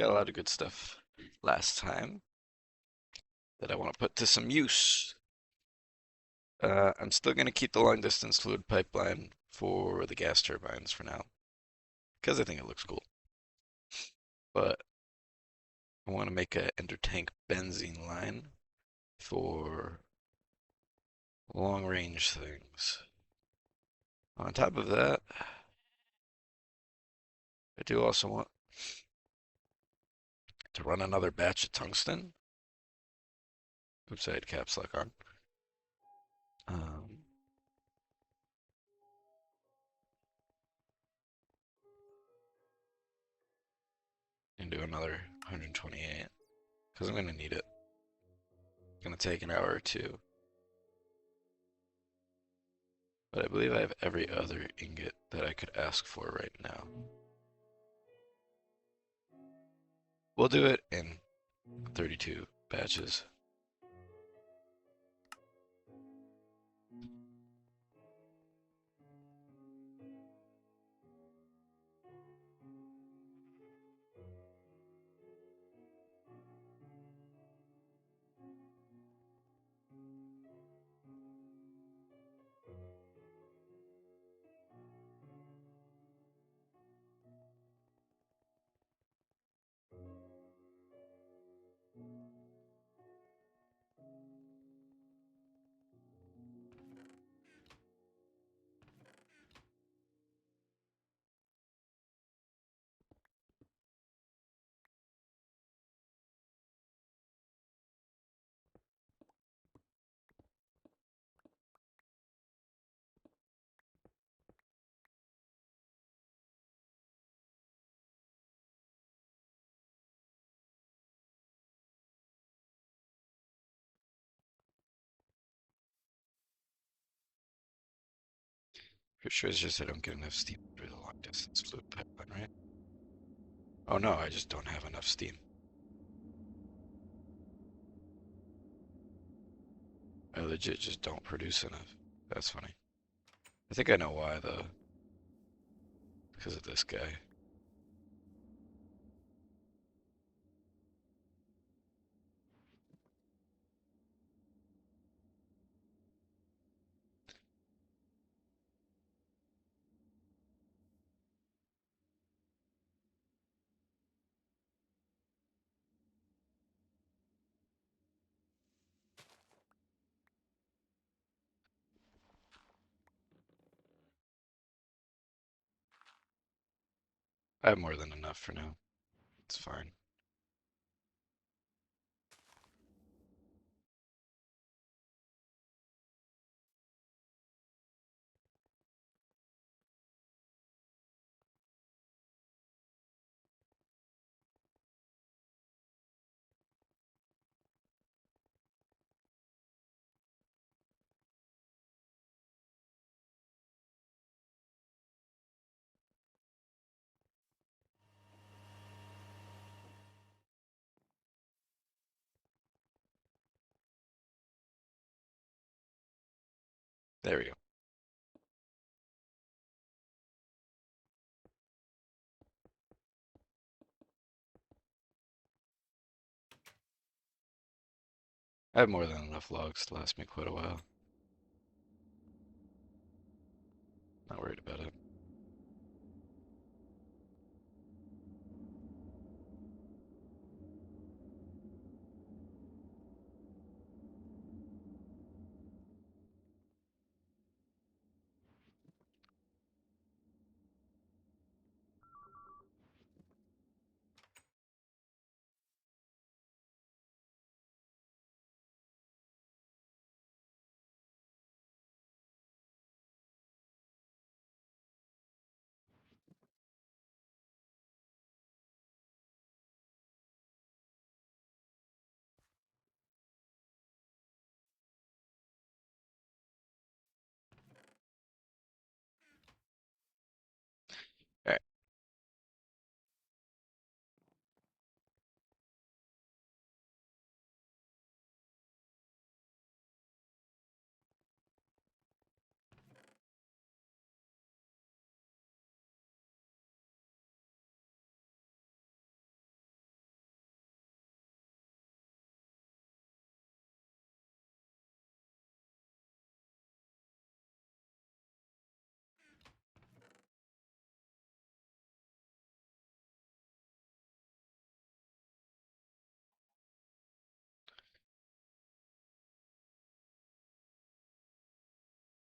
Got a lot of good stuff last time that I want to put to some use. I'm still going to keep the long distance fluid pipeline for the gas turbines for now, because I think it looks cool. But I want to make a intertank benzene line for long range things. On top of that, I do also want to run another batch of tungsten. Oops, I had caps lock on. Um, and do another 128 because I'm going to need it. It's going to take an hour or two. But I believe I have every other ingot that I could ask for right now. We'll do it in 32 batches. Pretty sure it's just I don't get enough steam through the long distance fluid pipeline, right? Oh no, I just don't have enough steam. I legit just don't produce enough. That's funny. I think I know why though. Because of this guy. I have more than enough for now. It's fine. There we go. I have more than enough logs to last me quite a while. Not worried about it.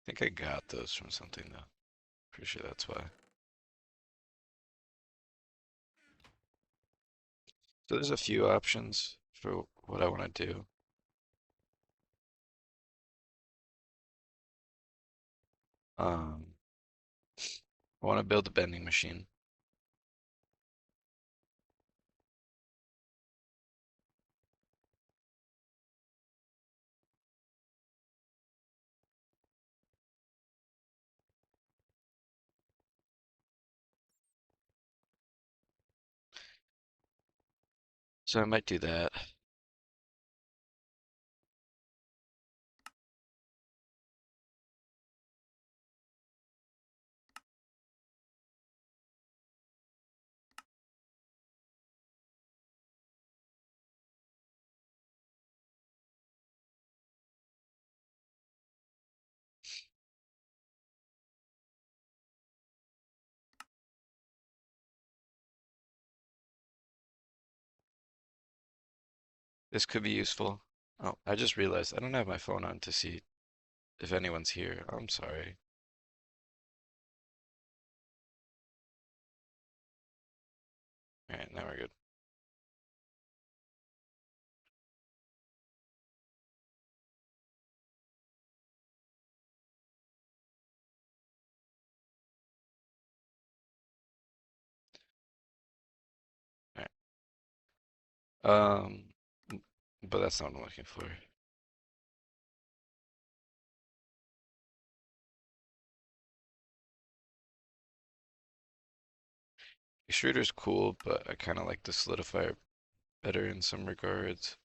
think I got those from something though. Pretty sure that's why. So there's a few options for what I want to do. Um, I want to build a bending machine. So I might do that. This could be useful. Oh, I just realized I don't have my phone on to see if anyone's here. I'm sorry. All right, now we're good. All right. But that's not what I'm looking for. Extruder's cool, but I kind of like the solidifier better in some regards.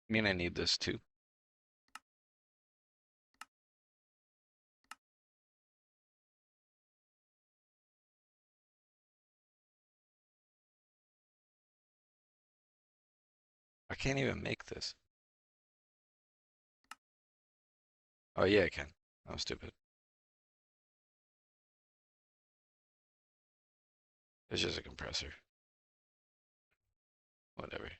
I mean, I need this too. I can't even make this. Oh yeah, I can. I'm stupid. It's just a compressor. Whatever.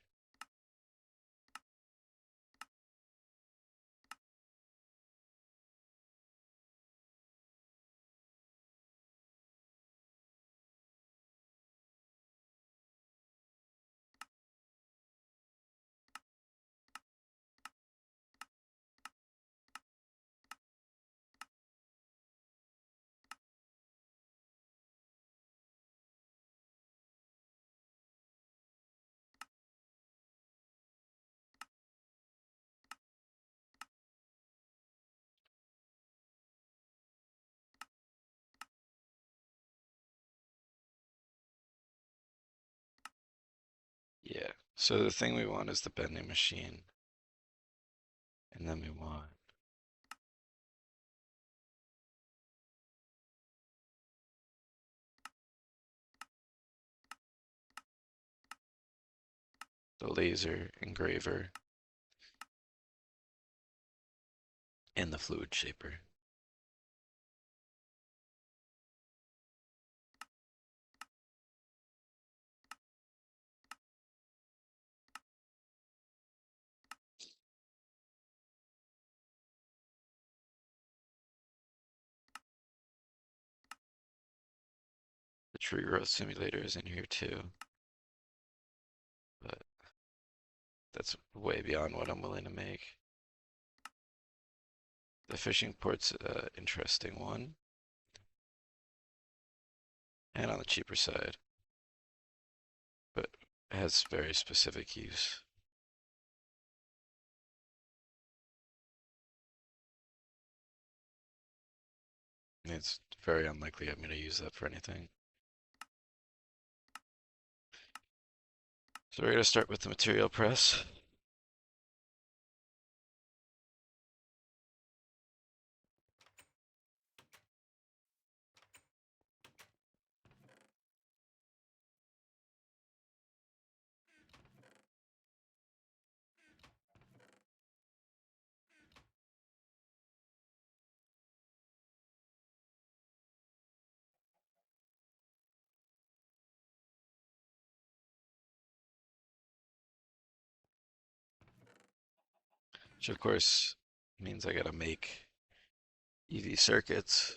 Yeah. So the thing we want is the bending machine. And then we want the laser engraver, and the fluid shaper. The tree growth simulator is in here too, but that's way beyond what I'm willing to make. The fishing port's an interesting one, and on the cheaper side, but has very specific use. It's very unlikely I'm going to use that for anything. So we're going to start with the material press. Which of course means I gotta make EV circuits.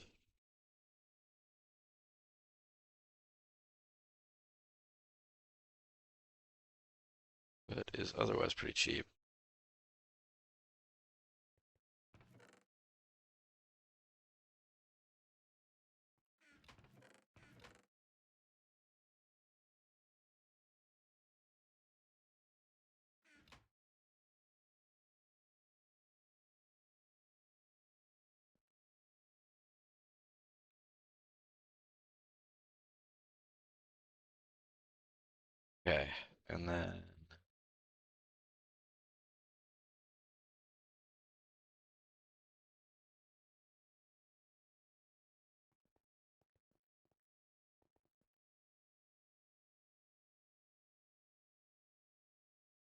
But is otherwise pretty cheap. Okay, and then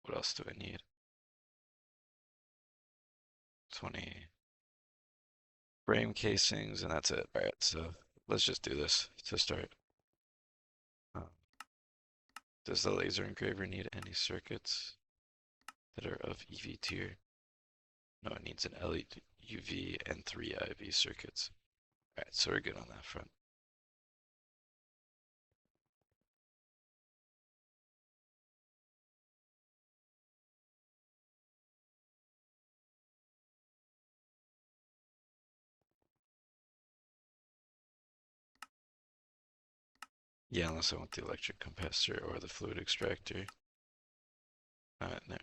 what else do I need? 20 frame casings, and that's it. All right, so let's just do this to start. Um, does the laser engraver need any circuits that are of EV tier? No, it needs an LED, UV, and 3 IV circuits. All right, so we're good on that front. Yeah, unless I want the electric capacitor or the fluid extractor. No.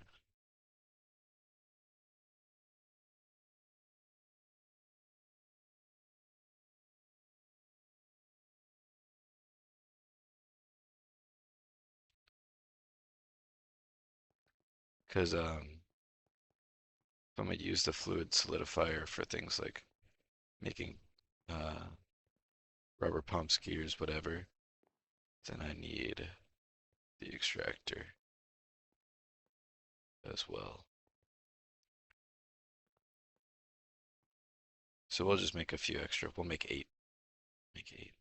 Because if I'm gonna use the fluid solidifier for things like making uh, rubber pumps, gears, whatever, then I need the extractor as well. So we'll just make a few extra. We'll make 8. Make 8.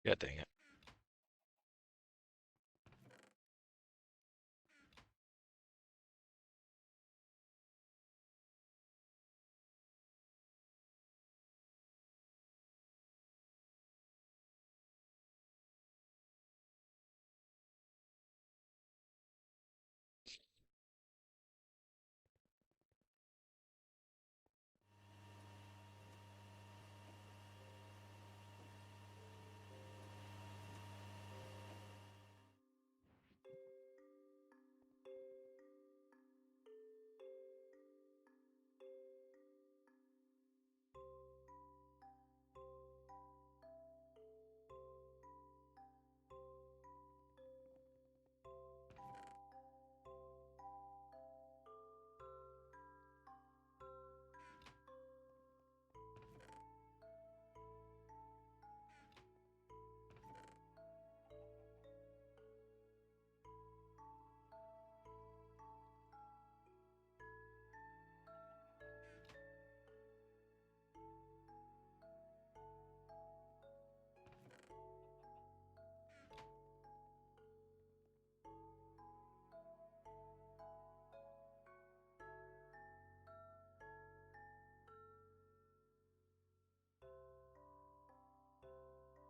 God dang it.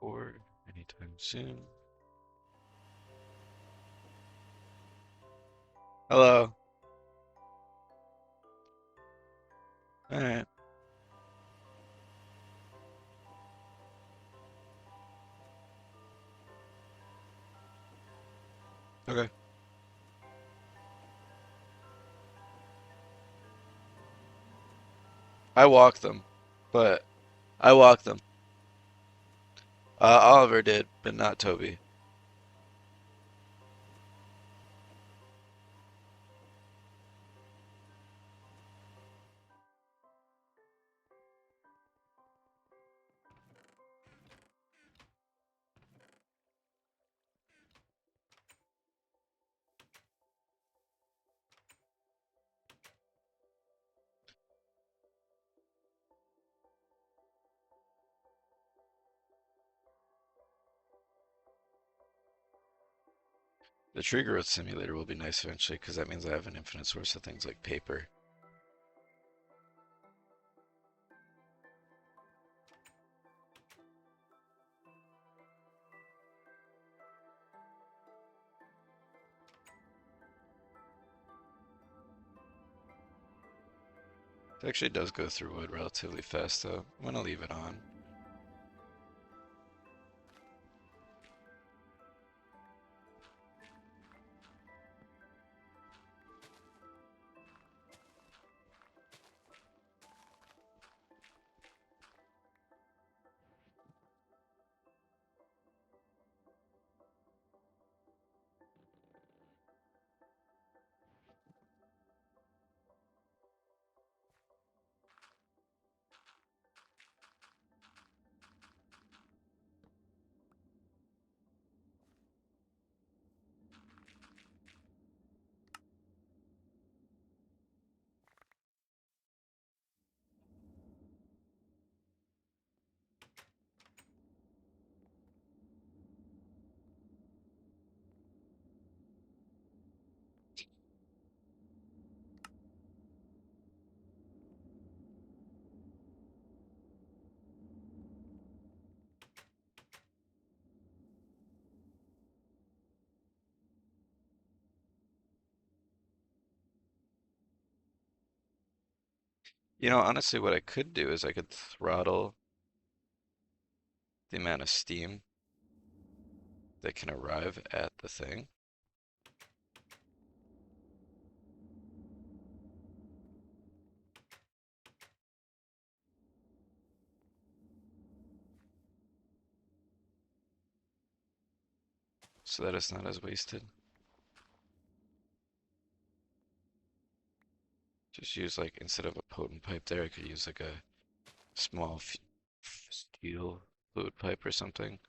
Or anytime soon. Hello. Alright. Okay. I walk them, but I walk them. Oliver did, but not Toby. The tree growth simulator will be nice eventually because that means I have an infinite source of things like paper. It actually does go through wood relatively fast though. I'm gonna leave it on. You know, honestly, what I could do is I could throttle the amount of steam that can arrive at the thing. So that it's not as wasted. Just use like, instead of a potent pipe there, I could use like a small steel fluid pipe or something.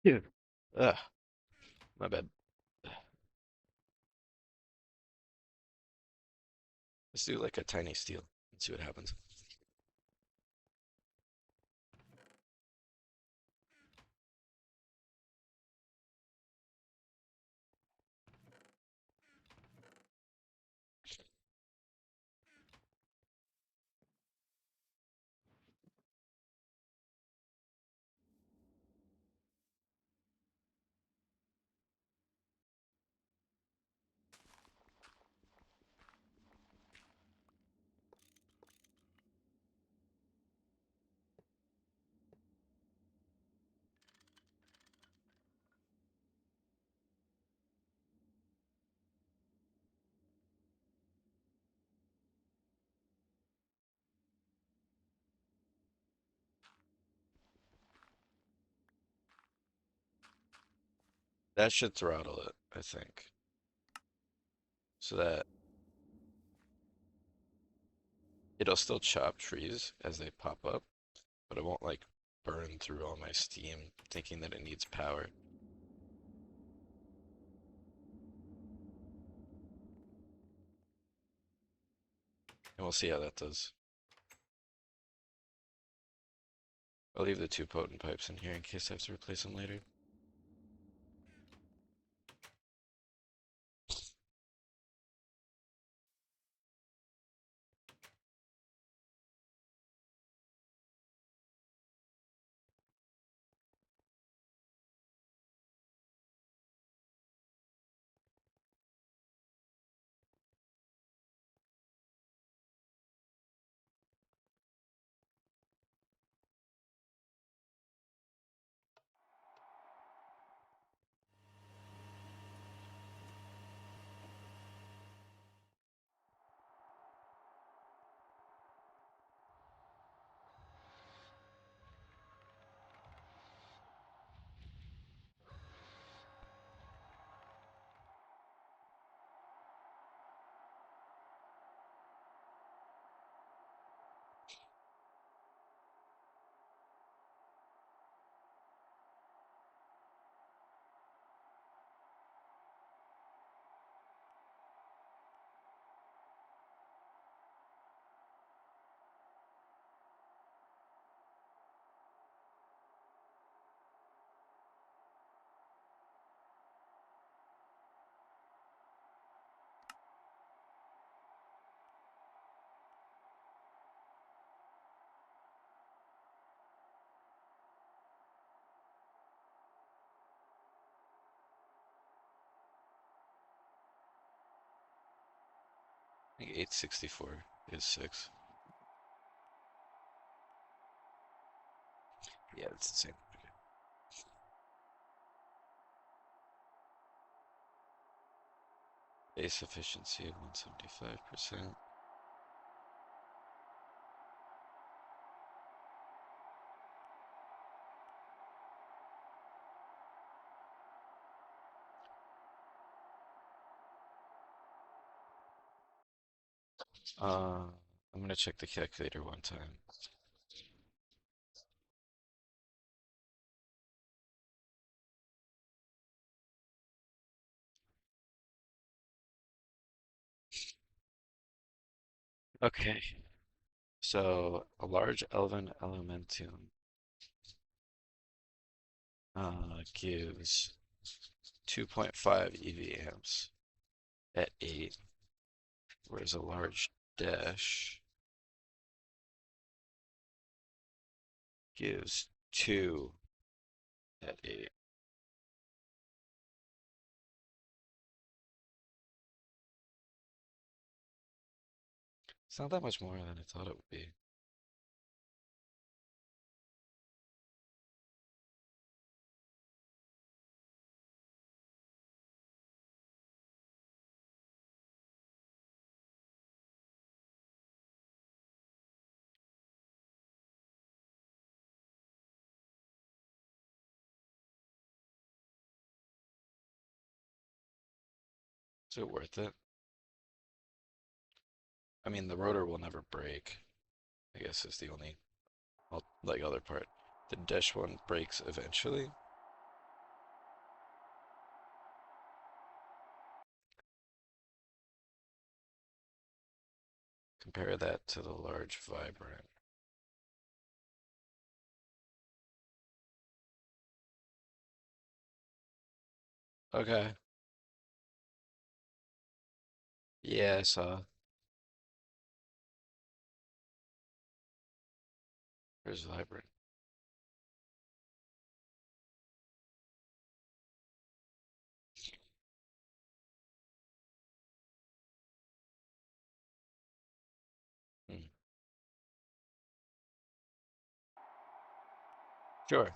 Yeah. Ugh, my bad. Let's do like a tiny steel and see what happens. That should throttle it, I think, so that it'll still chop trees as they pop up, but it won't like burn through all my steam thinking that it needs power. And we'll see how that does. I'll leave the two potent pipes in here in case I have to replace them later. I think 864 is 6. Yeah, it's the same. Okay. Base efficiency of 175%. I'm gonna check the calculator one time. Okay, so a large elven elementum gives 2.5 EV amps at 8, whereas a large dash gives 2 at 8. It's not that much more than I thought it would be. Is it worth it? I mean, the rotor will never break, I guess is the only like other part. The dash one breaks eventually. Compare that to the large vibrant. Okay. Yeah, I saw. There's vibrant. Hmm. Sure.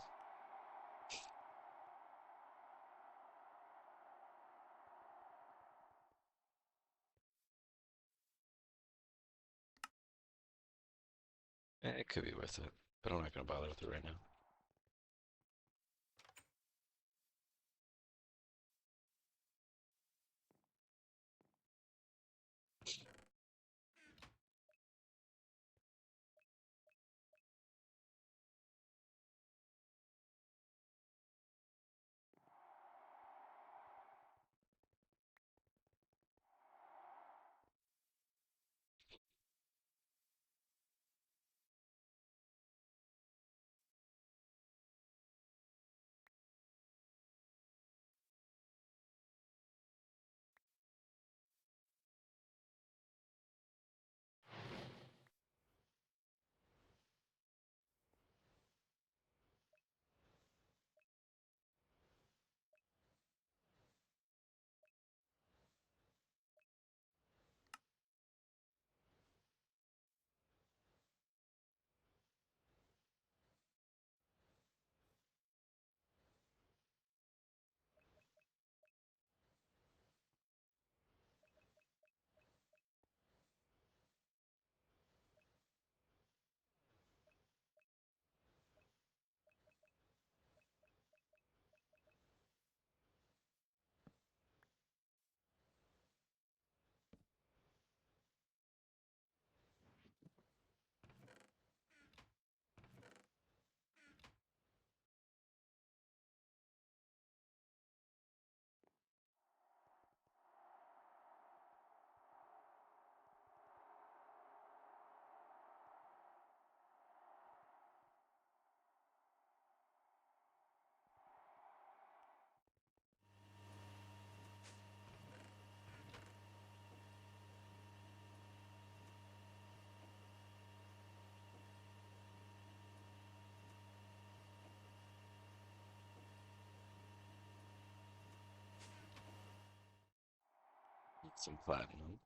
It could be worth it, but I'm not gonna bother with it right now. Some platinum.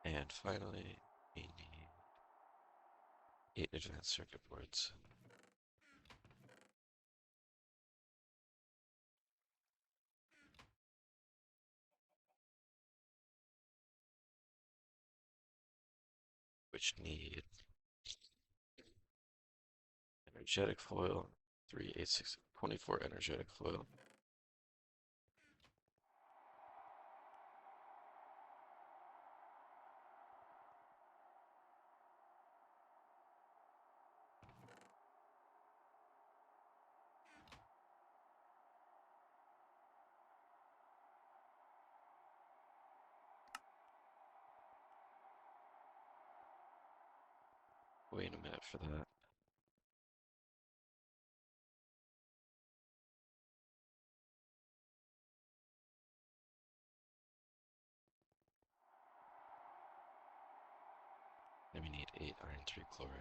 And finally, we need 8 advanced circuit boards. Which need energetic foil, 3, 8, 6, 24 energetic foil. Wait a minute for that. Then we need 8 iron 3 chloride.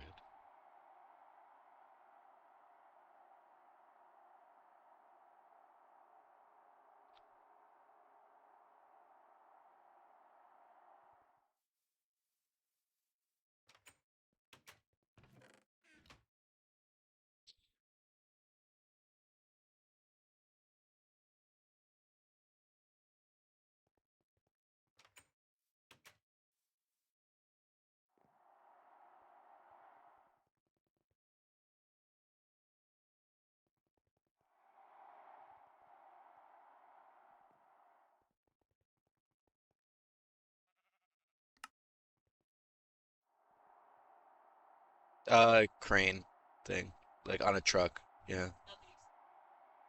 Crane thing, like on a truck. Yeah.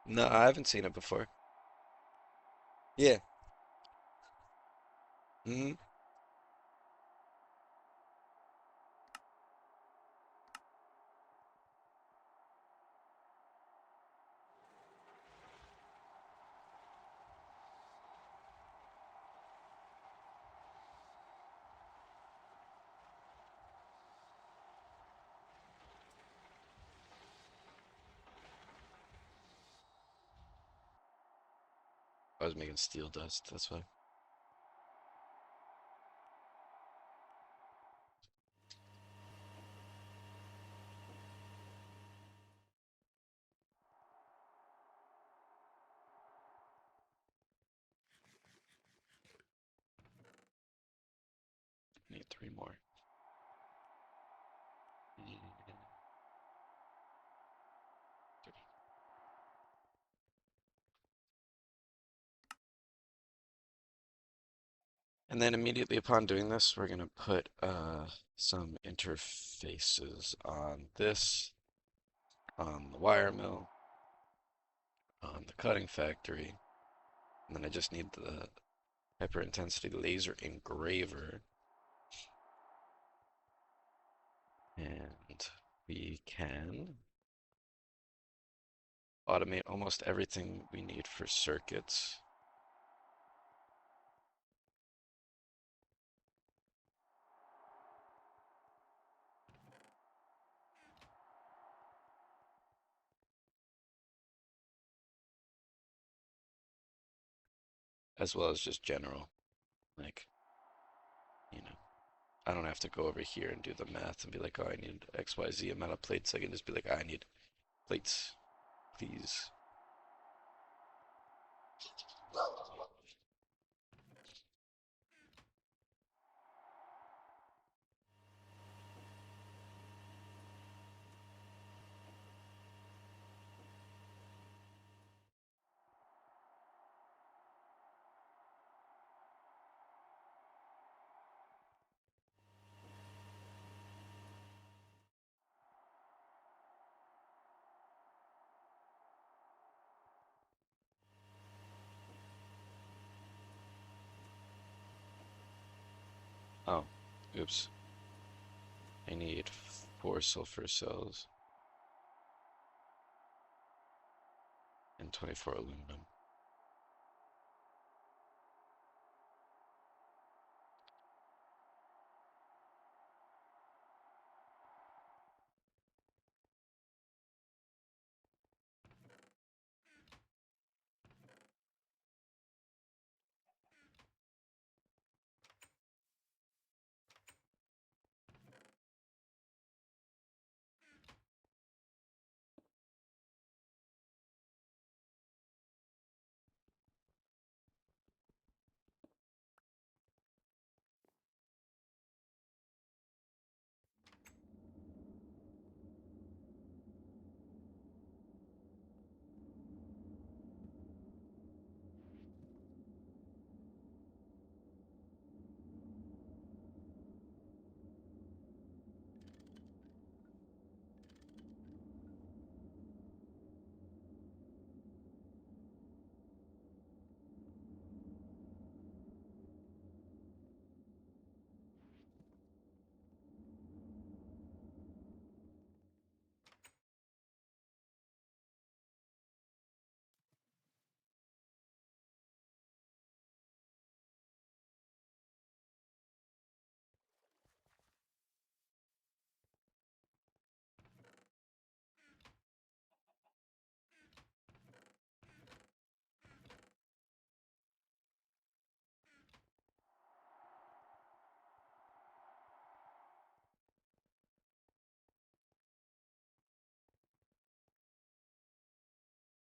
No, I haven't seen it before. Yeah. Hmm. I was making steel dust. That's why. Need three more. And then immediately upon doing this, we're gonna put some interfaces on this, on the wire mill, on the cutting factory, and then I just need the hyper intensity laser engraver, and we can automate almost everything we need for circuits. As well as just general, like, you know, I don't have to go over here and do the math and be like, oh, I need XYZ amount of plates. I can just be like, I need plates, please. Oh, oops. I need 4 sulfur cells and 24 aluminum.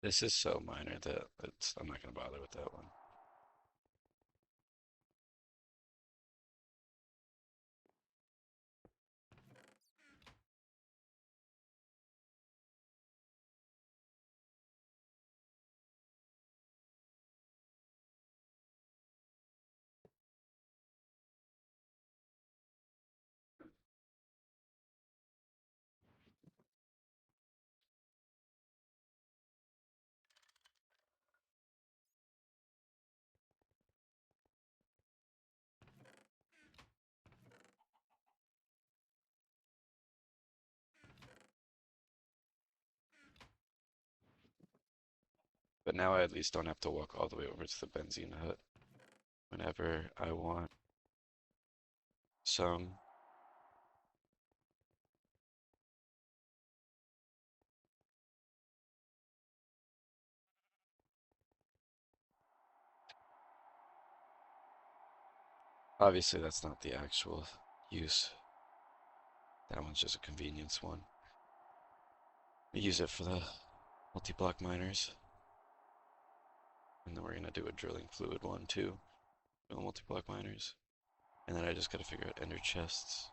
This is so minor that I'm not gonna bother with that one. But now I at least don't have to walk all the way over to the benzene hut whenever I want some. Obviously, that's not the actual use. That one's just a convenience one. We use it for the multi-block miners. And then we're gonna do a drilling fluid one too for the multi-block miners. And then I just gotta figure out ender chests.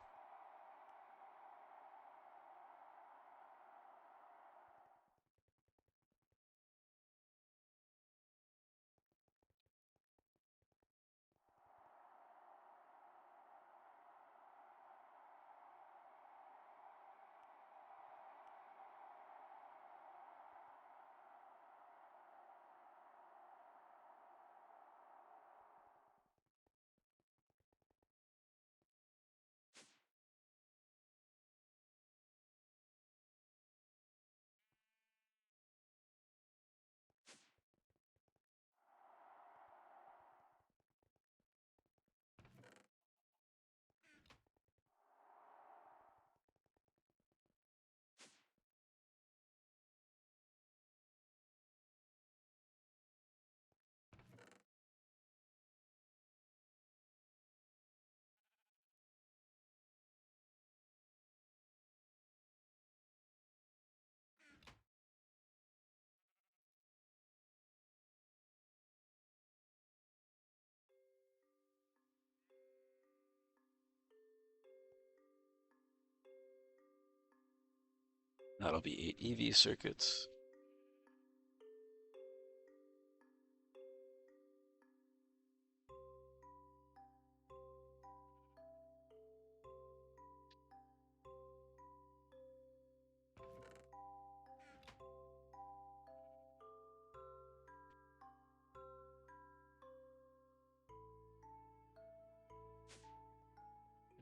That'll be 8 EV circuits.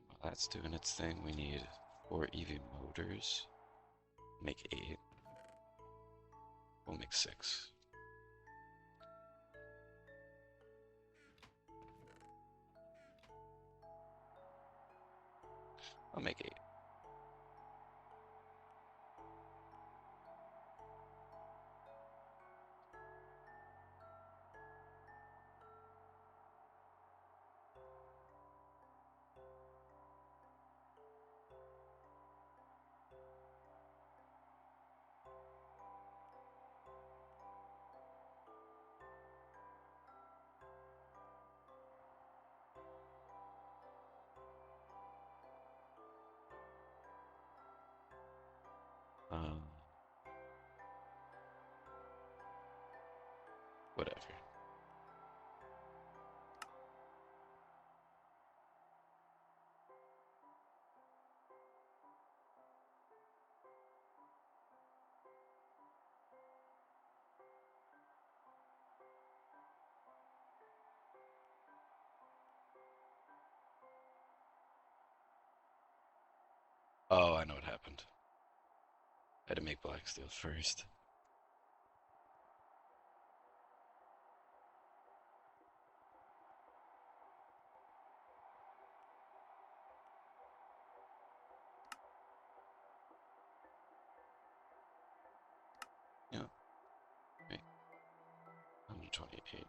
While that's doing its thing, we need 4 EV motors. Make 8. We'll make 6. I'll make 8. Um, Whatever. Oh, I know what happened. I had to make black steel first. Yeah, right. 128.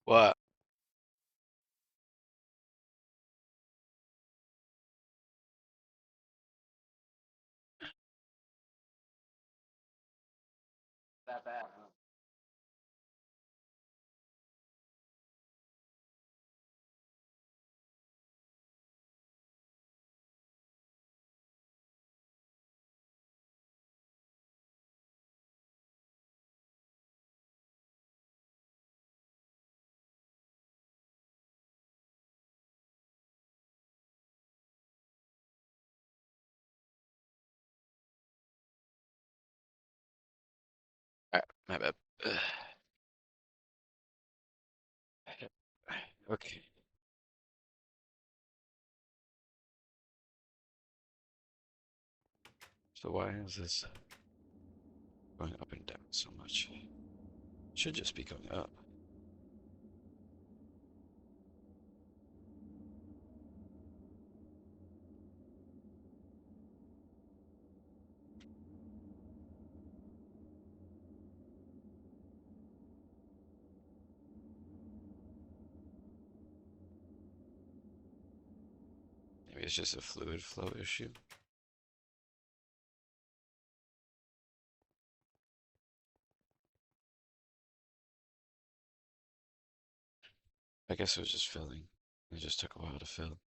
What? That bad, huh? Alright, my bad. Ugh. Okay. So why is this going up and down so much? Should just be going up. Maybe it's just a fluid flow issue. I guess it was just filling. It just took a while to fill.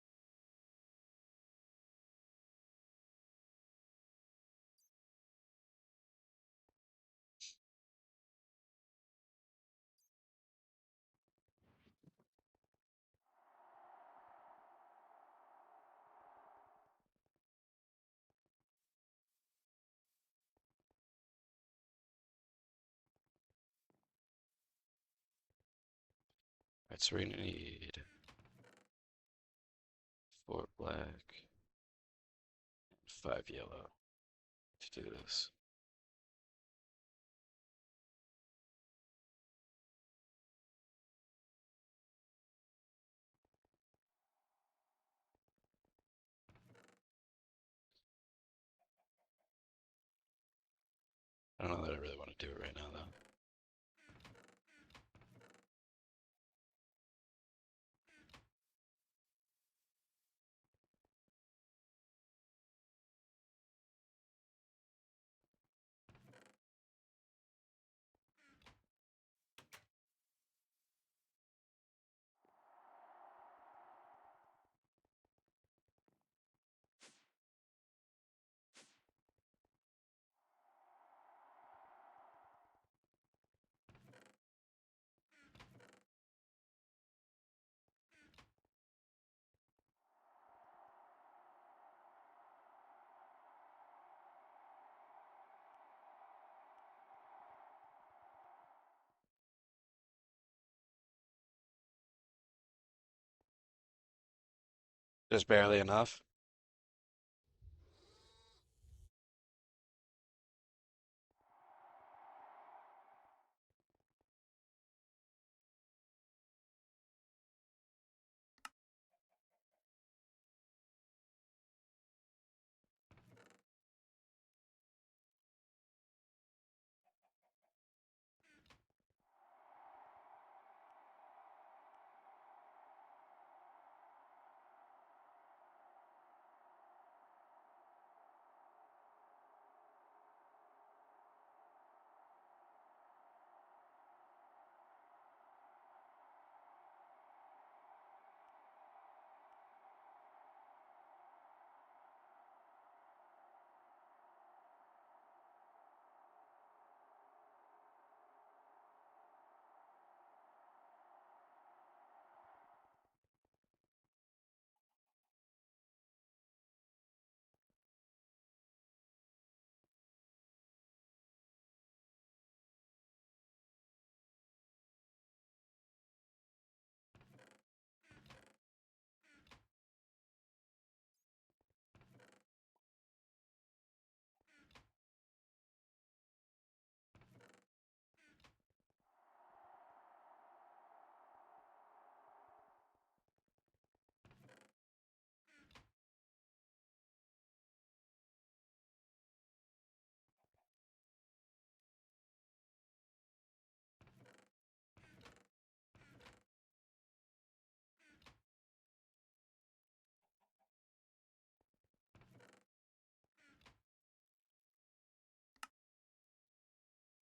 Alright, so we're gonna need 4 black, 5 yellow to do this. I don't know that I really want to do it right now, though. Just barely enough.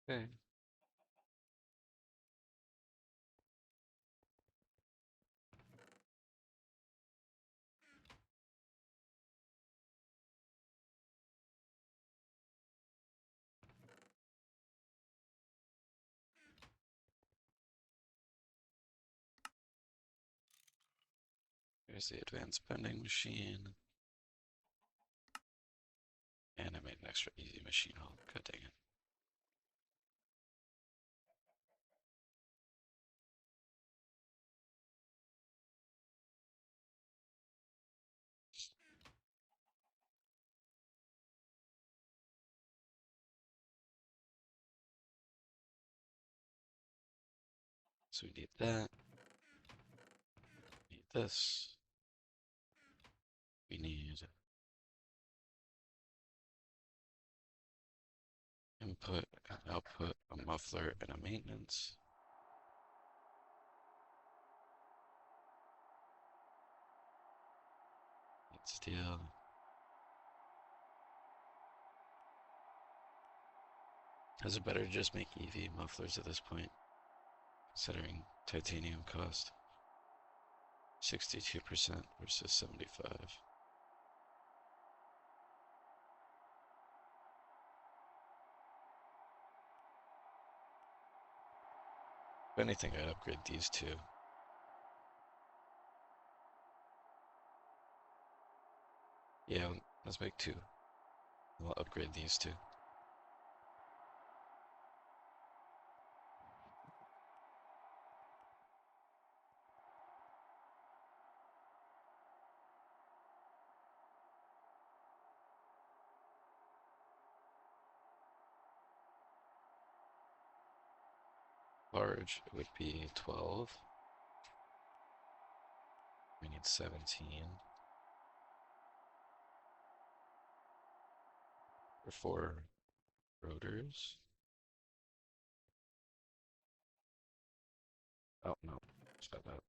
Okay. Here's the advanced vending machine. And I made an extra easy machine hall. God dang it. So we need that. We need this. We need input, and output, a muffler, and a maintenance. Need steel. Is it better to just make EV mufflers at this point, considering titanium cost? 62% versus 75. If anything, I'd upgrade these two. Yeah, let's make two. We'll upgrade these two. Large would be 12. We need 17. For 4 rotors. Oh, no. Stop that.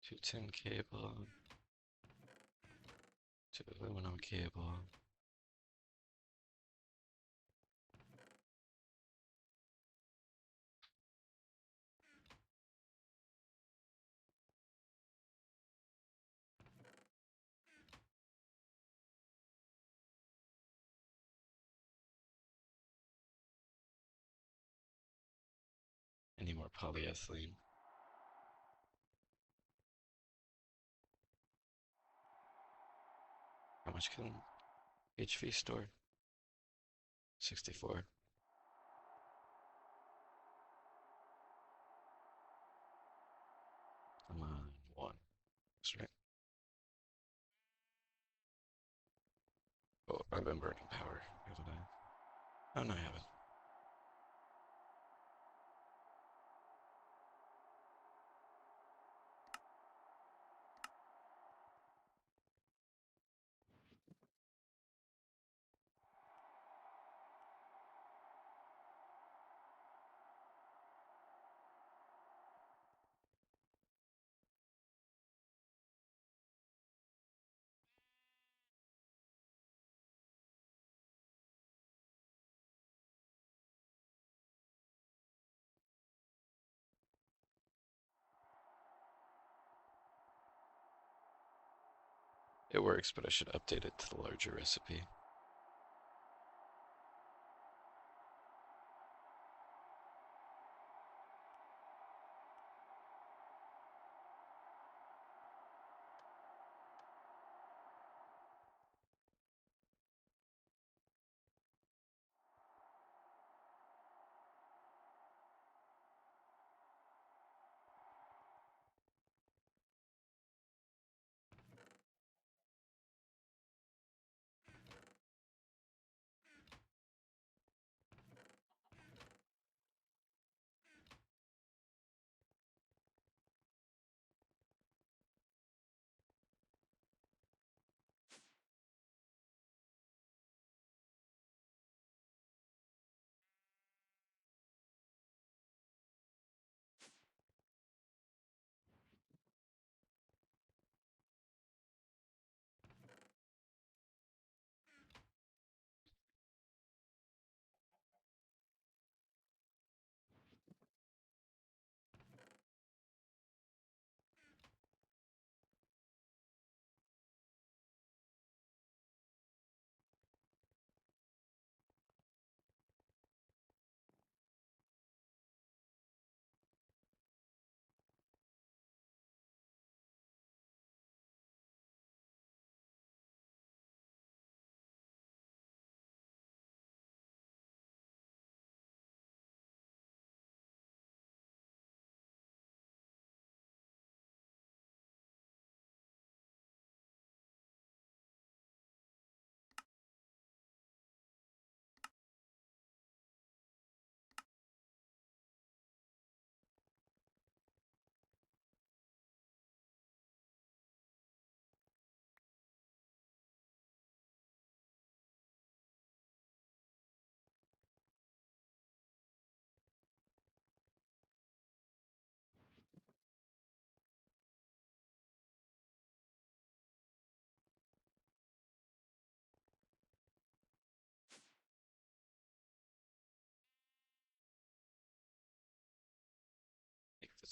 Two tin cable. Two aluminum cable. Any more polyethylene? How much can HV store? 64. Come on, 1. That's right. Oh, I've been burning power, haven't I? Oh, no, I haven't. It works, but I should update it to the larger recipe.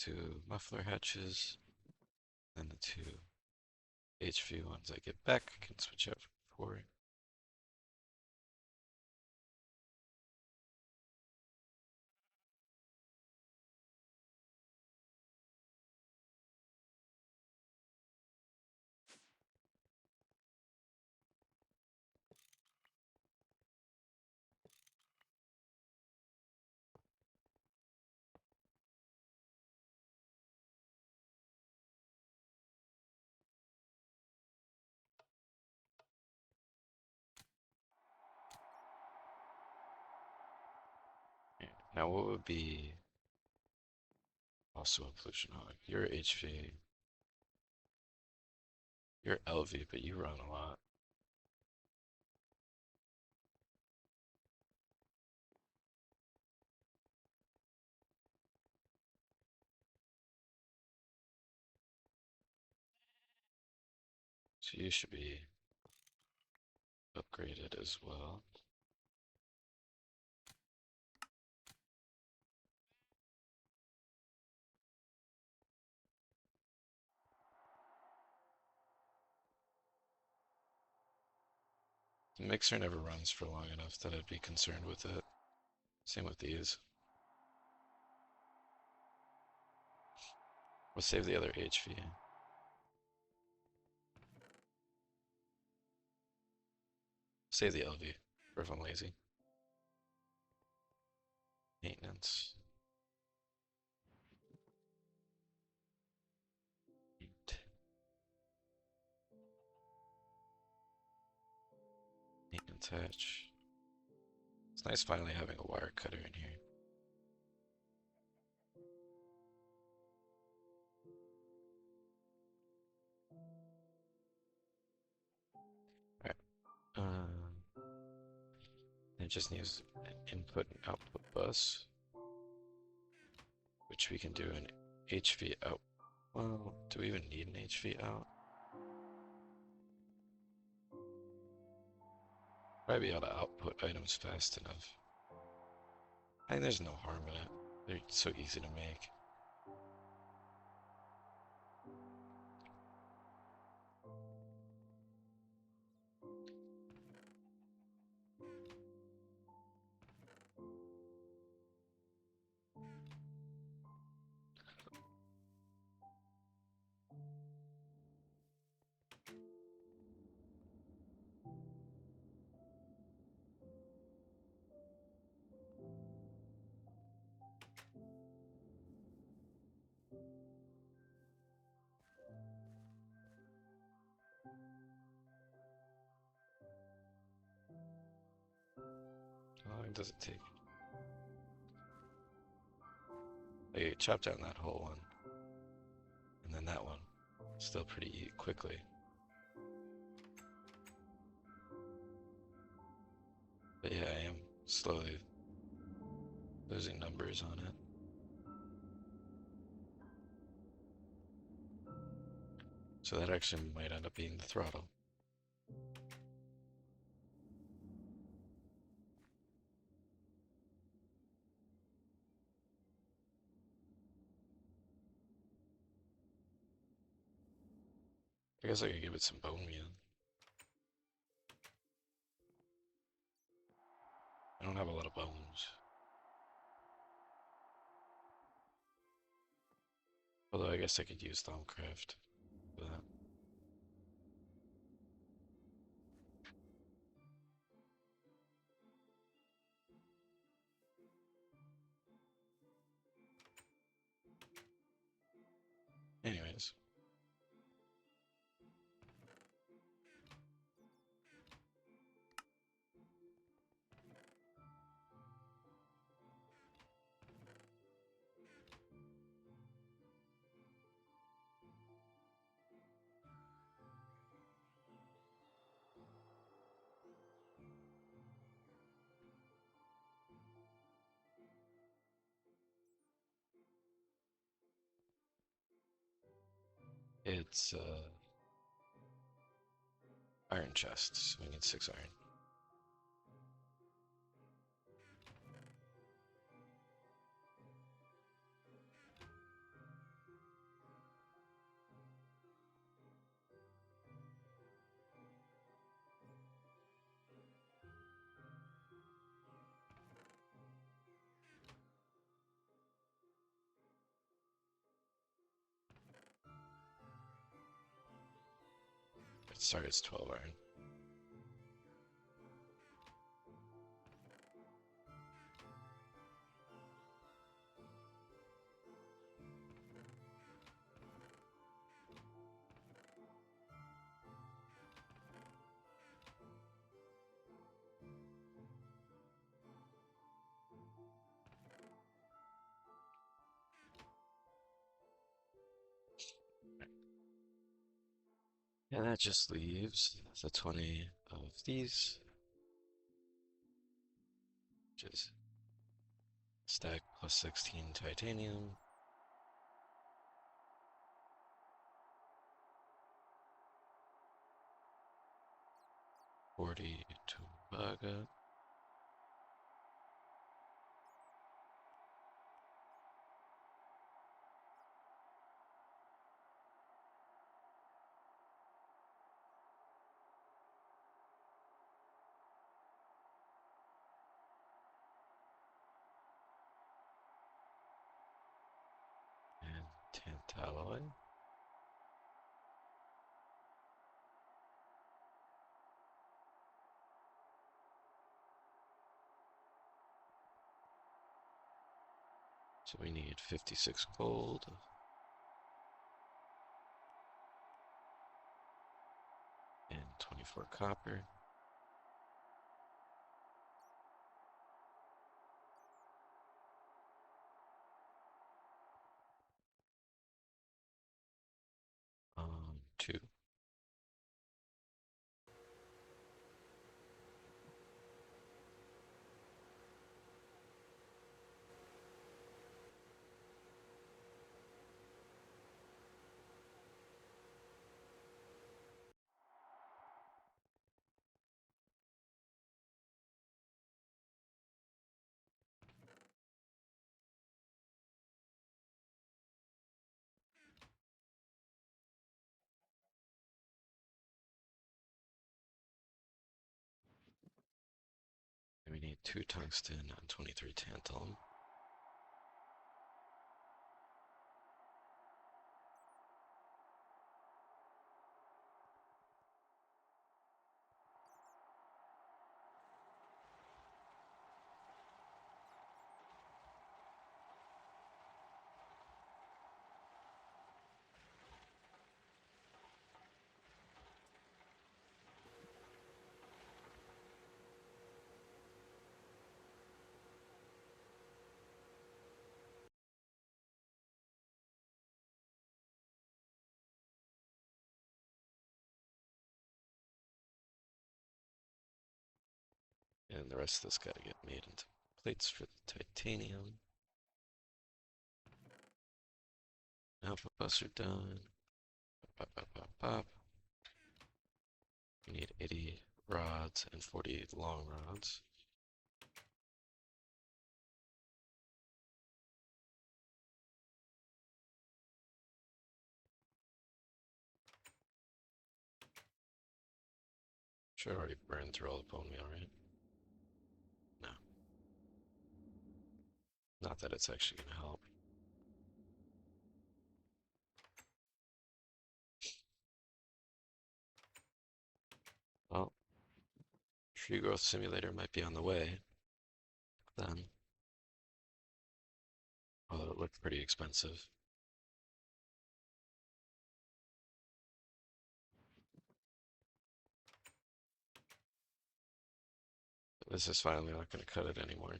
two muffler hatches, then the two HV ones I get back, I can switch out for. Now what would be also a pollution hog? You're HV, you're LV, but you run a lot. So you should be upgraded as well. The mixer never runs for long enough that I'd be concerned with it. Same with these. We'll save the other HV. Save the LV for if I'm lazy. Maintenance. Maintenance hatch. It's nice finally having a wire cutter in here. It just needs an input and output bus, which we can do an HV out. Well, do we even need an HV out? Probably be able to output items fast enough. I think there's no harm in it. They're so easy to make. How long does it take? They chop down that whole one, and then that one. Still pretty quickly. But yeah, I am slowly losing numbers on it. So that actually might end up being the throttle. I guess I could give it some bone meal. I don't have a lot of bones. Although I guess I could use Thaumcraft for that. Anyways. It's iron chests. We need 6 iron. Sorry, it's 12 iron. And that just leaves the 20 of these, which is stack plus 16 titanium. $40 Tumbaga. And tantalloy. So we need 56 gold. And 24 copper. Two. And we need 2 tungsten and 23 tantalum. And the rest of this got to get made into plates for the titanium. Alpha busts are done. Pop, pop, pop, pop. We need 80 rods and 40 long rods. Should already burned through all the bone meal, right? No. Not that it's actually going to help. Well, tree growth simulator might be on the way then. Although it looked pretty expensive. This is finally not going to cut it anymore.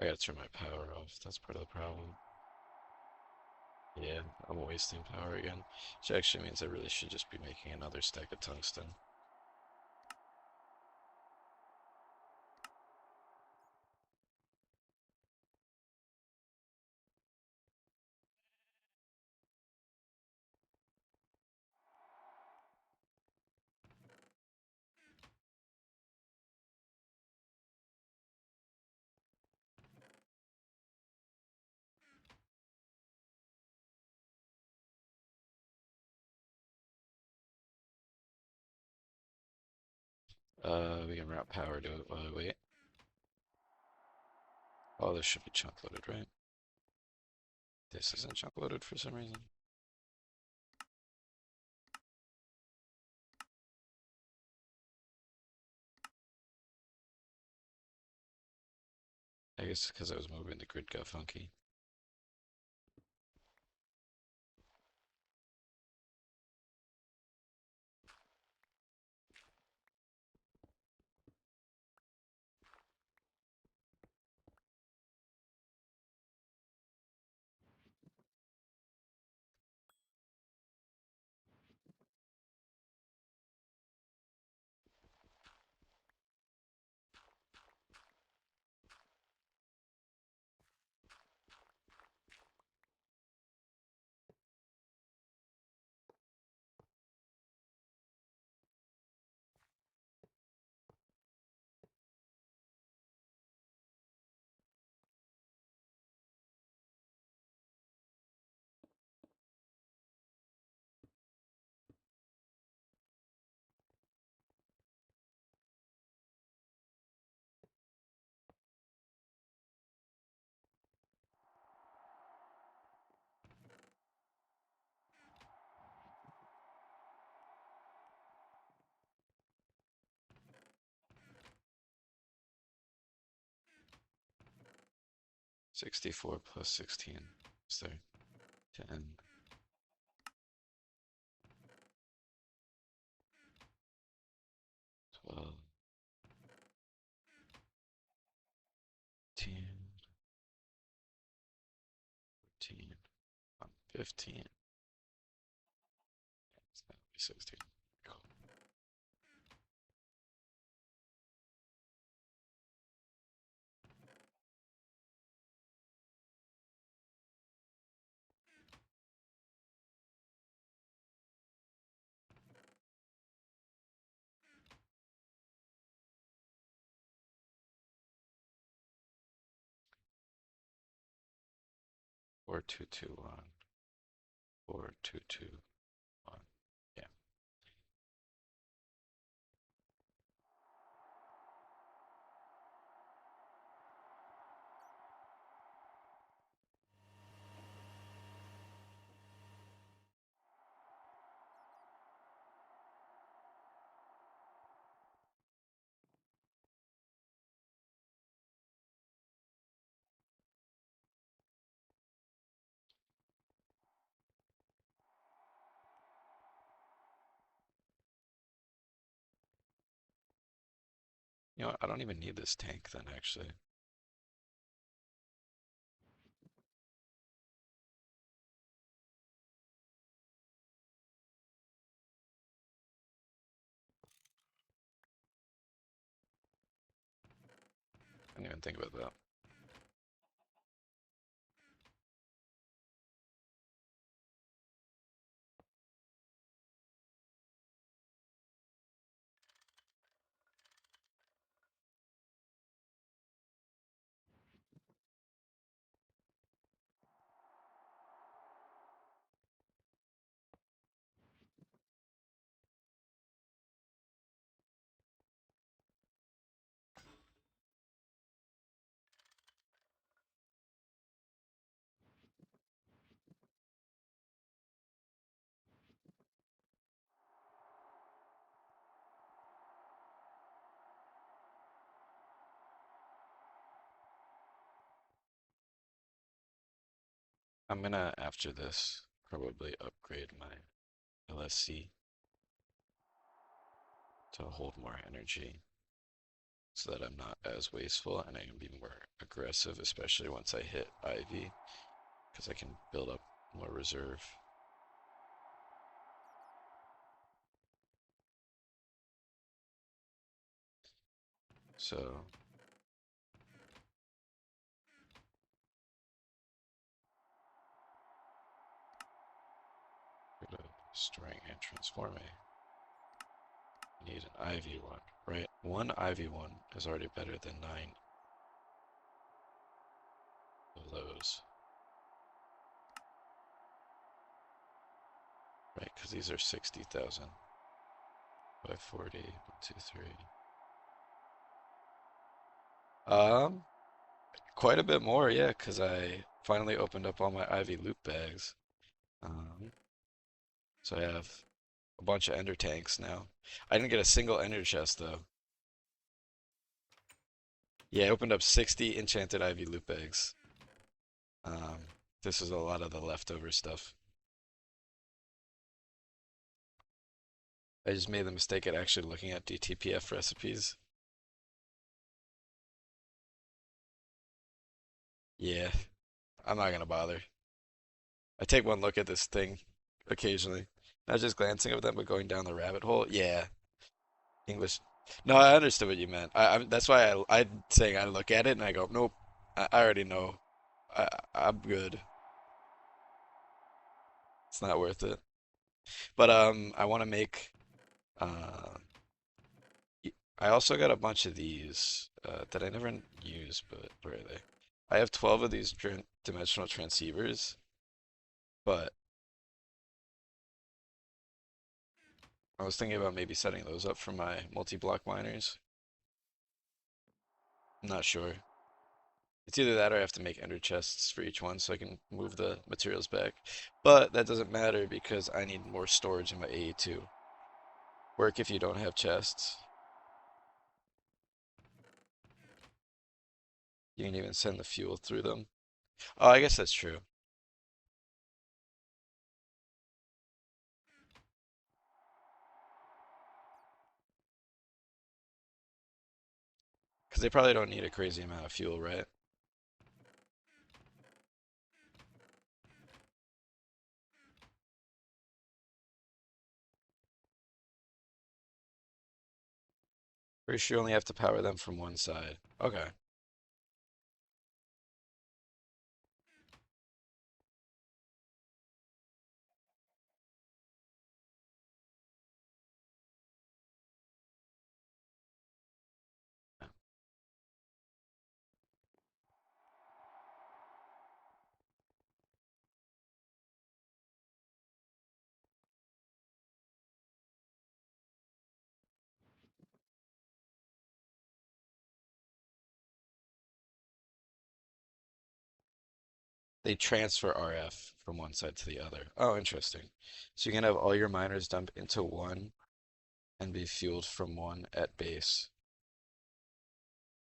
I gotta turn my power off. That's part of the problem. Yeah, I'm wasting power again. Which actually means I really should just be making another stack of tungsten. We can route power to it while I wait. Oh, this should be chunk loaded, right? This isn't chunk loaded for some reason. I guess because I was moving, the grid got funky. '64 plus 16. Is there 10? 12, 10, 14, 15. It's gonna be 16. Cool. 4221. 4221. Yeah. You know what? I don't even need this tank then, actually. I didn't even think about that. I'm gonna, after this, probably upgrade my LSC to hold more energy so that I'm not as wasteful and I can be more aggressive, especially once I hit Ivy, because I can build up more reserve. So go to destroying and transforming. Need an Ivy one, right? One Ivy one is already better than 9 of those. Right, because these are 60,000 by 40, 1, 2, 3. Um, Quite a bit more, yeah, because I finally opened up all my Ivy loot bags. Um, so I have a bunch of ender tanks now. I didn't get a single ender chest though. Yeah, I opened up 60 enchanted Ivy loot bags. Um, this is a lot of the leftover stuff. I just made the mistake at actually looking at DTPF recipes. Yeah, I'm not gonna bother. I take one look at this thing occasionally. Not just glancing at them, but going down the rabbit hole. Yeah, English. No, I understood what you meant. That's why I'm saying I look at it and I go, nope, I already know. I'm good. It's not worth it. But I want to make. Uh, I also got a bunch of these that I never use, but where are they? I have 12 of these dimensional transceivers, but I was thinking about maybe setting those up for my multi-block miners. I'm not sure. It's either that or I have to make ender chests for each one so I can move the materials back. But that doesn't matter because I need more storage in my AE2. Work if you don't have chests. You can even send the fuel through them. Oh, I guess that's true. Because they probably don't need a crazy amount of fuel, right? Pretty sure you only have to power them from one side. Okay. They transfer RF from one side to the other. Oh, interesting. So you can have all your miners dump into one and be fueled from one at base.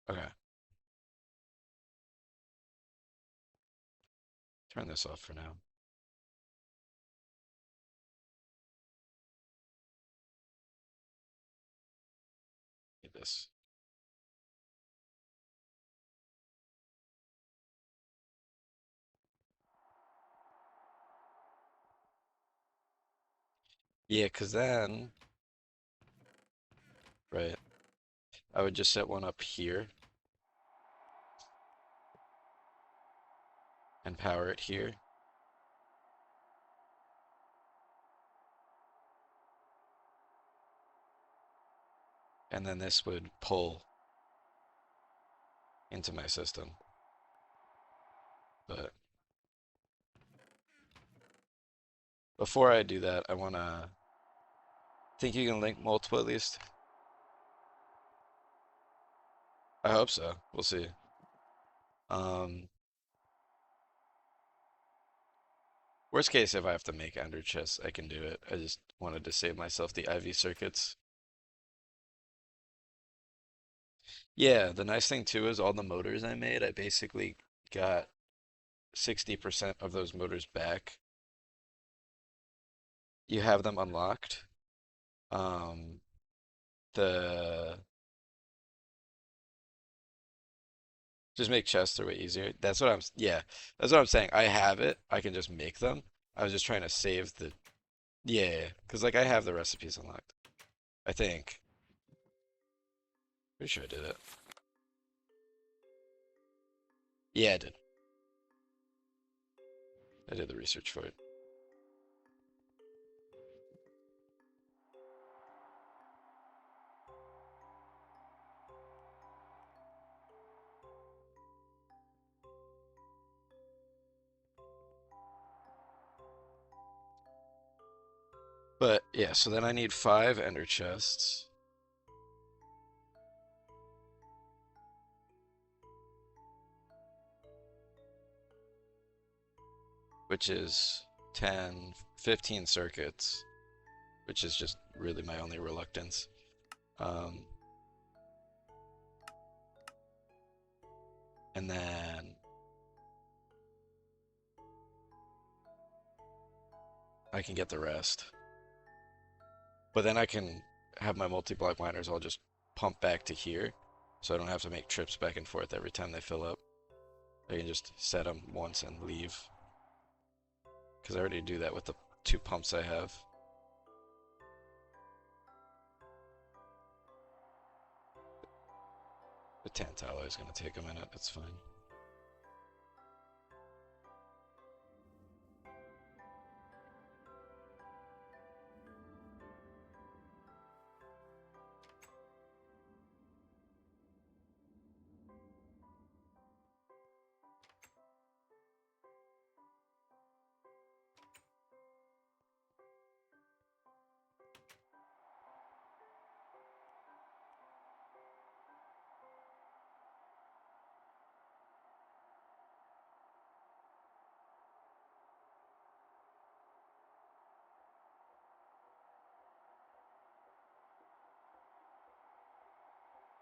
Okay. Turn this off for now. Need this. Yeah, because then, right, I would just set one up here and power it here. And then this would pull into my system. But before I do that, I want to think you can link multiple at least. I hope so. We'll see. Um, Worst case, if I have to make ender chests, I can do it. I just wanted to save myself the IV circuits. Yeah, the nice thing too is all the motors I made, I basically got 60% of those motors back. You have them unlocked. Um, the Just make chests are way easier. Yeah, that's what I'm saying. I have it. I can just make them. I was just trying to save the, yeah, because like I have the recipes unlocked. I think. Pretty sure I did it. Yeah, I did. I did the research for it. But yeah, so then I need 5 ender chests. which is 10, 15 circuits, which is just really my only reluctance. Um, and then I can get the rest. But then I can have my multi-block miners all just pump back to here, so I don't have to make trips back and forth every time they fill up. I can just set them once and leave, because I already do that with the 2 pumps I have. The Tantalloy is going to take a minute, that's fine.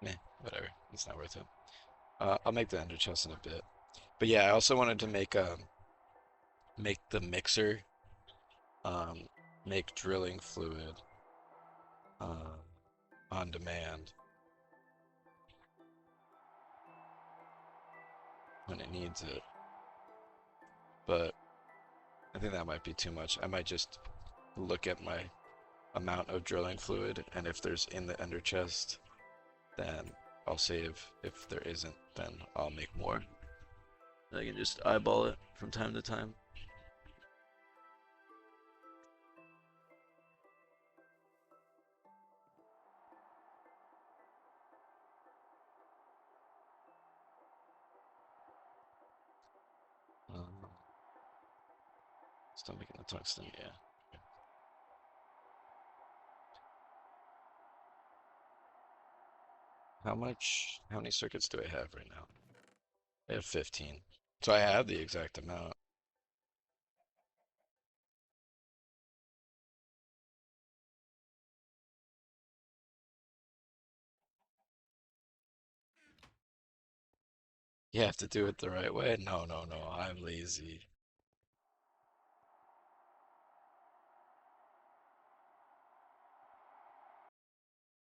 Meh, whatever, it's not worth it. I'll make the ender chest in a bit. But yeah, I also wanted to make the mixer um, make drilling fluid uh, on demand when it needs it. But I think that might be too much. I might just look at my amount of drilling fluid, and if there's in the ender chest, then I'll save. If there isn't, then I'll make more. I can just eyeball it from time to time. Um, Still making the tungsten, yeah. How many circuits do I have right now? I have 15. So I have the exact amount. You have to do it the right way. No, no, no, I'm lazy.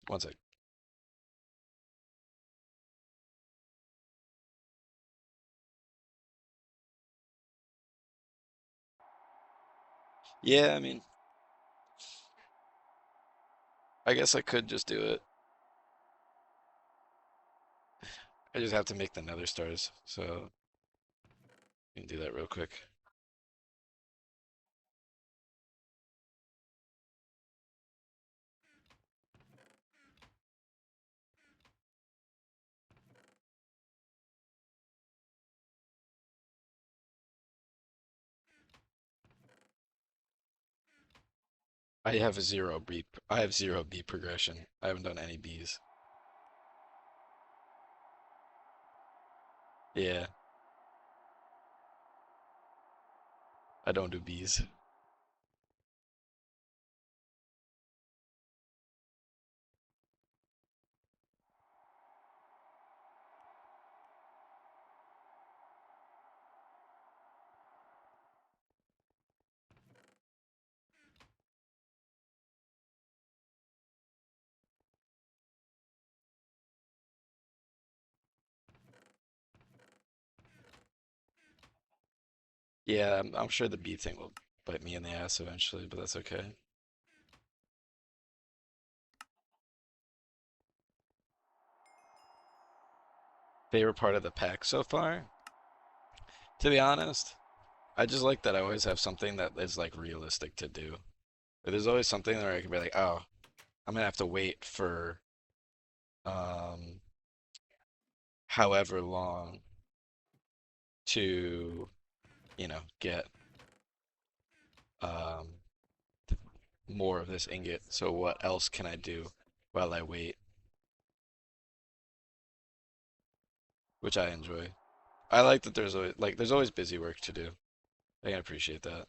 One sec. Yeah, I mean, I guess I could just do it. I just have to make the nether stars, so we can do that real quick. I have zero B progression. I haven't done any Bs. Yeah, I don't do Bs. Yeah, I'm sure the B thing will bite me in the ass eventually, but that's okay. Favorite part of the pack so far? To be honest, I just like that I always have something that is like realistic to do. There's always something where I can be like, oh, I'm gonna have to wait for um however long to, get um more of this ingot. So what else can I do while I wait? Which I enjoy. I like that there's always busy work to do. I can appreciate that.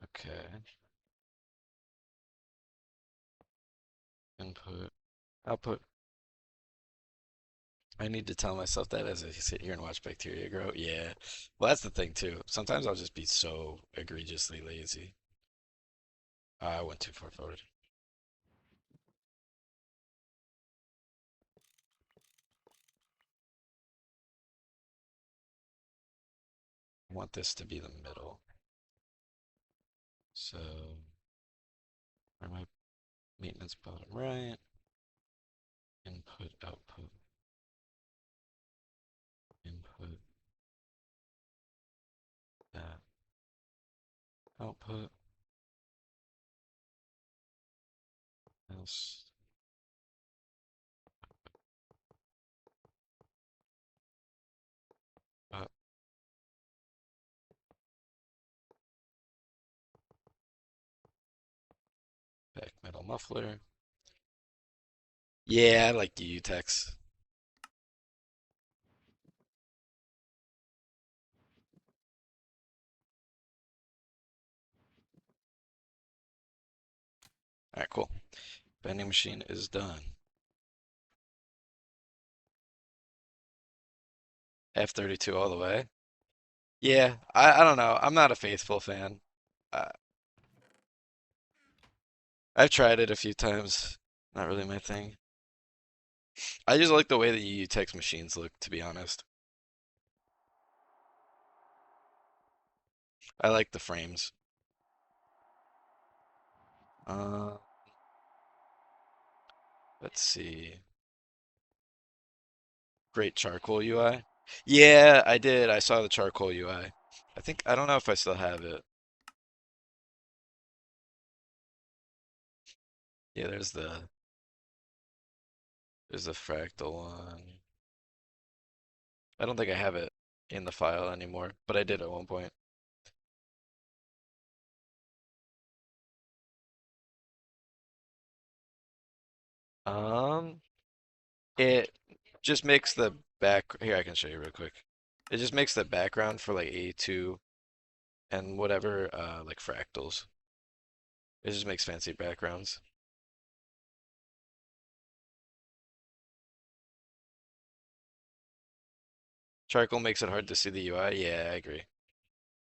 Okay. Input, output. I need to tell myself that as I sit here and watch bacteria grow. Yeah. Well, that's the thing too. Sometimes I'll just be so egregiously lazy. I went too far forward. I want this to be the middle. So, where my maintenance bottom right, input, output, input, that, output, else, up, back metal muffler. Yeah, I like the UTEX. All right, cool. Vending machine is done. F32 all the way. Yeah, I don't know. I'm not a faithful fan. Uh, I've tried it a few times. Not really my thing. I just like the way that UTEX machines look, to be honest. I like the frames. Uh, let's see. Great charcoal UI. Yeah, I did. I saw the charcoal UI. I don't know if I still have it. Yeah, there's the fractal one. I don't think I have it in the file anymore, but I did at one point. Um, it just makes the back here I can show you real quick. It just makes the background for like A2 and whatever like fractals. It just makes fancy backgrounds. Charcoal makes it hard to see the UI. Yeah, I agree.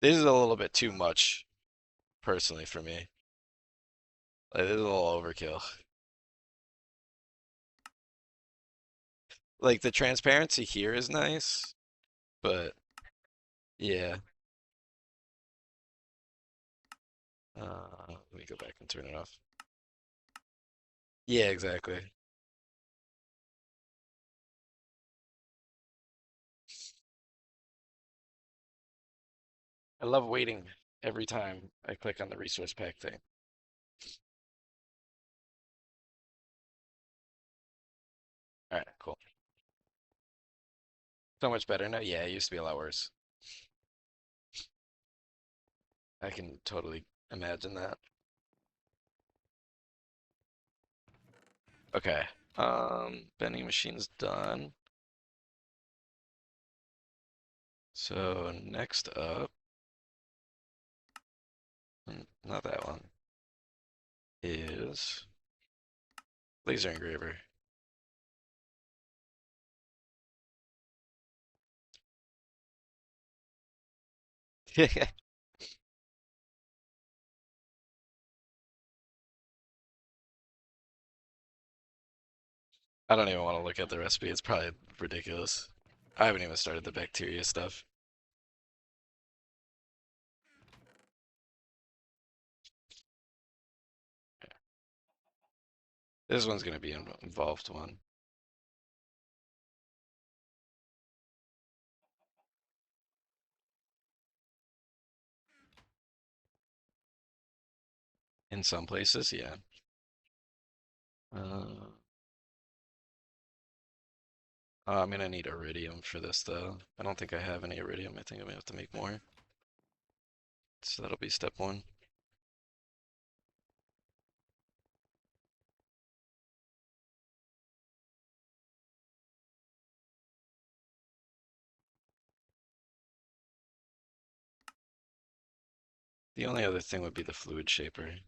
This is a little bit too much personally for me. Like, this is a little overkill. Like the transparency here is nice, but yeah. Let me go back and turn it off. Yeah, exactly. I love waiting every time I click on the resource pack thing. All right, cool. So much better now. Yeah, it used to be a lot worse. I can totally imagine that. Okay. Vending machine's done. So next up, not that one, is laser engraver. I don't even want to look at the recipe. It's probably ridiculous. I haven't even started the bacteria stuff. This one's gonna be an involved one. In some places, yeah. Uh, I'm gonna need iridium for this though. I don't think I have any iridium. I think I'm gonna have to make more. So that'll be step one. The only other thing would be the fluid shaper.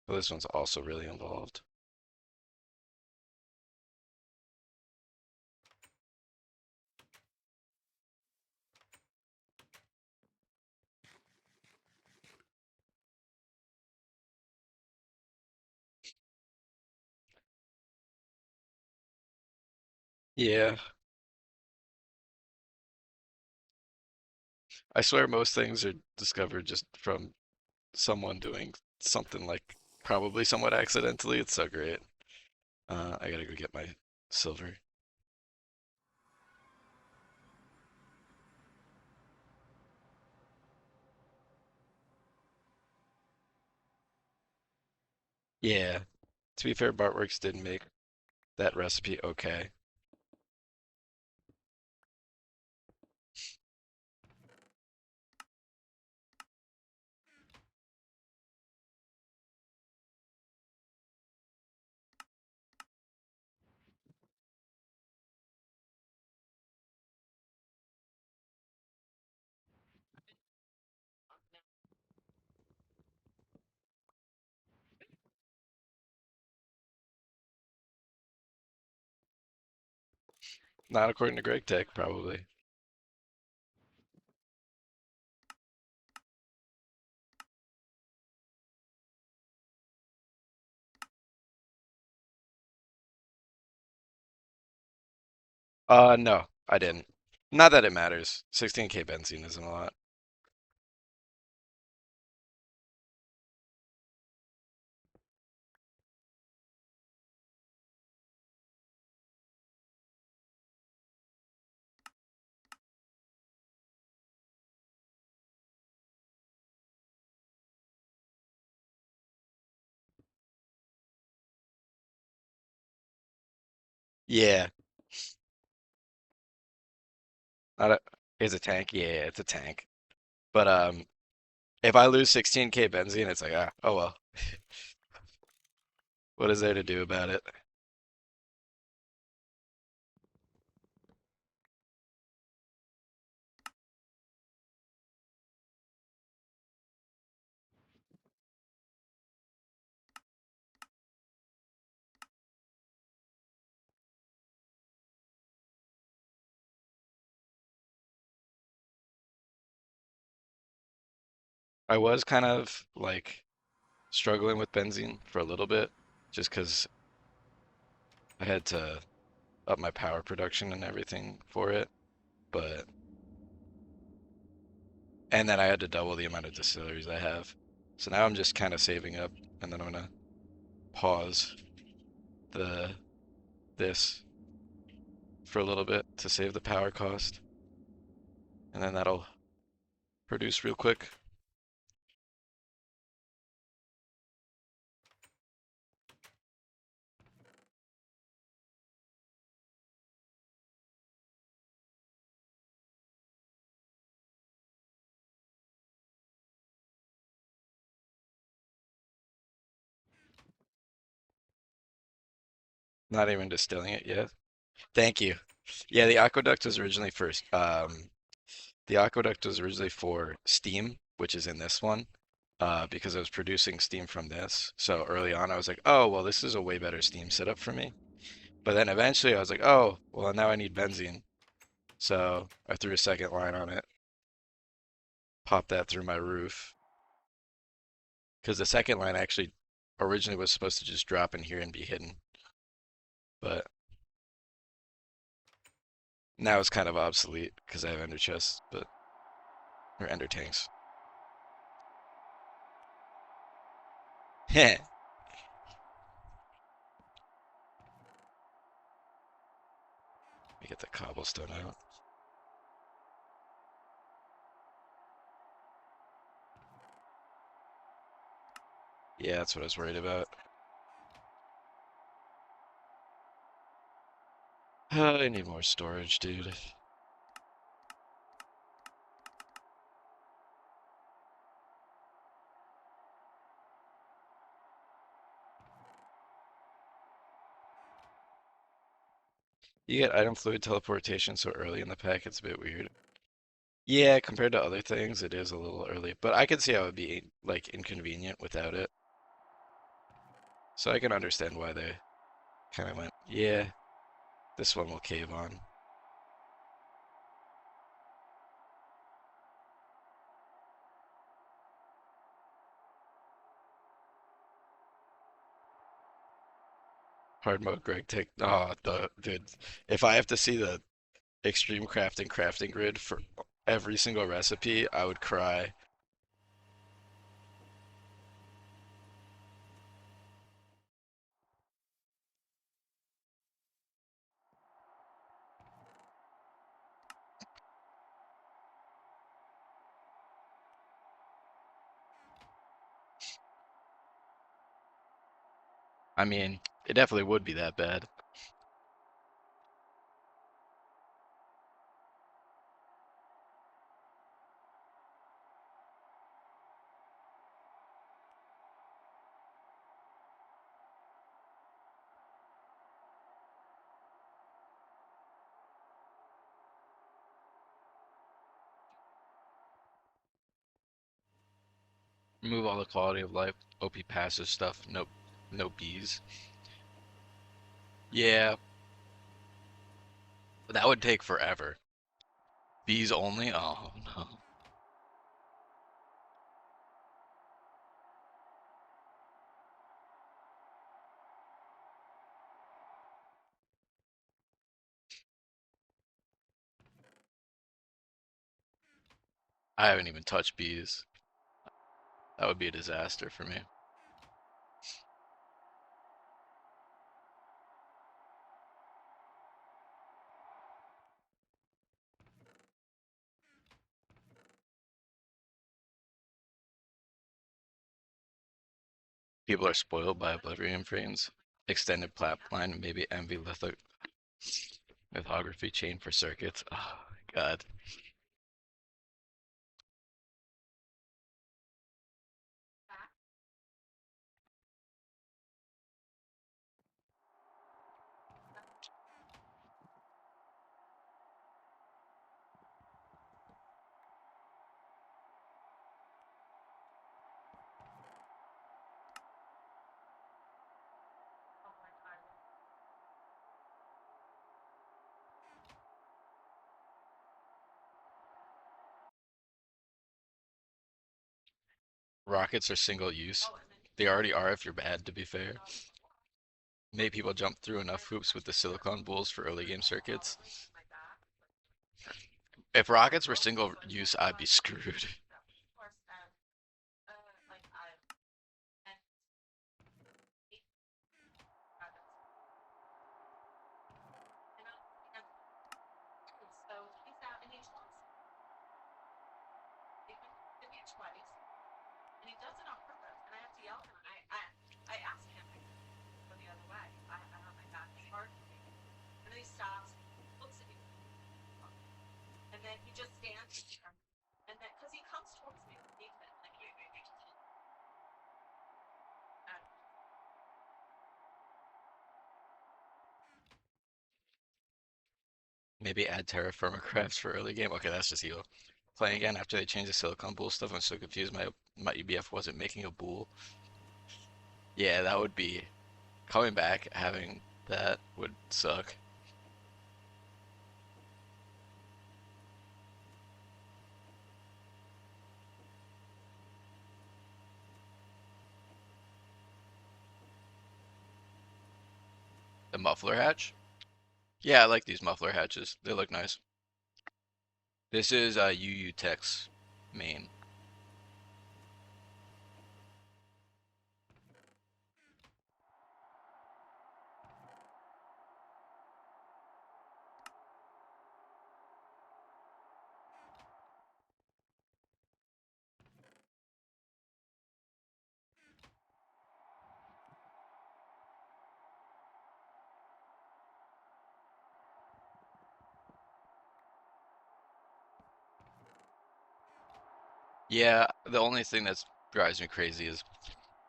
Well, this one's also really involved. Yeah, I swear most things are discovered just from someone doing something like probably somewhat accidentally. It's so great. I gotta go get my silver. Yeah, to be fair, Bartworks did make that recipe okay. Not according to Gregtech, probably. No, I didn't. Not that it matters. 16K benzene isn't a lot. Yeah, not a, it's a tank. Yeah, it's a tank. But if I lose 16K benzene, it's like, oh well. What is there to do about it? I was kind of like struggling with benzene for a little bit, just because I had to up my power production and everything for it. But and then I had to double the amount of distilleries I have. So now I'm just kind of saving up, and then I'm gonna pause the this for a little bit to save the power cost, and then that'll produce real quick. Not even distilling it yet. Thank you. Yeah, the aqueduct was originally first. The aqueduct was originally for steam, which is in this one, because I was producing steam from this. So early on, I was like, oh, well, this is a way better steam setup for me. But then eventually, I was like, oh, well, now I need benzene. So I threw a second line on it, popped that through my roof, because the second line actually originally was supposed to just drop in here and be hidden. But now it's kind of obsolete because I have ender chests, but or ender tanks. Heh. Let me get the cobblestone out. Yeah, that's what I was worried about. I need more storage, dude. You get item fluid teleportation so early in the pack, it's a bit weird. Yeah, compared to other things, it is a little early, but I can see how it'd be like inconvenient without it. So I can understand why they kind of went, yeah, this one will cave on. Hard mode Gregtech. Oh, dude, if I have to see the extreme crafting grid for every single recipe, I would cry. I mean, it definitely would be that bad. Remove all the quality of life, OP passive stuff, no bees. Yeah, but that would take forever. Bees only? Oh no. I haven't even touched bees. That would be a disaster for me. People are spoiled by Oblivion frames. Extended line, maybe envy lithography chain for circuits. Oh God. Rockets are single use. They already are if you're bad, to be fair. Made people jump through enough hoops with the silicon bulls for early game circuits. If rockets were single use, I'd be screwed. Maybe add terraformer crafts for early game. Okay, that's just evil. Playing again after they changed the silicon bull stuff. I'm so confused. My EBF wasn't making a bull. Yeah, that would be coming back. Having that would suck. The muffler hatch. Yeah, I like these muffler hatches. They look nice. This is UU Tech's main. Yeah, the only thing that drives me crazy is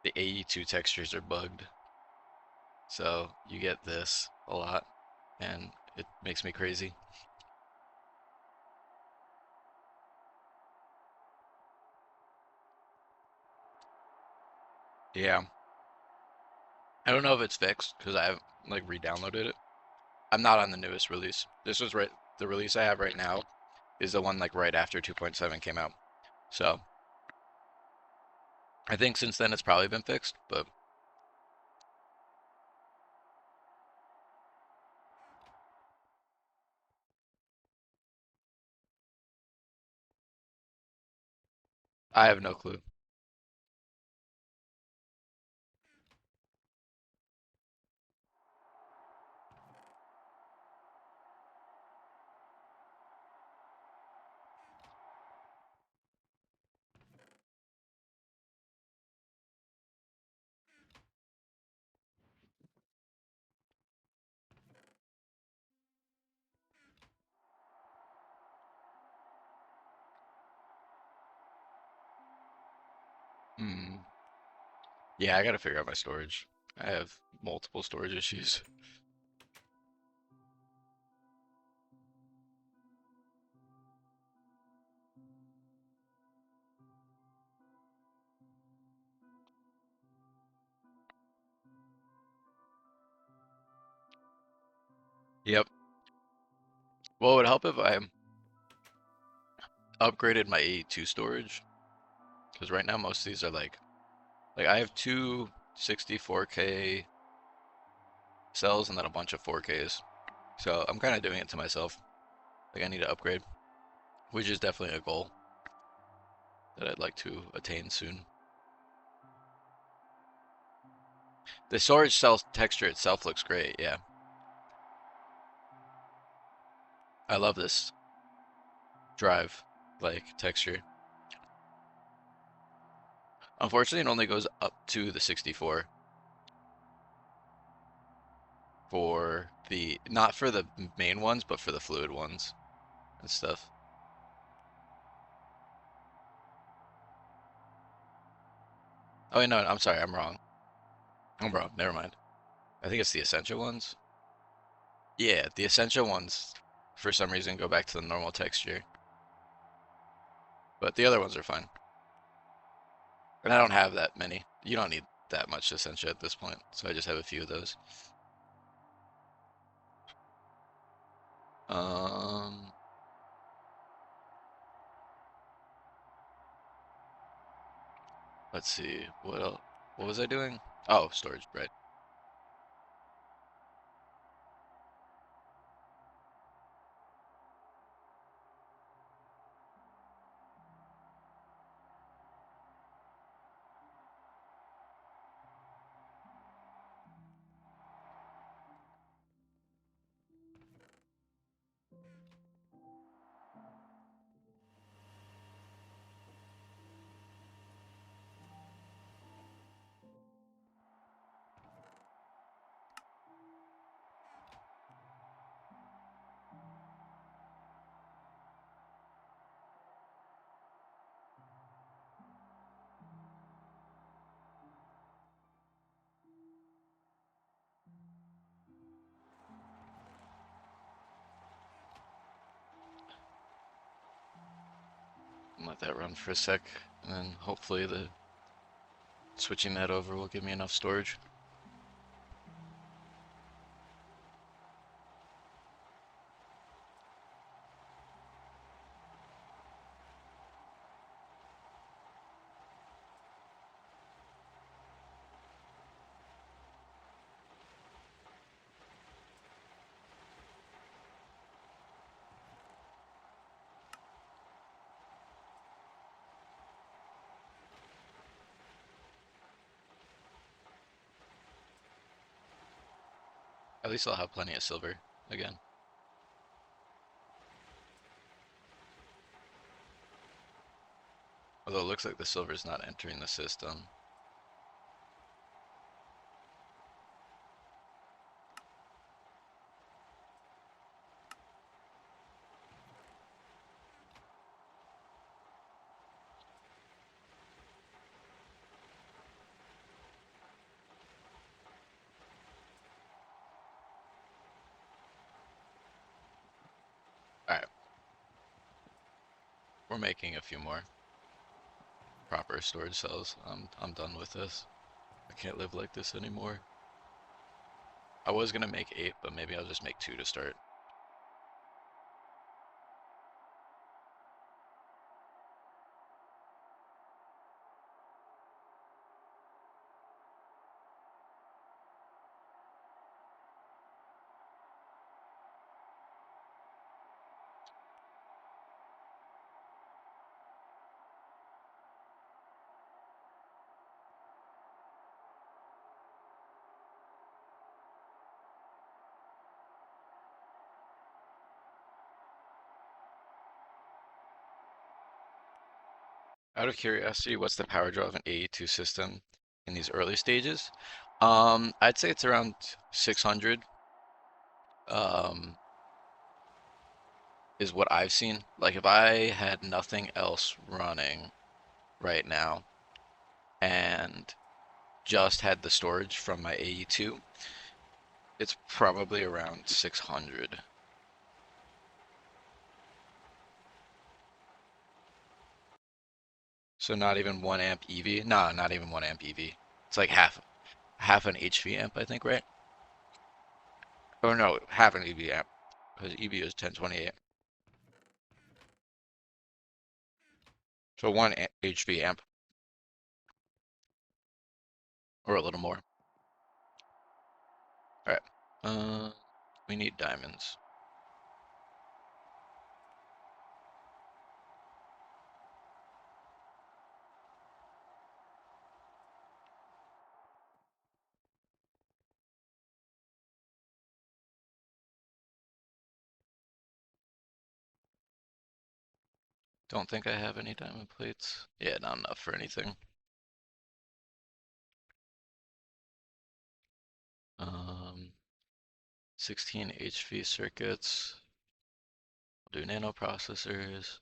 the 82 textures are bugged. So you get this a lot, and it makes me crazy. Yeah, I don't know if it's fixed because I have like re-downloaded it. I'm not on the newest release. This was right, the release I have right now is the one like right after 2.7 came out. So I think since then it's probably been fixed, but I have no clue. Hmm. Yeah, I gotta figure out my storage. I have multiple storage issues. Yep. Well, it would help if I upgraded my A2 storage, because right now most of these are like I have two 64K cells and then a bunch of 4Ks. So I'm kind of doing it to myself. Like I need to upgrade, which is definitely a goal that I'd like to attain soon. The storage cell texture itself looks great, yeah. I love this drive like texture. Unfortunately, it only goes up to the 64 for the not for the main ones, but for the fluid ones and stuff. Oh, wait, no, I'm sorry, I'm wrong. I'm wrong. Never mind. I think it's the essential ones. Yeah, the essential ones for some reason go back to the normal texture, but the other ones are fine. And I don't have that many. You don't need that much essential at this point, so I just have a few of those. Um, let's see. What else? What was I doing? Oh, storage, right. Let that run for a sec, and then hopefully the switching that over will give me enough storage. At least I'll have plenty of silver again. Although it looks like the silver is not entering the system. Alright, we're making a few more proper storage cells. I'm done with this. I can't live like this anymore. I was gonna make 8, but maybe I'll just make 2 to start. Out of curiosity, what's the power draw of an AE2 system in these early stages? I'd say it's around 600, um, is what I've seen. Like if I had nothing else running right now and just had the storage from my AE2, it's probably around 600. So not even 1 amp EV? Nah, not even 1 amp EV. It's like half an HV amp, I think, right? Oh no, half an EV amp, because EV is 1028. So 1 HV amp, or a little more. All right. We need diamonds. Don't think I have any diamond plates. Yeah, not enough for anything. Um, 16 HV circuits. We'll do nano processors.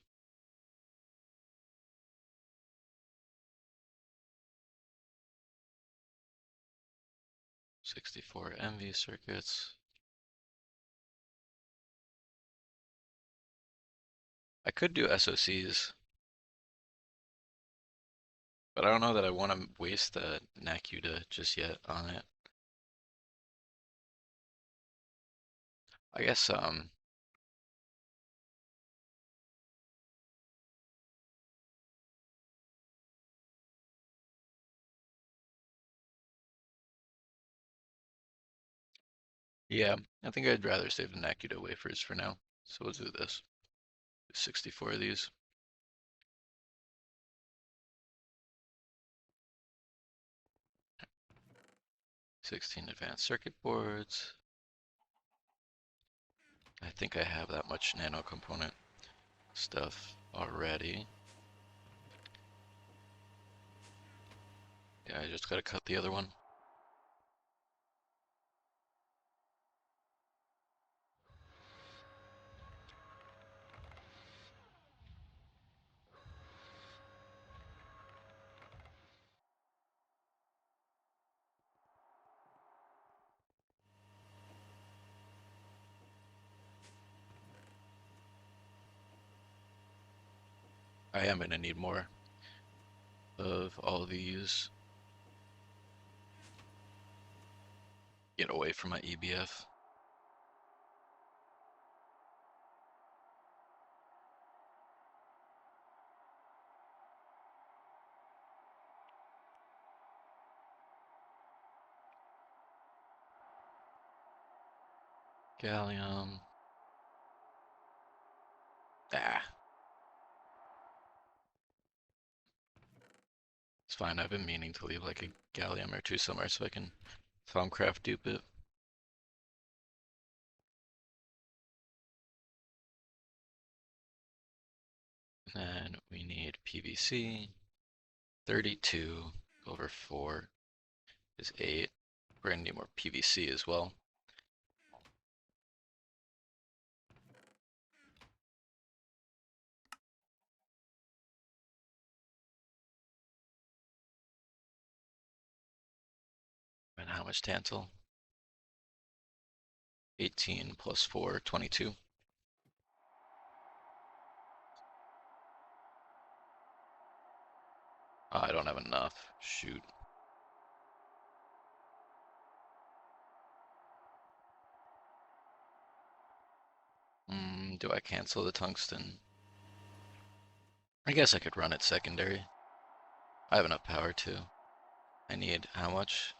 64 MV circuits. I could do SOCs, but I don't know that I want to waste the NACUDA just yet on it. I guess, yeah, I think I'd rather save the NACUDA wafers for now. So we'll do this. 64 of these. 16 advanced circuit boards. I think I have that much nano component stuff already. Yeah, I just gotta cut the other one. I am gonna need more of all these. Get away from my EBF. Gallium. Ah, it's fine. I've been meaning to leave like a gallium or two somewhere so I can Thumbcraft dupe it. And then we need PVC. 32 over 4 is 8. We're gonna need more PVC as well. And how much tantal? 18 plus 4, 22. Oh, I don't have enough. Shoot. Do I cancel the tungsten? I guess I could run it secondary. I have enough power too. I need how much?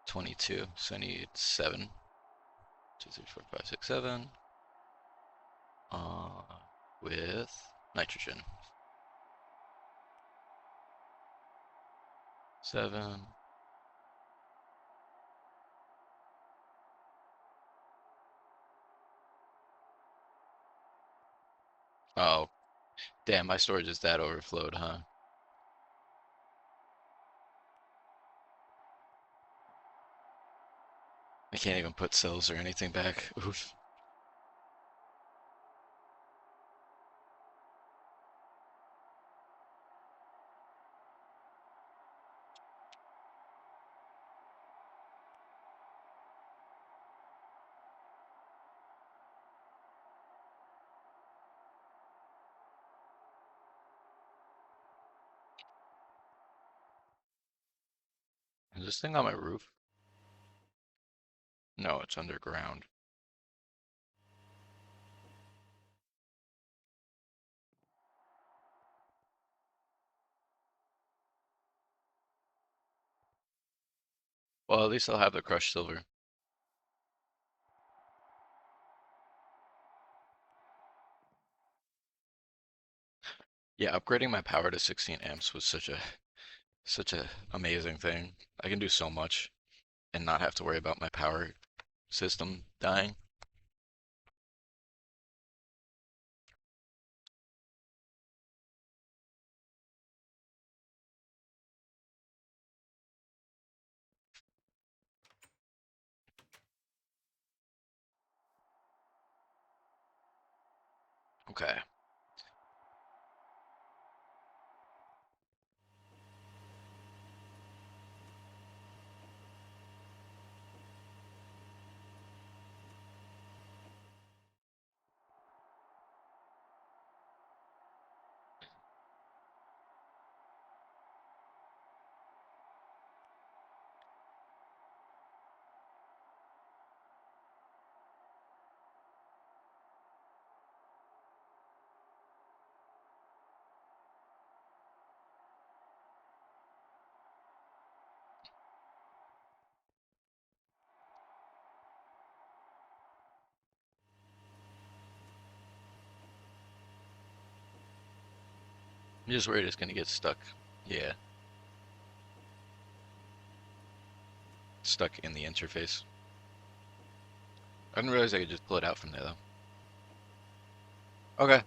22. So I need 7. 2, 3, 4, 5, 6, 7. Uh, with nitrogen. 7. Oh, damn, my storage is that overflowed, huh? I can't even put cells or anything back. Oof. Is this thing on my roof? No, it's underground. Well, at least I'll have the crushed silver. Yeah, upgrading my power to 16 amps was such a amazing thing. I can do so much and not have to worry about my power system dying. Okay. I'm just worried it's gonna get stuck. Yeah, stuck in the interface. I didn't realize I could just pull it out from there though. Okay.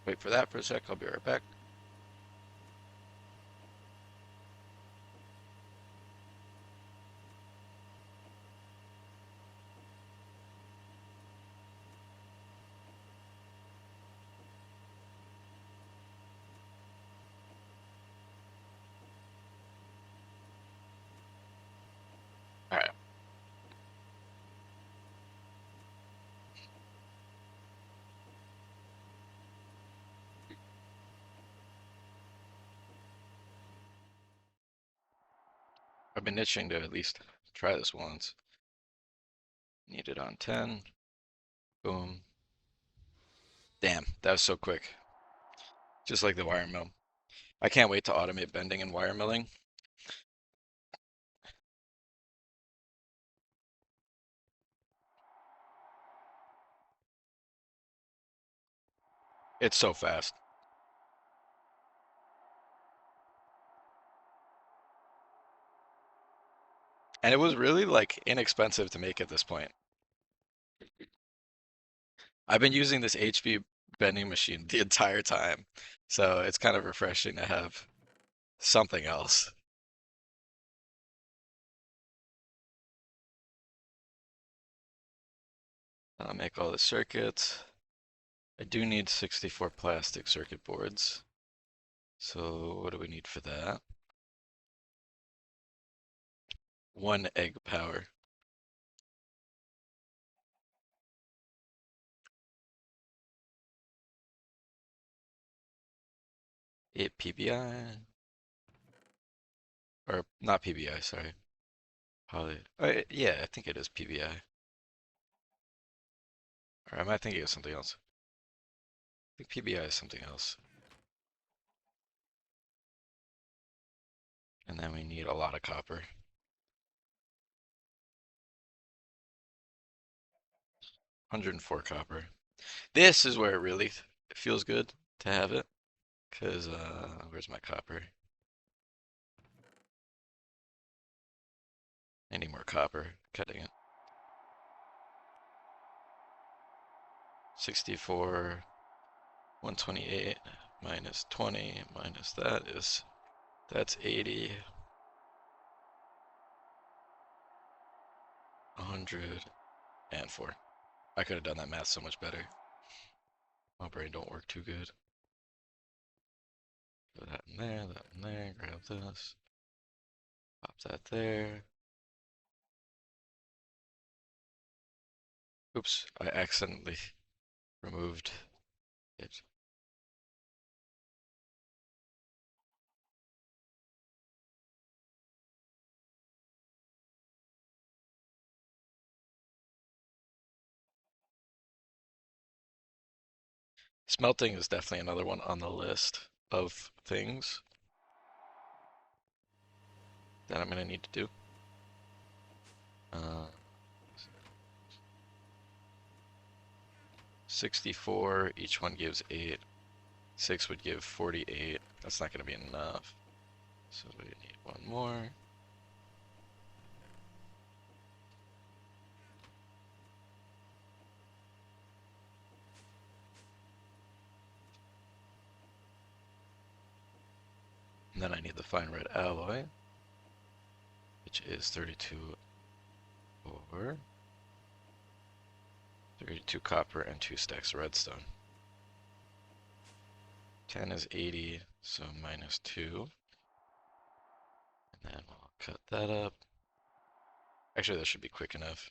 Wait for that for a sec. I'll be right back. All right. I've been itching to at least try this once. Need it on 10. Boom. Damn, that was so quick. Just like the wire mill. I can't wait to automate bending and wire milling. It's so fast. And it was really like inexpensive to make at this point. I've been using this HB bending machine the entire time. So it's kind of refreshing to have something else. I'll make all the circuits. I do need 64 plastic circuit boards. So what do we need for that? 1 egg power. 8 PBI. Or not PBI, sorry. Probably. Yeah, I think it is PBI. Or am I thinking of something else? I think PBI is something else. And then we need a lot of copper. 104 copper. This is where it really feels good to have it. Because, where's my copper? I need more copper. Cutting it. 64, 128 minus 20 minus that's 80, 104. I could have done that math so much better. My brain don't work too good. Put that in there, grab this. Pop that there. Oops, I accidentally removed it. Smelting is definitely another one on the list of things that I'm gonna need to do. Uh, 64, each one gives 8. 6 would give 48. That's not gonna be enough. So we need one more. And then I need the fine red alloy, which is 32 ore, 32 copper, and 2 stacks of redstone. 10 is 80, so minus 2. And then we'll cut that up. Actually, that should be quick enough.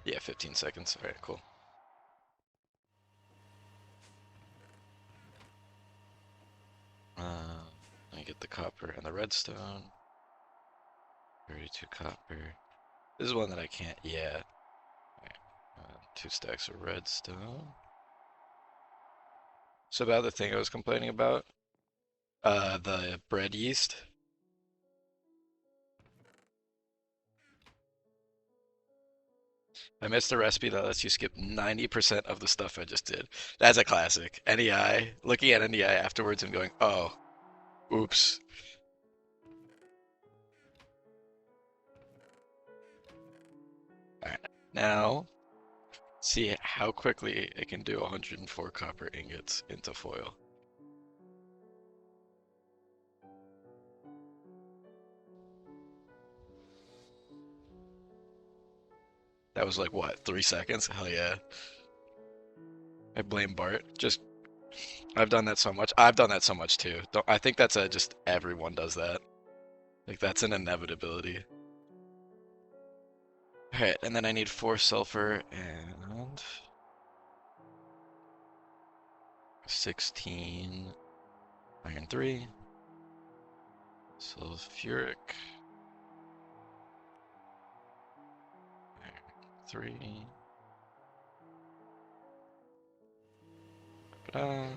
Yeah, 15 seconds. Alright, cool. Let me get the copper and the redstone. 32 copper. This is one that I can't, yeah. Right. 2 stacks of redstone. So about the thing I was complaining about, the bread yeast. I missed the recipe that lets you skip 90% of the stuff I just did. That's a classic. NEI, looking at NEI afterwards and going, oh, oops. All right, now see how quickly it can do 104 copper ingots into foil. That was like what, 3 seconds? Hell yeah. I blame Bart. Just I've done that so much. I've done that so much too. I think that's a just everyone does that. Like that's an inevitability. All right, and then I need 4 sulfur and 16 iron 3, sulfuric iron 3. Ta-da.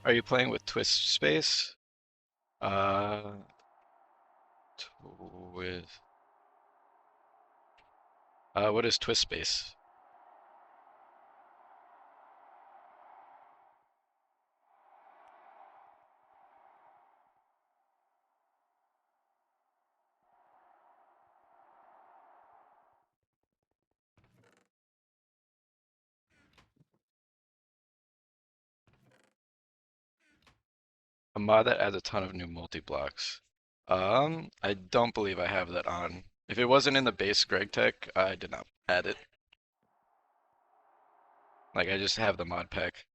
Are you playing with twist space? Uh, with what is twist space? A mod that adds a ton of new multi-blocks. I don't believe I have that on. If it wasn't in the base Gregtech, I did not add it. Like I just have the mod pack.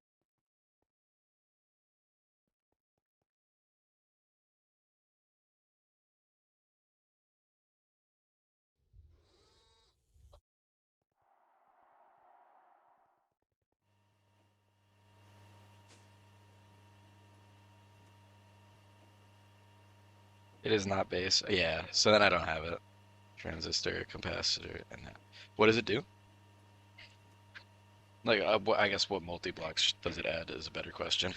It is not base. Yeah, so then I don't have it. Transistor, capacitor, and that. What does it do? Like, I guess what multi-blocks does it add is a better question.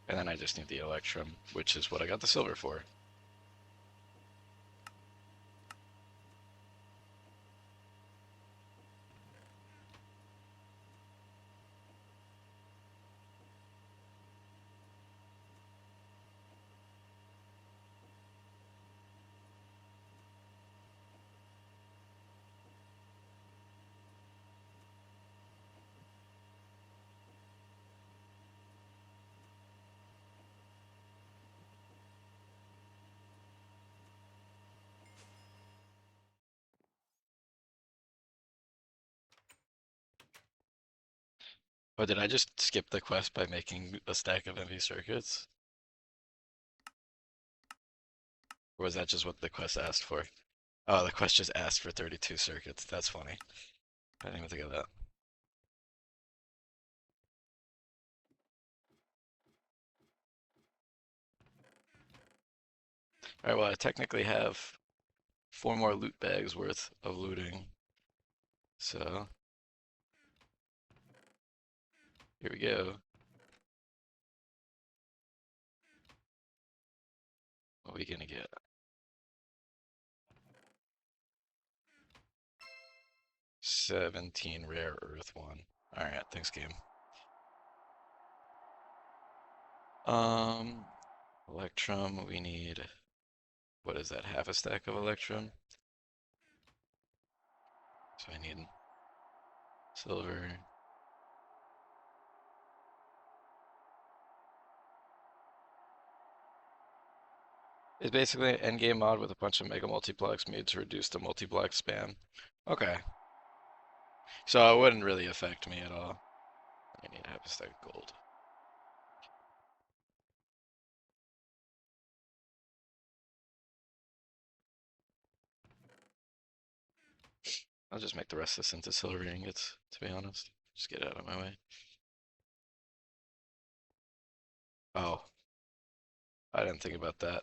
And then I just need the electrum, which is what I got the silver for. Oh, did I just skip the quest by making a stack of MV circuits? Or was that just what the quest asked for? Oh, the quest just asked for 32 circuits. That's funny. I didn't even think of that. Alright, well, I technically have 4 more loot bags worth of looting. So, here we go. What are we gonna get? 17 rare earth one. Alright, thanks game. Um, Electrum, we need, what is that, half a stack of Electrum? So I need silver. It's basically an endgame mod with a bunch of mega multiplexes made to reduce the multiplex spam. Okay, so it wouldn't really affect me at all. I need half a stack of gold. I'll just make the rest of this into silver ingots, to be honest. Just get out of my way. Oh, I didn't think about that.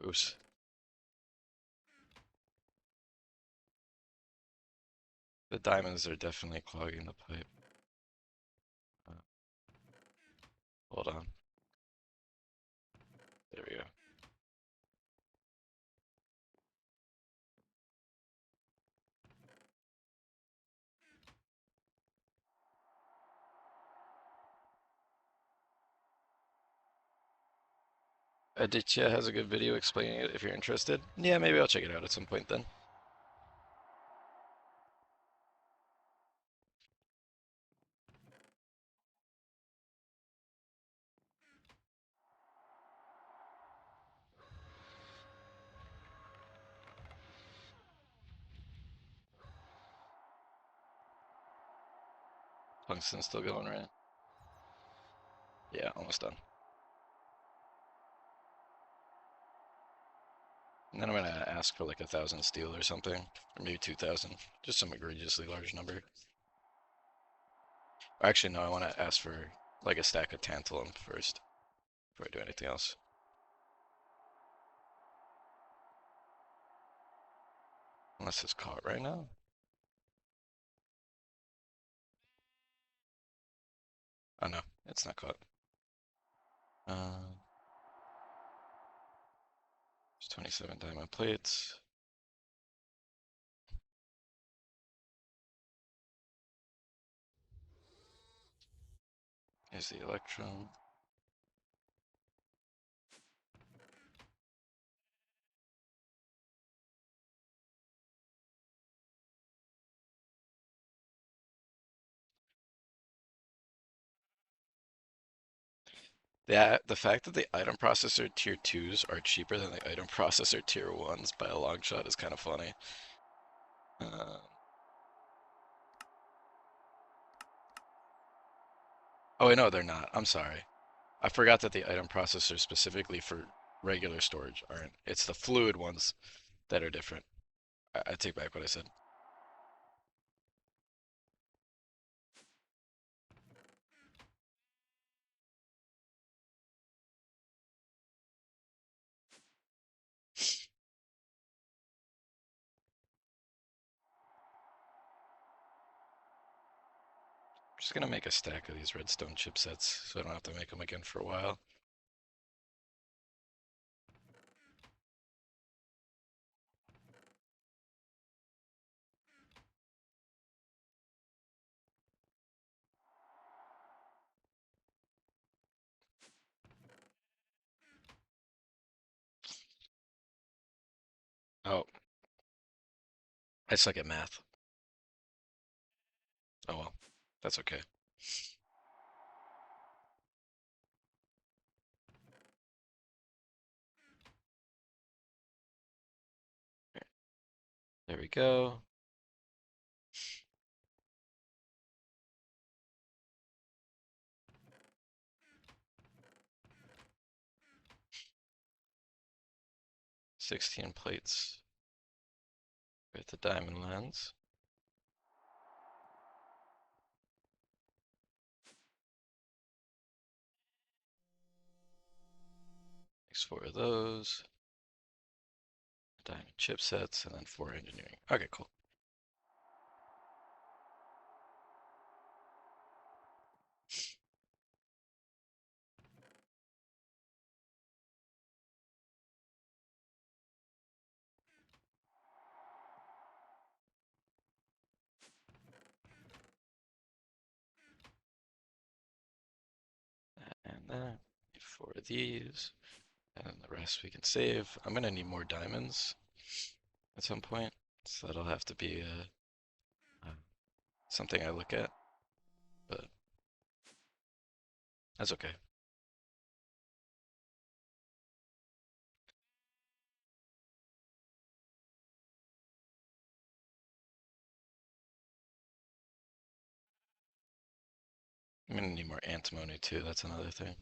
Oops. The diamonds are definitely clogging the pipe. Uh, Hold on. There we go. Aditya has a good video explaining it if you're interested. Yeah, maybe I'll check it out at some point then. Tungsten's still going, right? Yeah, almost done. And then I'm gonna ask for like 1,000 steel or something, or maybe 2,000, just some egregiously large number. Or actually, no, I want to ask for like a stack of tantalum first before I do anything else. Unless it's caught right now. Oh no, it's not caught. Uh, there's 27 diamond plates. Here's the electrum. The fact that the item processor tier 2s are cheaper than the item processor tier 1s by a long shot is kind of funny. Uh, oh, wait, no, they're not. I'm sorry. I forgot that the item processors specifically for regular storage aren't. It's the fluid ones that are different. I take back what I said. I'm just gonna make a stack of these redstone chipsets so I don't have to make them again for a while. Oh, I suck at math. Oh well, that's okay. There we go. 16 plates with the diamond lens. Makes 4 of those. Diamond chipsets, and then 4 engineering. Okay, cool. And then 4 of these, and then the rest we can save. I'm gonna need more diamonds at some point, so that'll have to be something I look at, but that's okay. I'm gonna need more antimony too, that's another thing.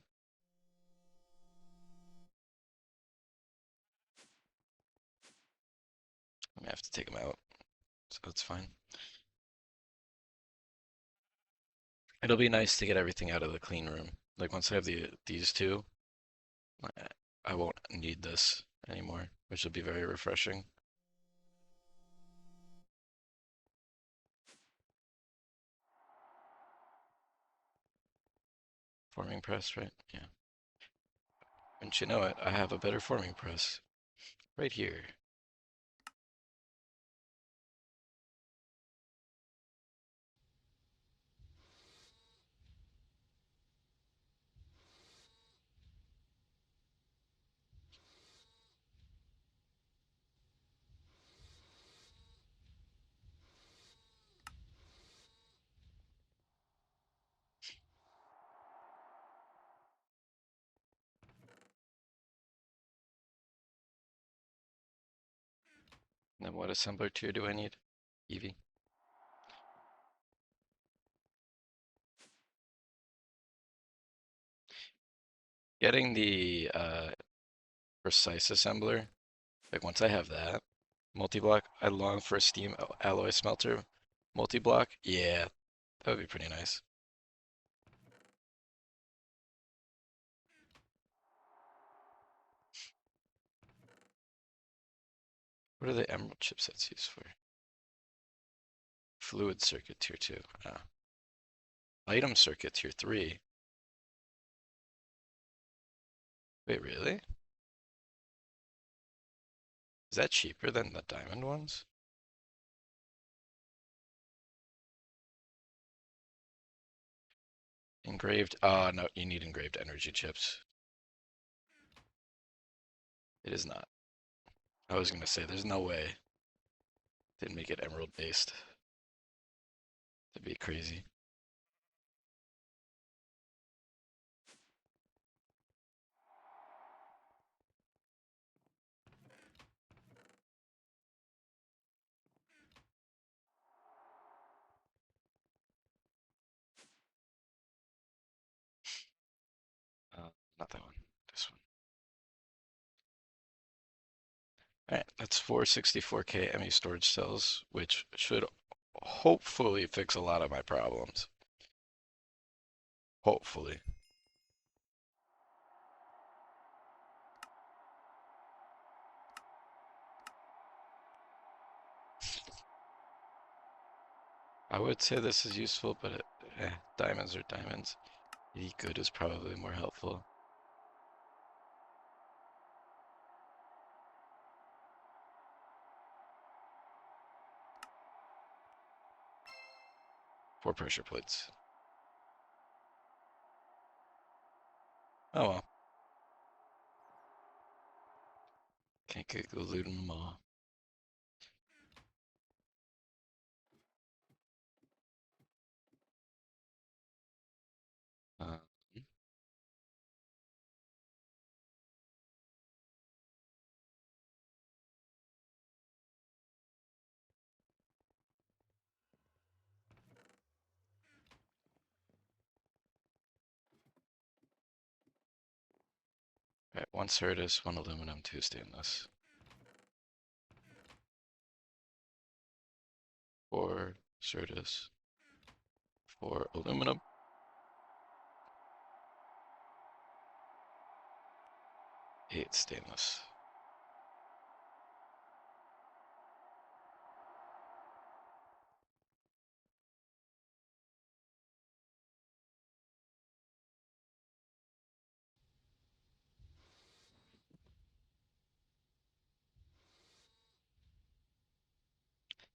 I'm gonna have to take them out, so that's fine. It'll be nice to get everything out of the clean room. Like once I have these two, I won't need this anymore, which will be very refreshing. Forming press, right? Yeah. Wouldn't you know it, I have a better forming press right here. And then what assembler tier do I need? Eevee. Getting the precise assembler, like once I have that, multi-block, I long for a steam alloy smelter. Multi-block, yeah, that would be pretty nice. What are the emerald chipsets used for? Fluid circuit tier 2. Item circuit tier 3. Wait, really? Is that cheaper than the diamond ones? Engraved. Oh, no, you need engraved energy chips. It is not. I was gonna say, there's no way they'd make it emerald based. That'd be crazy. Not that one. This one. All right, that's 464K ME storage cells, which should hopefully fix a lot of my problems. Hopefully. I would say this is useful, but diamonds are diamonds. 80 good is probably more helpful. Four pressure plates. Oh well. Can't get go looting them all. Uh, Alright, one Certus, one aluminum, two stainless. Four Certus, four aluminum. Eight stainless.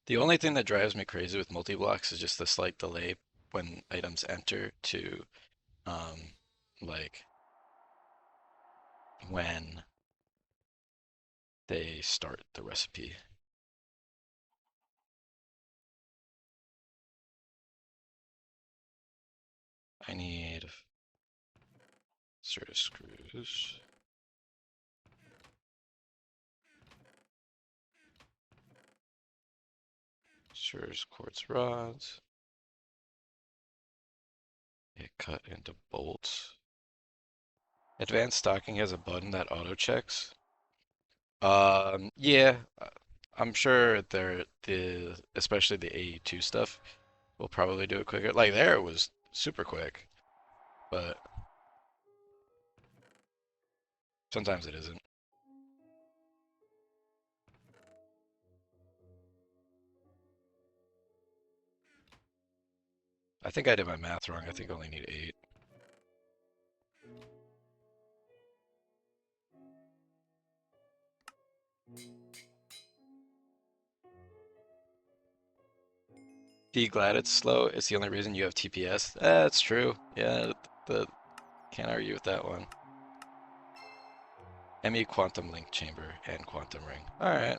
The only thing that drives me crazy with multi-blocks is just the slight delay when items enter to um like when they start the recipe. I need Certus screws. Certus quartz rods. Get cut into bolts. Advanced stocking has a button that auto checks. Yeah, I'm sure especially the AE2 stuff will probably do it quicker. Like there it was super quick, but sometimes it isn't. I think I did my math wrong. I think I only need 8. Glad it's slow. It's the only reason you have TPS. That's true. Yeah, can't argue with that one. ME quantum link chamber and quantum ring. All right,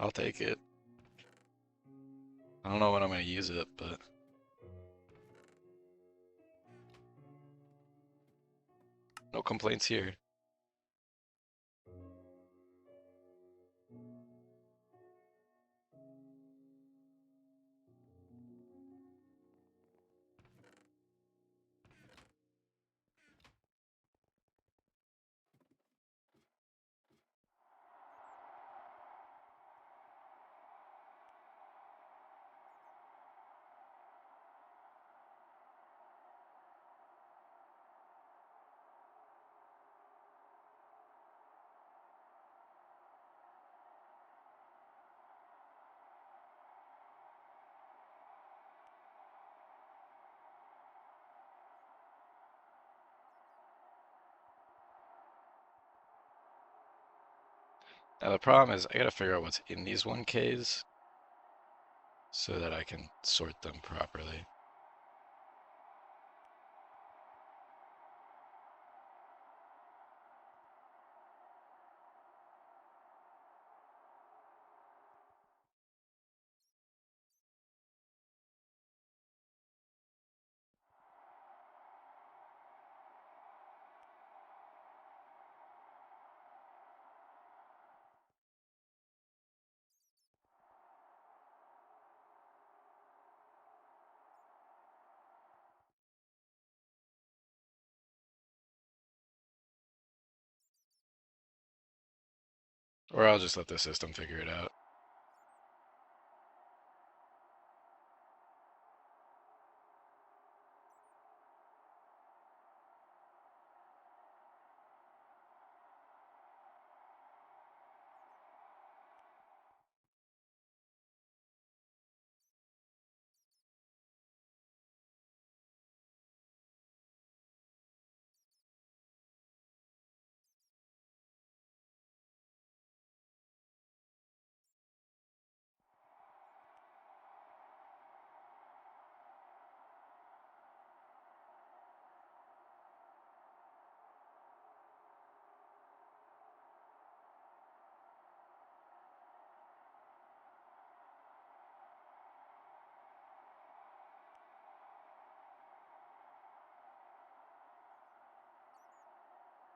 I'll take it. I don't know when I'm gonna use it, but no complaints here. Now the problem is I gotta figure out what's in these 1Ks so that I can sort them properly. Or I'll just let the system figure it out.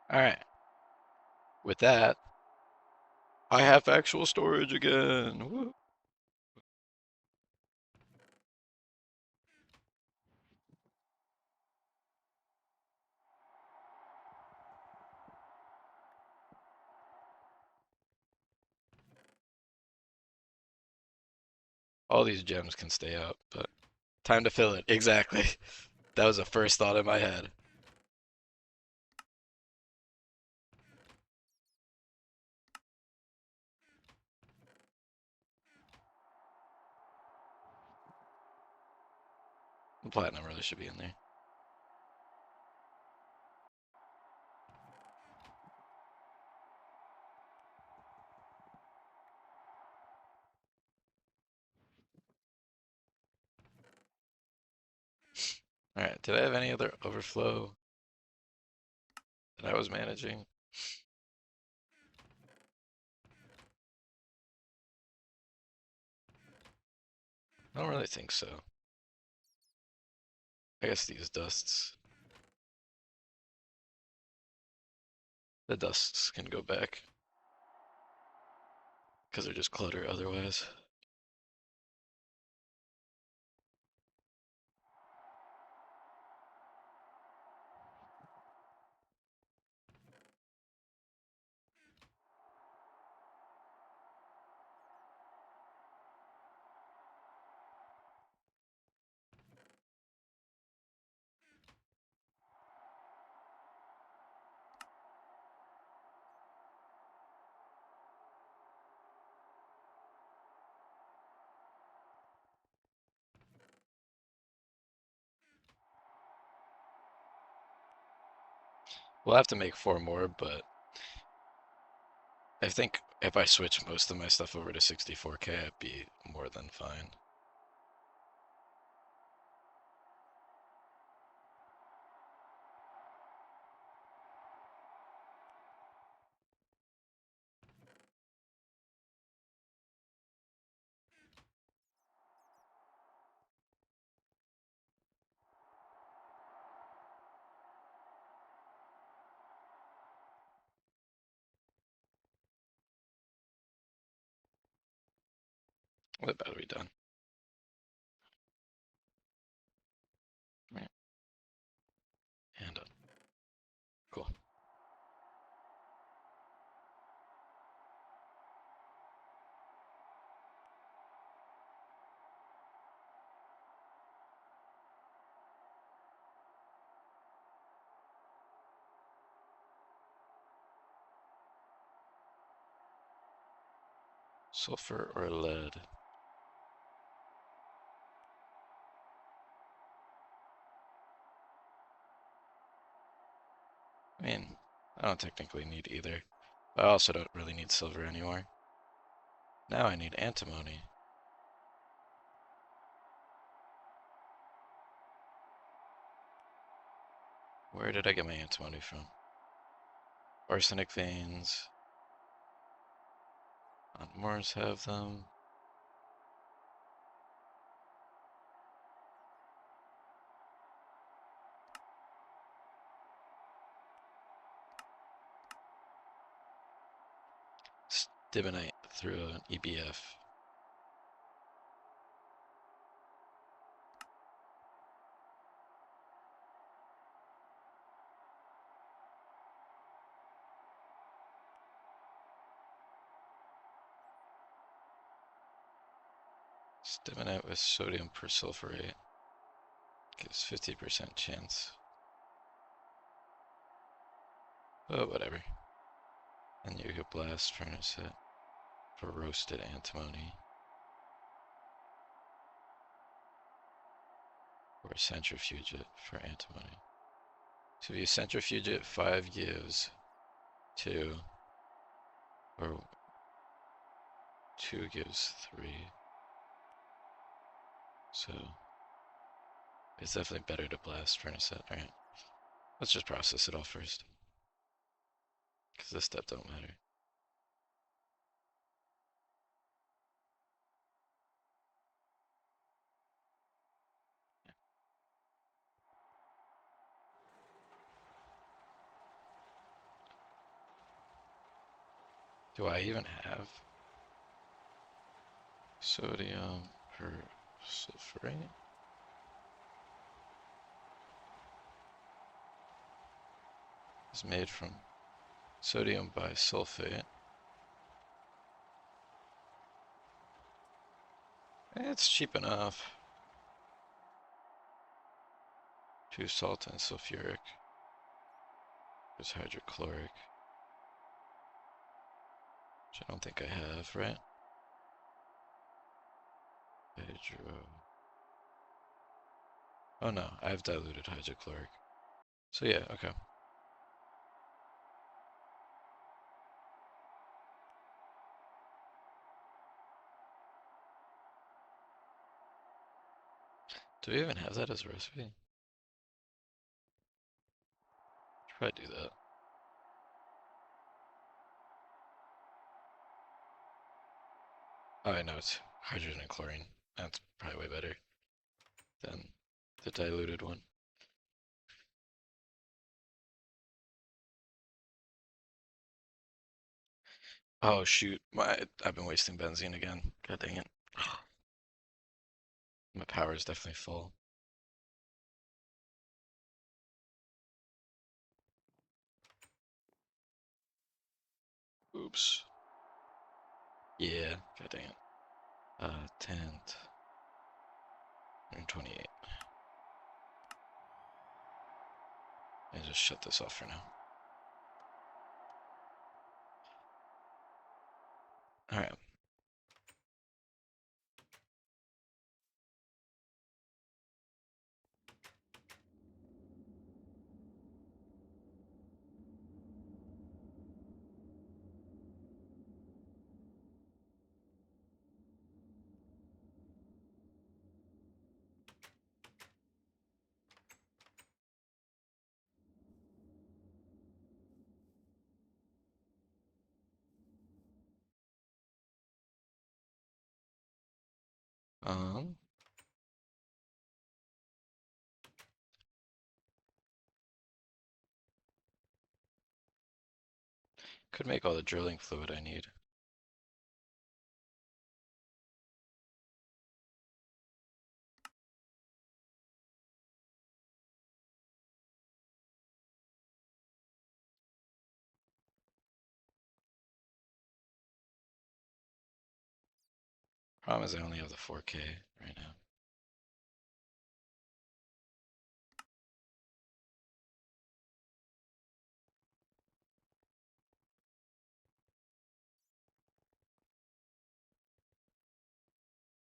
All right. With that, I have actual storage again. Woo. All these gems can stay out, but time to fill it. Exactly. That was the first thought in my head. The platinum really should be in there. All right. Did I have any other overflow that I was managing? I don't really think so. I guess these dusts. The dusts can go back because they're just clutter otherwise. We'll have to make 4 more, but I think if I switch most of my stuff over to 64K, I'd be more than fine. What battery done? Right. And done. Cool. Sulfur or lead? I mean, I don't technically need either. I also don't really need silver anymore. Now I need antimony. Where did I get my antimony from? Arsenic veins. On Mars have them. Stibonite through an EBF. Stibonite with sodium persulfurate gives 50% chance. Oh, whatever. And you could blast furnace it for roasted antimony. Or centrifuge it for antimony. So if you centrifuge it, 5 gives 2. Or 2 gives 3. So it's definitely better to blast furnace it. Alright. Let's just process it all first. Because this step don't matter. Do I even have sodium persulfurate? It's made from sodium bisulfate. It's cheap enough. 2 salt and sulfuric. There's hydrochloric. Which I don't think I have, right? Hydro. Oh no, I have diluted hydrochloric. So yeah, okay. Do we even have that as a recipe? Should probably do that. Oh, I know it's hydrogen and chlorine. That's probably way better than the diluted one. Oh shoot, I've been wasting benzene again. God dang it. My power is definitely full. Oops. Yeah, god dang it. 10, 128. I just shut this off for now. Alright. Um, could make all the drilling fluid I need. Problem is I only have the 4K right now.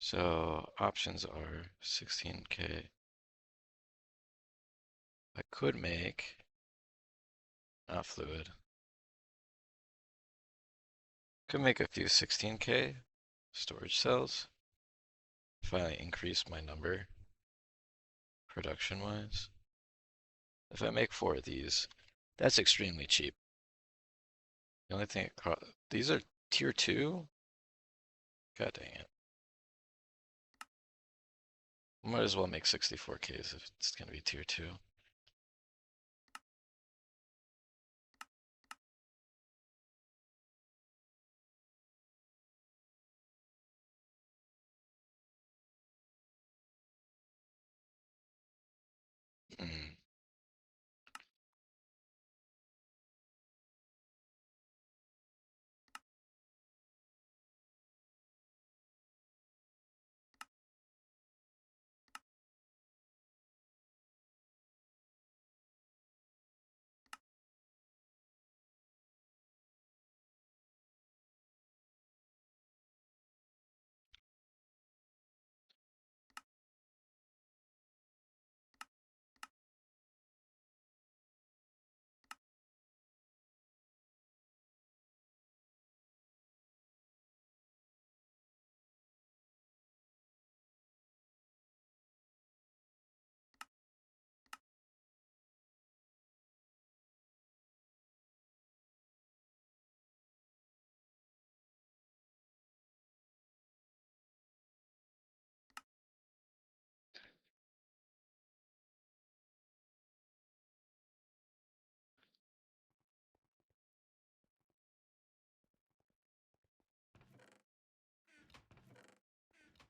So options are 16K. I could make not fluid. Could make a few 16K storage cells if I increase my number production-wise. If I make 4 of these, that's extremely cheap. The only thing these are tier 2? God dang it. Might as well make 64Ks if it's gonna be tier 2. Mm.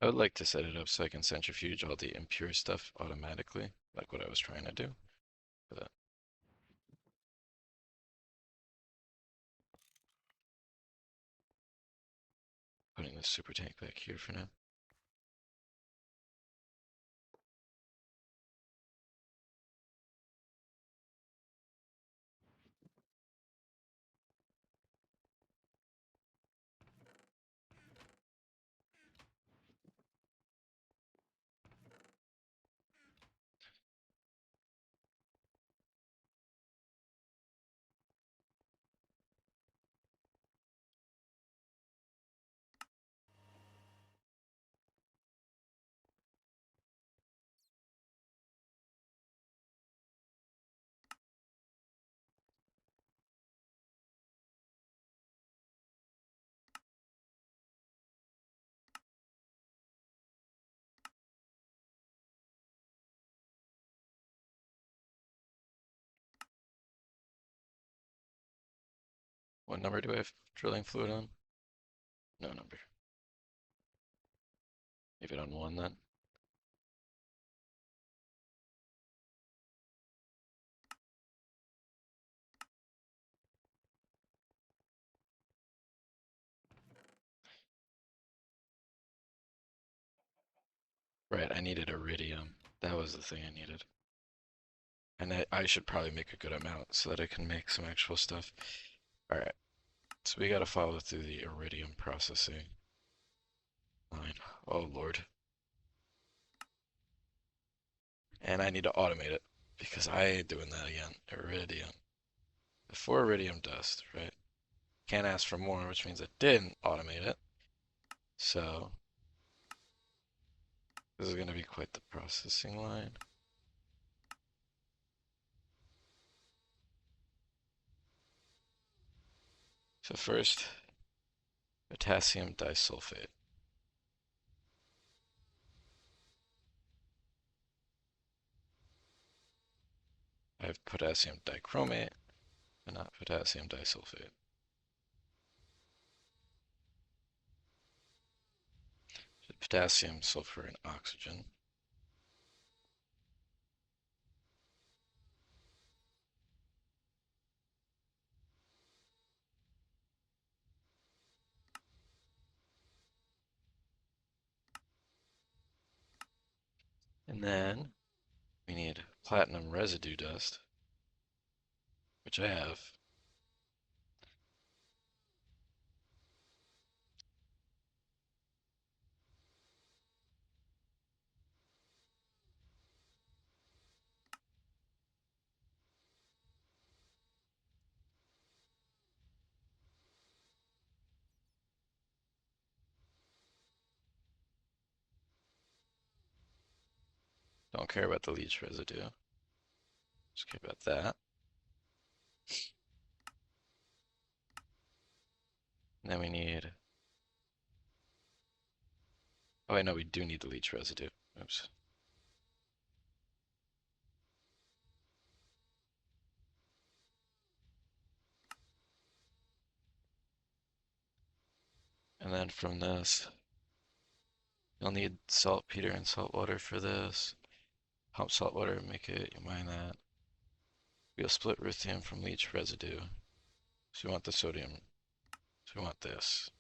I would like to set it up so I can centrifuge all the impure stuff automatically, like what I was trying to do. But putting this super tank back here for now. What number do I have drilling fluid on? No number. Leave it on 1 then. Right, I needed iridium. That was the thing I needed. And I should probably make a good amount so that I can make some actual stuff. Alright, so we gotta follow through the iridium processing line. Oh lord. And I need to automate it because I ain't doing that again. Iridium. Before iridium dust, right? Can't ask for more, which means I didn't automate it. So this is gonna be quite the processing line. So first, potassium disulfate. I have potassium dichromate, but not potassium disulfate. Potassium, sulfur, and oxygen. And then we need platinum residue dust, which I have. Don't care about the leach residue. Just care about that. And then we need, oh wait, no, we do need the leach residue. Oops. And then from this, you'll need saltpeter and salt water for this. Pump salt water, make it, you mine that. We'll split ruthenium from leach residue. So we want the sodium. So we want this.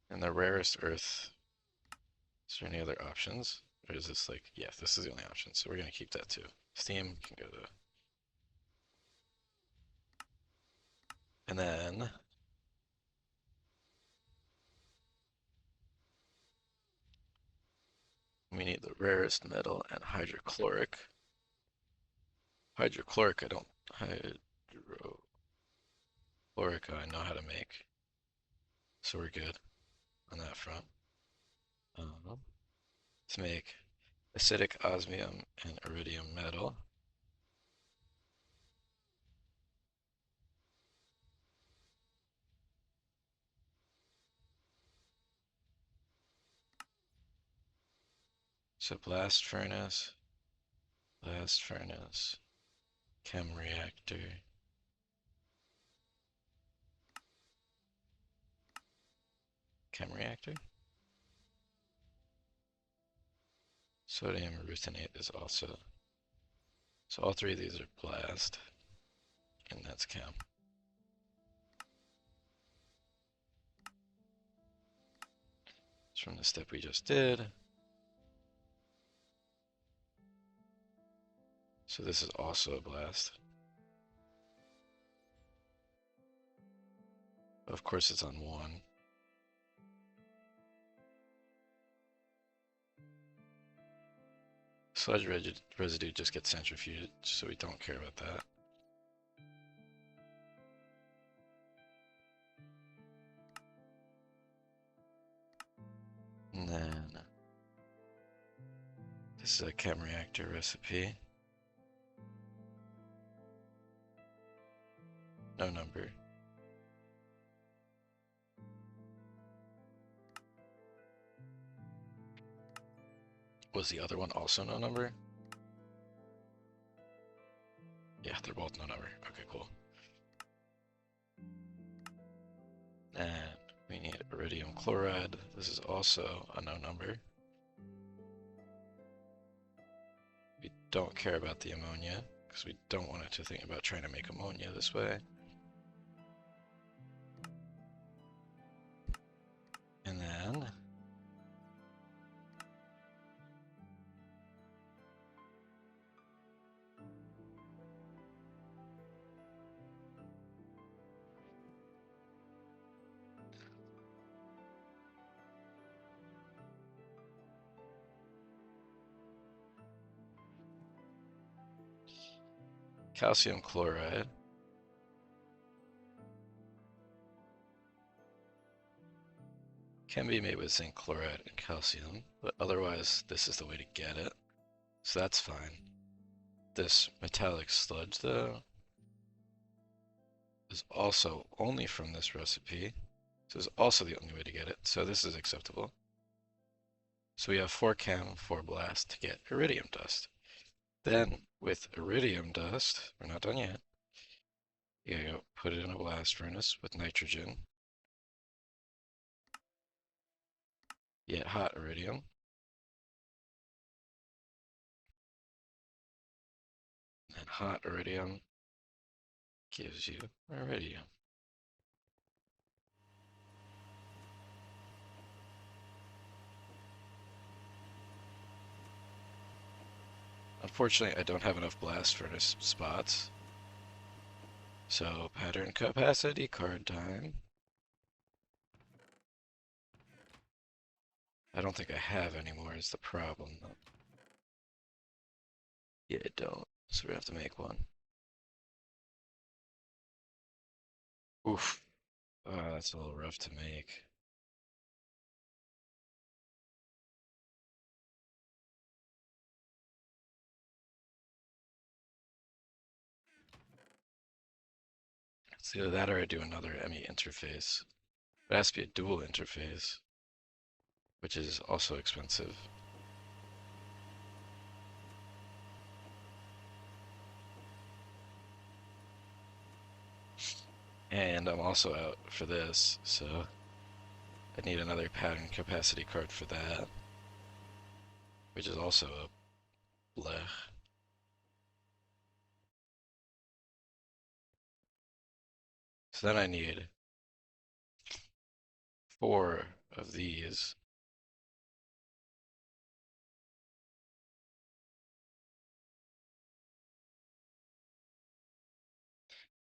And the rarest earth. Is there any other options? Or is this like, yeah, this is the only option. So we're gonna keep that too. Steam can go to, and then we need the rarest metal and hydrochloric. Hydrochloric, I don't, hydrochloric I know how to make. So we're good on that front. Let's make acidic osmium and iridium metal. So blast furnace, chem reactor. Chem reactor? Sodium ruthenate is also. So all three of these are blast, and that's chem. It's from the step we just did. So this is also a blast. Of course it's on one. Sludge residue just gets centrifuged, so we don't care about that. And then this is a chem reactor recipe. No number. Was the other one also no number? Yeah, they're both no number. Okay, cool. And we need iridium chloride. This is also a no number. We don't care about the ammonia, because we don't want it to think about trying to make ammonia this way. And then calcium chloride. Can be made with zinc chloride and calcium, but otherwise this is the way to get it. So that's fine. This metallic sludge though is also only from this recipe. So it's also the only way to get it. So this is acceptable. So we have 4 chem, 4 blast to get iridium dust. Then with iridium dust, we're not done yet. You gotta go put it in a blast furnace with nitrogen. Get hot iridium. And hot iridium gives you iridium. Unfortunately, I don't have enough blast furnace spots. So pattern capacity card time. I don't think I have anymore is the problem. Yeah, I don't. So we have to make one. Oof. Oh, that's a little rough to make. It's either that or I do another ME interface. It has to be a dual interface, which is also expensive. And I'm also out for this, so I need another pattern capacity card for that, which is also a blech. So then I need 4 of these.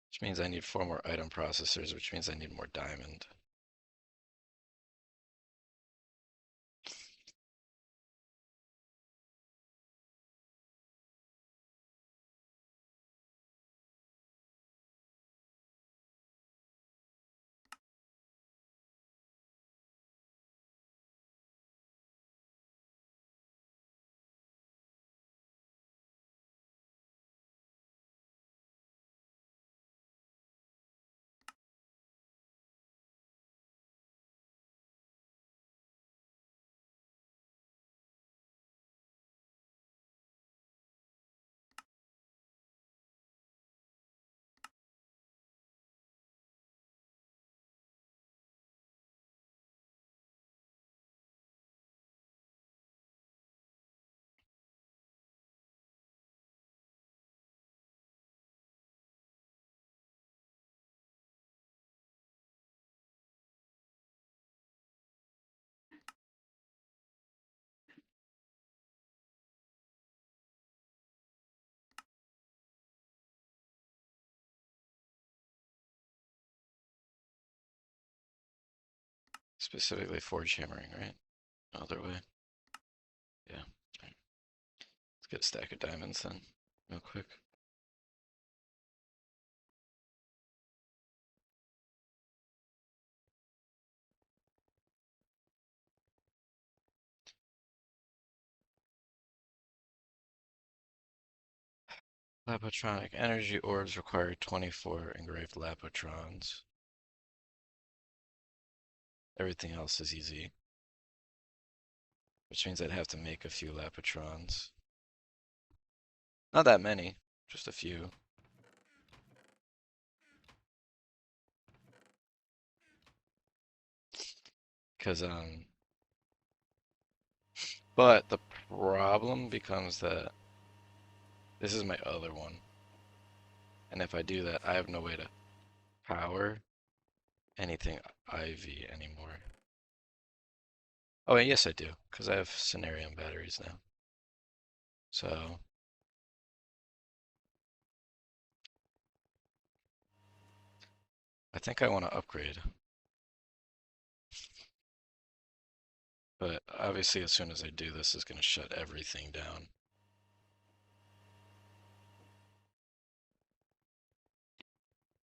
Which means I need 4 more item processors, which means I need more diamond. Specifically forge hammering, right? Other way. Yeah. Right. Let's get a stack of diamonds then, real quick. Lapotronic energy orbs require 24 engraved lapotrons. Everything else is easy, which means I'd have to make a few lapotrons. Not that many, just a few. Because, but the problem becomes that this is my other one. And if I do that, I have no way to power anything IV anymore. Oh, yes, I do, because I have Cenarium batteries now. So, I think I want to upgrade. But obviously, as soon as I do, this is going to shut everything down.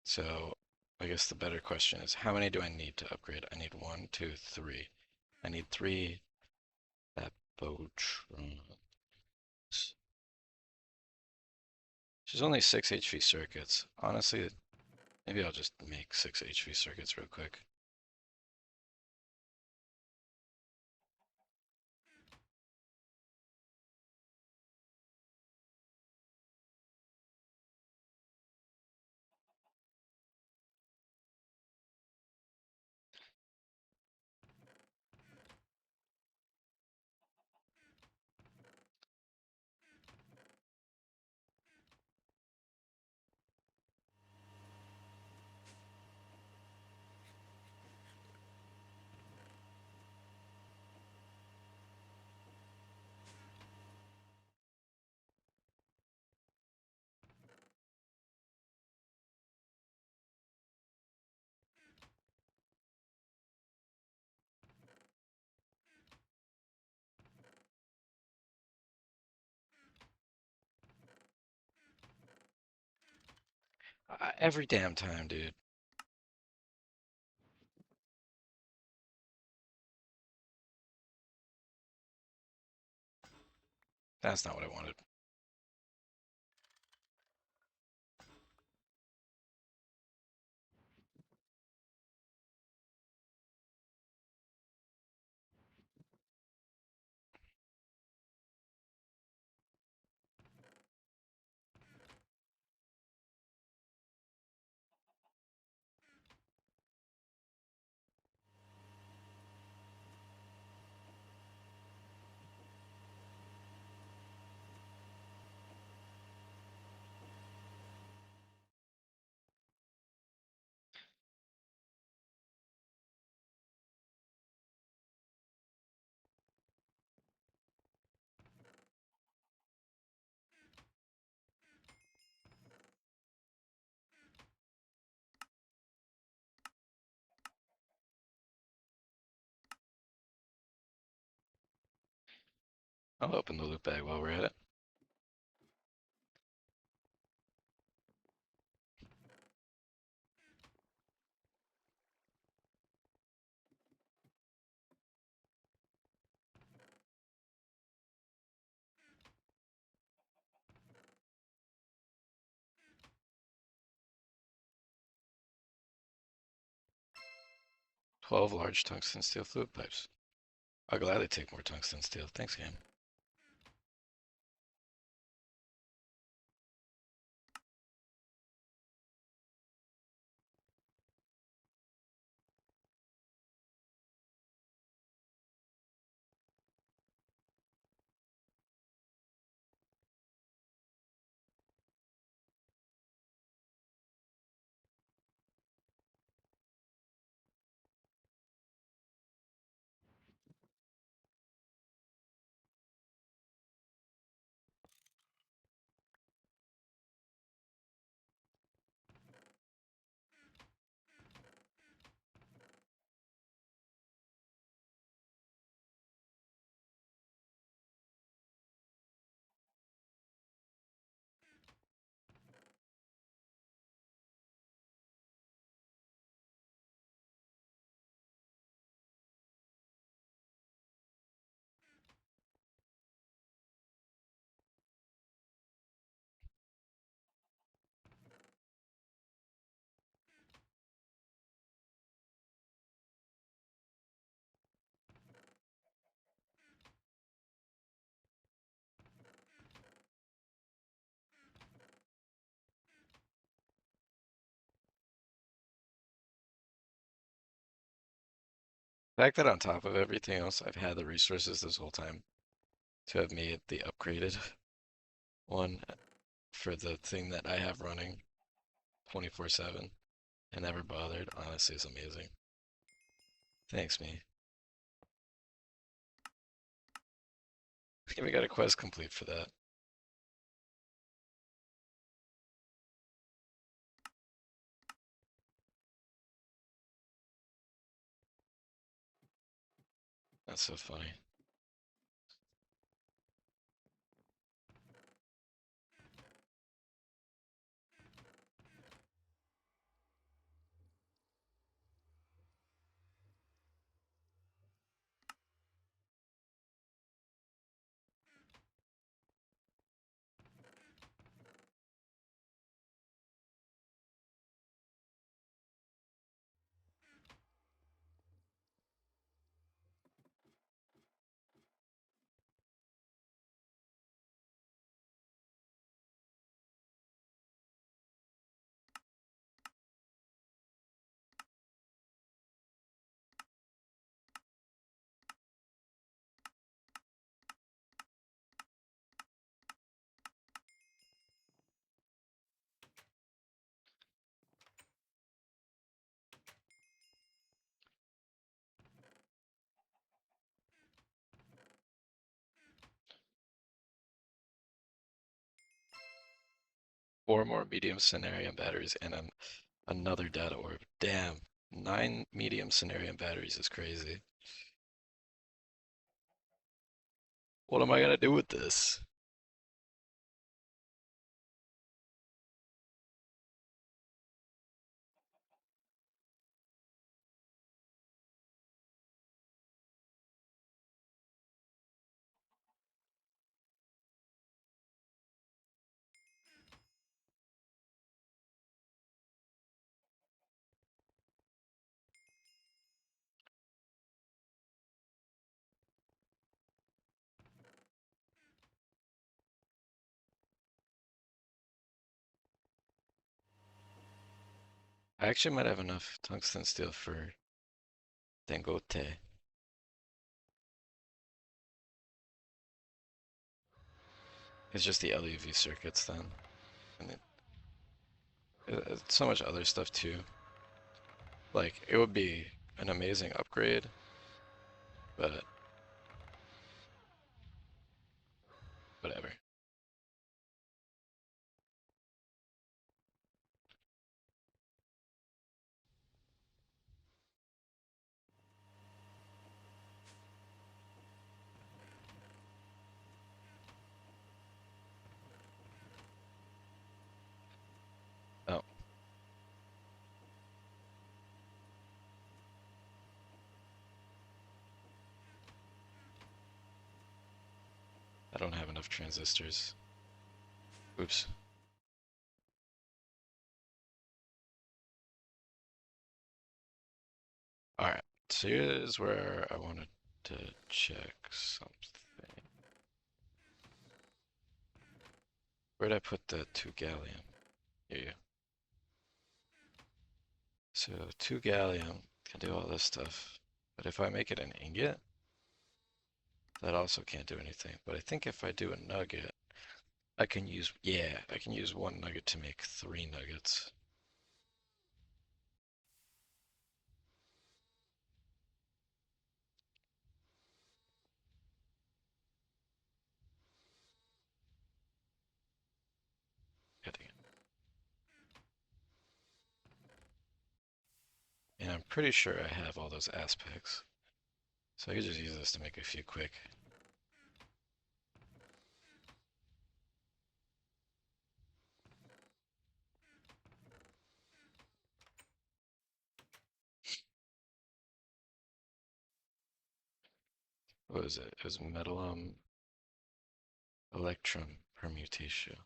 So, I guess the better question is, how many do I need to upgrade? I need 1, 2, 3. I need 3 Lapotrons. There's only 6 HV circuits. Honestly, maybe I'll just make 6 HV circuits real quick. Every damn time, dude. That's not what I wanted. I'll open the loot bag while we're at it. $12 large tungsten steel fluid pipes. I'll gladly take more tungsten steel. Thanks, game. The fact that on top of everything else, I've had the resources this whole time to have made the upgraded one for the thing that I have running 24/7 and never bothered, honestly, is amazing. Thanks, me. We got a quest complete for that. That's so funny. Four more medium scenario batteries and another data orb. Damn, 9 medium scenario batteries is crazy. What am I gonna do with this? I actually might have enough tungsten steel for Dangote. It's just the LUV circuits then. And it's so much other stuff too. Like, it would be an amazing upgrade, but whatever. Oh, I don't have enough transistors. Oops. Alright, so here's where I wanted to check something. Where'd I put the 2 gallium? Here you go. So 2 gallium can do all this stuff. But if I make it an ingot, that also can't do anything. But I think if I do a nugget, I can use, yeah, I can use 1 nugget to make 3 nuggets. And I'm pretty sure I have all those aspects. So I could just use this to make a few quick. What was it? It was metal electrum permutation.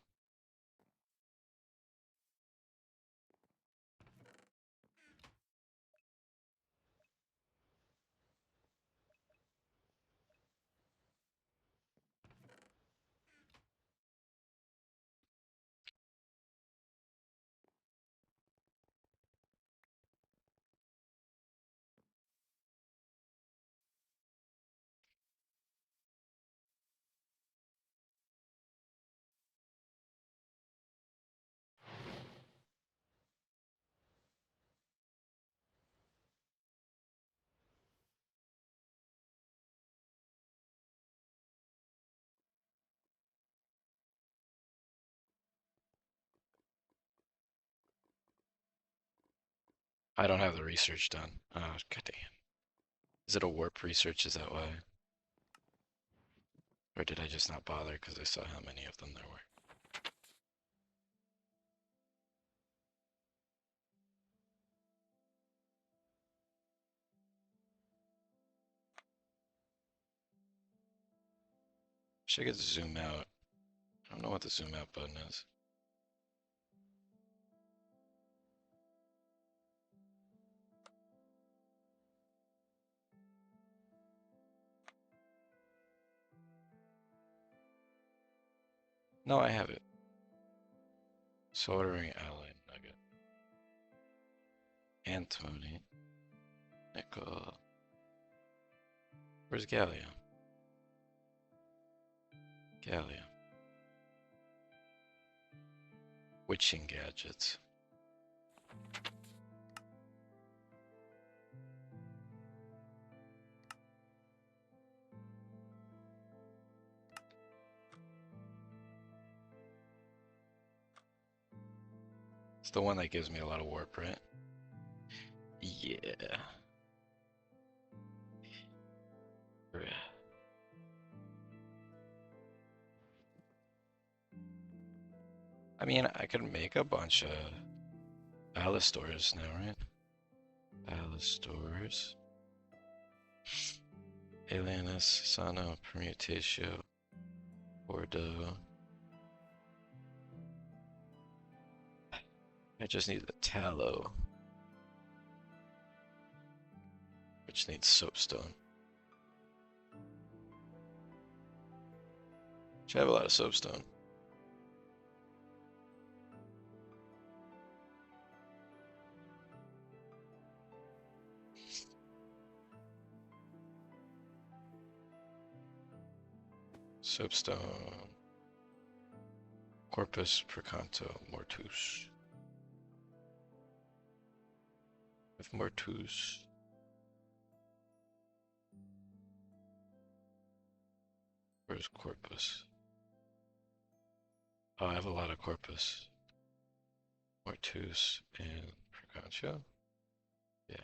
I don't have the research done. Oh, god damn. Is it a warp research? Is that why? Or did I just not bother because I saw how many of them there were? Wish I could zoom out. I don't know what the zoom out button is. No, I have it. Soldering alloy nugget. Antimony. Nickel. Where's gallium? Gallium. Witching gadgets. It's the one that gives me a lot of warp, right? Yeah. I mean, I could make a bunch of Alistors now, right? Alistors. Alienus, Sano, Permutatio, Bordeaux. I just need the tallow, which needs soapstone. Which I have a lot of soapstone. Soapstone. Corpus Percanto Mortus. If Mortus. Where's Corpus? Oh, I have a lot of Corpus. Mortus and Percanto? Yeah.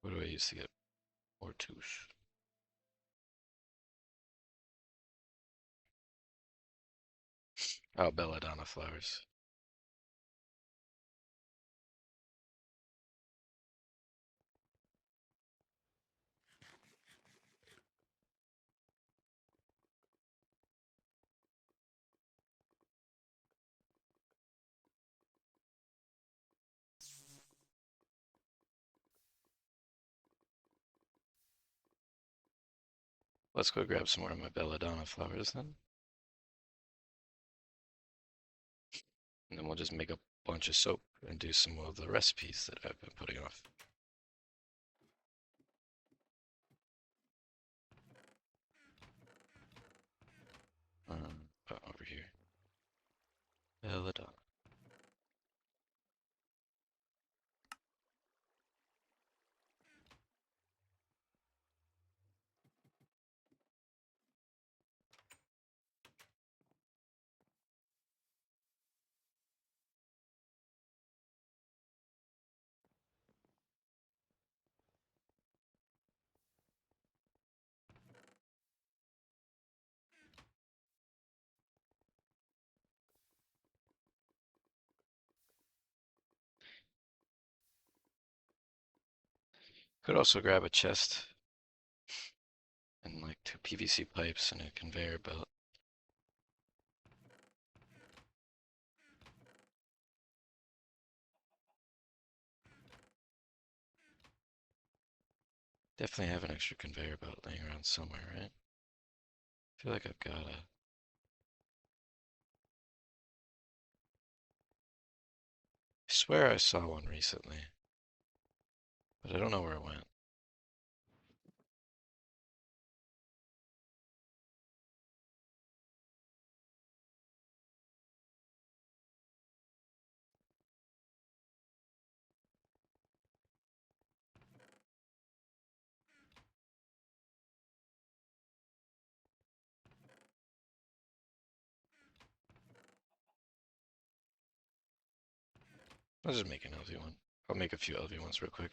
What do I use to get Mortus? Oh, belladonna flowers. Let's go grab some more of my belladonna flowers then. And then we'll just make a bunch of soap and do some of the recipes that I've been putting off. Over here. Belladonna. Could also grab a chest and like 2 PVC pipes and a conveyor belt. Definitely have an extra conveyor belt laying around somewhere, right? I feel like I've got a... I swear I saw one recently, but I don't know where it went. I'll just make an LV one. I'll make a few LV ones real quick.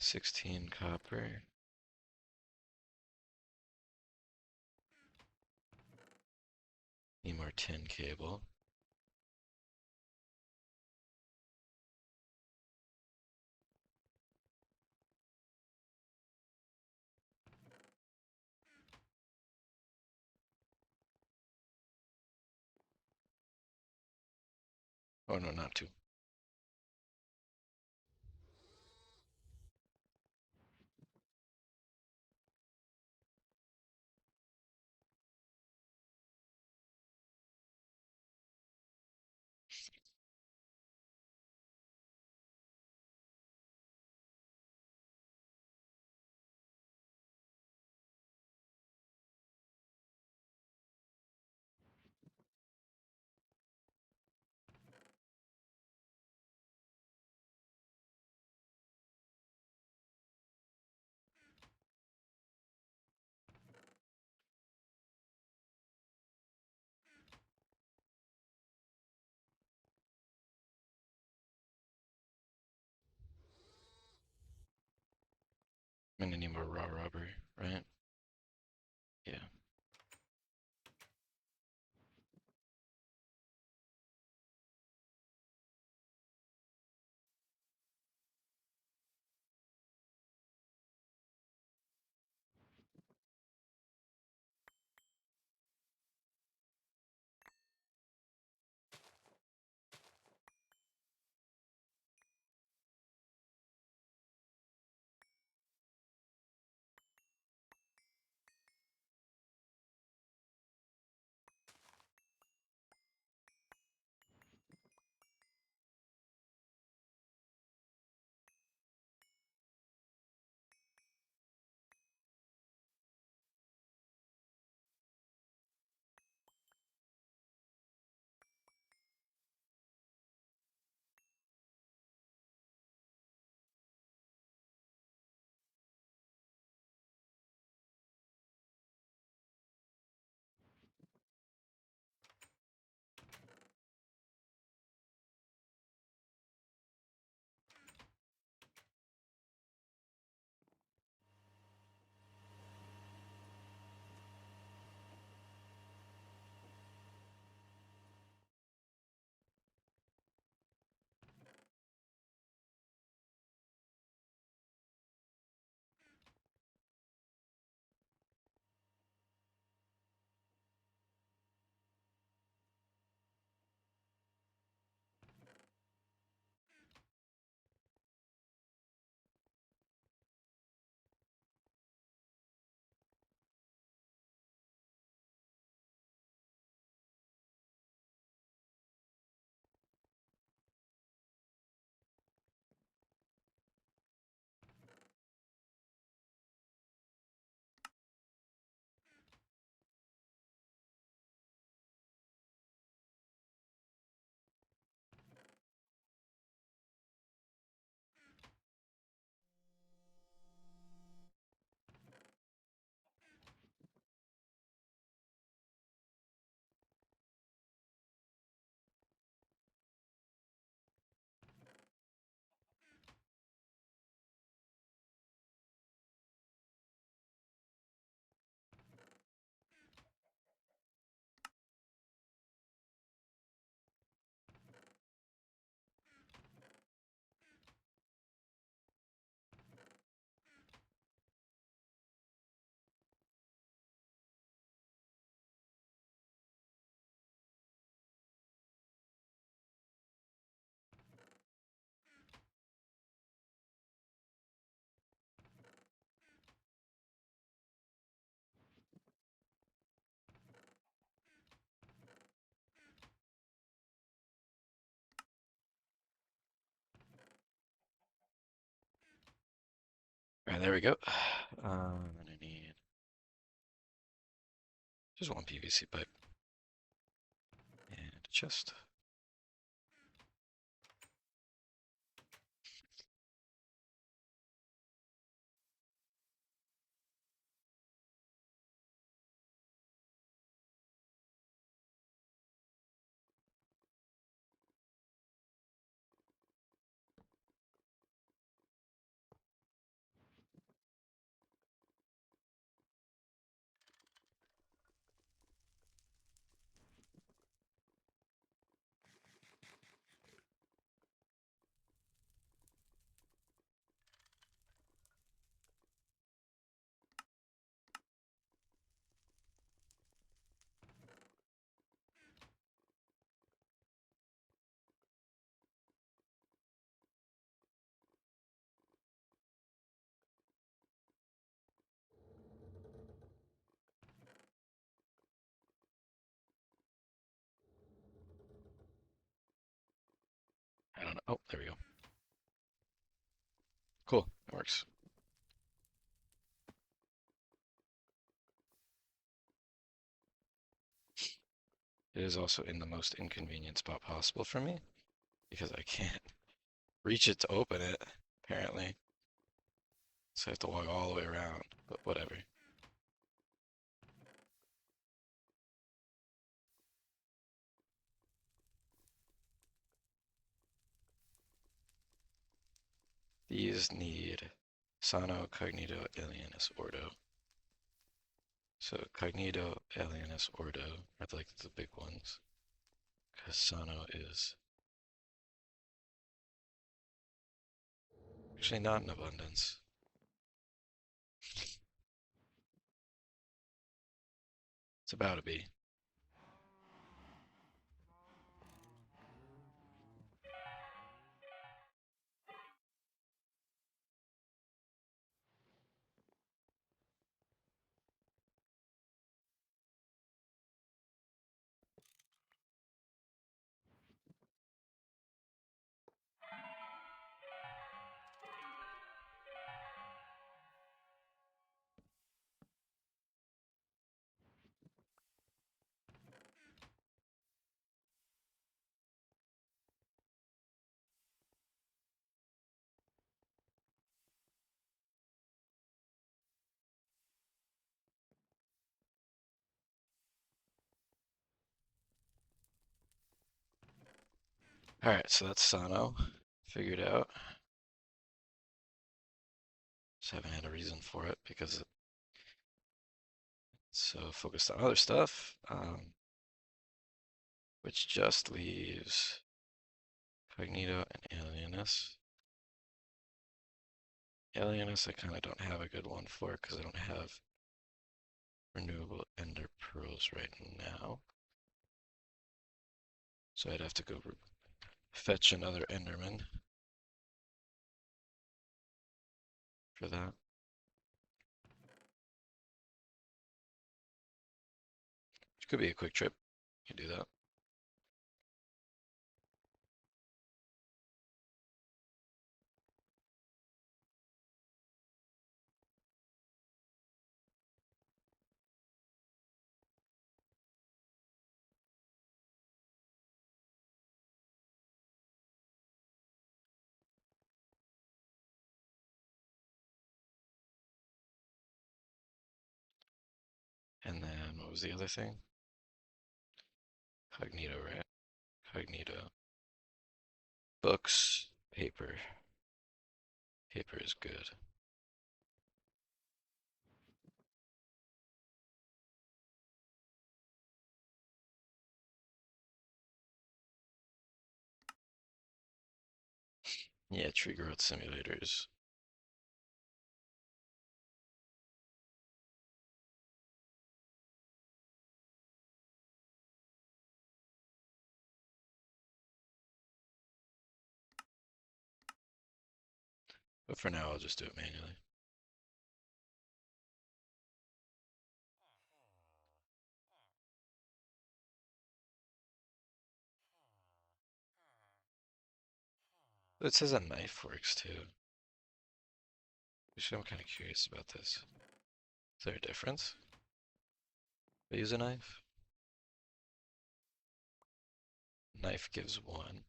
$16 copper. Need more tin cable. Oh no, not 2. I'm gonna need more raw rubber, right? Yeah. Alright, there we go. Then I need just one PVC pipe and a chest. I don't know. Oh, there we go. Cool, it works. It is also in the most inconvenient spot possible for me because I can't reach it to open it, apparently. So I have to walk all the way around, but whatever. These need Sano, Cognito, Alienus, Ordo. So Cognito, Alienus, Ordo are like the big ones. Because Sano is actually not in abundance. It's about to be. Alright, so that's Sano. Figured out. Just haven't had a reason for it because it's so focused on other stuff. Which just leaves Cognito and Alienus. Alienus I kind of don't have a good one for because I don't have renewable ender pearls right now. So I'd have to go fetch another enderman for that. Which could be a quick trip. You can do that. And then what was the other thing? Cognito, right? Cognito. Books, paper. Paper is good. Yeah, tree growth simulators. But for now, I'll just do it manually. It says a knife works too. Actually, I'm kind of curious about this. Is there a difference? If I use a knife? Knife gives 1.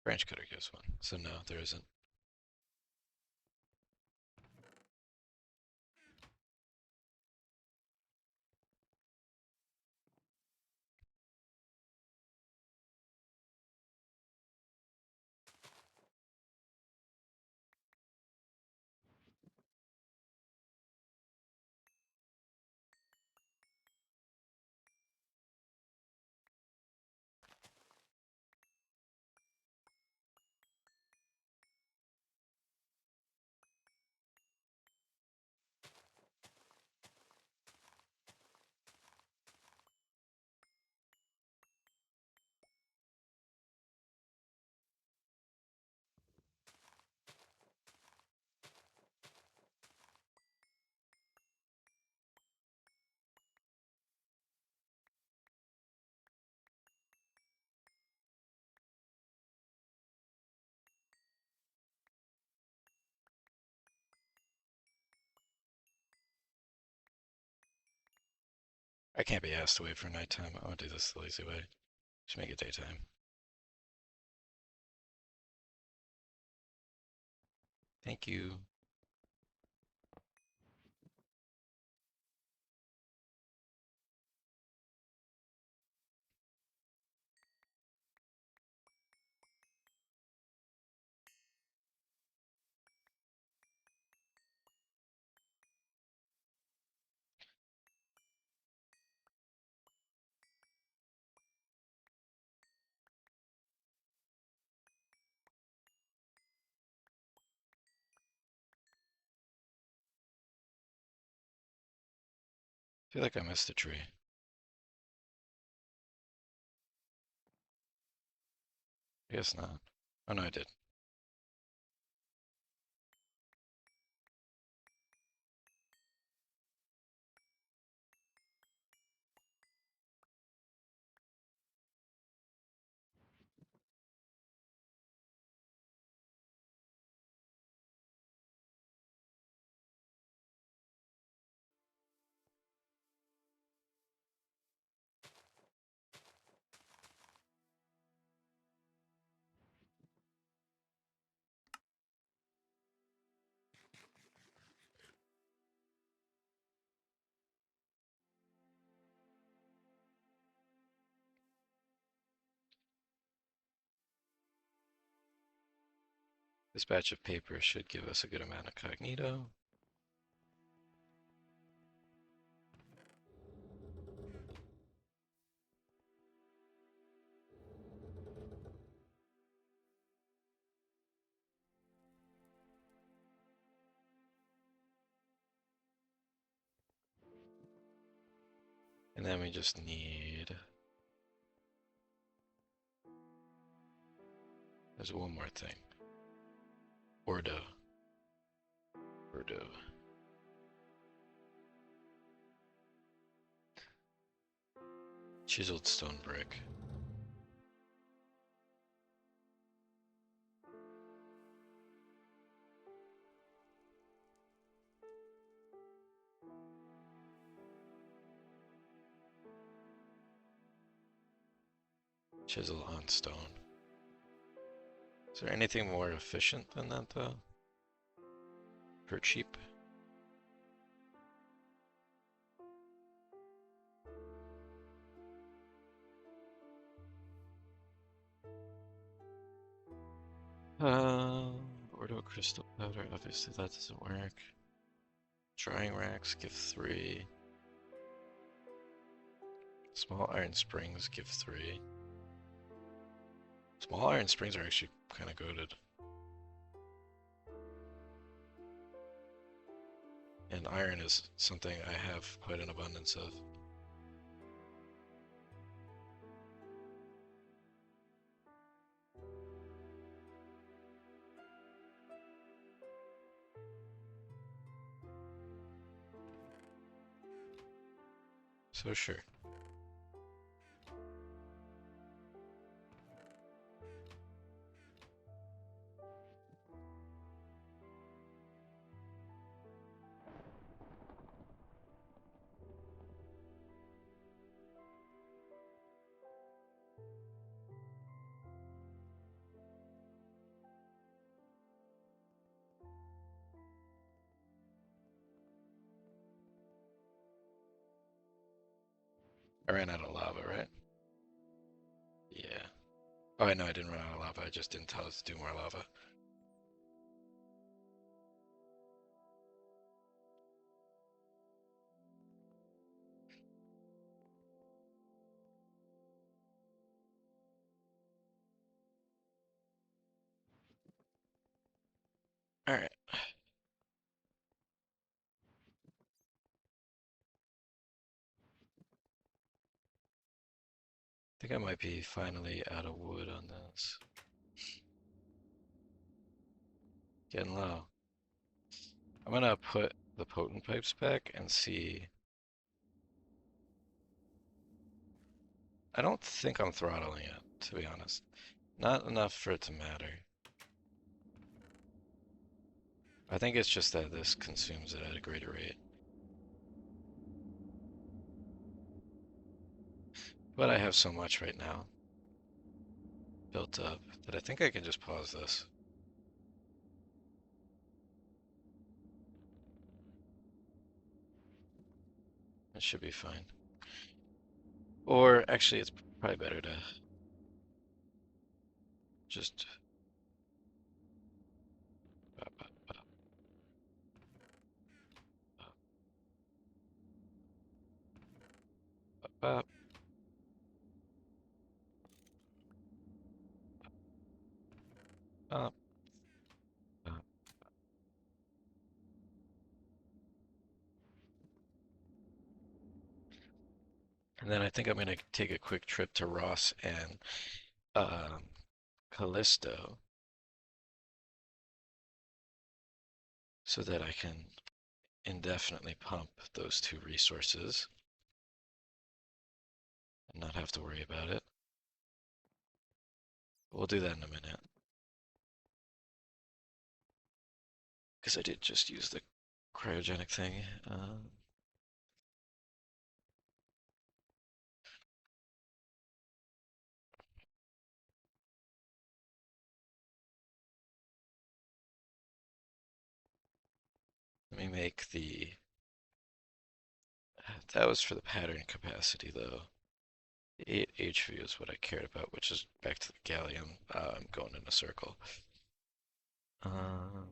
Branch cutter gives 1. So no, there isn't. I can't be asked to wait for nighttime. I want to do this the lazy way. Just make it daytime. Thank you. I feel like I missed a tree. I guess not. Oh no, I did. This batch of paper should give us a good amount of cognito. And then we just need... There's one more thing. Ordo. Ordo. Chiseled stone brick. Chisel on stone. Is there anything more efficient than that though? For cheap? Ordo crystal powder, obviously that doesn't work. Drying racks give 3. Small iron springs give 3. Small iron springs are actually kind of goated. And iron is something I have quite an abundance of. So sure. I ran out of lava, right? Yeah. Oh, I know I didn't run out of lava. I just didn't tell it to do more lava. All right. I think I might be finally out of wood on this. Getting low. I'm gonna put the potent pipes back and see. I don't think I'm throttling it, to be honest. Not enough for it to matter. I think it's just that this consumes it at a greater rate. But I have so much right now built up that I think I can just pause this. It should be fine. Or actually, it's probably better to just up, up, up, up, up, up, up. And then I think I'm gonna take a quick trip to Ross and um, Callisto so that I can indefinitely pump those two resources and not have to worry about it. We'll do that in a minute. Because I did just use the cryogenic thing. Let me make the... That was for the pattern capacity, though. The 8 HV is what I cared about, which is back to the gallium. I'm going in a circle. Um,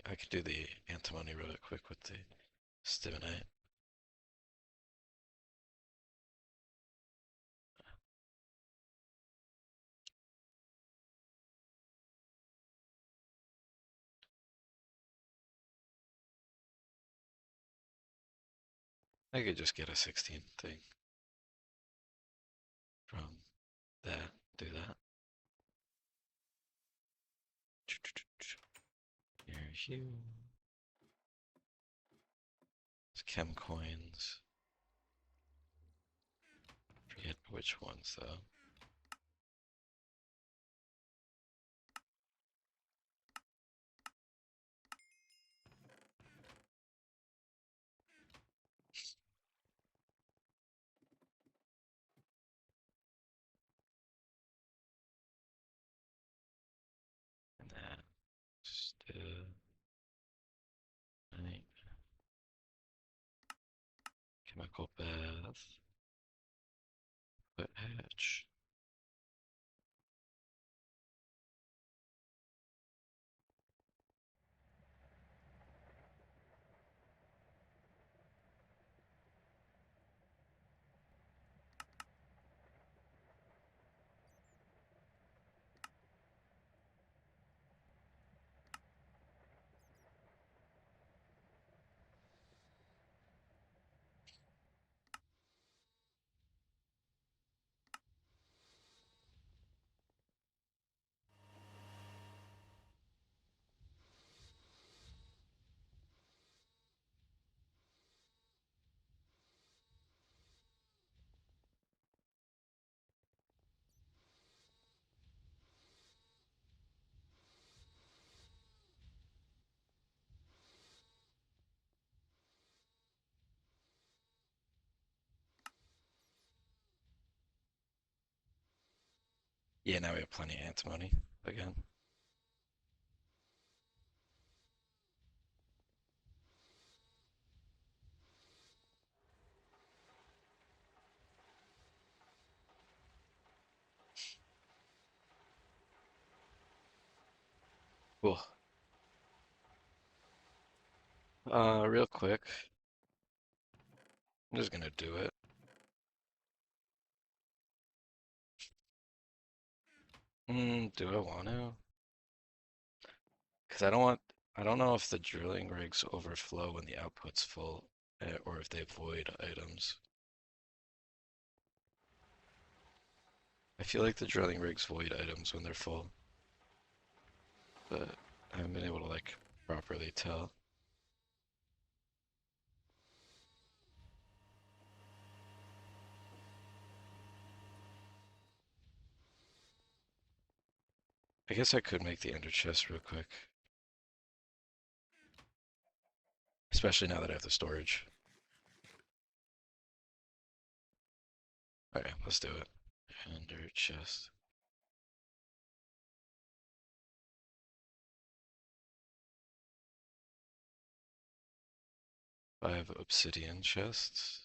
I could do the antimony really quick with the stimonite. I could just get a 16 thing from that. Do that. Here's you. It's chem coins. Forget which ones though. And that right. Chemical bath. Wet hatch. Yeah, now we have plenty of antimony again. Cool. Real quick, I'm just gonna do it. Do I want to? Because I don't know if the drilling rigs overflow when the output's full, or if they void items. I feel like the drilling rigs void items when they're full, but I haven't been able to like properly tell. I guess I could make the ender chest real quick, especially now that I have the storage. Alright, let's do it. Ender chest. 5 obsidian chests.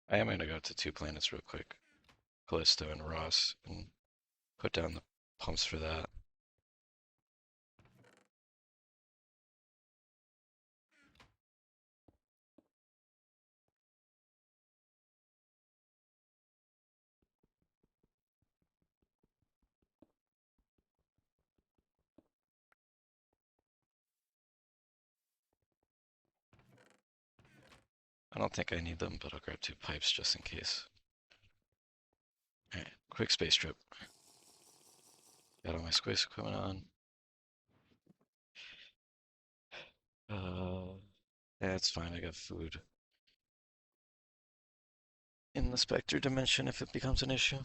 I am gonna go to 2 planets real quick. Callisto and Ross, and put down the pumps for that. I don't think I need them, but I'll grab 2 pipes just in case. Alright, quick space trip. Got all my space equipment on. Yeah, it's fine, I got food. In the Spectre dimension if it becomes an issue.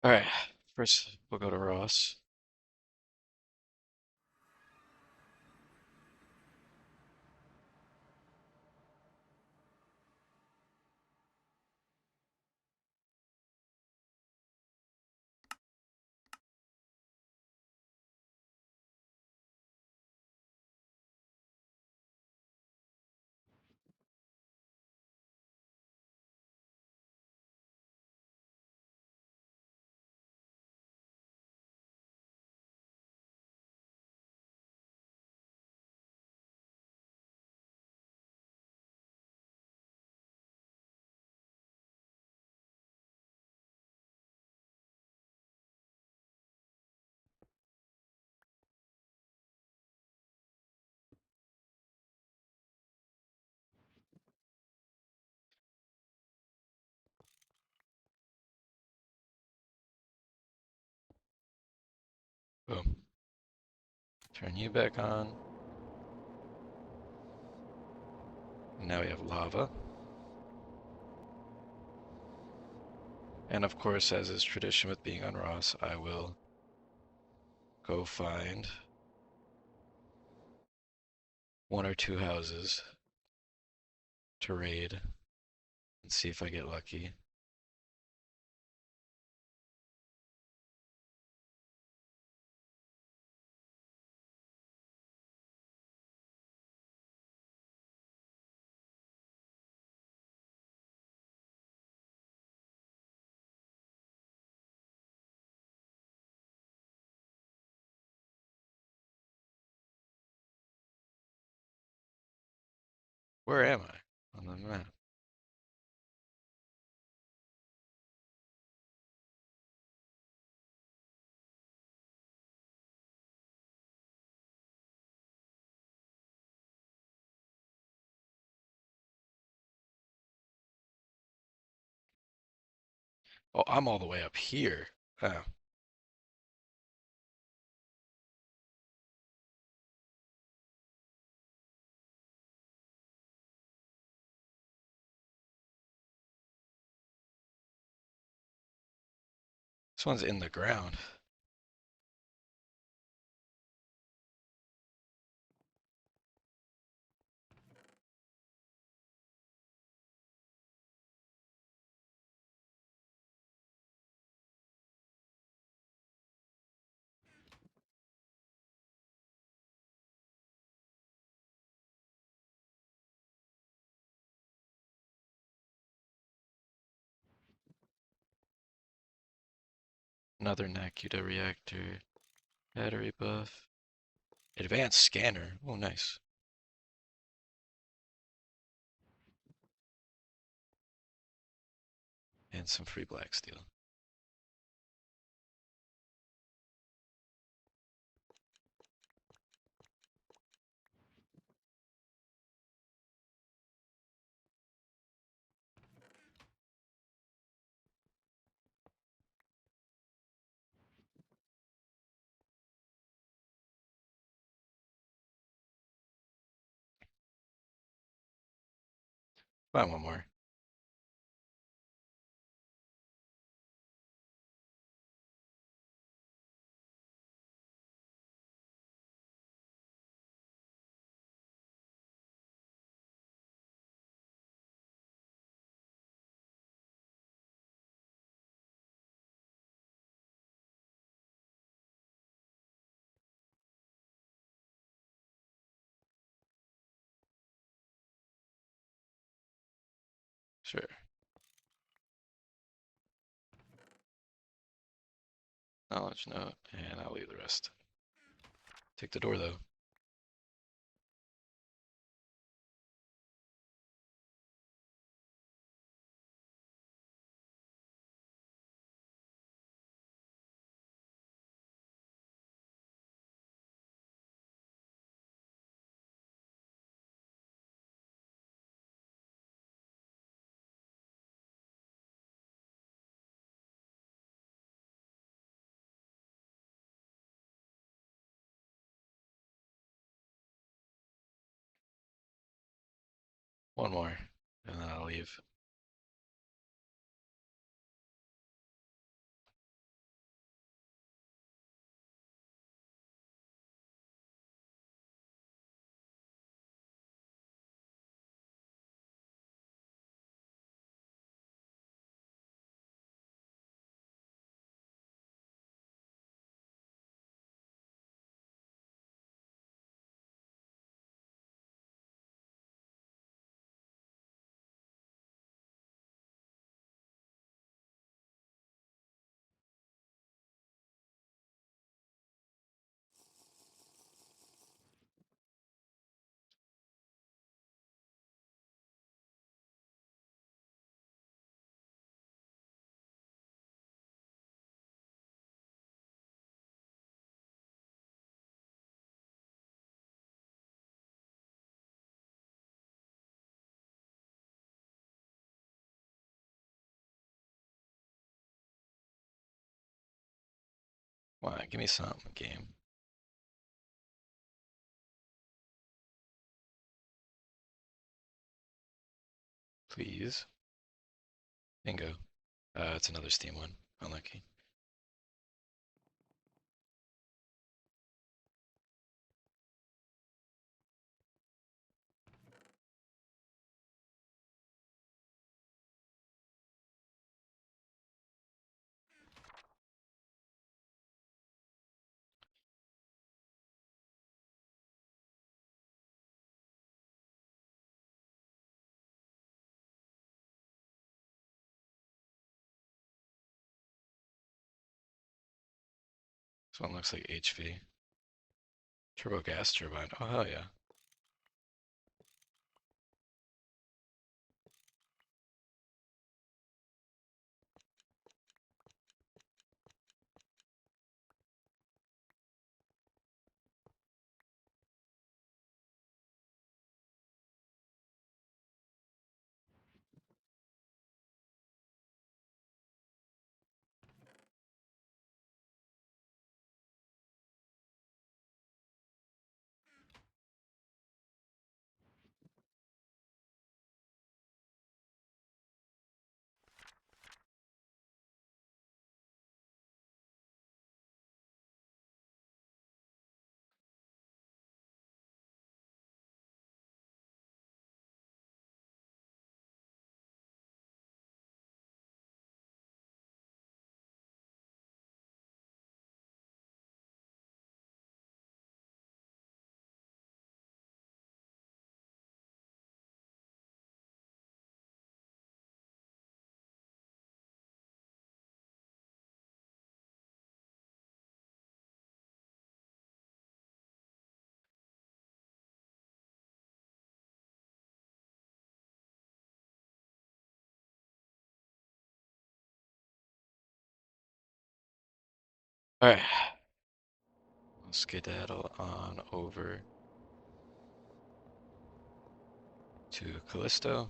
Alright, first we'll go to Ross. Boom. Turn you back on. Now we have lava. And of course, as is tradition with being on Ross, I will go find one or two houses to raid and see if I get lucky. Where am I on the map? Oh, I'm all the way up here. Oh, this one's in the ground. Another Nakuda reactor. Battery buff. Advanced scanner. Oh, nice. And some free black steel. Find one more. Sure. Knowledge note, and I'll leave the rest. Take the door though. One more, and then I'll leave. Come on, give me something, game. Please. Bingo. It's another Steam one. Unlucky. This one looks like HV. Turbo gas turbine. Oh, hell yeah. Alright. Let's skedaddle on over to Callisto.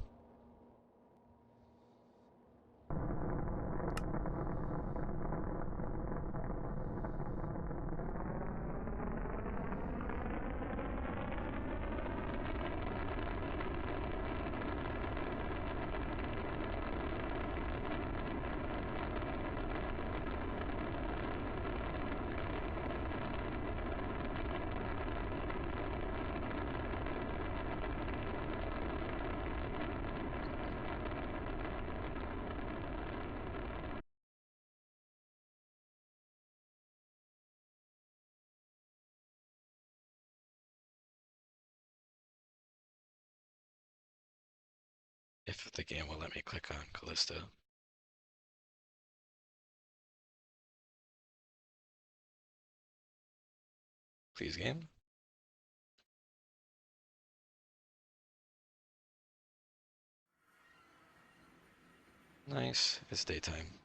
If the game will let me click on Callisto. Please, game. Nice. It's daytime.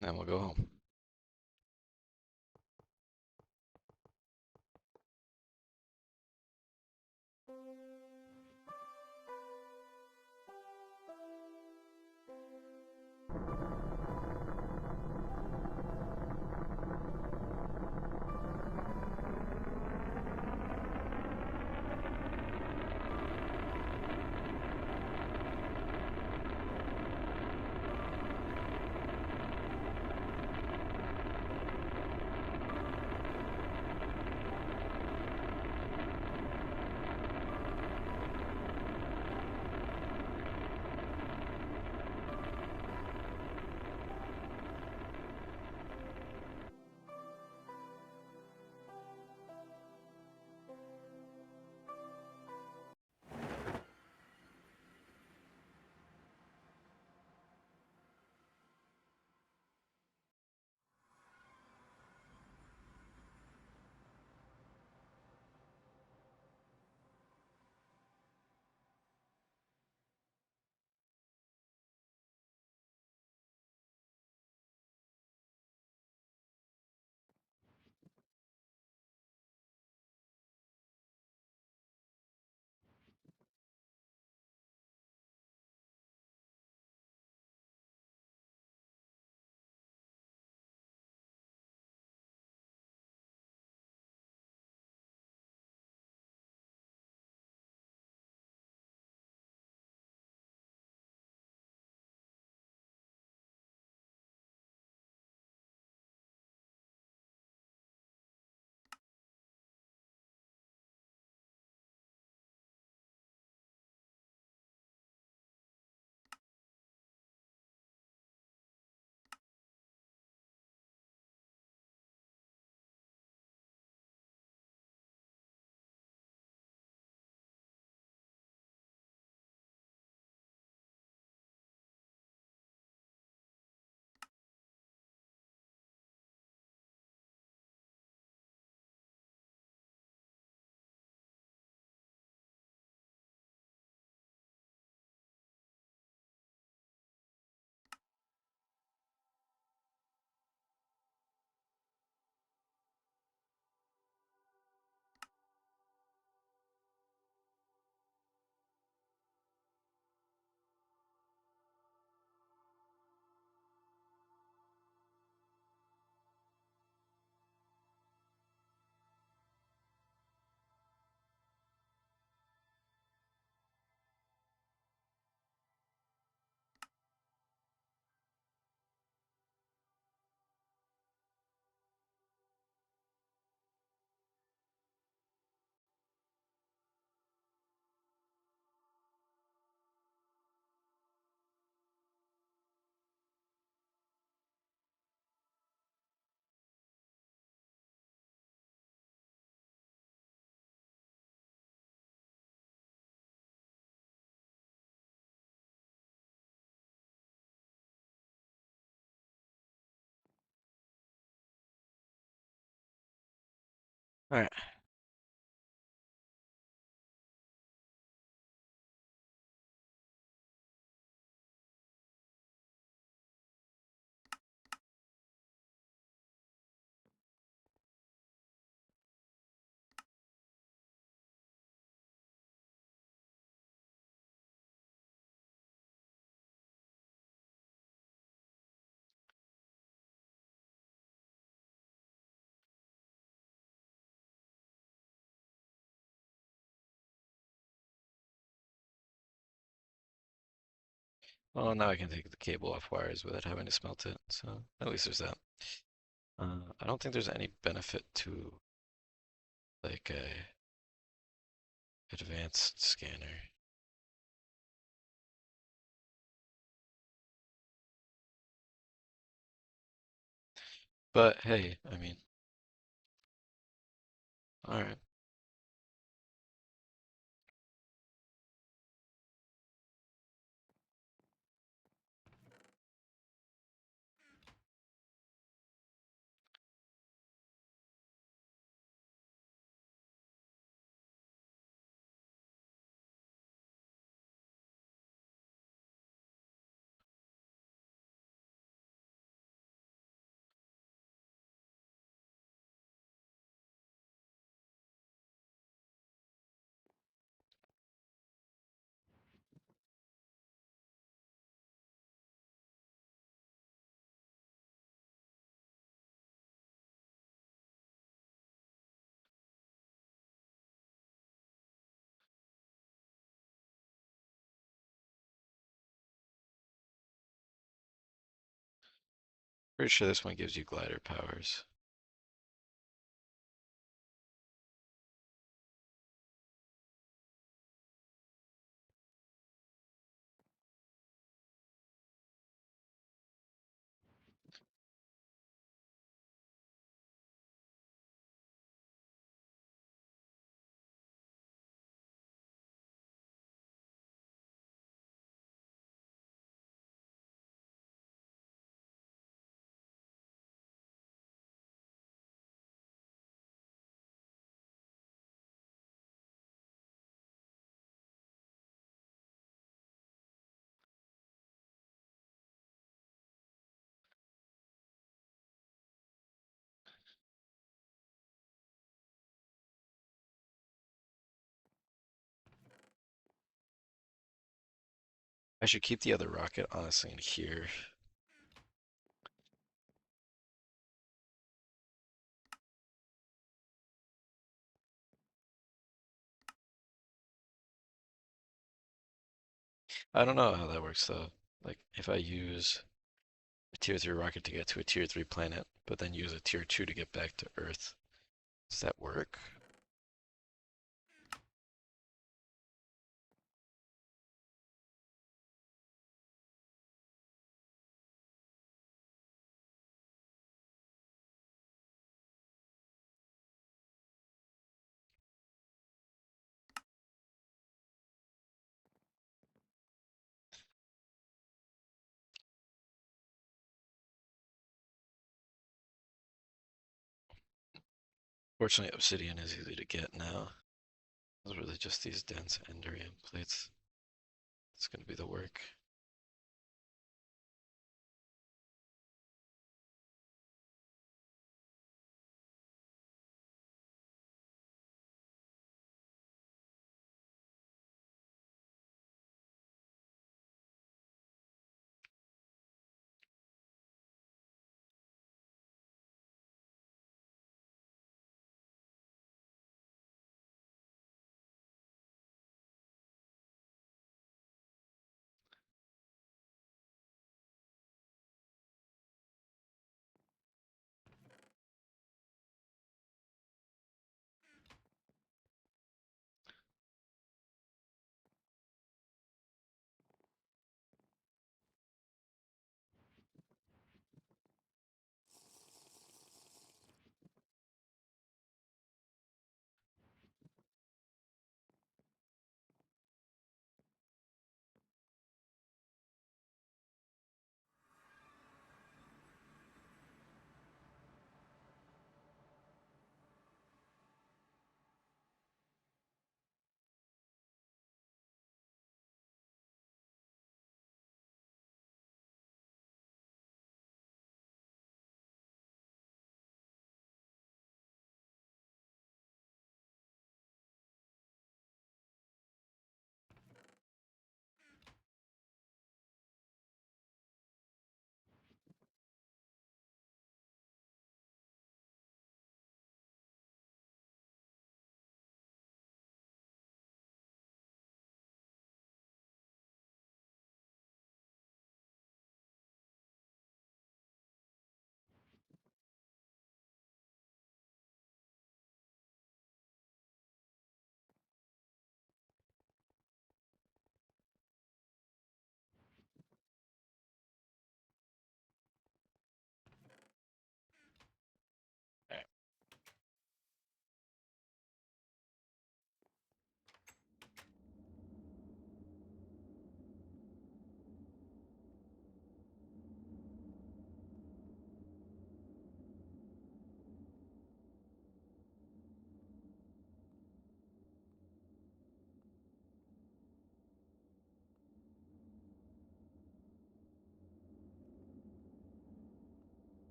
Then we'll go home. All right. Well, now I can take the cable off wires without having to smelt it. So at least there's that. I don't think there's any benefit to like a advanced scanner. But hey, I mean, all right. Pretty sure this one gives you glider powers. I should keep the other rocket honestly in here. I don't know how that works though. Like if I use a tier 3 rocket to get to a tier 3 planet, but then use a tier 2 to get back to Earth, does that work? Fortunately, obsidian is easy to get now. It's really just these dense enderium plates. It's going to be the work.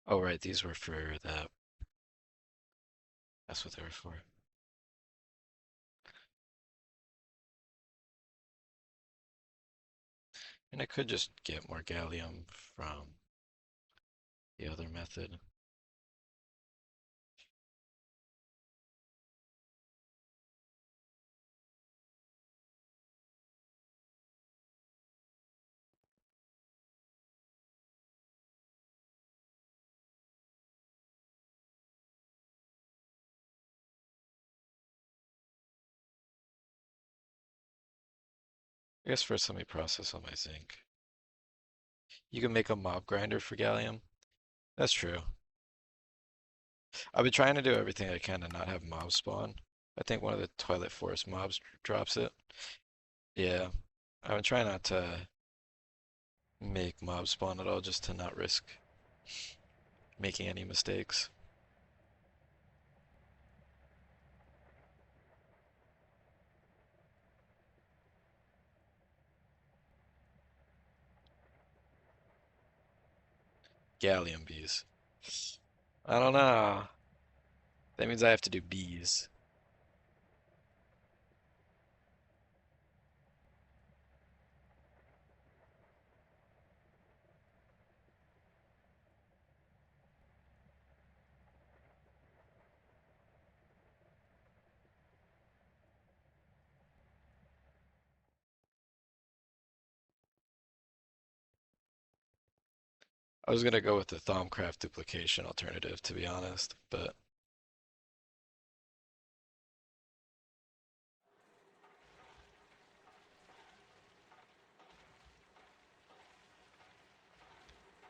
Oh, right, these were for that. That's what they were for. And I could just get more gallium from the other method. I guess first let me process all my zinc. You can make a mob grinder for gallium. That's true. I've been trying to do everything I can to not have mobs spawn. I think one of the Twilight Forest mobs drops it. Yeah. I've been trying not to make mobs spawn at all just to not risk making any mistakes. Gallium bees. I don't know. That means I have to do bees. I was gonna go with the Thaumcraft duplication alternative, to be honest, but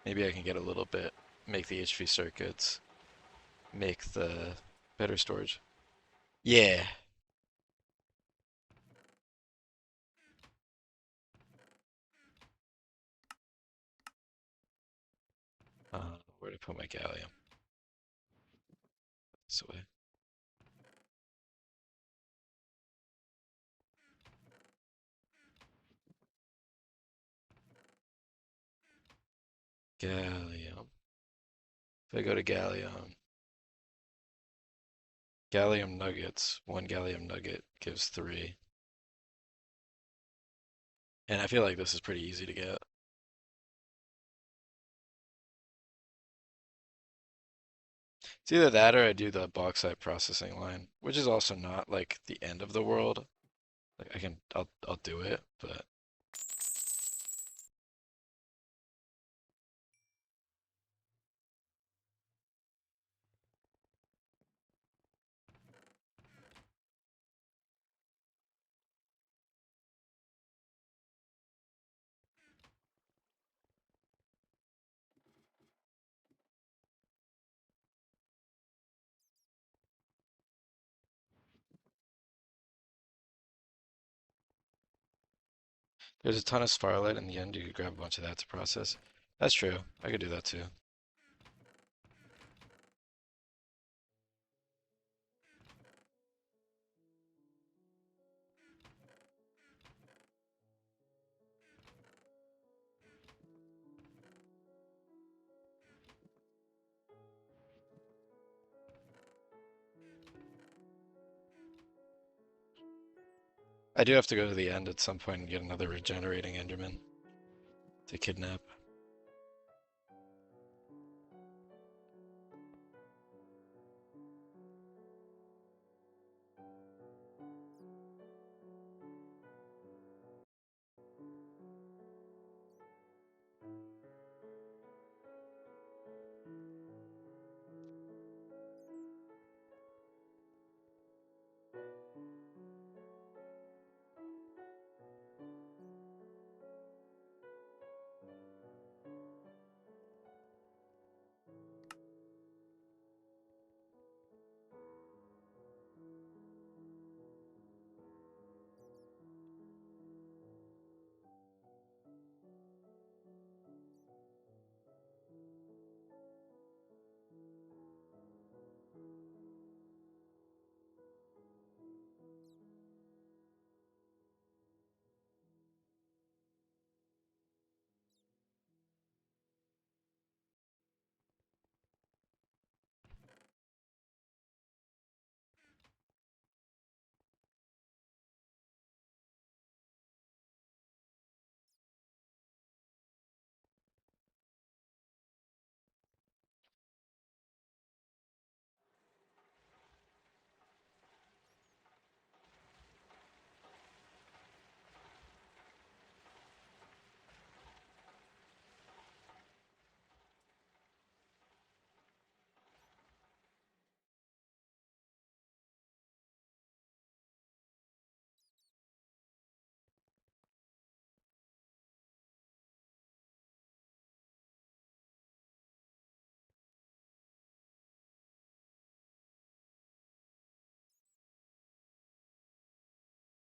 maybe I can get a little bit, make the HV circuits, make the better storage. Yeah. Where to put my gallium? This way. Gallium. If I go to gallium nuggets, one gallium nugget gives 3. And I feel like this is pretty easy to get. It's either that or I do the bauxite processing line, which is also not like the end of the world. Like I'll do it, but there's a ton of sparlite in the end. You could grab a bunch of that to process. That's true. I could do that too. I do have to go to the end at some point and get another regenerating Enderman to kidnap.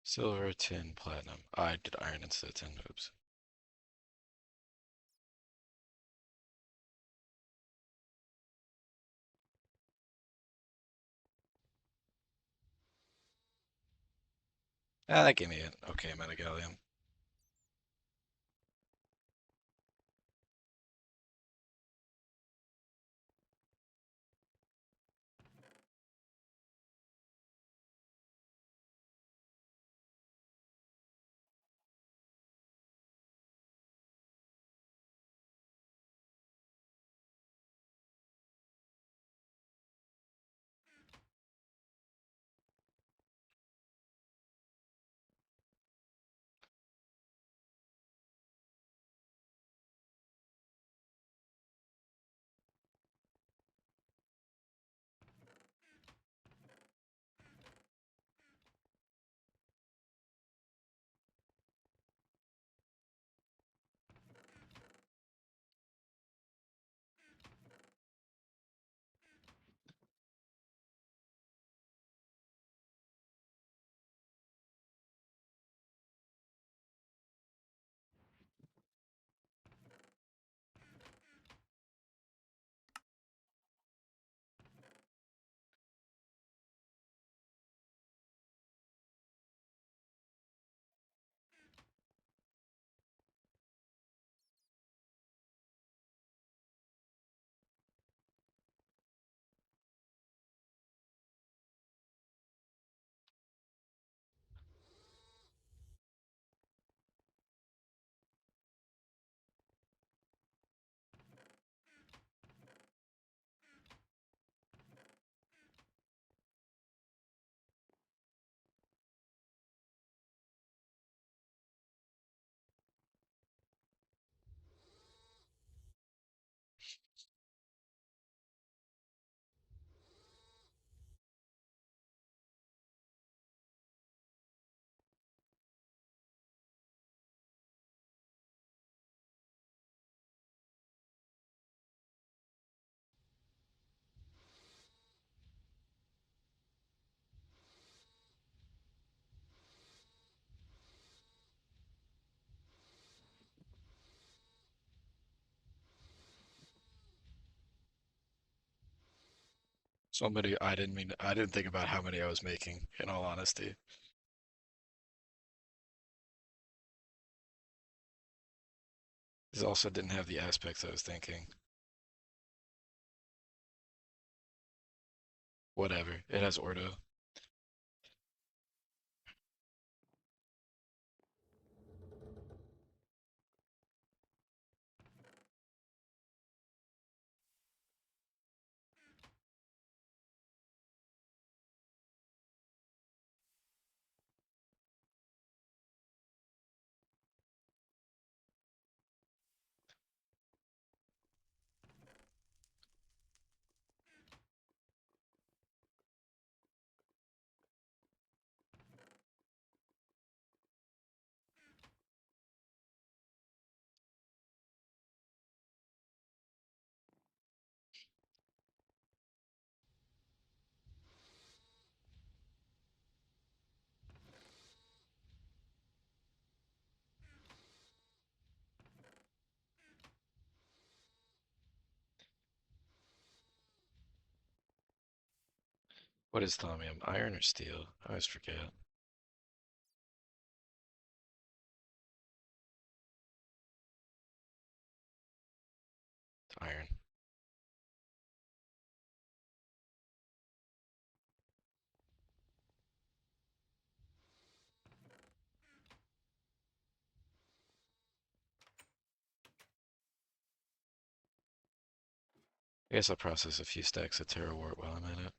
Silver, tin, platinum. I did iron instead of tin. Oops. Ah, that gave me an okay amount of gallium. So many, I didn't think about how many I was making, in all honesty. This also didn't have the aspects I was thinking. Whatever. It has ordo. What is thaumium? Iron or steel? I always forget. It's iron. I guess I'll process a few stacks of terrawort while I'm at it.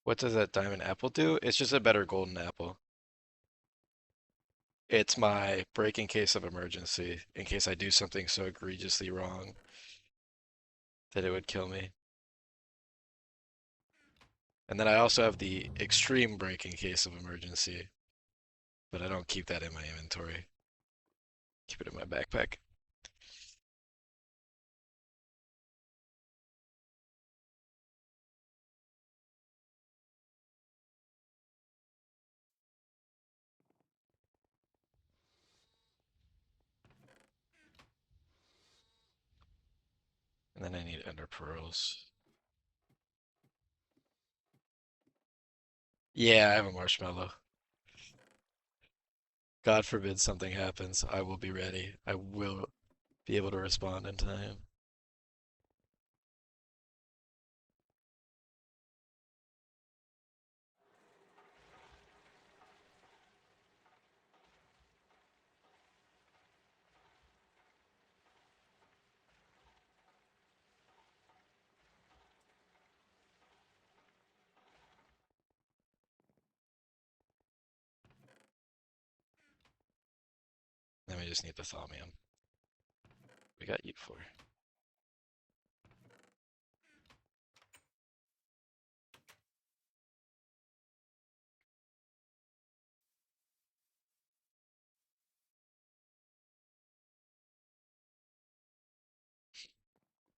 What does that diamond apple do? It's just a better golden apple. It's my break in case of emergency, in case I do something so egregiously wrong that it would kill me. And then I also have the extreme break in case of emergency, but I don't keep that in my inventory. Keep it in my backpack. And then I need ender pearls. Yeah, I have a marshmallow. God forbid something happens. I will be ready. I will be able to respond in time. Then we just need the thaumium. We got you for.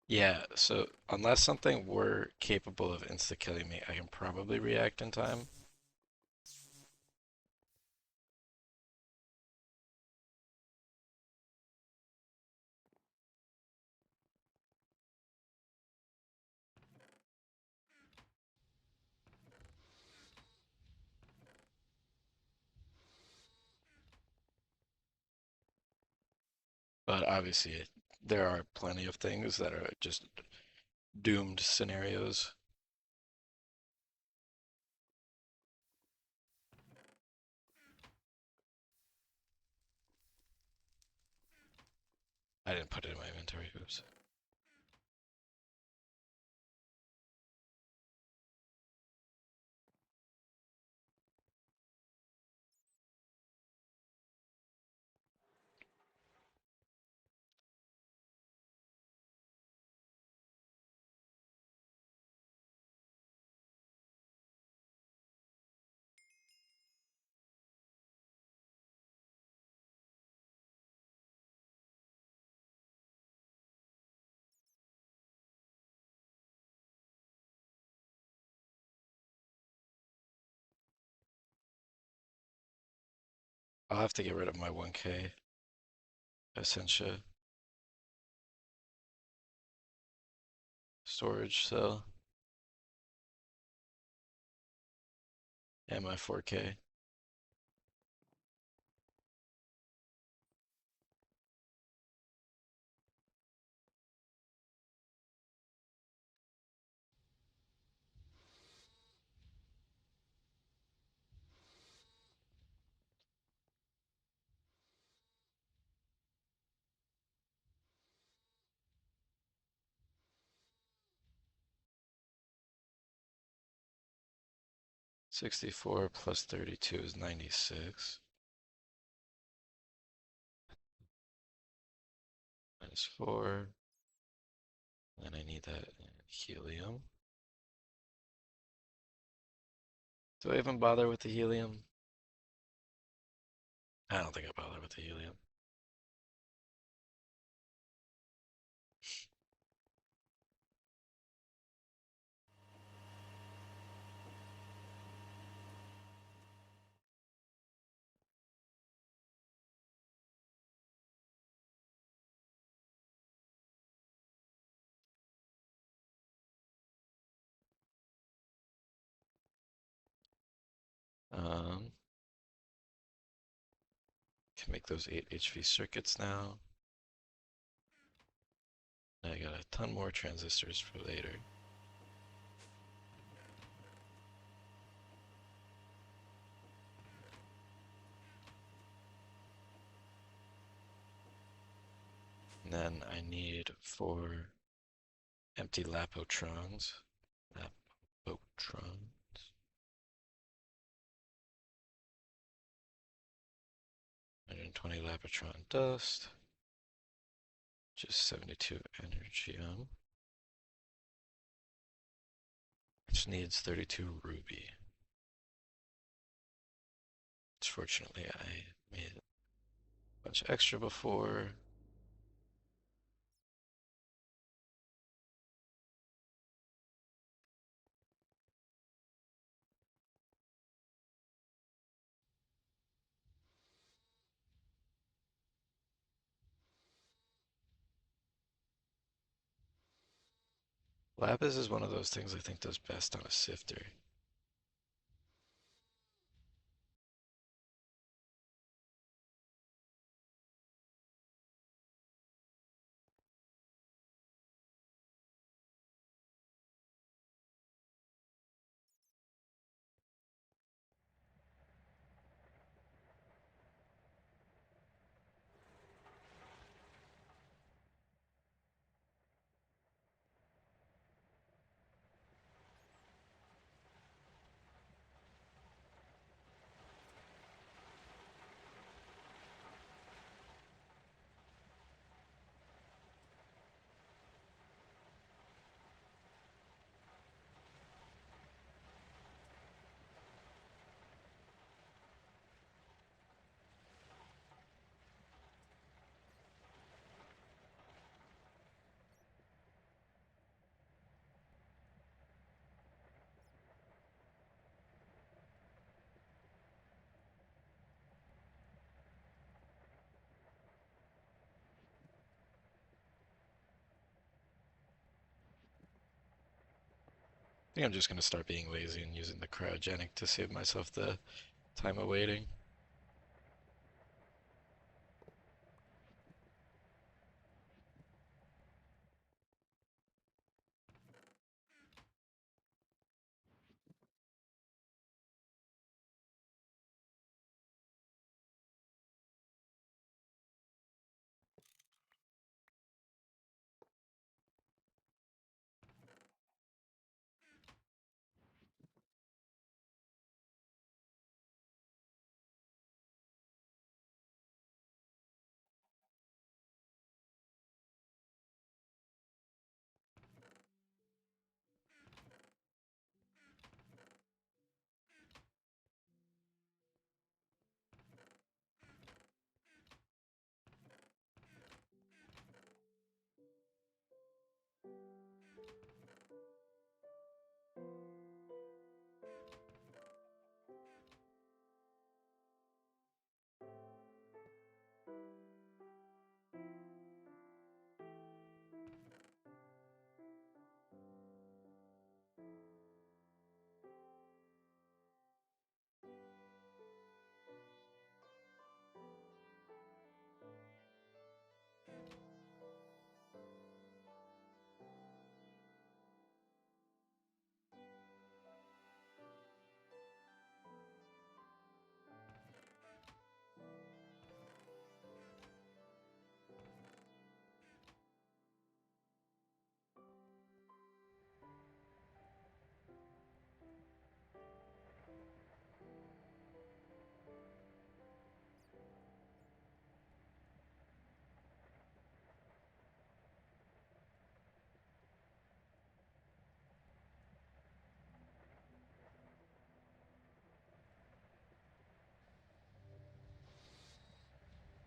Yeah, so unless something were capable of insta-killing me, I can probably react in time. But obviously, there are plenty of things that are just doomed scenarios. I didn't put it in my inventory. Oops. I'll have to get rid of my 1K Essentia storage cell and my 4K. 64 plus 32 is 96. Minus 4. And I need that helium. Do I even bother with the helium? I don't think I bother with the helium. Um, can make those 8 HV circuits now. I got a ton more transistors for later. And then I need 4 empty Lapotrons. Lapotrons. 120 Lapotron dust. Just 72 energium. Which needs 32 ruby. Which fortunately I made a much extra before. Lapis is one of those things I think does best on a sifter. I think I'm just gonna start being lazy and using the cryogenic to save myself the time of waiting.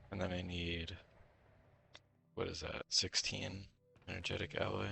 And then I need, what is that, 16 energetic alloy.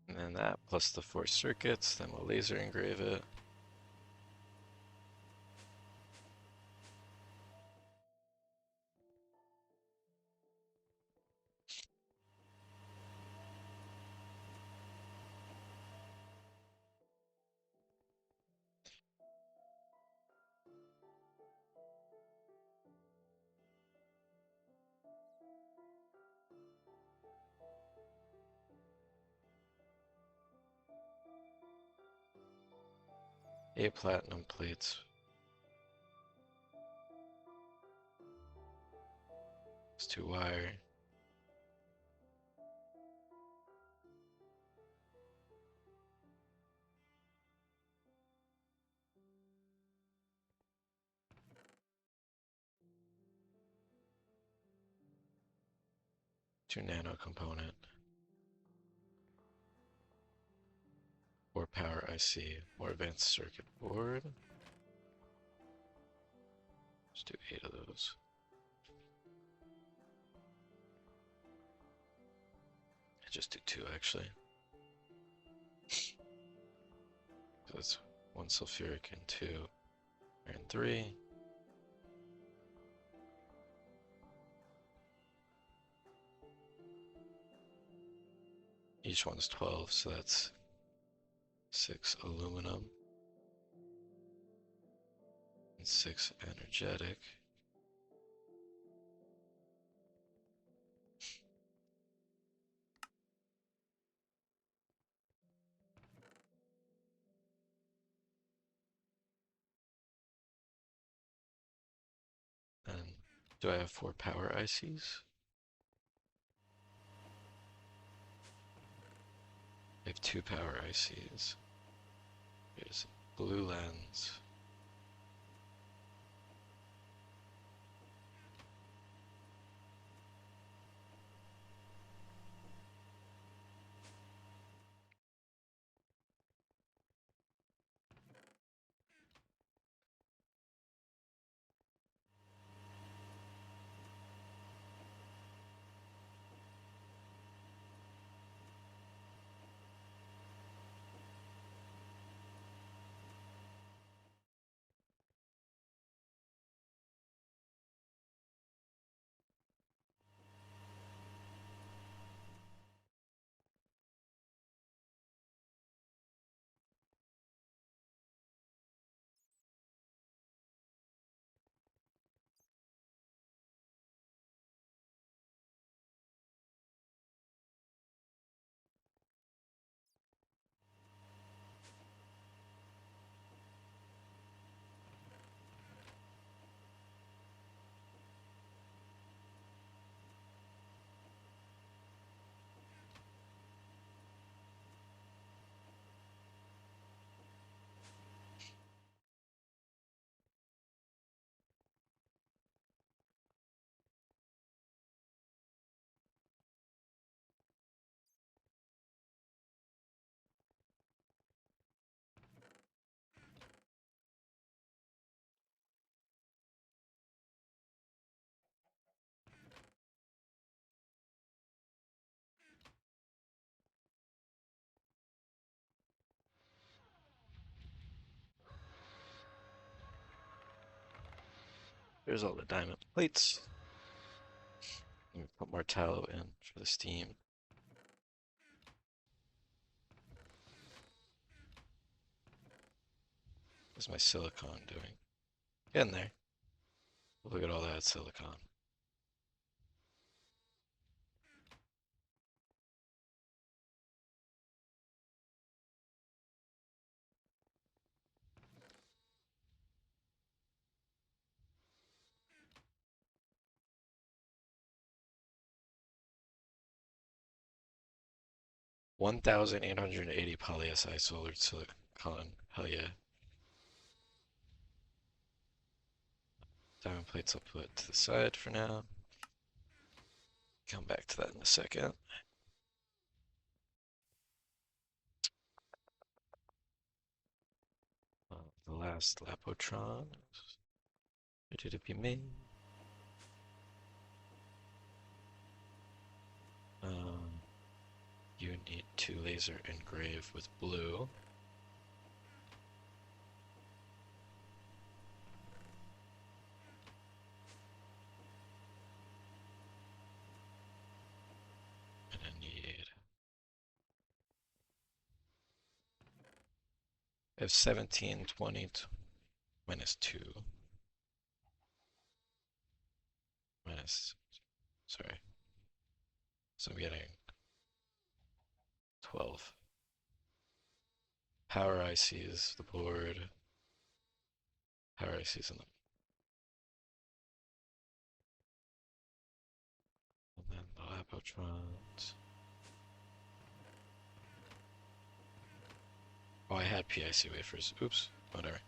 And then that plus the 4 circuits, then we'll laser engrave it. 8 platinum plates. It's 2 wire. Two nano component. Or power IC. More advanced circuit board. Let's do 8 of those. I just do 2 actually. So that's 1 sulfuric and 2 iron 3. Each one's 12, so that's 6 aluminum and 6 energetic. And do I have 4 power ICs? I have 2 power ICs. Here's blue lens. There's all the diamond plates. Let me put more tallow in for the steam. What's my silicon doing? Getting there. Look at all that silicon. (1,880) poly-Si solar silicon. Hell yeah. Diamond plates I'll put to the side for now. Come back to that in a second. The last Lapotron. Ready to be made. You need to laser engrave with blue. And I need... I have 17, 20, minus 2. Minus... Sorry. So I'm getting 12. Power ICs, the board. How are I season them? And then the Lapotrons. Oh, I had PIC wafers. Oops, whatever.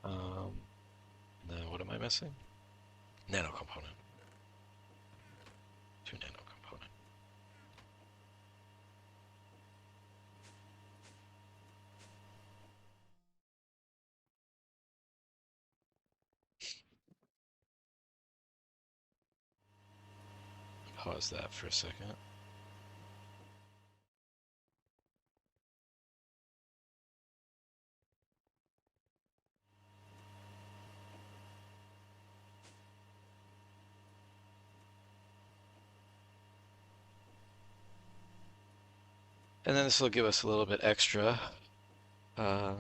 Then what am I missing? Nano component. 2 nano component. Pause that for a second. And then this will give us a little bit extra. Uh,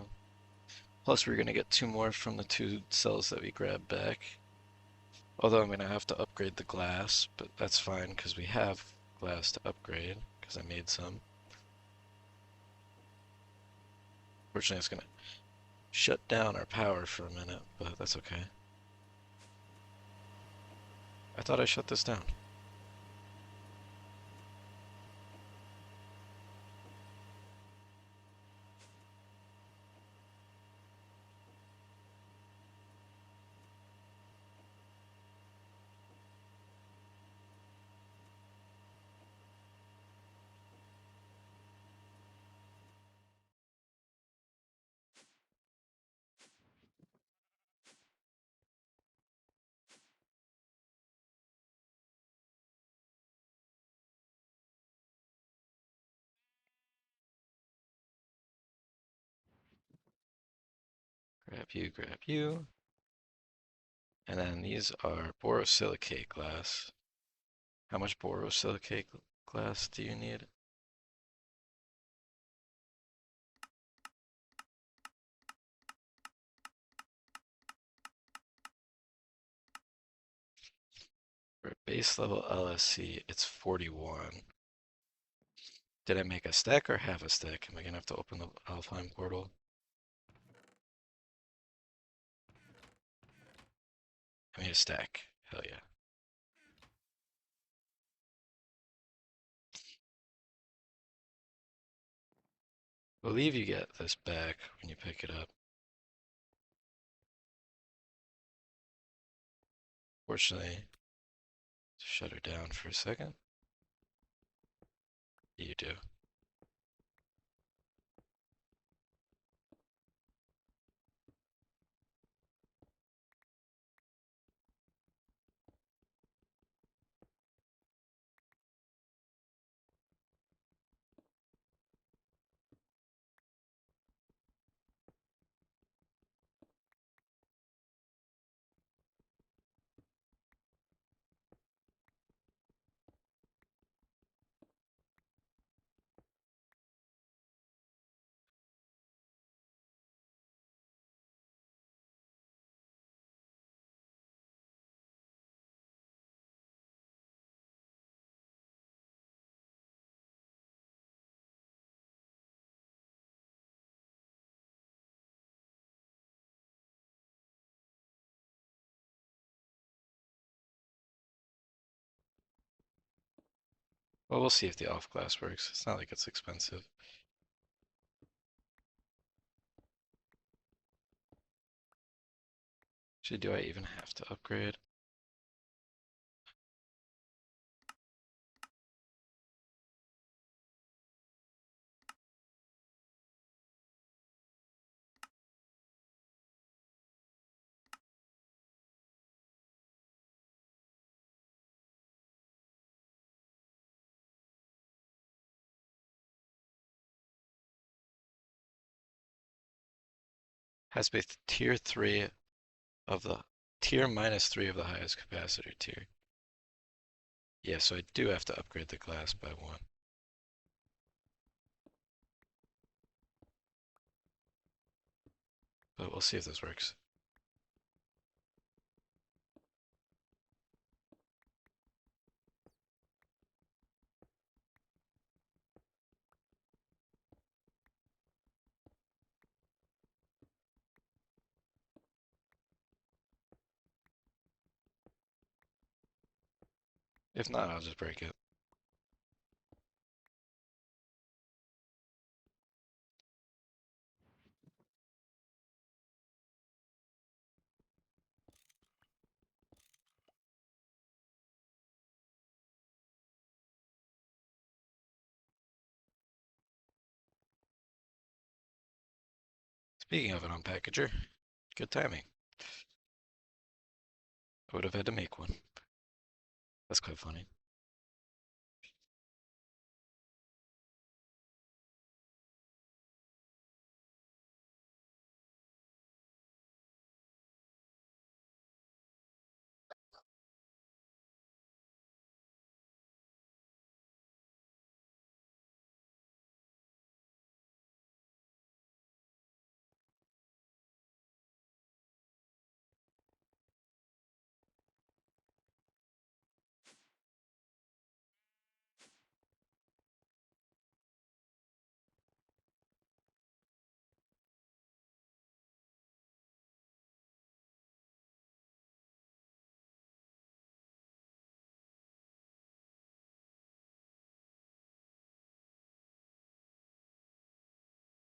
Plus we're going to get 2 more from the 2 cells that we grabbed back. Although I'm going to have to upgrade the glass, but that's fine because we have glass to upgrade because I made some. Fortunately, it's going to shut down our power for a minute, but that's okay. I thought I shut this down. Grab you, grab you. And then these are borosilicate glass. How much borosilicate glass do you need? For base level LSC, it's 41. Did I make a stack or half a stack? Am I gonna have to open the Alfheim portal? I made a stack. Hell yeah. I believe you get this back when you pick it up. Fortunately, shut her down for a second. You do. Well, we'll see if the off glass works. It's not like it's expensive. Actually, do I even have to upgrade? Has to be tier 3 of the tier -3 of the highest capacitor tier. Yeah, so I do have to upgrade the glass by 1. But we'll see if this works. If not, I'll just break it. Speaking of an unpackager, good timing. I would have had to make one. That's quite funny.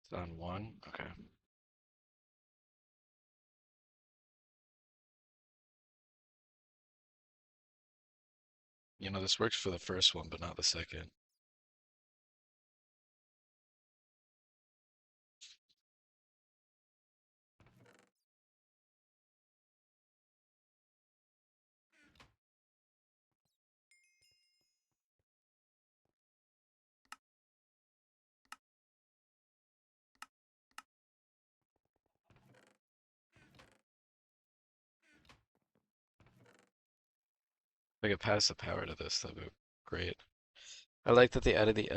It's on one. Okay. You know, this works for the first one, but not the second. If I could pass the power to this, that'd be great. I like that they added the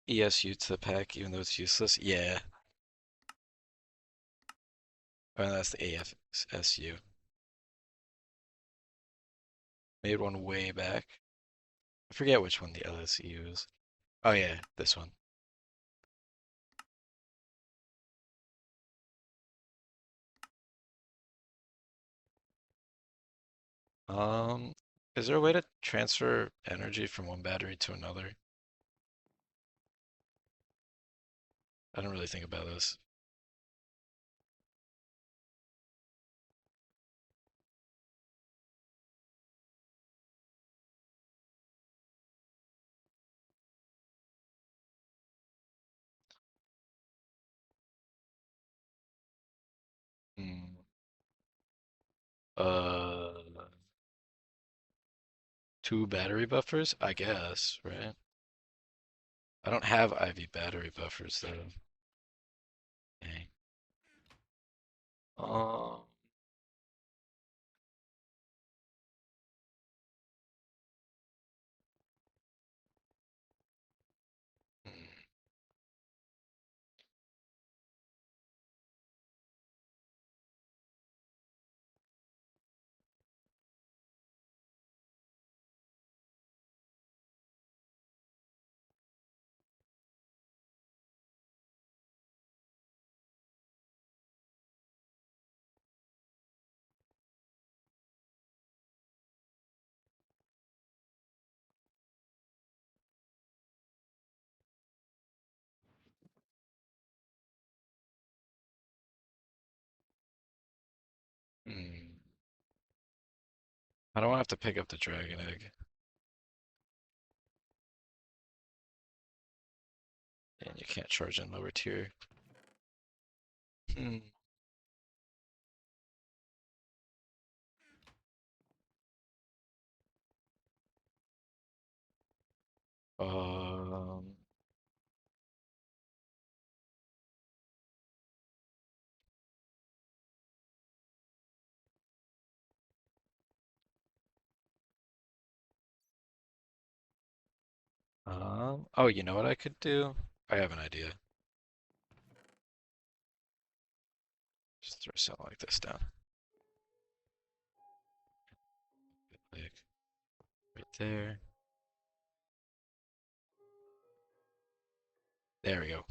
ESU to the pack, even though it's useless. Yeah. Oh, that's the AFSU. Made one way back. I forget which one the LSU is. Oh yeah, this one. Um, is there a way to transfer energy from one battery to another? I don't really think about this. Hmm. Uh, two battery buffers, I guess, right? I don't have IV battery buffers though. Okay. Um, hmm. Hmm. I don't want to have to pick up the dragon egg. And you can't charge in lower tier. Hmm. Um, oh, you know what I could do? I have an idea. Just throw something like this down. Click right there. There we go.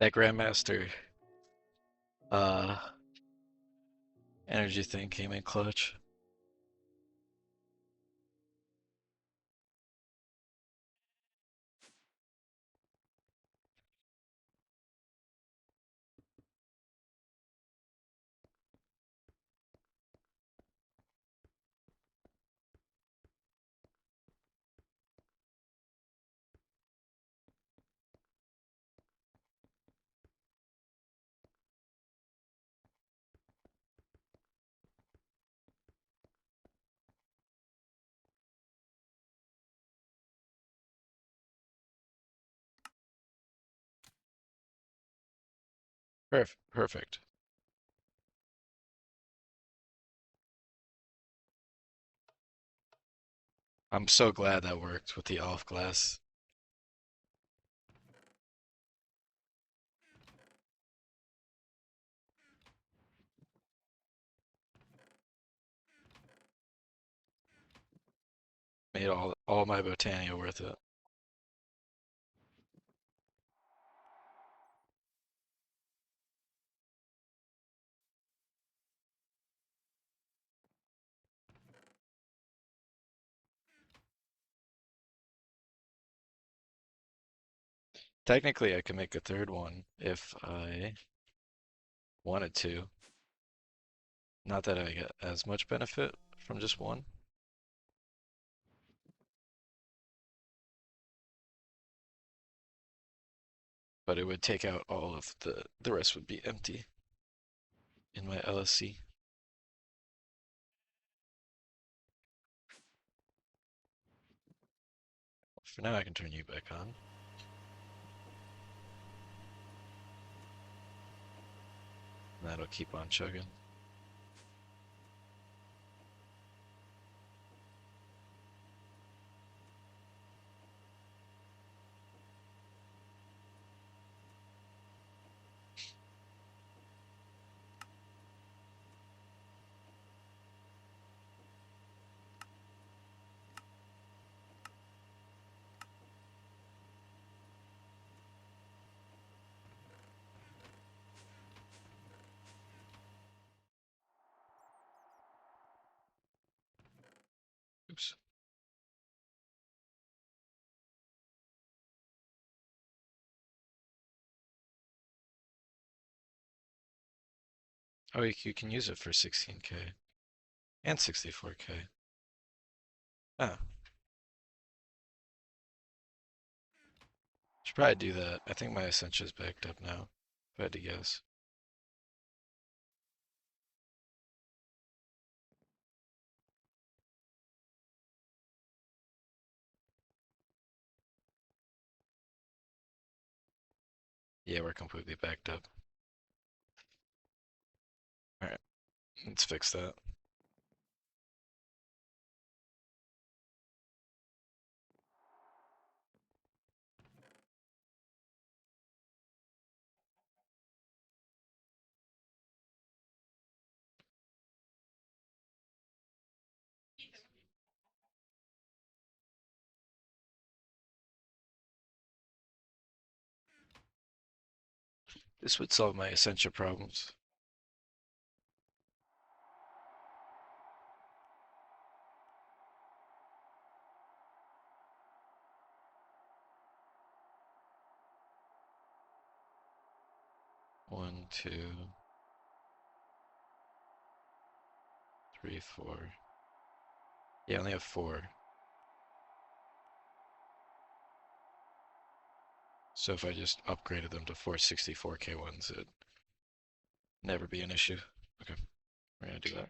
That Grandmaster uh energy thing came in clutch. Perfect. I'm so glad that worked with the off glass. Made all my Botania worth it. Technically, I could make a third one if I wanted to. Not that I get as much benefit from just one, but it would take out all of the rest would be empty in my LSC. For now, I can turn you back on. And that'll keep on chugging. Oops. Oh, you can use it for 16K and 64K. Ah, should probably do that. I think my Essentia's backed up now, if I had to guess. Yeah, we're completely backed up. Alright, let's fix that. This would solve my Essentia problems. One, two, three, four. Yeah, I only have four. So if I just upgraded them to 464K ones, it'd never be an issue. Okay, we're gonna do that.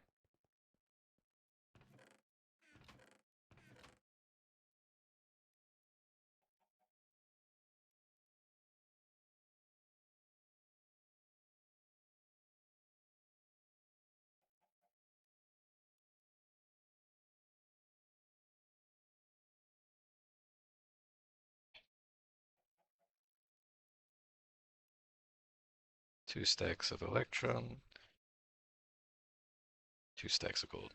Two stacks of Electrum, two stacks of gold.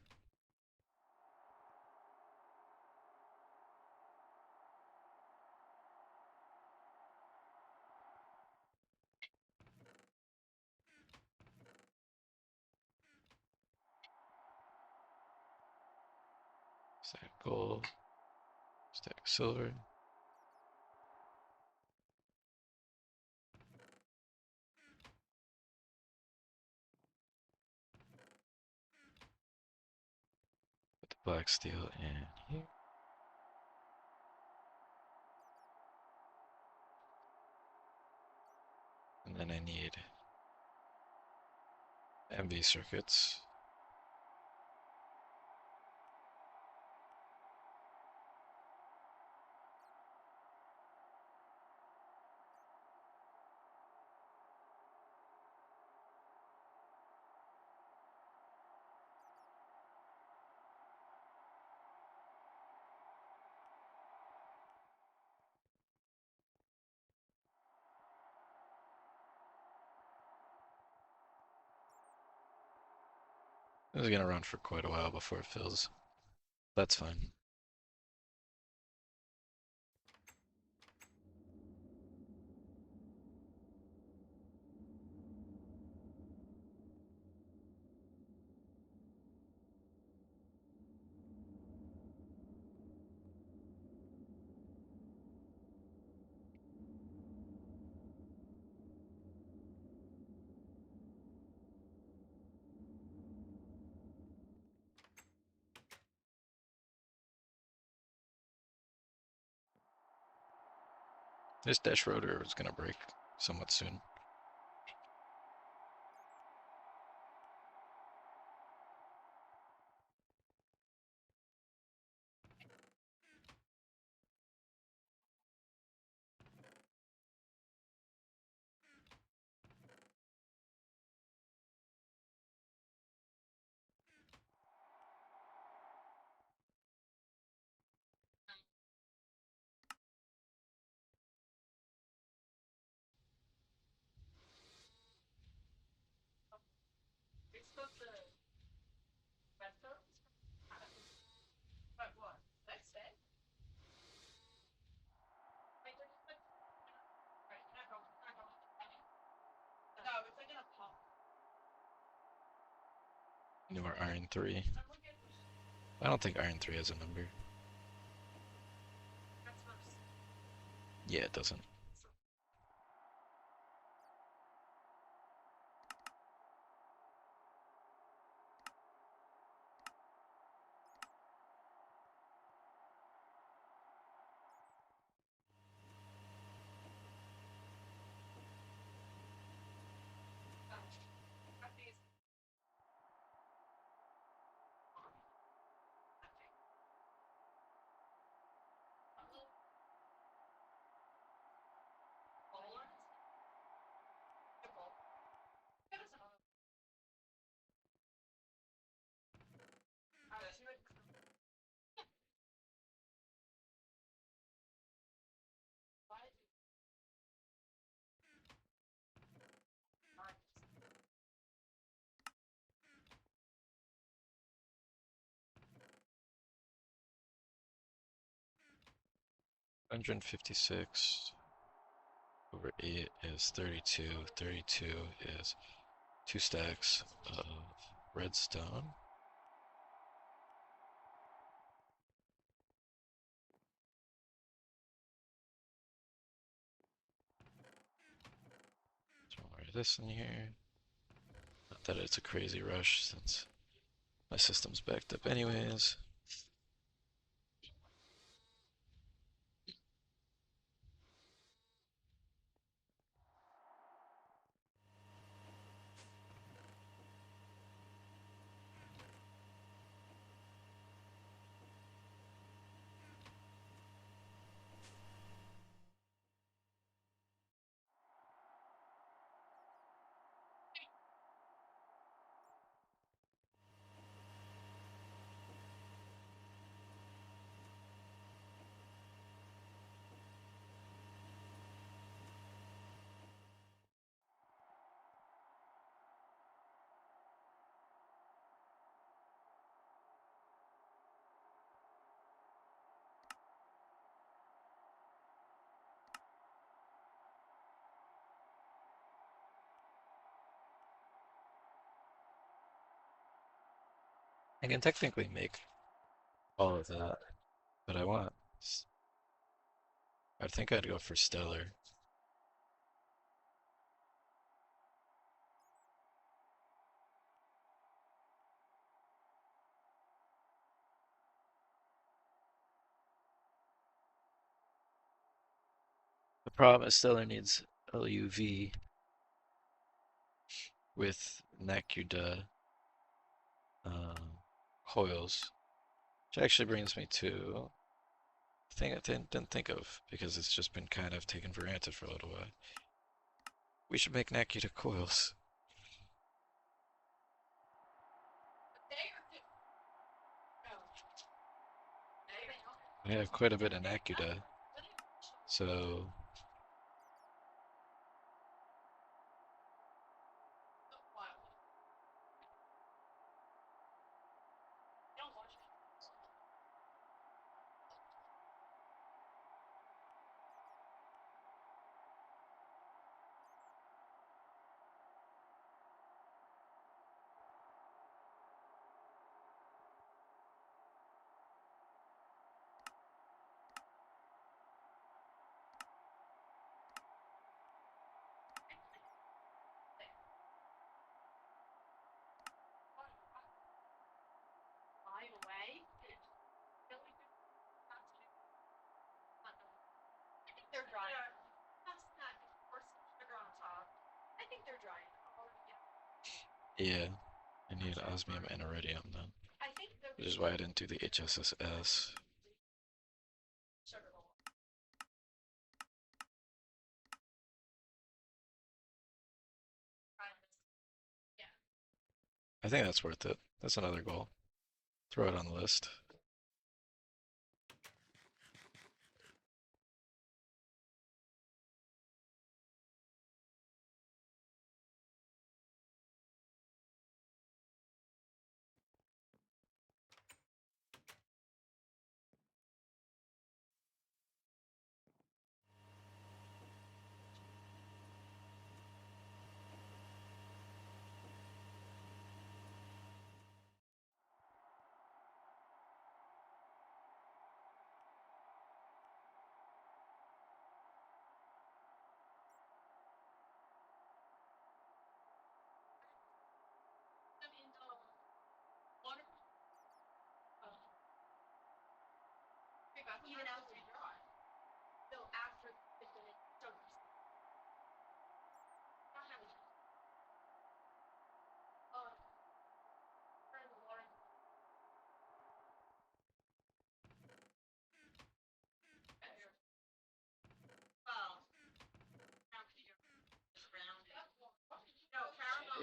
Stack gold, stack silver. Put the black steel in here. And then I need MV circuits. This is gonna run for quite a while before it fills. That's fine. This dash rotor is gonna break somewhat soon. Newer iron 3. I don't think iron 3 has a number. Yeah, it doesn't. $156 over 8 is 32. 32 is 2 stacks of redstone. Throw more of this in here. Not that it's a crazy rush since my system's backed up anyways. I can technically make all of that. But I think I'd go for stellar. The problem is stellar needs LUV with Nakuda coils, which actually brings me to a thing I didn't think of because it's just been kind of taken for granted for a little while. We should make Nakuda coils. I have quite a bit of Nakuda, so yeah, I need osmium and iridium then, which is why I didn't do the HSSS. I think that's worth it. That's another goal. Throw it on the list.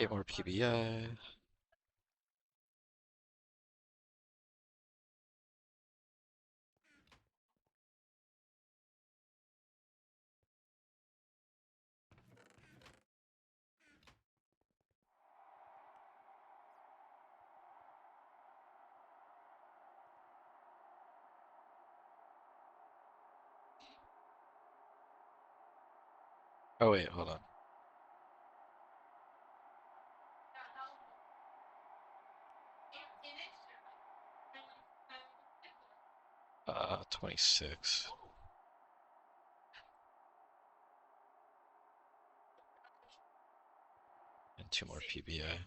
Eight more PBI. Oh wait, hold on. 26. And two more PBI.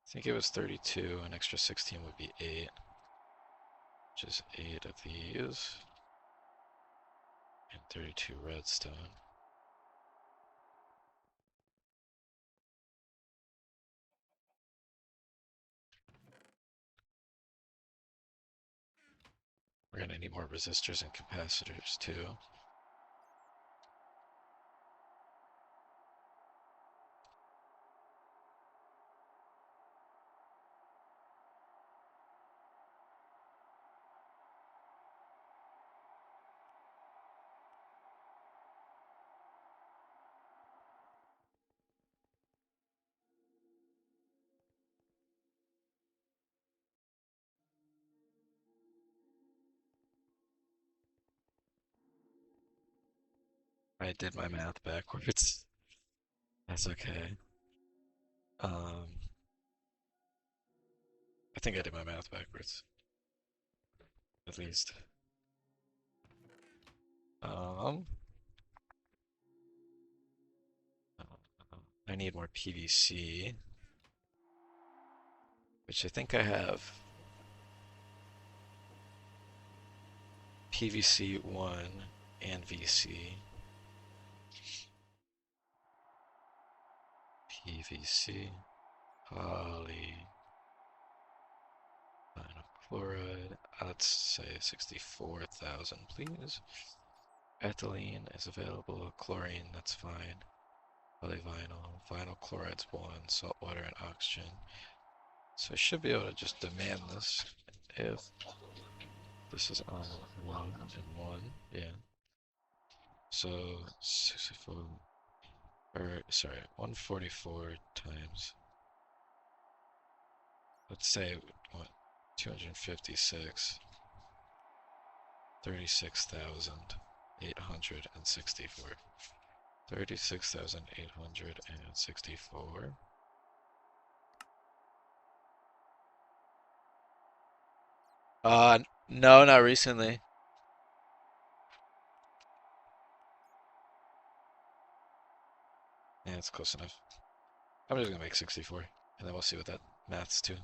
I think it was 32, an extra 16 would be 8, which is 8 of these, and 32 redstone. We're gonna need more resistors and capacitors too. I did my math backwards. That's okay. Um, I think I did my math backwards, at least. Um, I need more PVC, which I think I have. PVC 1 and VC. PVC, poly, vinyl chloride. Let's say 64,000, please. Ethylene is available. Chlorine, that's fine. Polyvinyl. Vinyl chloride's 1. Salt water and oxygen. So I should be able to just demand this if this is on 1 and 1. Yeah. So 64, or sorry, 144 times, let's say, what, 256, 36,864. 36,864. No, not recently. Yeah, it's close enough. I'm just gonna make 64, and then we'll see what that maths to.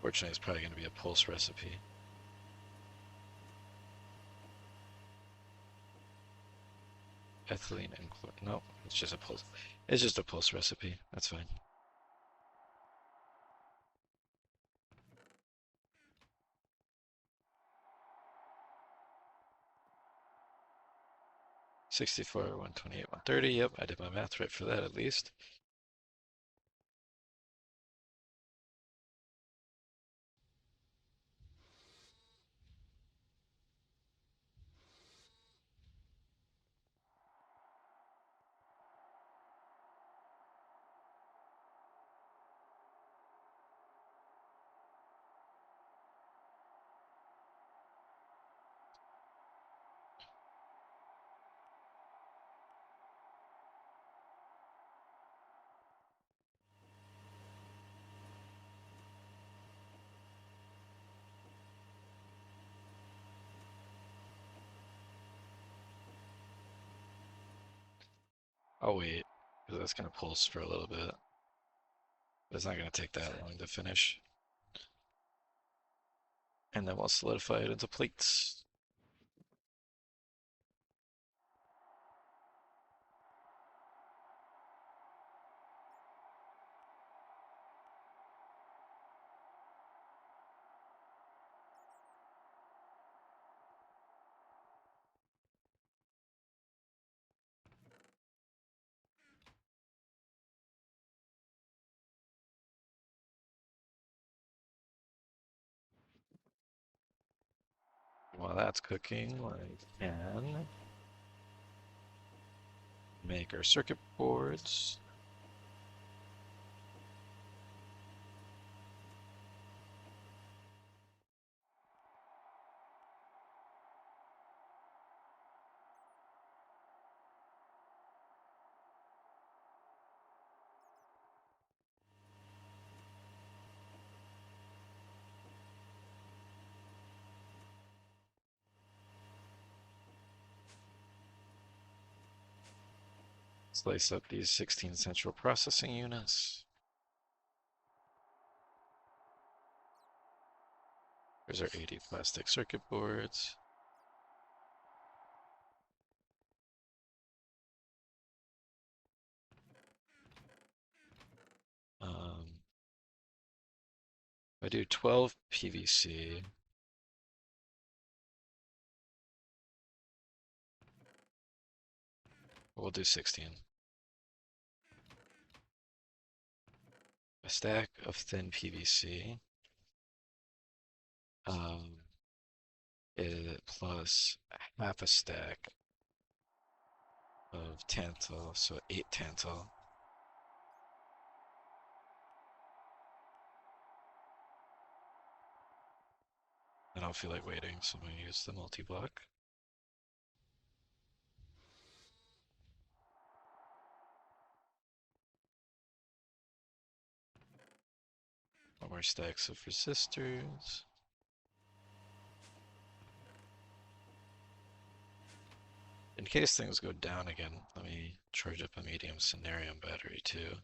Fortunately, it's probably gonna be a pulse recipe. Ethylene and no, it's just a pulse. It's just a pulse recipe. That's fine. 64, 128, 130. Yep, I did my math right for that at least. I'll wait, because that's gonna pulse for a little bit. But it's not gonna take that long to finish. And then we'll solidify it into plates. While that's cooking, we can make our circuit boards. Slice up these 16 central processing units. Here's our 80 plastic circuit boards. If I do 12 PVC, we'll do 16. A stack of thin PVC um, plus half a stack of tantal, so 8 tantal. I don't feel like waiting, so I'm gonna use the multi-block. One more stacks of resistors. In case things go down again, let me charge up a medium Cenarium battery too.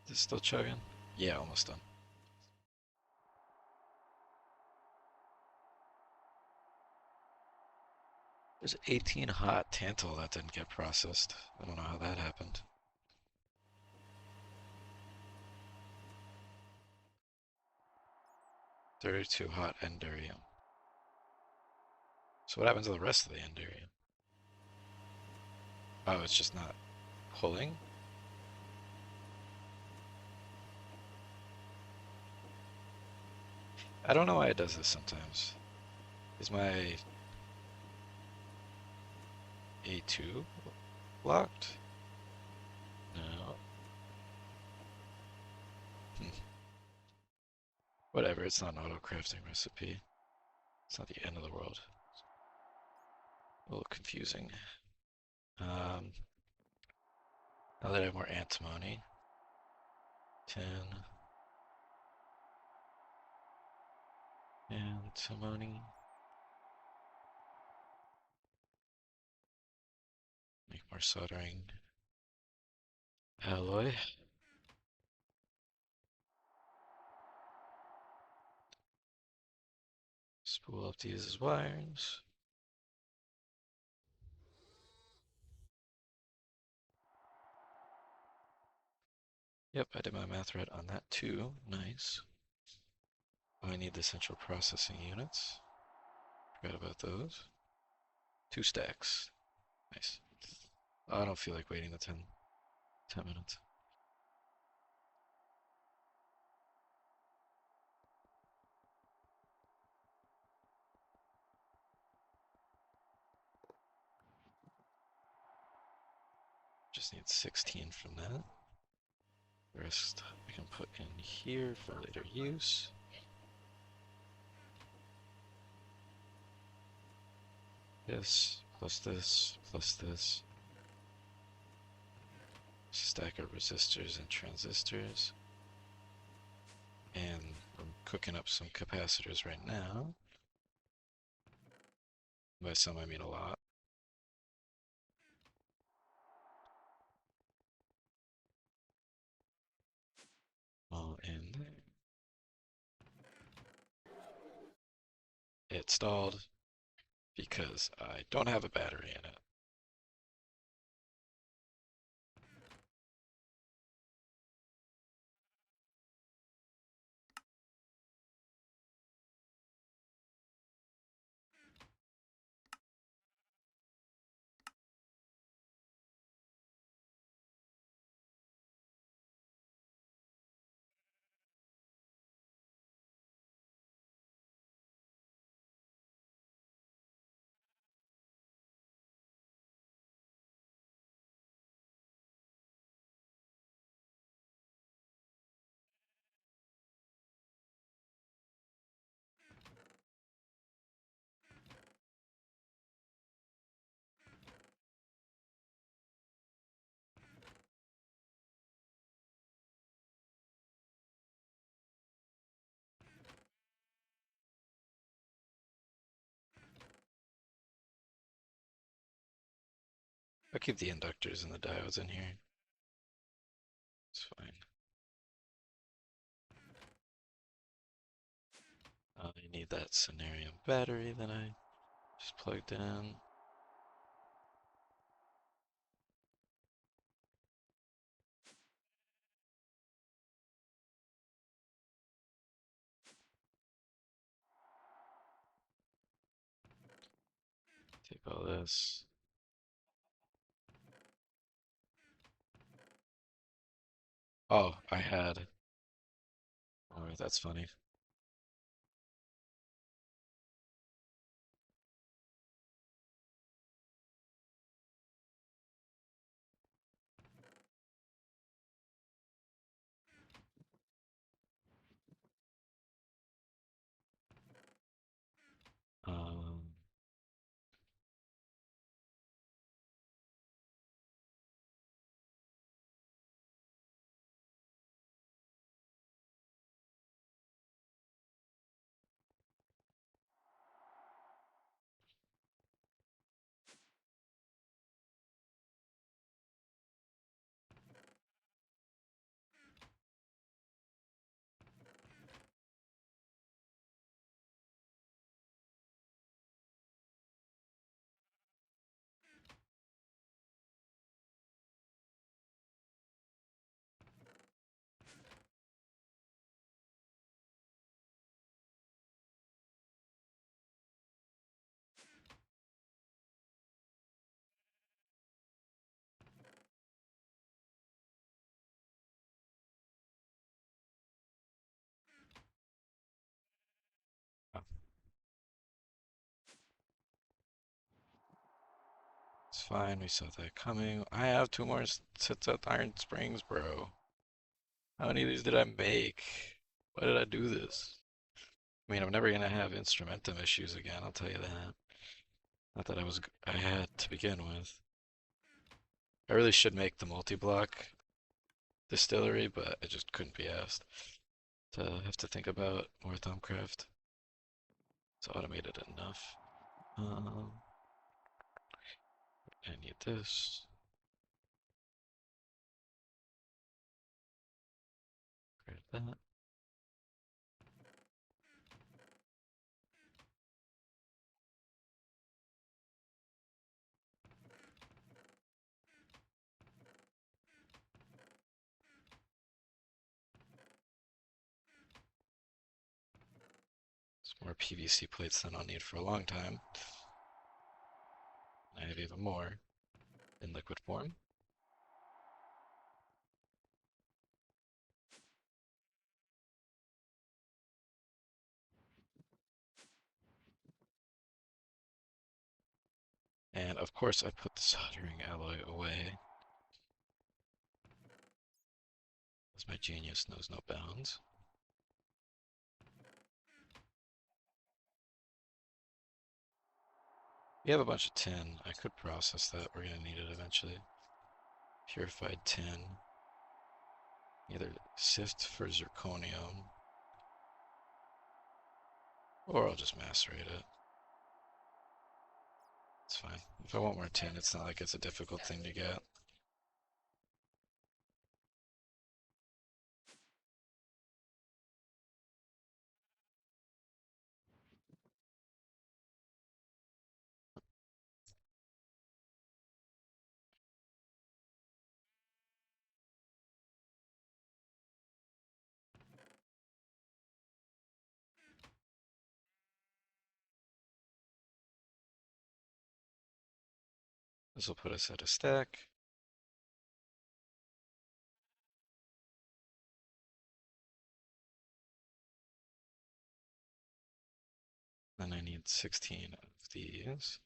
Is it still chugging? Yeah, almost done. There's 18 hot tantal that didn't get processed. I don't know how that happened. 32 hot Enderium. So what happens to the rest of the Enderium? Oh, it's just not pulling? I don't know why it does this sometimes. Is my A2 locked? No. Whatever, it's not an auto-crafting recipe. It's not the end of the world. A little confusing. Now that I have more antimony. 10 antimony. Make more soldering alloy. Spool up these wires. Yep, I did my math right on that too. Nice. Oh, I need the central processing units. Forgot about those. 2 stacks. Nice. Oh, I don't feel like waiting the 10 minutes. Just need 16 from that. The rest I can put in here for later use. This, plus this, plus this. Stack of resistors and transistors. And I'm cooking up some capacitors right now. By some, I mean a lot. All in there. It stalled because I don't have a battery in it. I'll keep the inductors and the diodes in here. It's fine. I need that Cenarium battery that I just plugged in. Take all this. Oh, I had. Oh, that's funny. fine. We saw that coming. I have two more sets of iron springs, bro. How many of these did I make? Why did I do this? I mean, I'm never gonna have instrumentum issues again, I'll tell you that. Not that I had to begin with. I really should make the multi-block distillery, but I just couldn't be asked to have to think about more Thumbcraft. It's automated enough. I need this. Grab that. Some more PVC plates than I'll need for a long time. I have even more in liquid form. And of course I put the soldering alloy away, as my genius knows no bounds. We have a bunch of tin. I could process that. We're gonna need it eventually. Purified tin. Either sift for zirconium, or I'll just macerate it. It's fine. If I want more tin, it's not like it's a difficult thing to get. This will put us at a stack. Then I need 16 of these.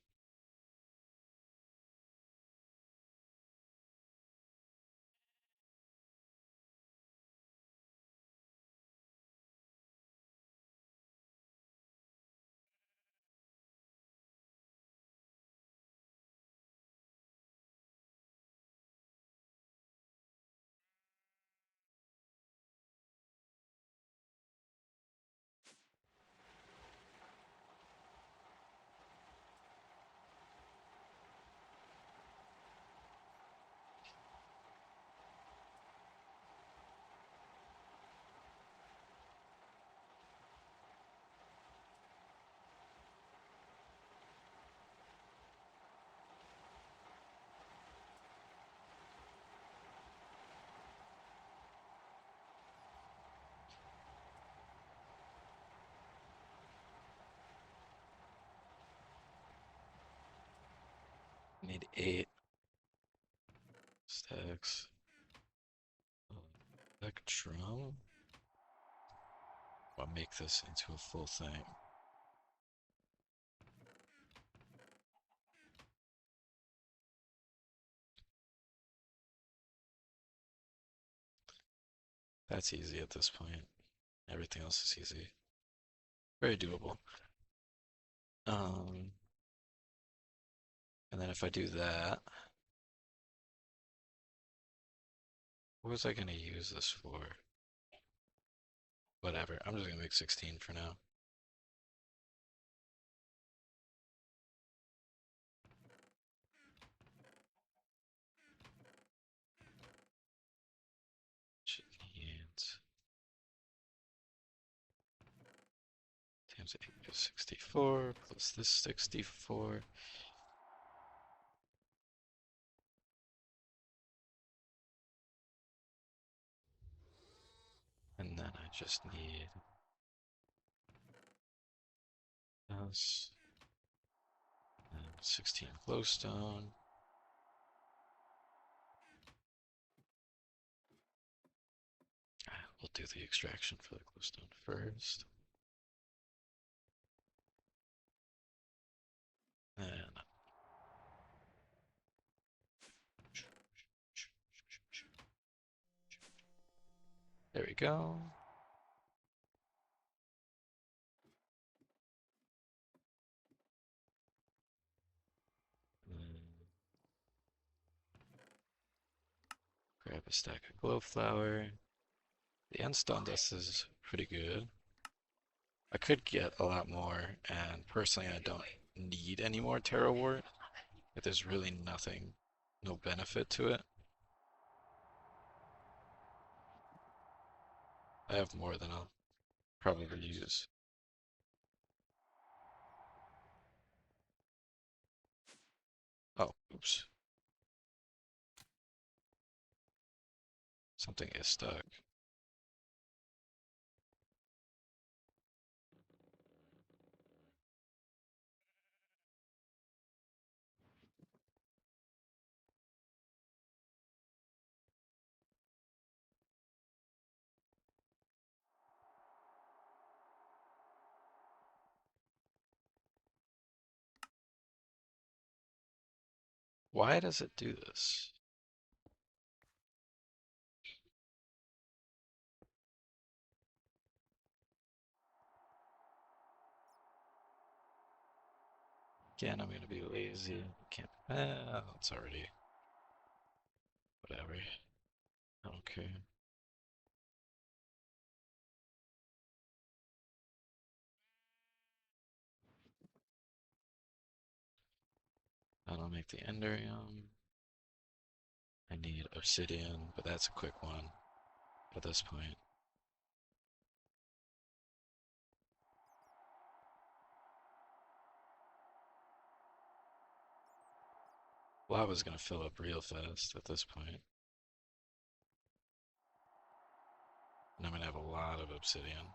Need 8 stacks. Electrum. I'll make this into a full thing. That's easy at this point. Everything else is easy. Very doable. Um, and then if I do that, what was I gonna use this for? Whatever, I'm just gonna make 16 for now. Should need times 8 is 64, plus this 64. And then I just need this, and 16 glowstone. We'll do the extraction for the glowstone first. And There we go. Grab a stack of glow flower. The end stone dust is pretty good. I could get a lot more, and personally I don't need any more Terra Wart. If there's really nothing, no benefit to it. I have more than I'll probably use. Oh, oops. Something is stuck. Why does it do this? Again, I'm gonna be lazy. Can't. It's already. Whatever. I don't care. That'll make the Enderium. I need obsidian, but that's a quick one at this point. Lava's gonna fill up real fast at this point. And I'm gonna have a lot of obsidian.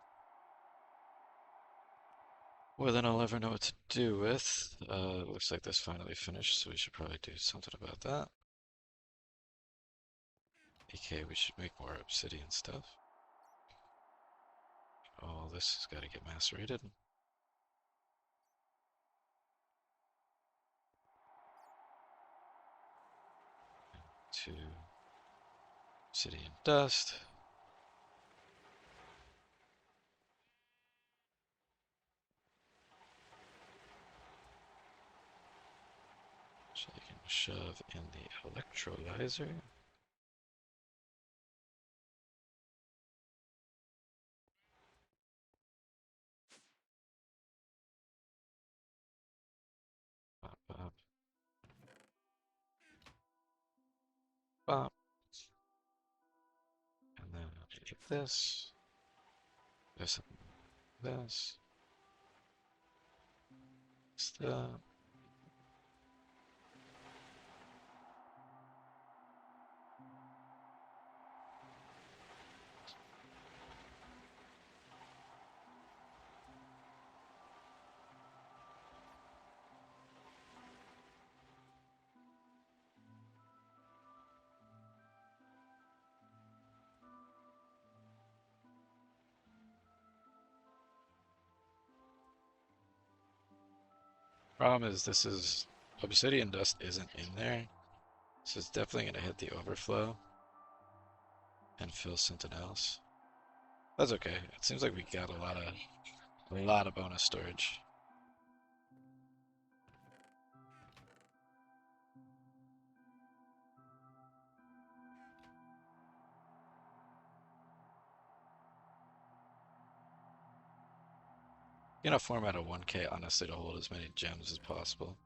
More than I'll ever know what to do with. Looks like this finally finished, so we should probably do something about that. Okay, we should make more obsidian stuff. Oh, this has got to get macerated. To obsidian dust. So I can shove in the electrolyzer. Bop, bop. Bop. And then I'll take this. This. This. That. Problem is, this is obsidian dust isn't in there, so it's definitely gonna hit the overflow and fill something else. That's okay. It seems like we got a lot of bonus storage. You know, format a 1K honestly to hold as many gems as possible.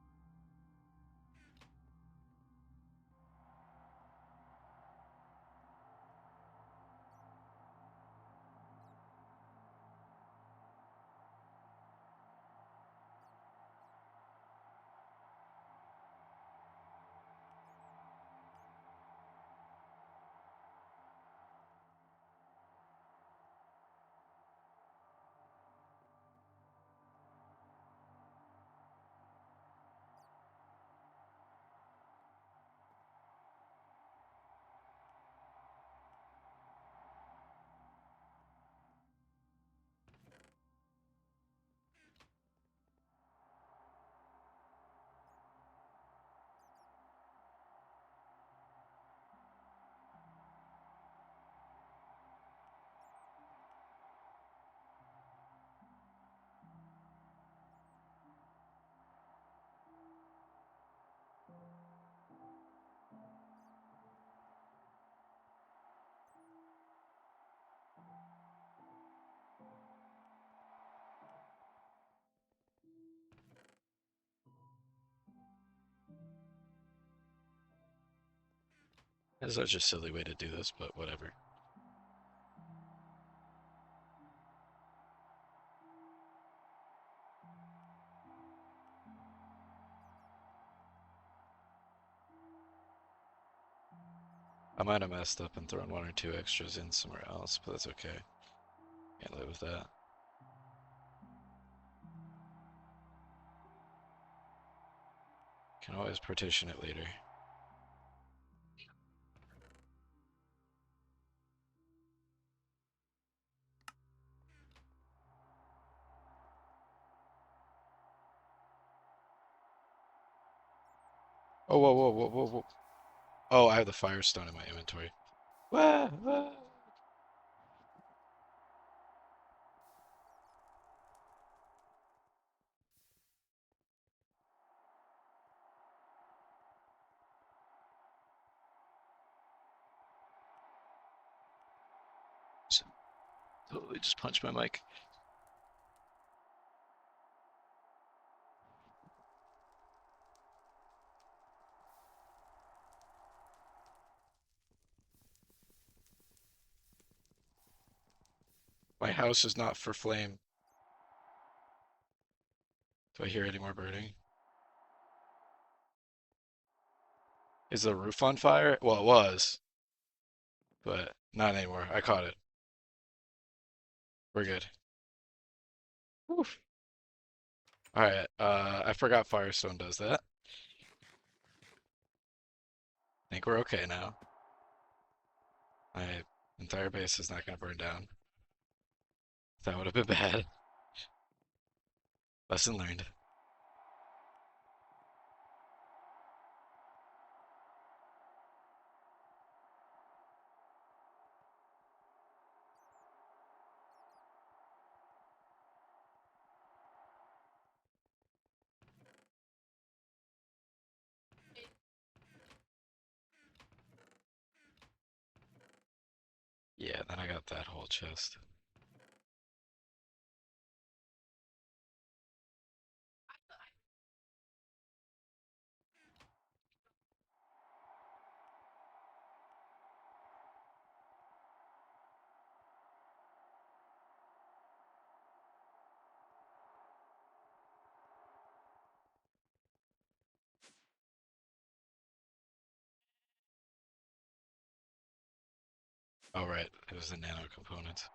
That's such a silly way to do this, but whatever. I might have messed up and thrown one or two extras in somewhere else, but that's okay. Can't live with that. Can always partition it later. Oh, whoa, whoa, whoa, whoa, whoa. Oh, I have the Firestone in my inventory. Wah, wah. Totally just punched my mic. My house is not for flame. Do I hear any more burning? Is the roof on fire? Well, it was, but not anymore. I caught it. We're good. Oof. All right. I forgot Firestone does that. I think we're okay now. My entire base is not gonna burn down. That would have been bad. Lesson learned. Yeah, then I got that whole chest. Oh, right. It was the nano components.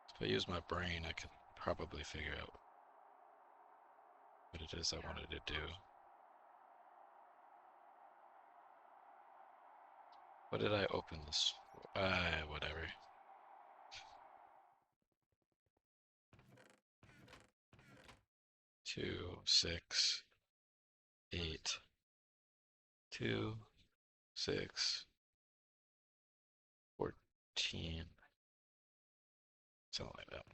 If I use my brain, I could probably figure out what it is I wanted to do. What did I open this for? Whatever. 2, 6, 8, 2, 6, 14. Something like that.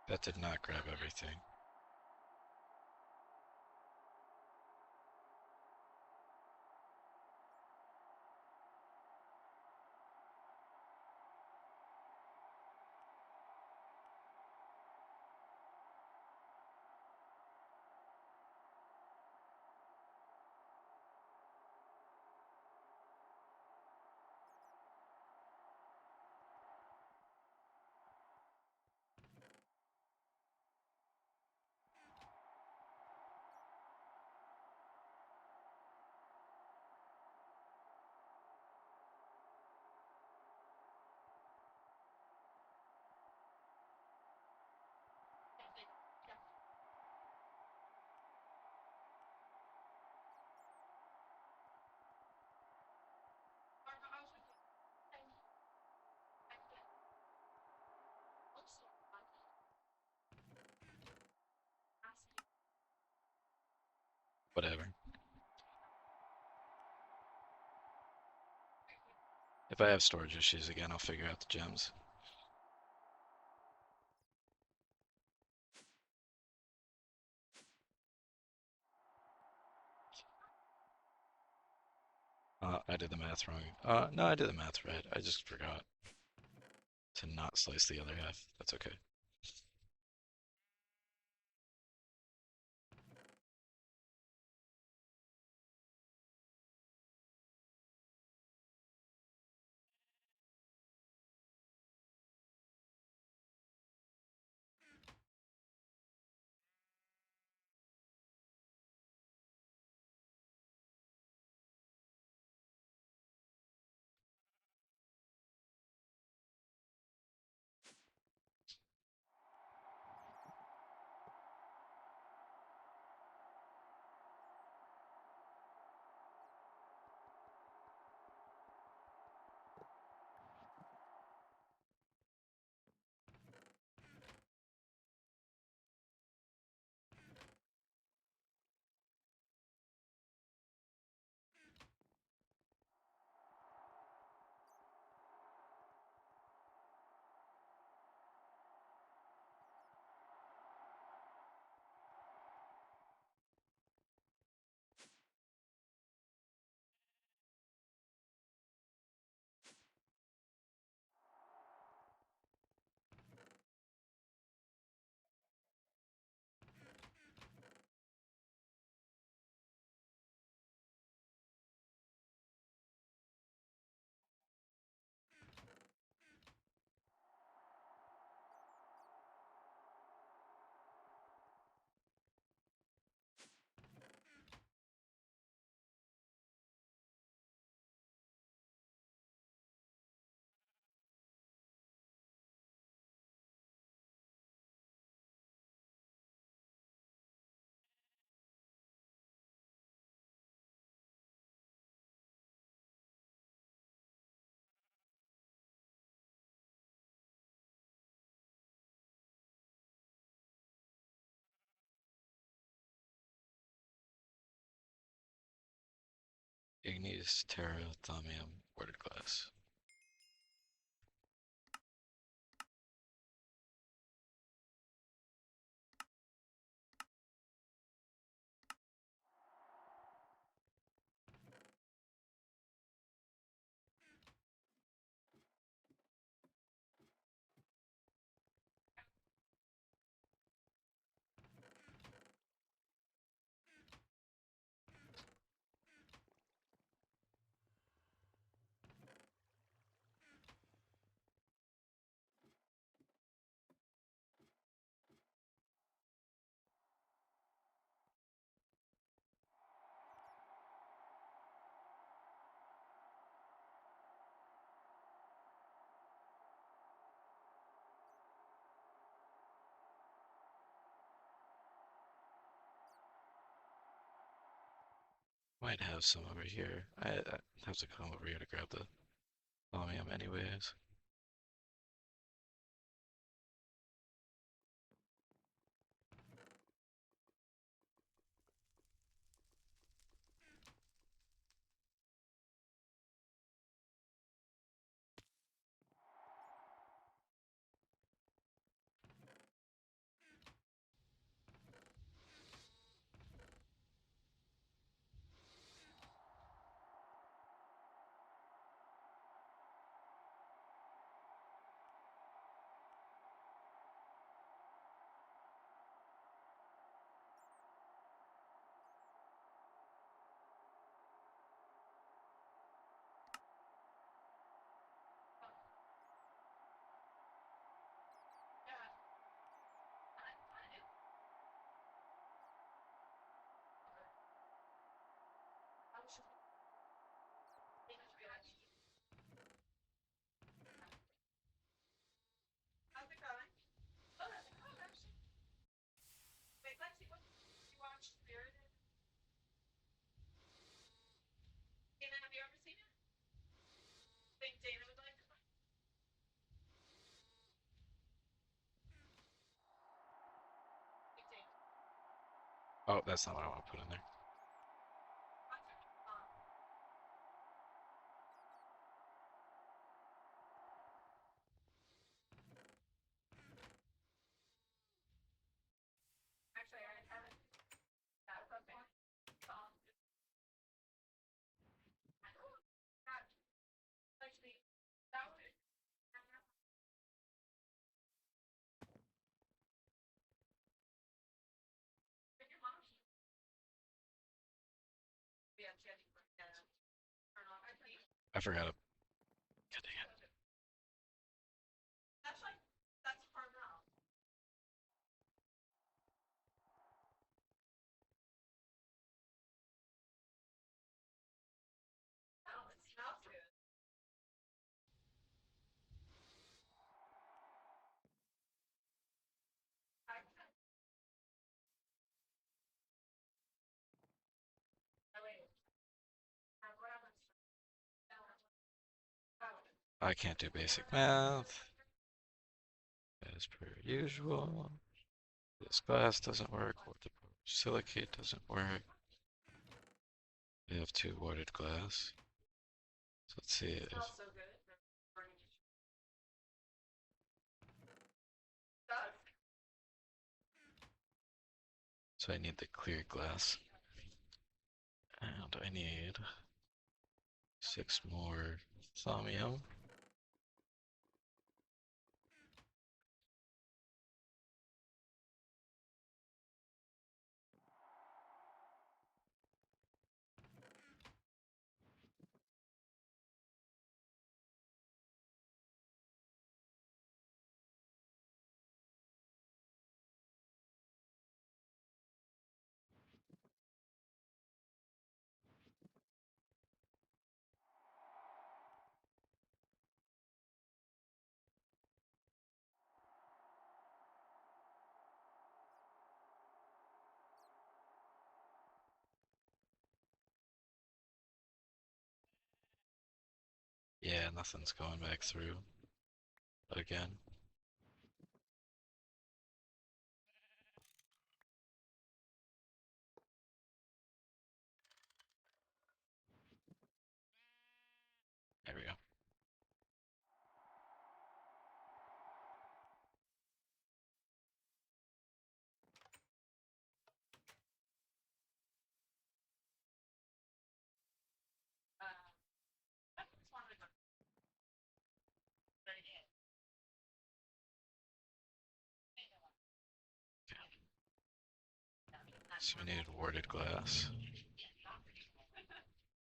That did not grab everything. Whatever. If I have storage issues again, I'll figure out the gems. I did the math wrong. No, I did the math right. I just forgot to not slice the other half. That's okay. Igneous, Terra, Thaumium, Worded Glass. Might have some over here. I have to come over here to grab the Thaumium anyways. Oh, that's not what I want to put in there. I forgot it. God dang it. I can't do basic math, as per usual. This glass doesn't work, or the silicate doesn't work. We have two warded glass. So let's see if so I need the clear glass. And I need 6 more thaumium. Yeah, nothing's going back through again. There we go. So we need warded glass,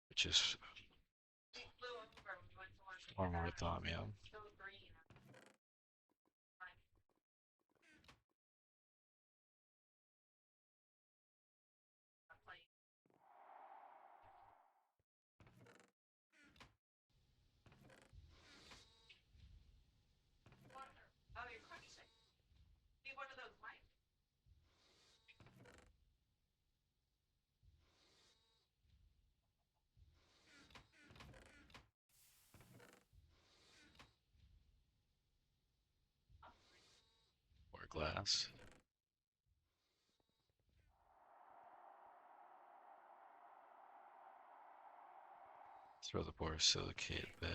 which is 4 more thaumium. More glass. Throw the borosilicate back.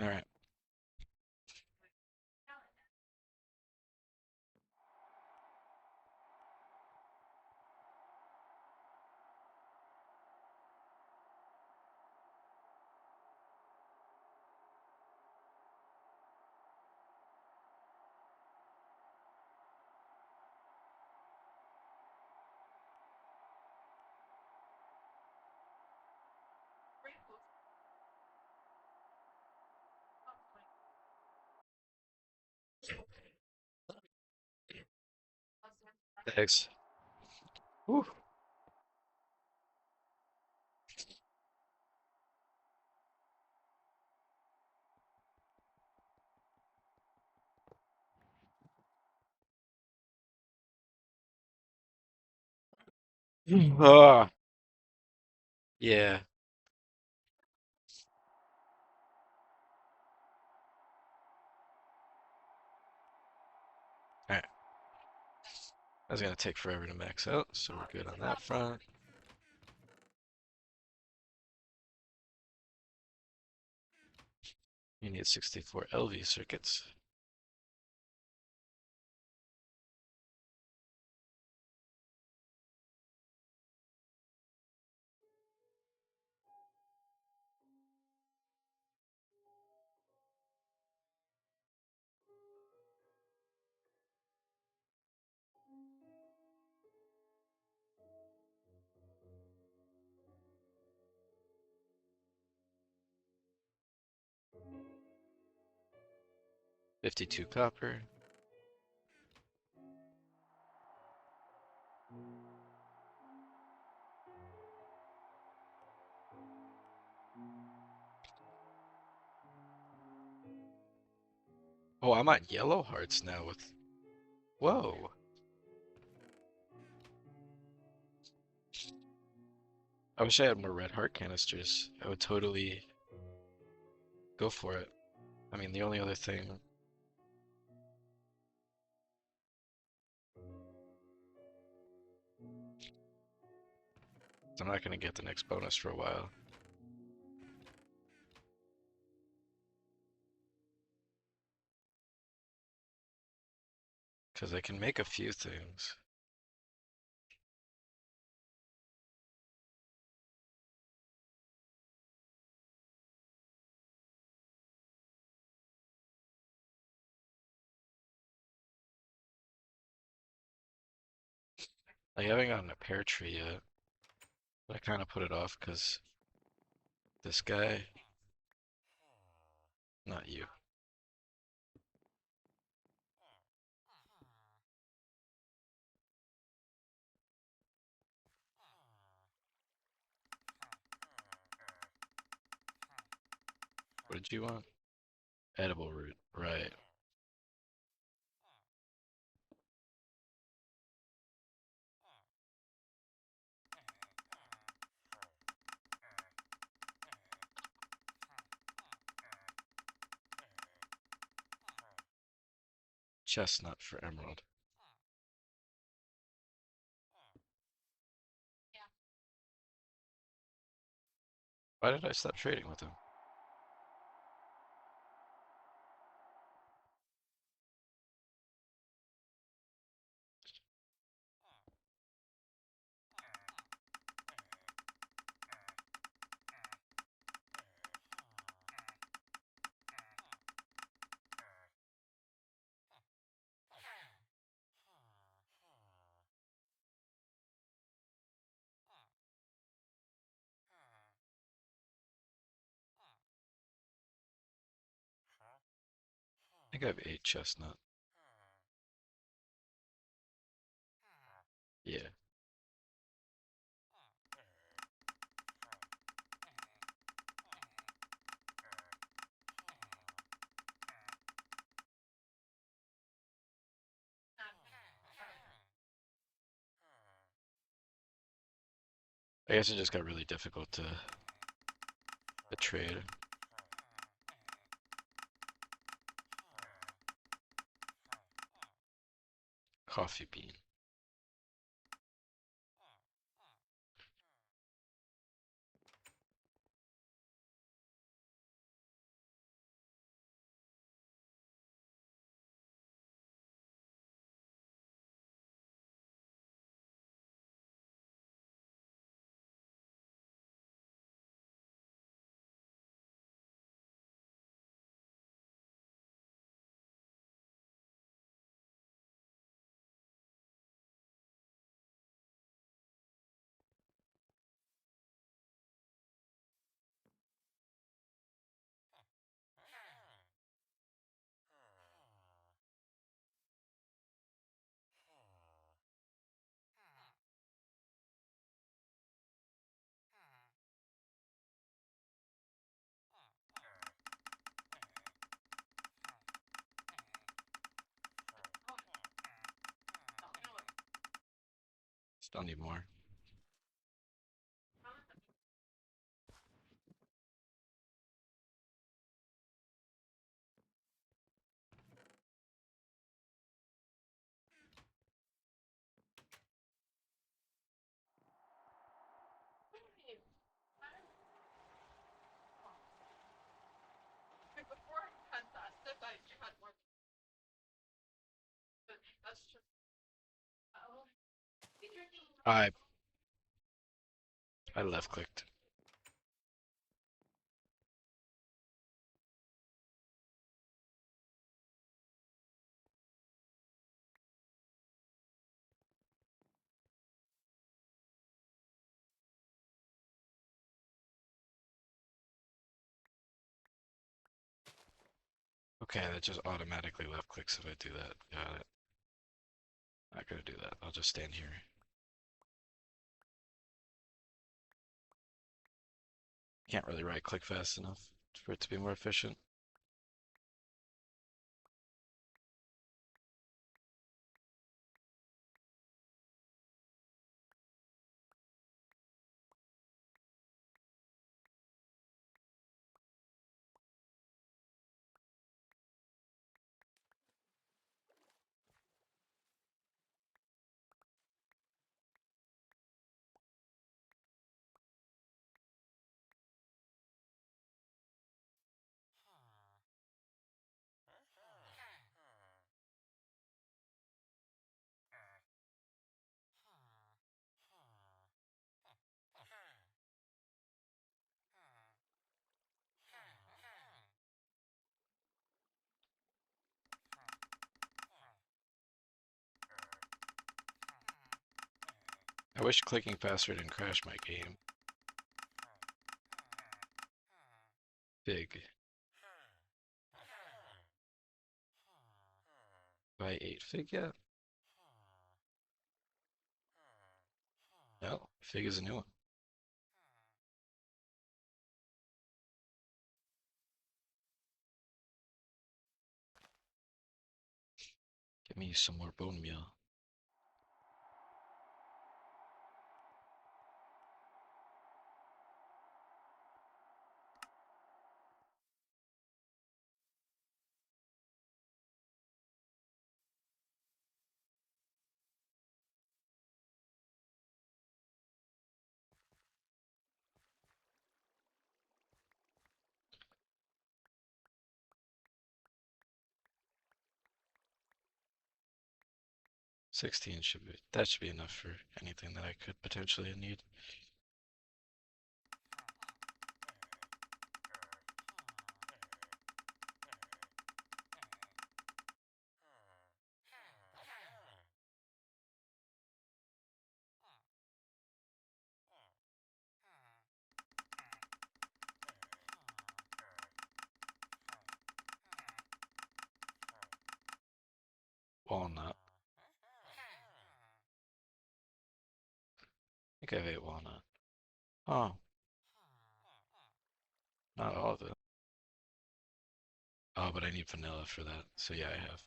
All right. Thanks. Whew. Ah, yeah. All right. That's gonna take forever to max out, so we're good on that front. You need 64 LV circuits. $52 copper. Oh, I'm on yellow hearts now with. Whoa. I wish I had more red heart canisters. I would totally go for it. I mean, the only other thing. I'm not gonna get the next bonus for a while. Because I can make a few things. I haven't gotten a pear tree yet. But I kind of put it off because this guy, not you. What did you want? Edible root. Right. Chestnut for emerald. Why did I stop trading with him? I think I have 8 chestnut. Yeah. I guess it just got really difficult to trade. Coffee bean. Don't need more. I I left clicked. Okay, that just automatically left clicks if I do that. Got it. Not gonna do that. I'll just stand here. Can't really right click fast enough for it to be more efficient. I wish clicking faster didn't crash my game. Big. By 8 fig yet? No, fig is a new one. Give me some more bone meal. That should be enough for anything that I could potentially need. Walnut. I think I've ate walnut. Oh, not all of it. Oh, but I need vanilla for that. So yeah, I have.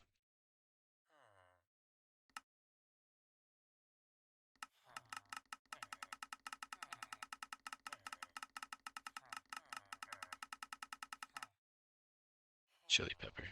Chili pepper.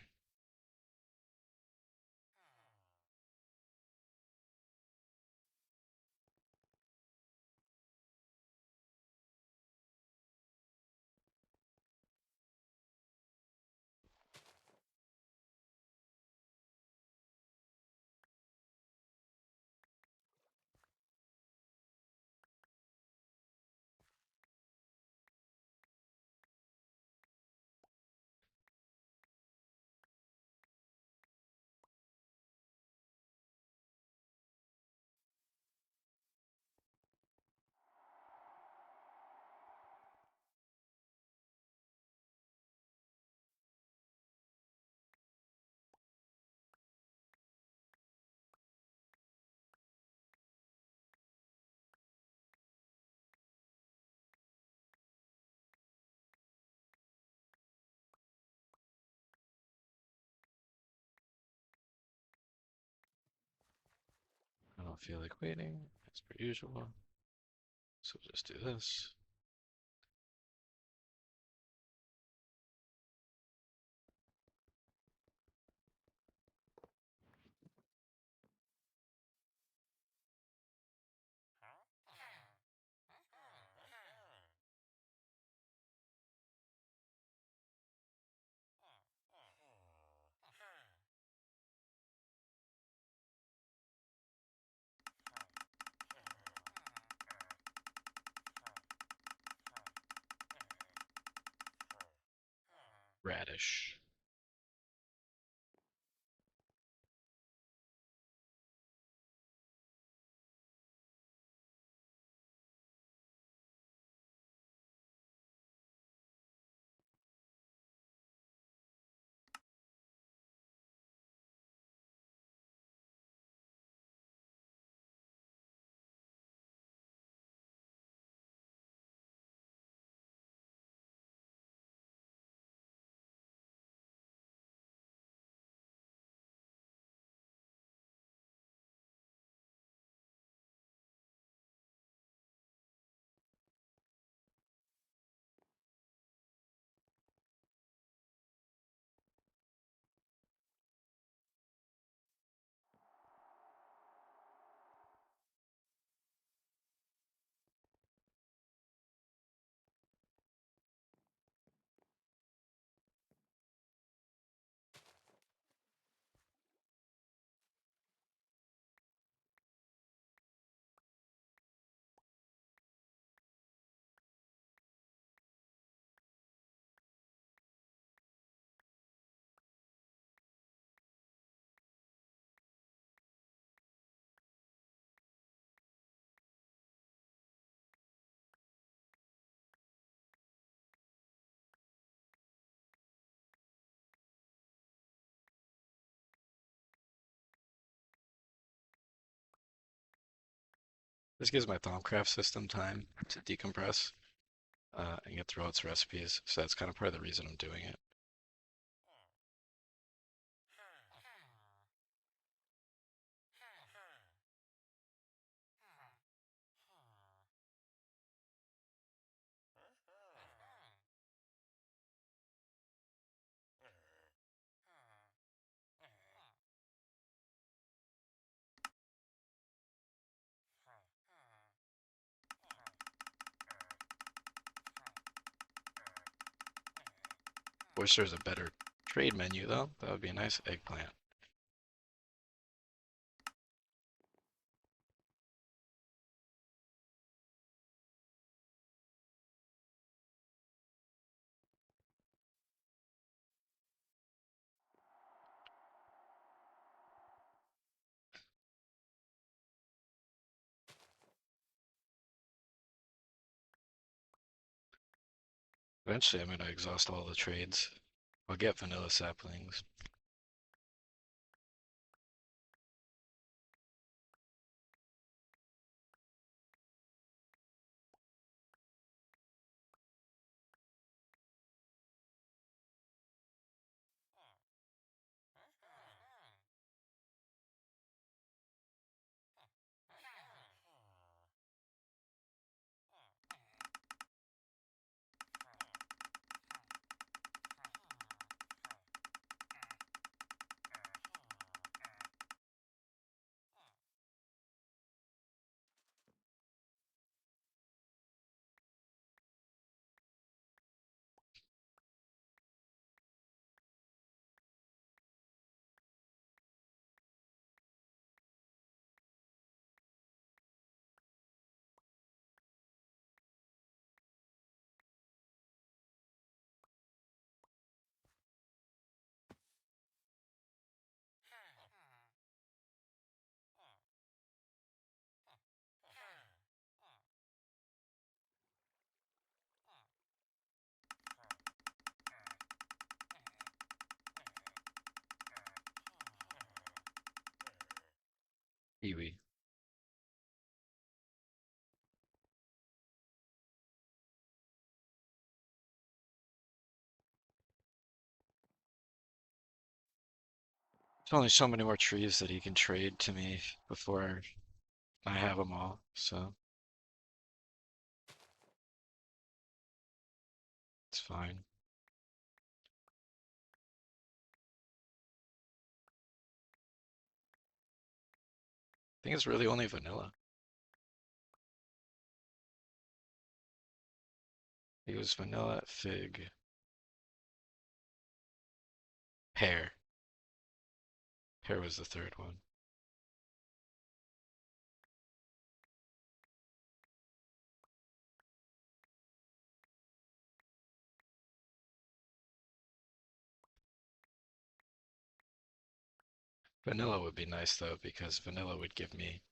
I don't feel like waiting. as per usual. So we'll just do this. Radish. This gives my Thaumcraft system time to decompress and get through all its recipes. So that's kind of part of the reason I'm doing it. Wish there's a better trade menu though. That would be a nice eggplant. Eventually I'm gonna exhaust all the trades. I'll get vanilla saplings. Kiwi. There's only so many more trees that he can trade to me before I have them all, so it's fine. I think it's really only vanilla. It was vanilla, fig, pear. Pear was the third one. Vanilla would be nice though, because vanilla would give me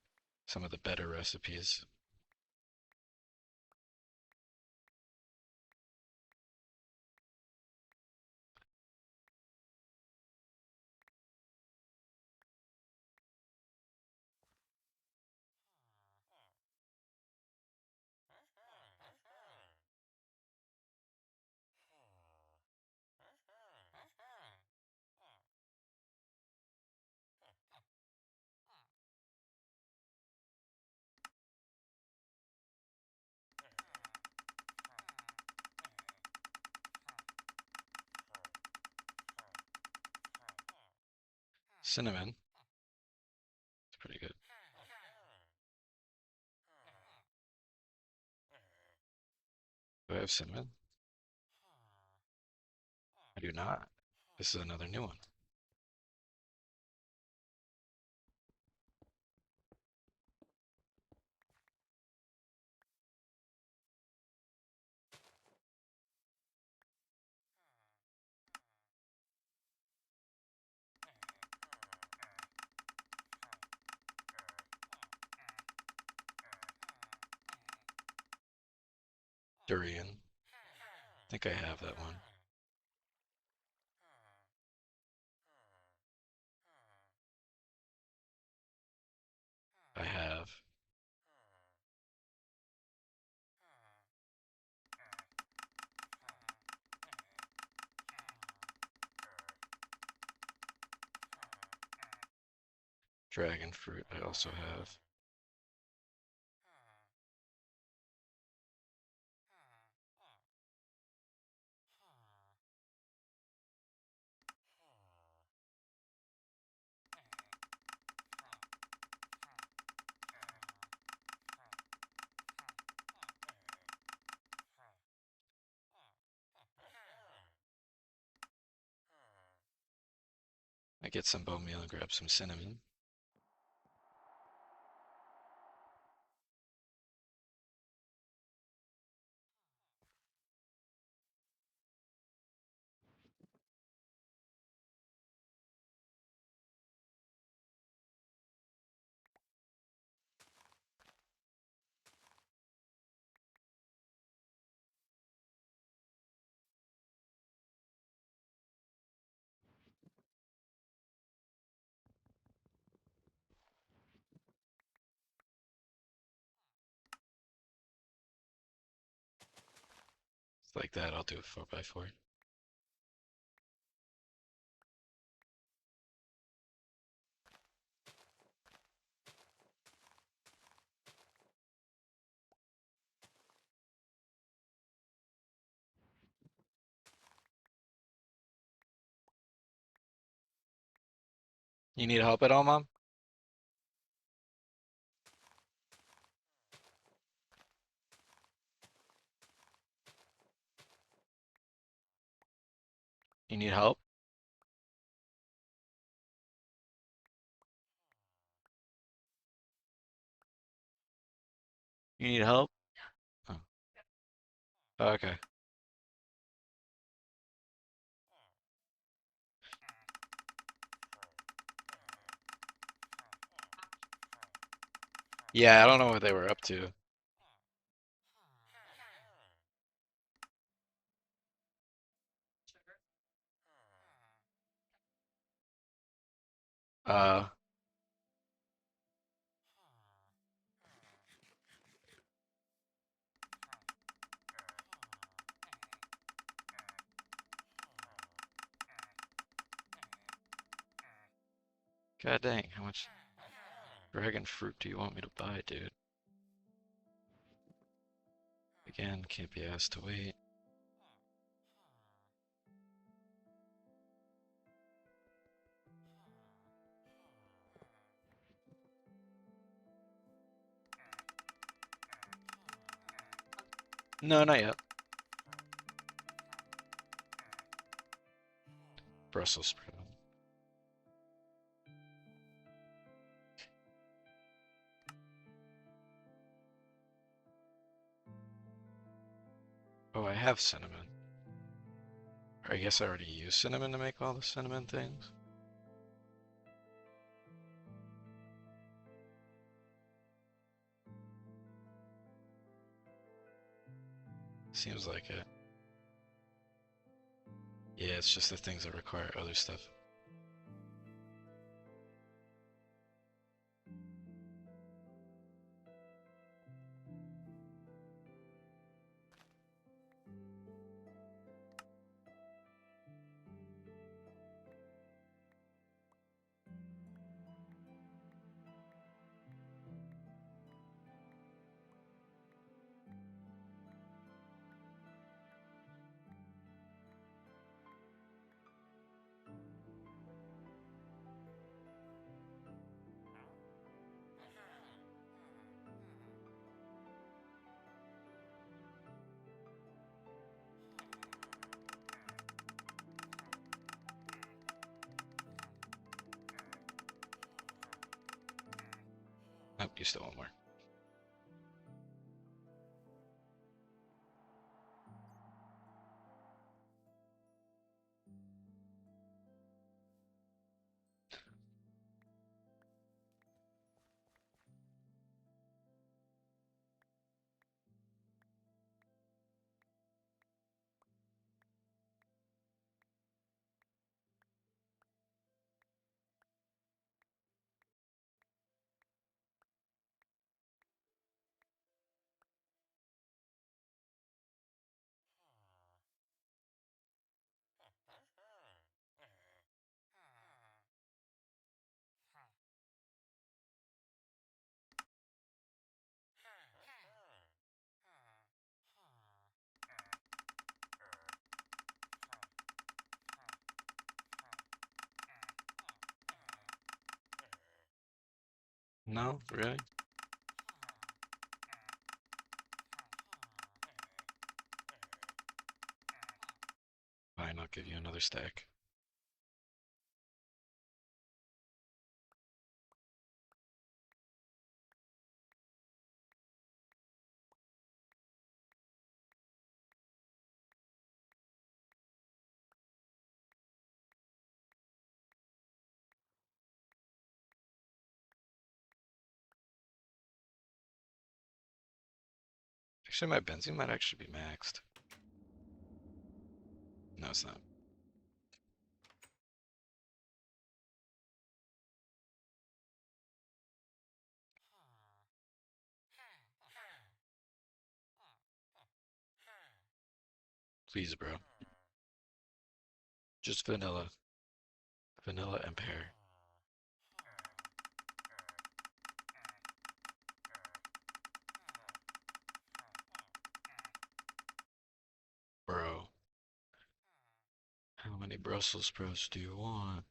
some of the better recipes. Cinnamon, it's pretty good. Do I have cinnamon? I do not. This is another new one. Durian. I think I have that one. I have. Dragon fruit, I also have. I get some bone meal and grab some cinnamon. It's like that, I'll do a 4x4. You need help at all, Mom? You need help? You need help? Oh. Okay. Yeah, I don't know what they were up to. Uh, God dang, how much? dragon fruit do you want me to buy, dude? Again, can't be asked to wait. No, not yet. Brussels sprout. Oh, I have cinnamon. Or I guess I already used cinnamon to make all the cinnamon things. Seems like it. Yeah, it's just the things that require other stuff. Oh, you still want more. No, really? Fine, I'll give you another stack. Actually, my benzene might actually be maxed. No, it's not. Please, bro. Just vanilla. Vanilla and pear. Bro, how many Brussels sprouts do you want?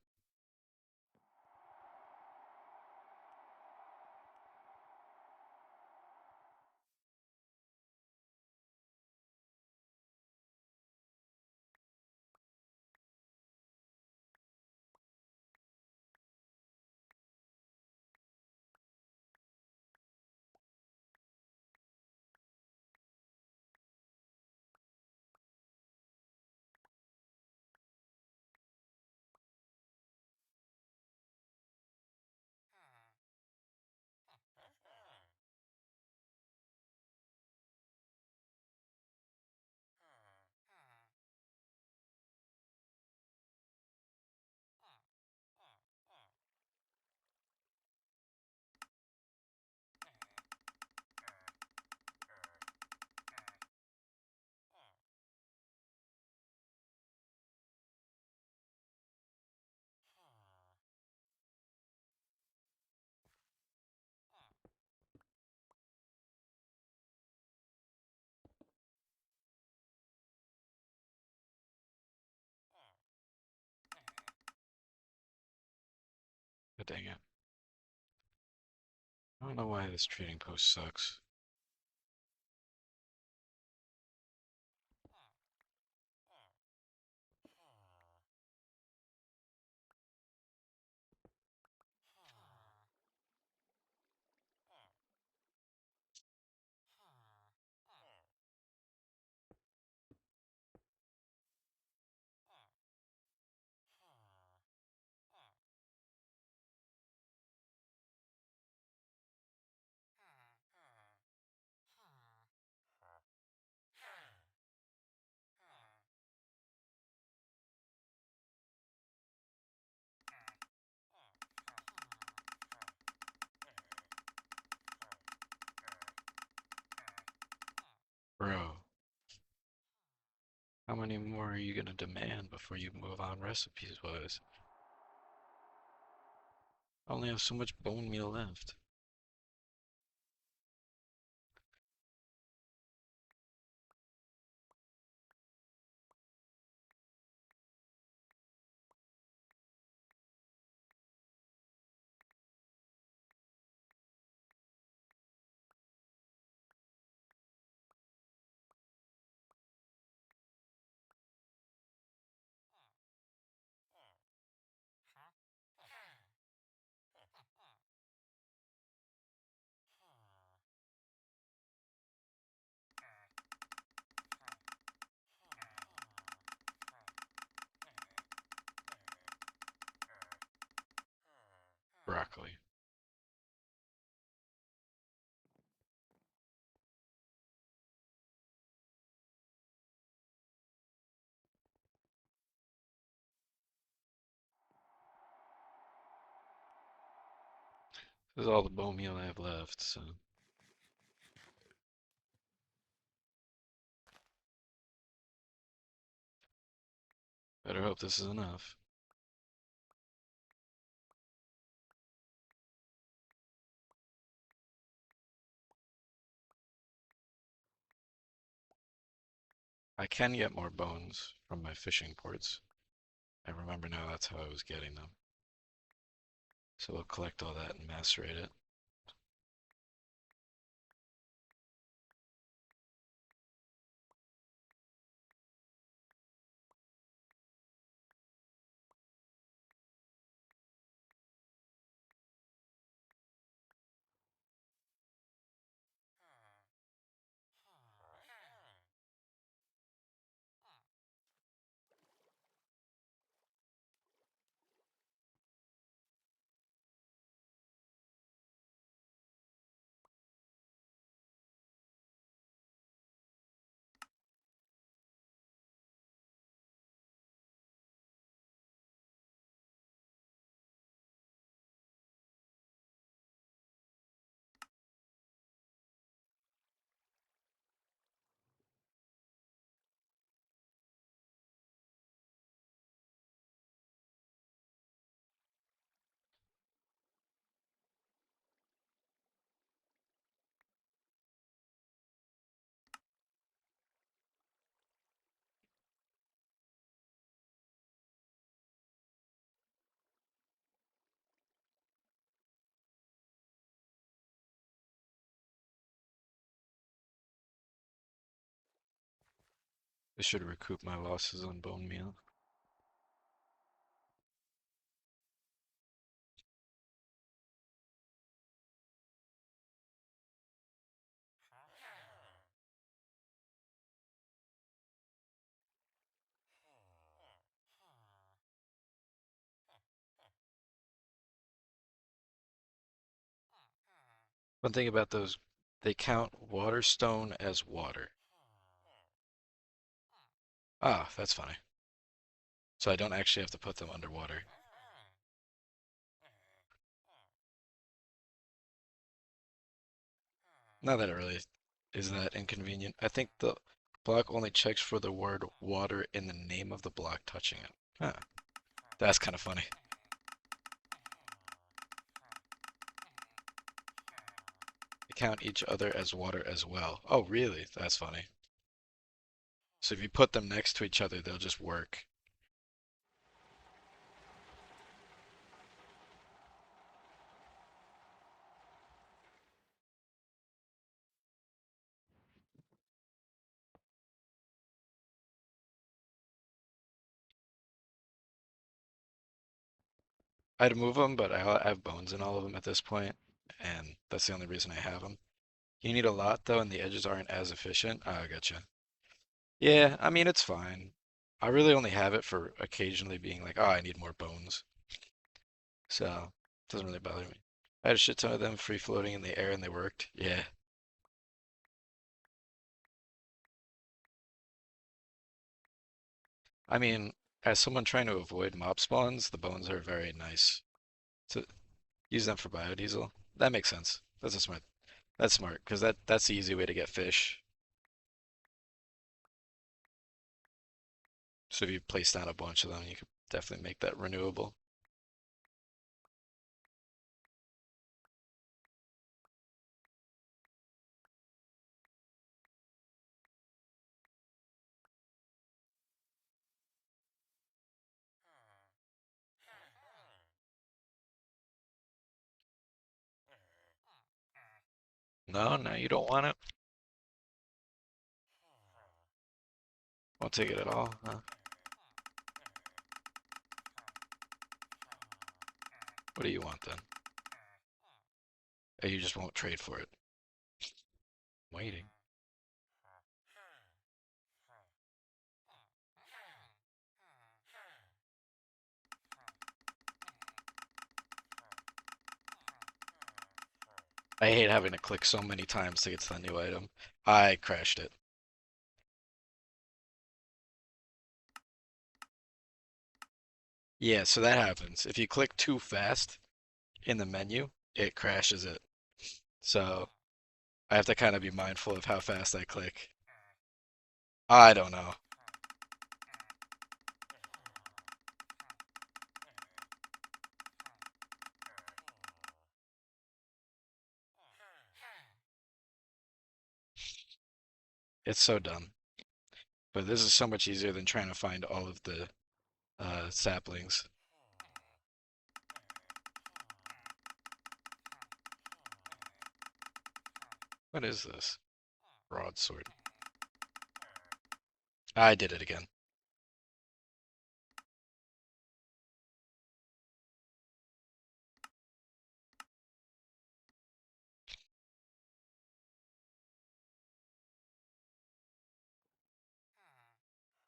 dang it. I don't know why this trading post sucks. Bro, how many more are you gonna demand before you move on recipes wise? I only have so much bone meal left. Broccoli. This is all the bone meal I have left, so. Better hope this is enough. I can get more bones from my fishing ports. I remember now that's how I was getting them. So we'll collect all that and macerate it. This should recoup my losses on bone meal. One thing about those, they count water stone as water. Ah, that's funny. So I don't actually have to put them underwater. Not that it really is that inconvenient. I think the block only checks for the word water in the name of the block touching it. Huh. That's kind of funny. They count each other as water as well. Oh, really? That's funny. So if you put them next to each other, they'll just work. I'd move them, but I have bones in all of them at this point, and that's the only reason I have them. You need a lot though, and the edges aren't as efficient. Oh, I gotcha. Yeah, I mean it's fine. I really only have it for occasionally being like, oh, I need more bones. So it doesn't really bother me. I had a shit ton of them free floating in the air and they worked. Yeah. I mean, as someone trying to avoid mob spawns, the bones are very nice. To use them for biodiesel. That makes sense. That's smart, because that's the easy way to get fish. So if you place down a bunch of them, you could definitely make that renewable. No, no, you don't want it. Won't take it at all, huh? What do you want then? Oh, you just won't trade for it. Waiting. I hate having to click so many times to get to the new item. I crashed it. Yeah, so that happens. If you click too fast in the menu, it crashes it. So I have to kind of be mindful of how fast I click. I don't know. It's so dumb. But this is so much easier than trying to find all of the saplings. What is this? Broadsword. I did it again.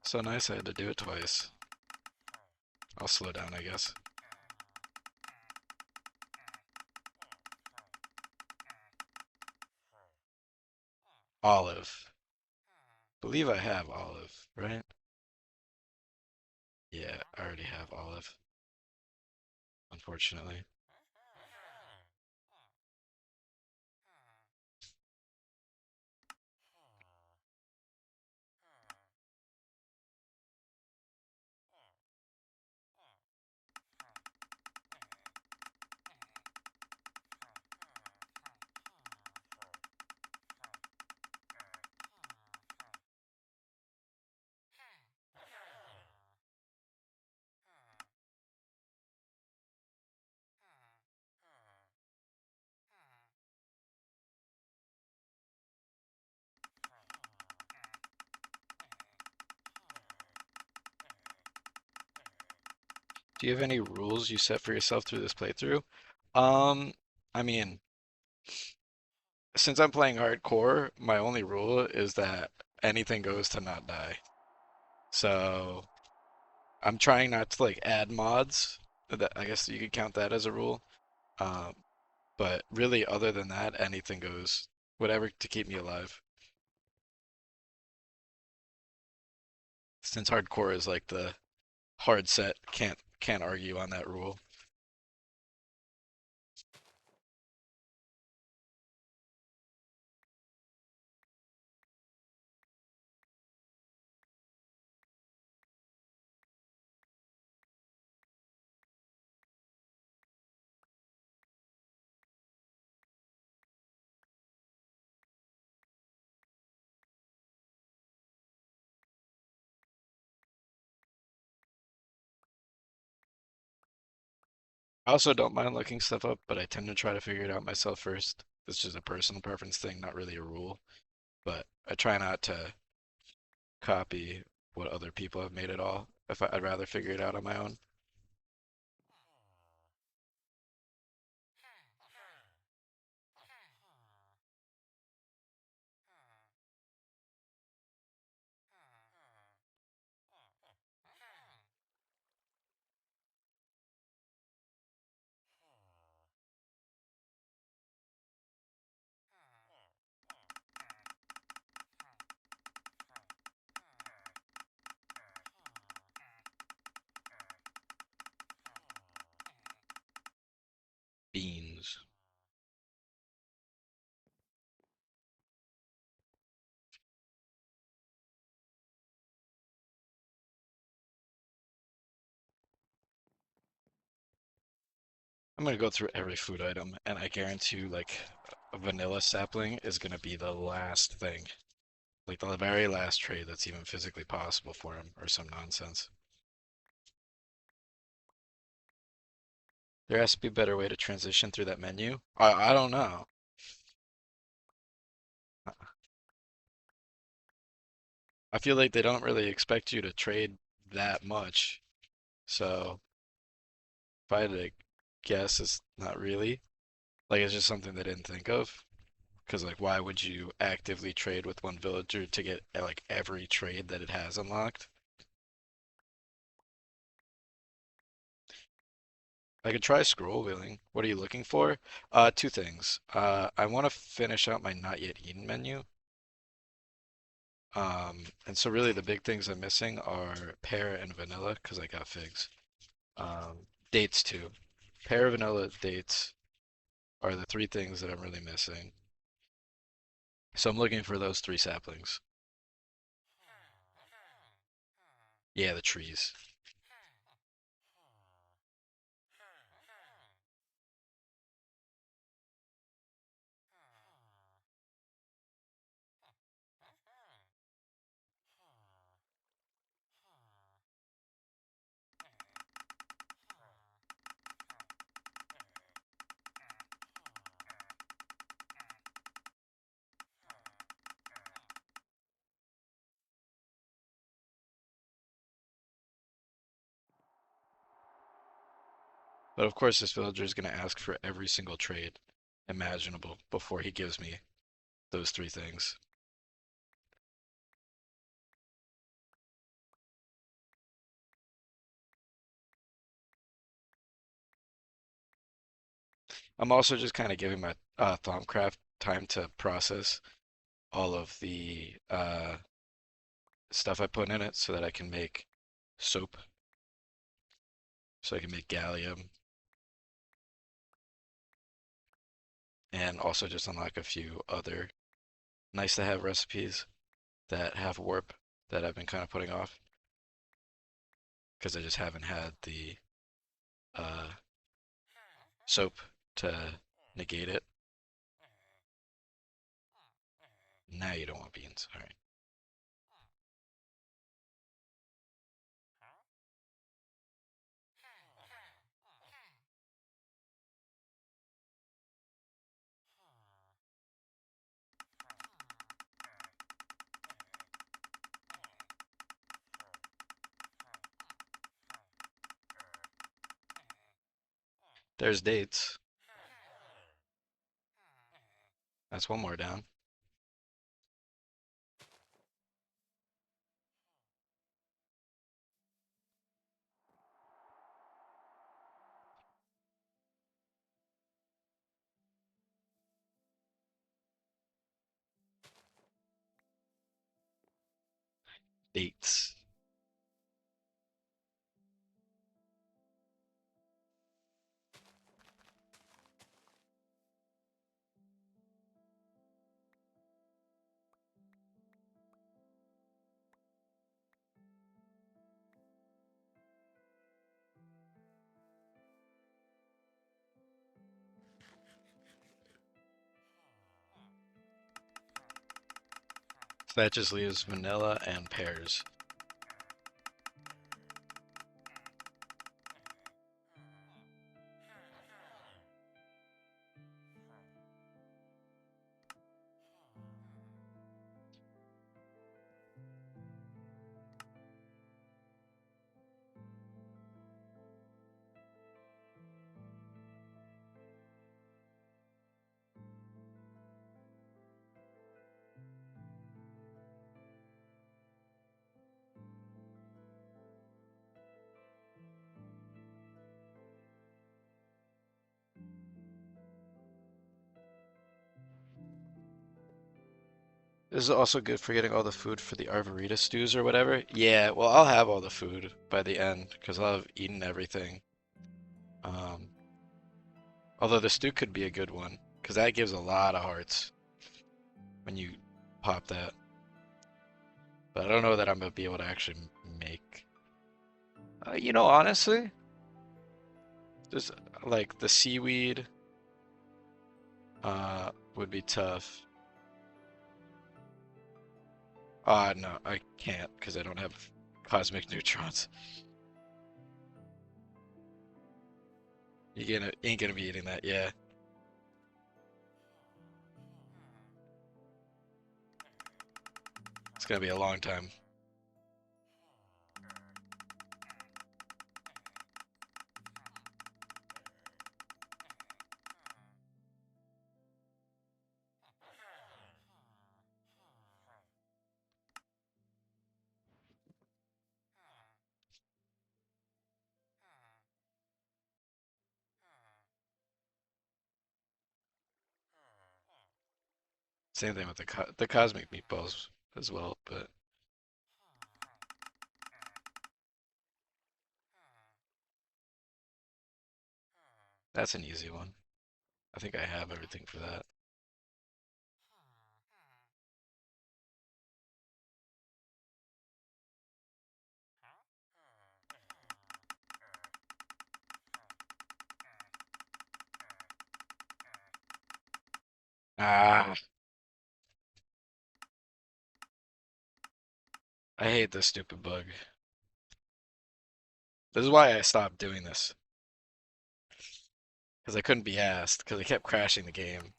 So nice I had to do it twice. I'll slow down, I guess. Olive. Believe I have olive, right? Yeah, I already have olive, unfortunately. Do you have any rules you set for yourself through this playthrough? Um, I mean, since I'm playing hardcore, my only rule is that anything goes to not die. So I'm trying not to like add mods. That I guess you could count that as a rule. Um, but really, other than that, anything goes. Whatever to keep me alive. Since hardcore is like the hard set, can't argue on that rule. I also don't mind looking stuff up, but I tend to try to figure it out myself first. It's just a personal preference thing, not really a rule. But I try not to copy what other people have made at all. I'd rather figure it out on my own. I'm gonna go through every food item, and I guarantee you, like, a vanilla sapling is gonna be the last thing. Like the very last trade that's even physically possible for him, or some nonsense. There has to be a better way to transition through that menu. I don't know. I feel like they don't really expect you to trade that much. So if I had to guess, it's not really. Like it's just something they didn't think of. Because like why would you actively trade with one villager to get like every trade that it has unlocked? I could try scroll wheeling. What are you looking for? Two things. I want to finish out my not yet eaten menu. And so really the big things I'm missing are pear and vanilla because I got figs. Dates too. Pear, vanilla, dates are the three things that I'm really missing. So I'm looking for those three saplings. Yeah, the trees. But of course this villager is going to ask for every single trade imaginable before he gives me those three things. I'm also just kind of giving my Thaumcraft time to process all of the stuff I put in it so that I can make soap, so I can make gallium, and also just unlock a few other nice to have recipes that have warp that I've been kind of putting off because I just haven't had the uh, soap to negate it. Now you don't want beans. All right. There's dates. That's one more down. Dates. So that just leaves vanilla and pears. This is also good for getting all the food for the Arborita stews or whatever. Yeah, well, I'll have all the food by the end because I'll have eaten everything. Um, Although the stew could be a good one because that gives a lot of hearts when you pop that. But I don't know that I'm gonna be able to actually make. Honestly, Just like the seaweed would be tough. No, I can't because I don't have cosmic neutrons. You ain't gonna be eating that, yeah. It's gonna be a long time. Same thing with the cosmic meatballs as well, but that's an easy one. I think I have everything for that. Ah, I hate this stupid bug. This is why I stopped doing this. Because I couldn't be asked, because it kept crashing the game.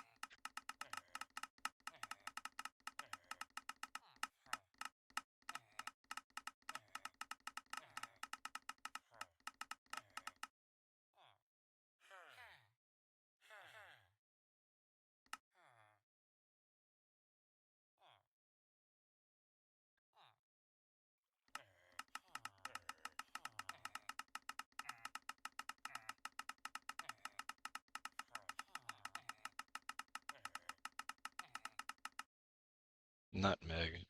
Nutmeg.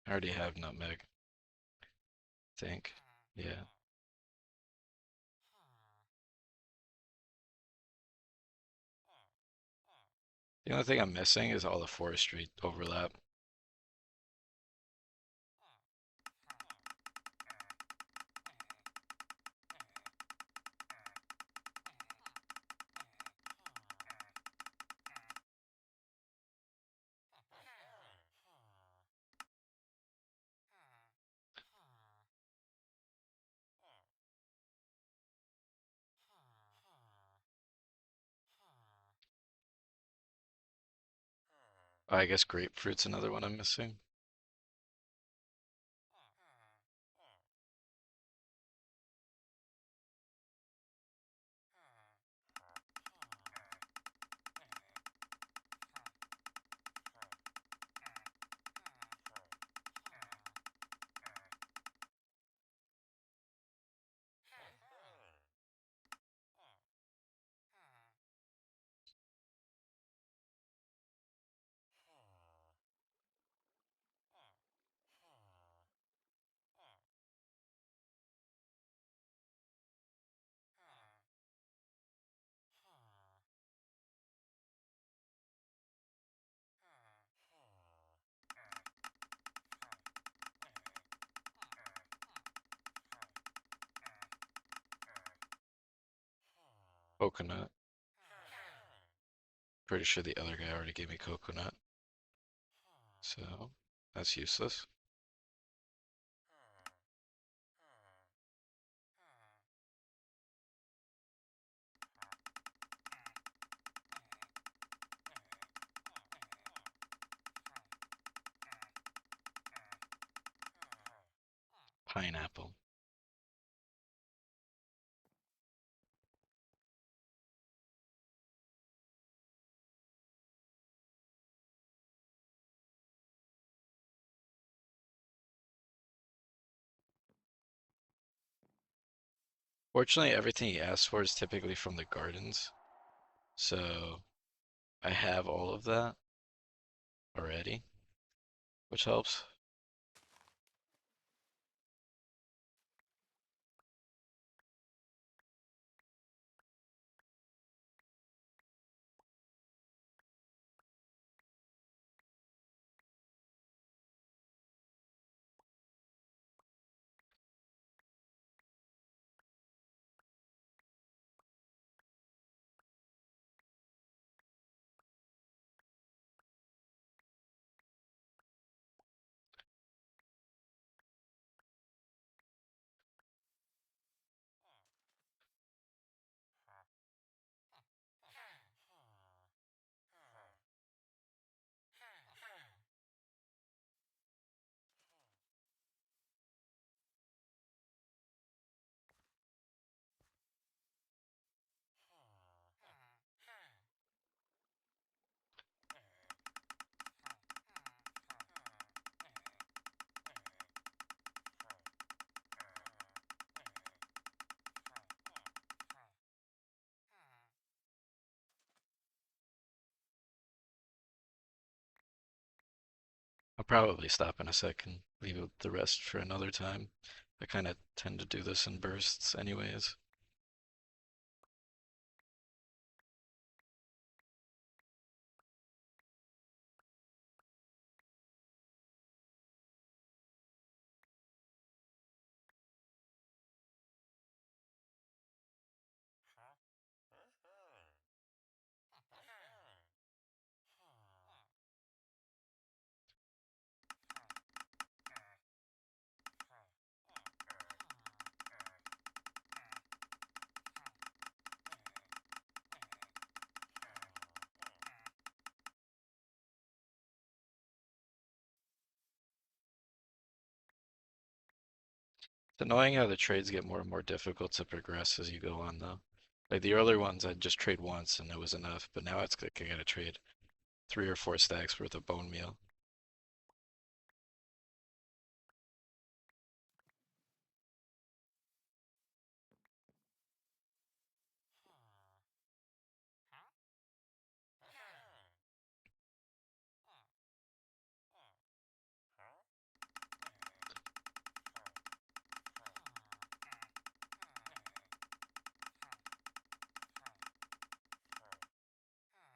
I already have nutmeg, I think. Yeah. The only thing I'm missing is all the forestry overlap. I guess grapefruit's another one I'm missing. Coconut. Pretty sure the other guy already gave me coconut. So that's useless. Pineapple. Fortunately, everything he asks for is typically from the gardens. So I have all of that already, which helps. probably stop in a sec and leave the rest for another time. I kind of tend to do this in bursts anyways. It's annoying how the trades get more and more difficult to progress as you go on, though. Like the earlier ones, I'd just trade once and it was enough, but now it's like I gotta trade 3 or 4 stacks worth of bone meal.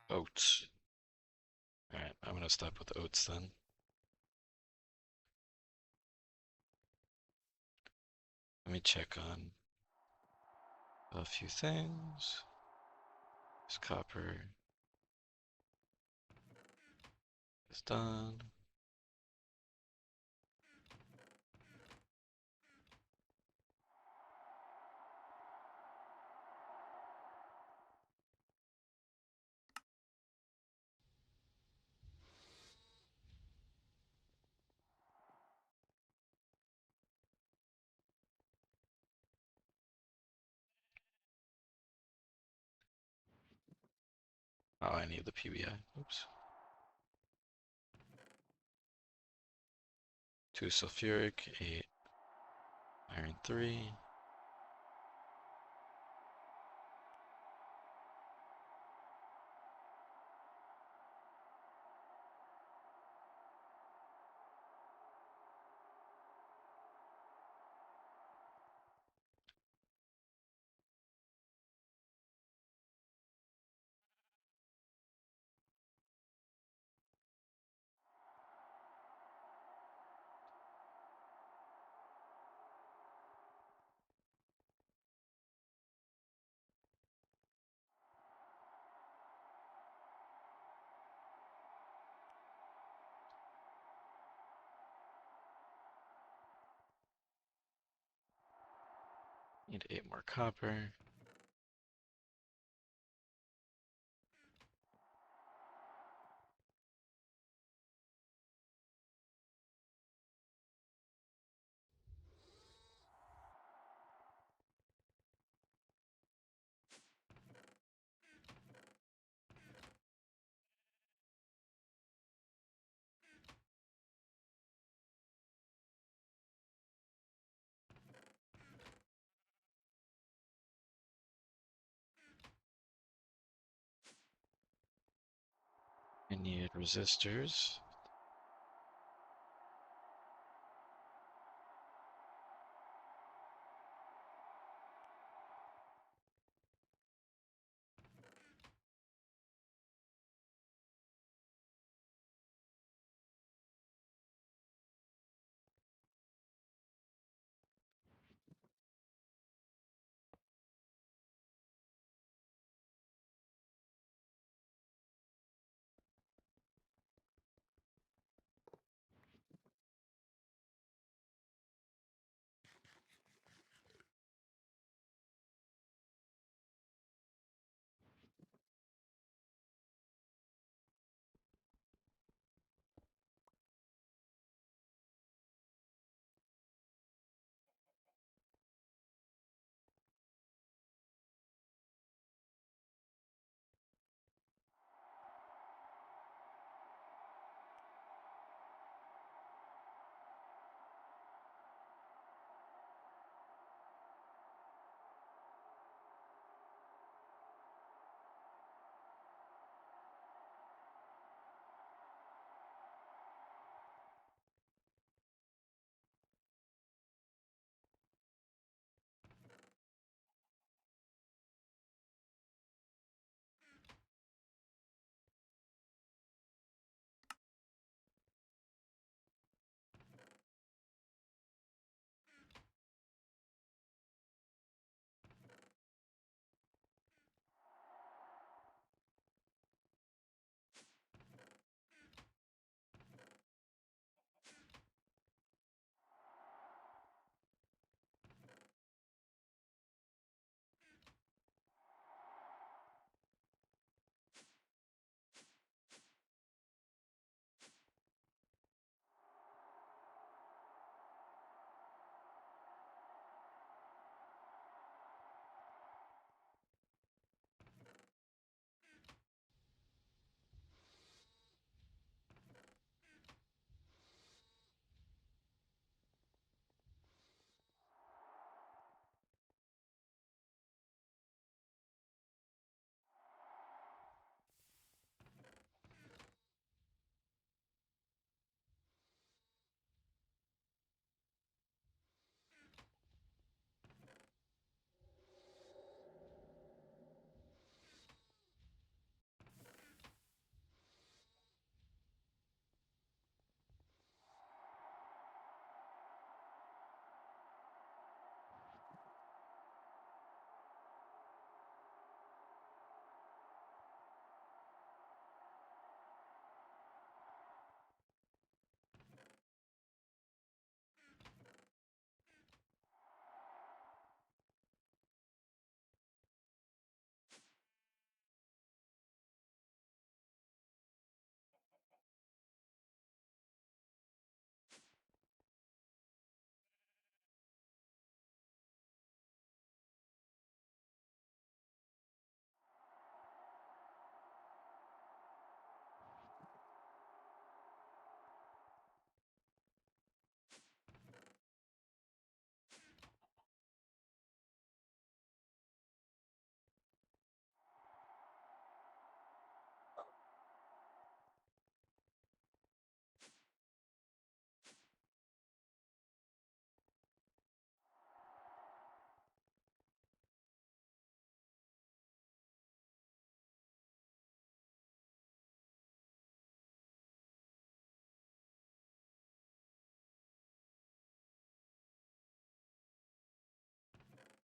Oats. Alright, I'm gonna stop with oats then. Let me check on a few things. This copper is done. Oh, I need the PBI. Oops. 2 sulfuric, 8 iron 3. Need 8 more copper. I need resistors.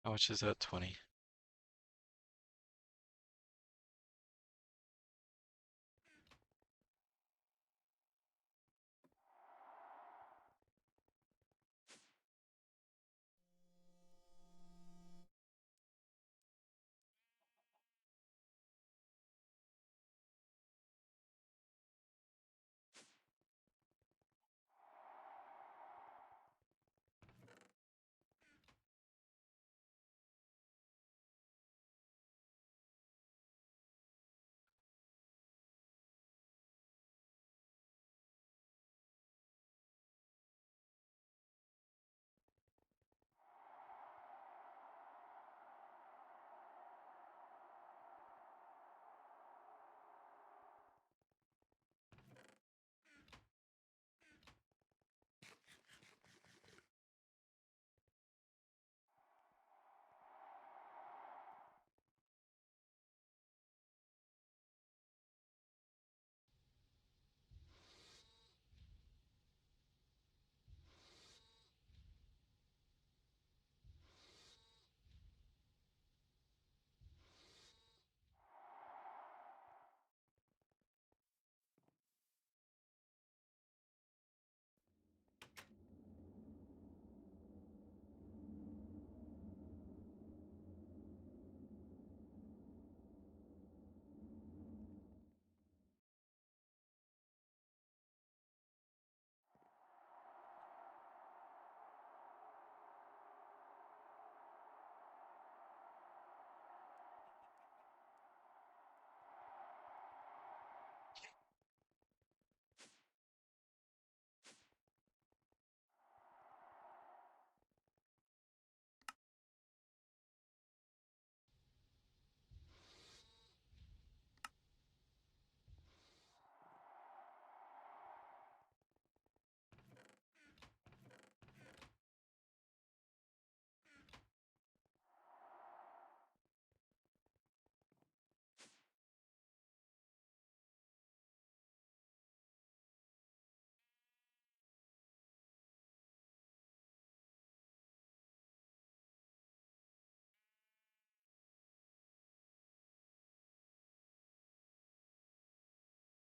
How much is that? 20.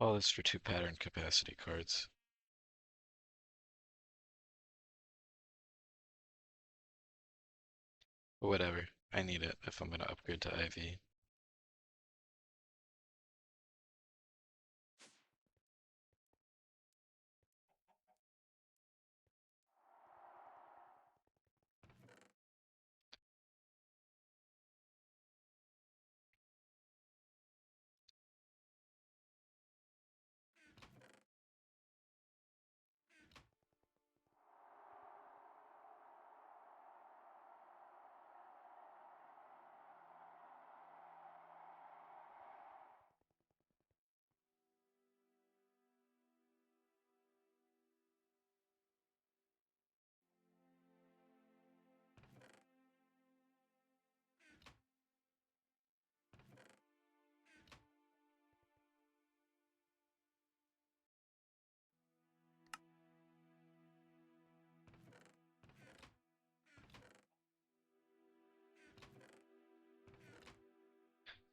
All this for 2 pattern capacity cards. But whatever. I need it if I'm gonna upgrade to IV.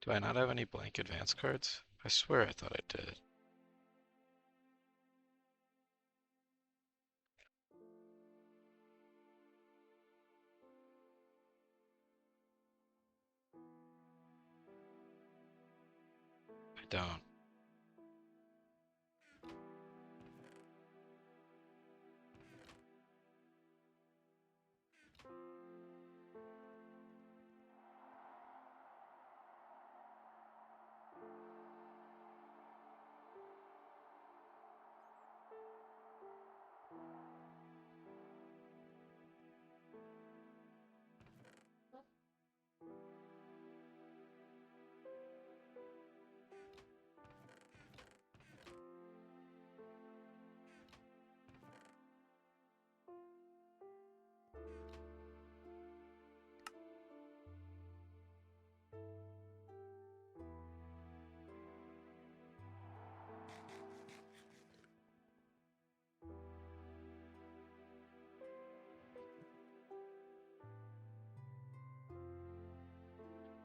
Do I not have any blank advance cards? I swear I thought I did. I don't.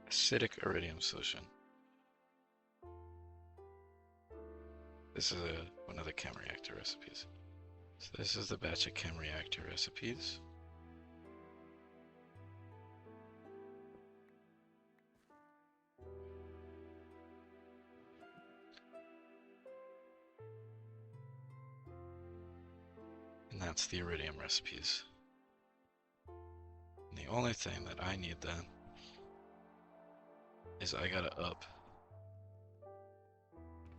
Acidic iridium solution. This is one of the chem reactor recipes. So this is the batch of chem reactor recipes. And that's the iridium recipes. And the only thing that I need then is I gotta up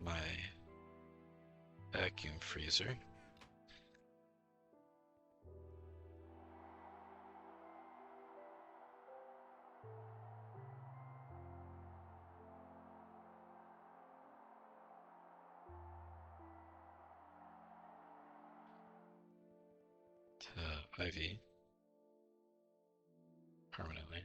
my vacuum freezer. To IV permanently.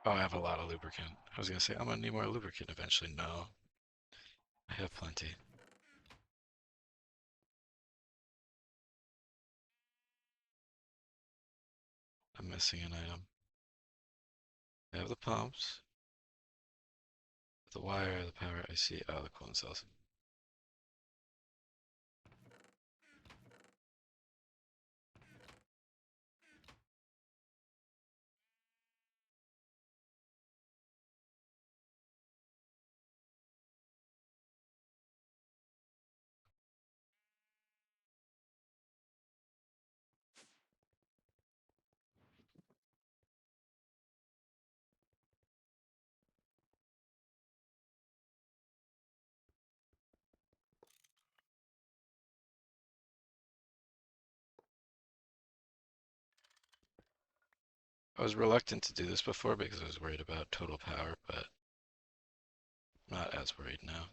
Oh, I have a lot of lubricant. I was gonna say, I'm gonna need more lubricant eventually. No, I have plenty. I'm missing an item. I have the pumps, the wire, the power IC, oh, the coolant cells. I was reluctant to do this before because I was worried about total power, but I'm not as worried now.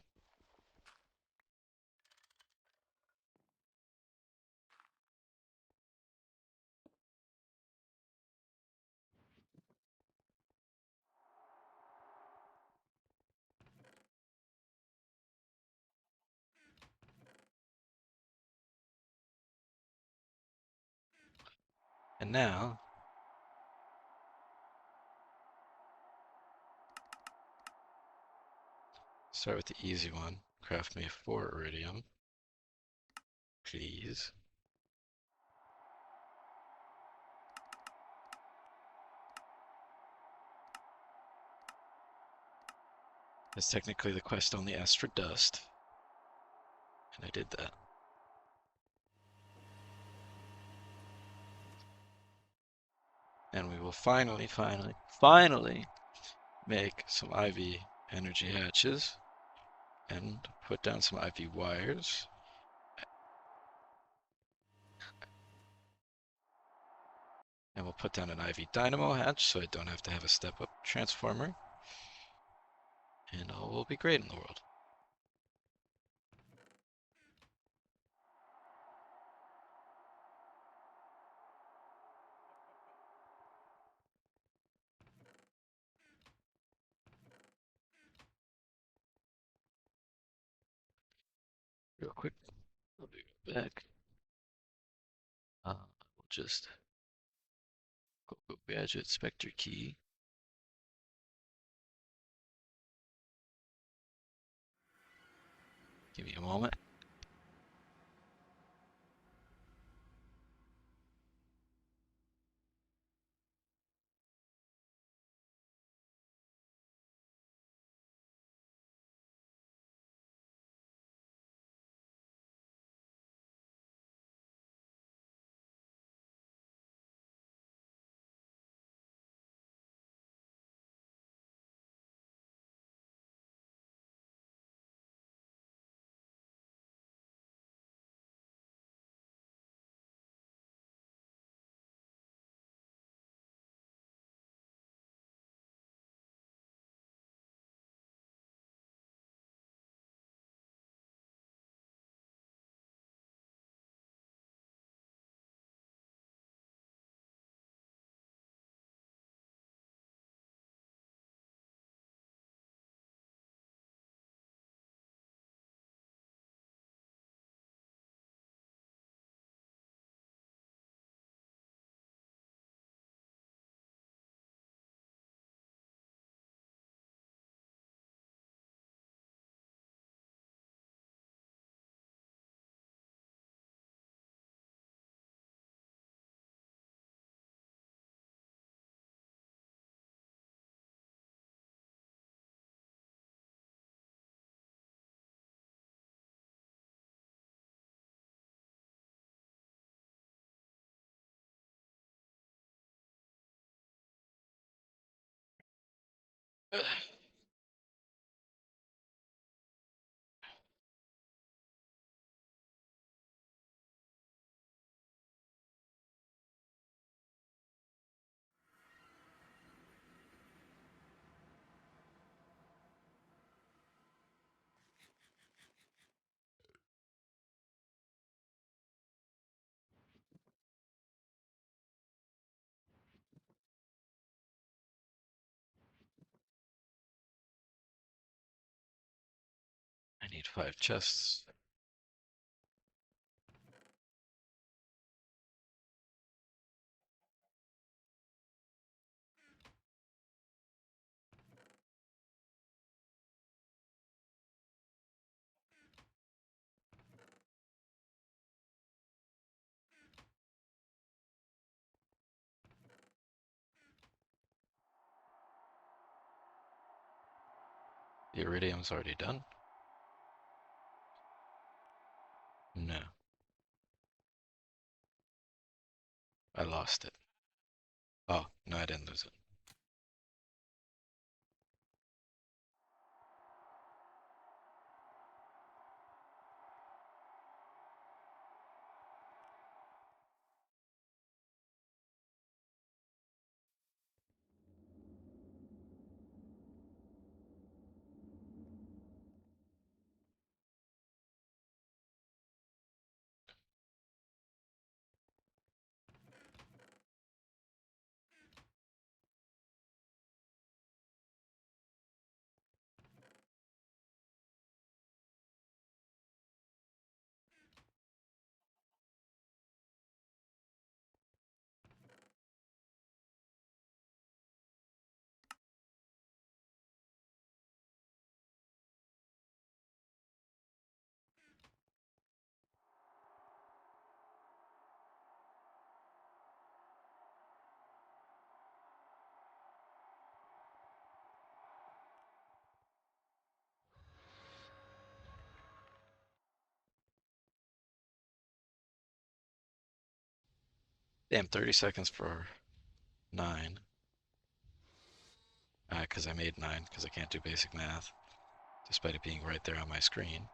And now, start with the easy one. Craft me 4 iridium, please. Because technically the quest only asks for dust, and I did that. And we will finally make some IV energy hatches and put down some IV wires. And we'll put down an IV dynamo hatch so I don't have to have a step-up transformer. And all will be great in the world. Real quick, I'll be right back. We'll just go gadget, Spectre key. Give me a moment. I need 5 chests. The iridium's already done? No. I lost it. Oh, no, I didn't lose it. Damn, 30 seconds for 9. Because I made 9, because I can't do basic math, despite it being right there on my screen.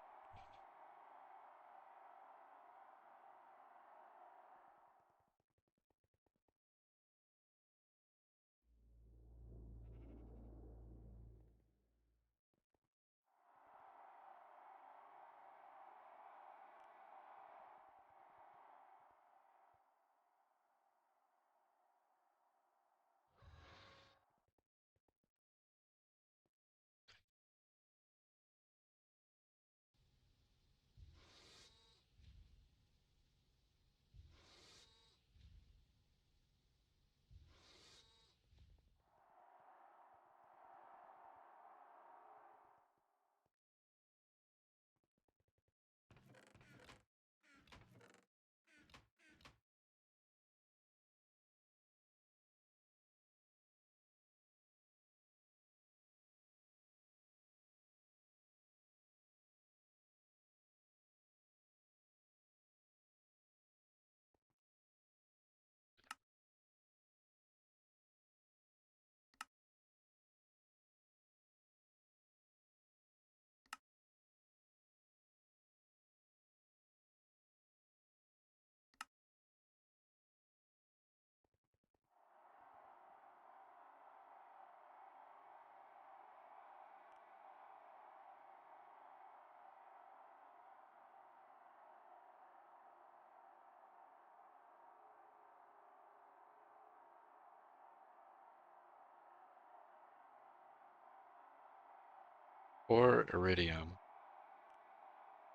Or iridium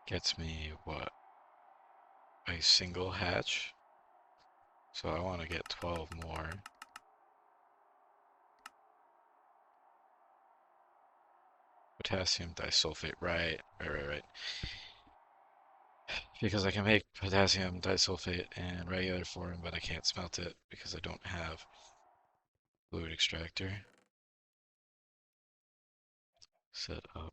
gets me what? A single hatch. So I want to get 12 more. Potassium disulfate, right. Because I can make potassium disulfate in regular form, but I can't smelt it because I don't have fluid extractor set up.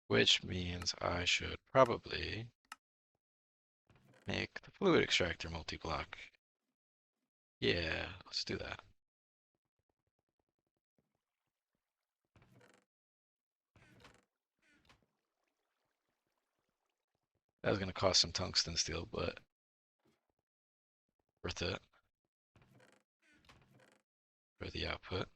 Which means I should probably make the fluid extractor multi-block. Yeah, let's do that. That was gonna cost some tungsten steel, but worth it for the output.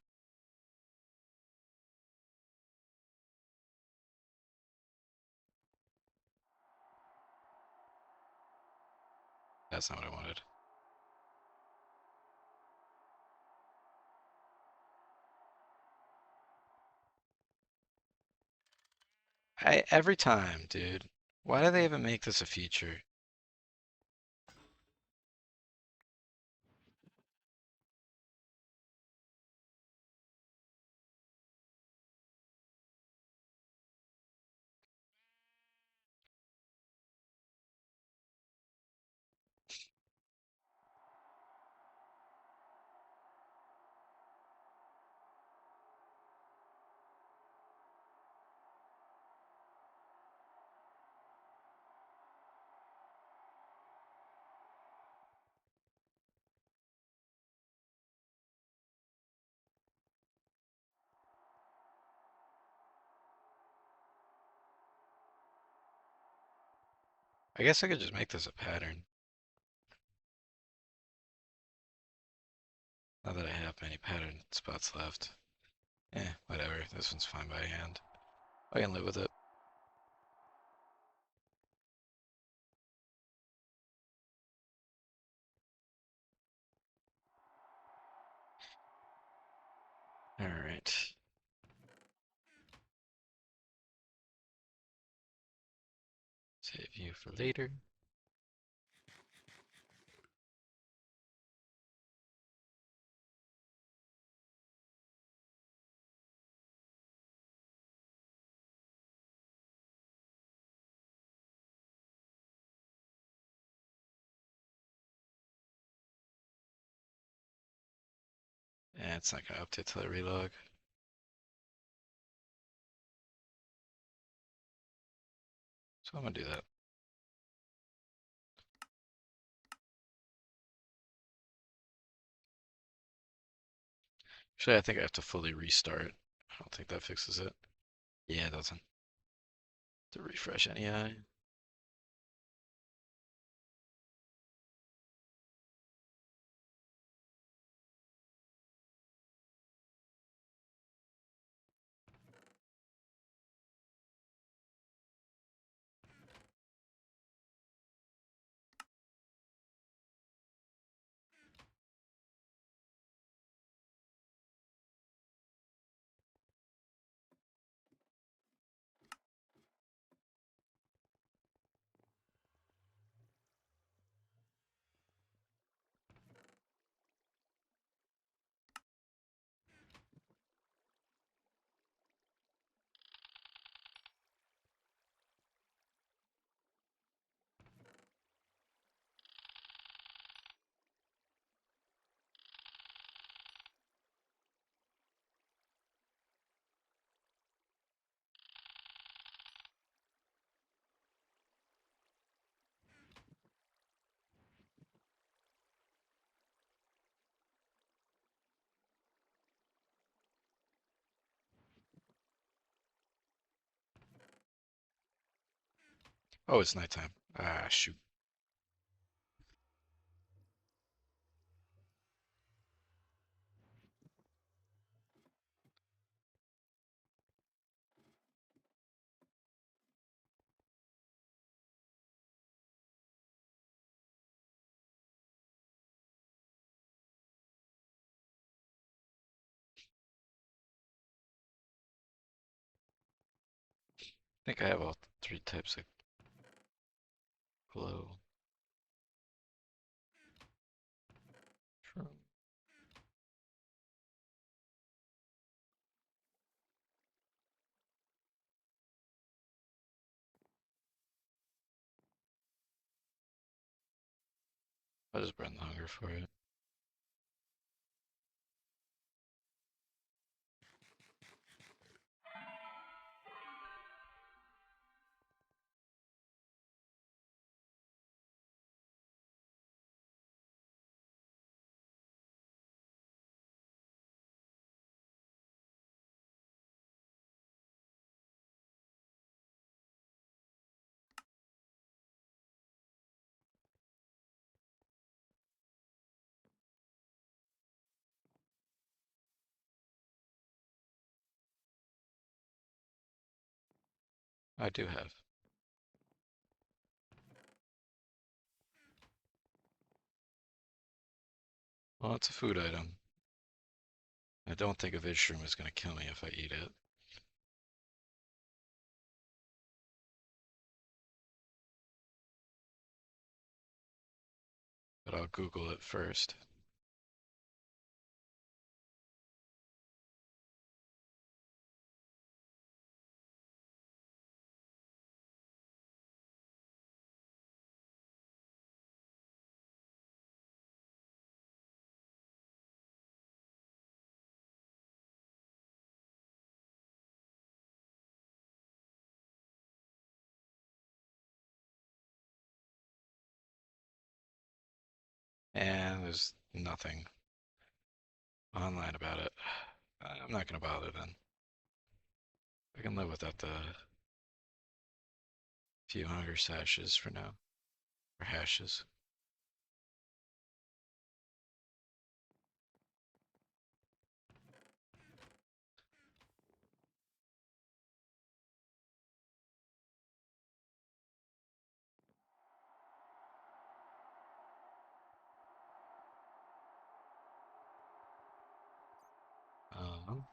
That's not what I wanted. Every time, dude. Why do they even make this a feature? I guess I could just make this a pattern. Not that I have many pattern spots left. Whatever. This one's fine by hand. I can live with it. Alright. Save you for later. And it's not gonna update till I relog. So I'm gonna do that. Actually, I think I have to fully restart. I don't think that fixes it. Yeah, it doesn't. To refresh NEI. Oh, it's nighttime. Ah, shoot. think I have all three types of glow. True. I'll just burn the hunger for it. I do have. Well, it's a food item. I don't think a Vishroom is going to kill me if I eat it. But I'll Google it first. And there's nothing online about it. I'm not going to bother then. I can live without the few hunger sashes for now. Or hashes. Um,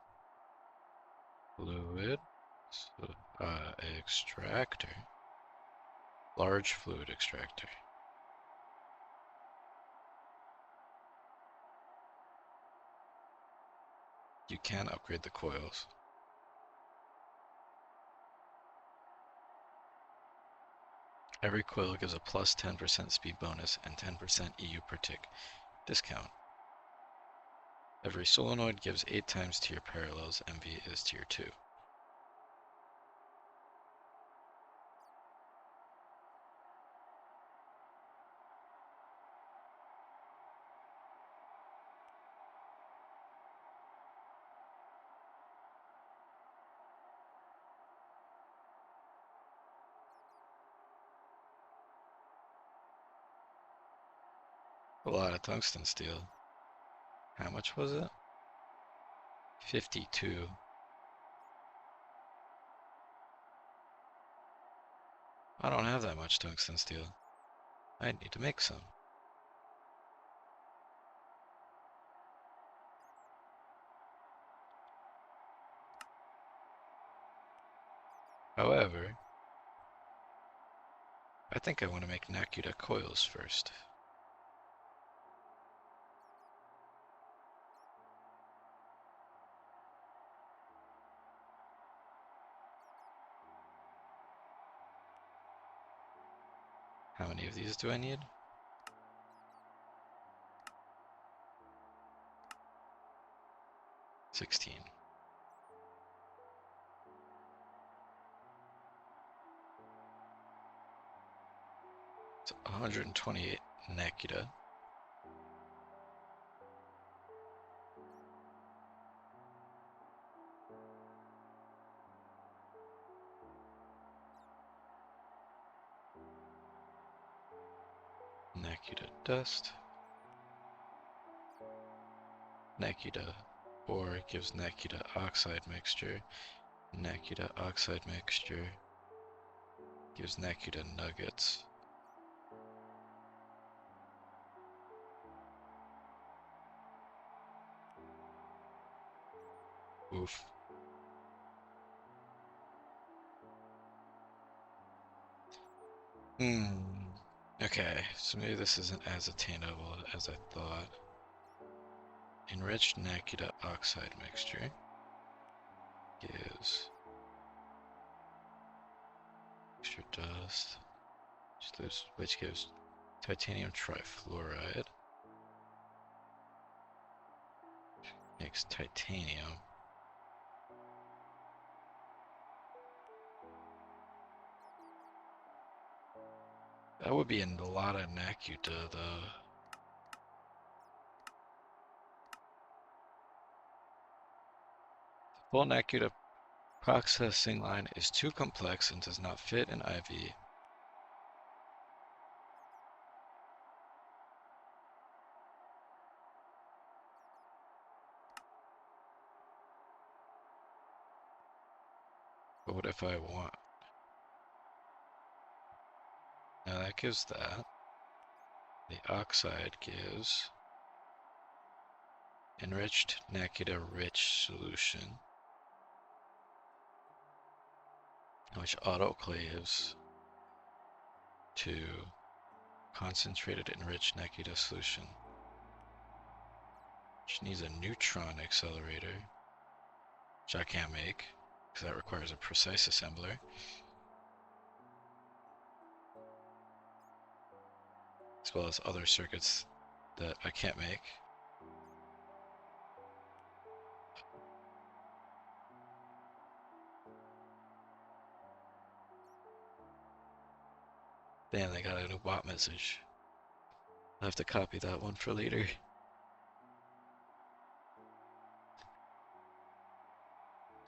Fluid. Extractor. Large fluid extractor. You can upgrade the coils. Every coil gives a plus 10% speed bonus and 10% EU per tick discount. Every solenoid gives 8 times tier parallels. MV is tier 2. A lot of tungsten steel. How much was it? 52. I don't have that much tungsten steel. I need to make some. However, I think I want to make Nakuda coils first. How many of these do I need? 16. It's 128 Nakuda. Nakuda dust. Nakuda ore gives Nakuda oxide mixture. Nakuda oxide mixture gives Nakuda nuggets. Oof. Hmm. Okay, so maybe this isn't as attainable as I thought. Enriched Nakuta oxide mixture gives extra dust, which gives titanium trifluoride. Makes titanium. That would be a lot of Nakuta, though. Full Nakuta processing line is too complex and does not fit an IV. But what if I want? Now that gives that. The oxide gives enriched Nakuta rich solution, which autoclaves to concentrated enriched Nakuta solution, which needs a neutron accelerator, which I can't make because that requires a precise assembler. As well as other circuits that I can't make. Damn, they got a new bot message. I'll have to copy that one for later.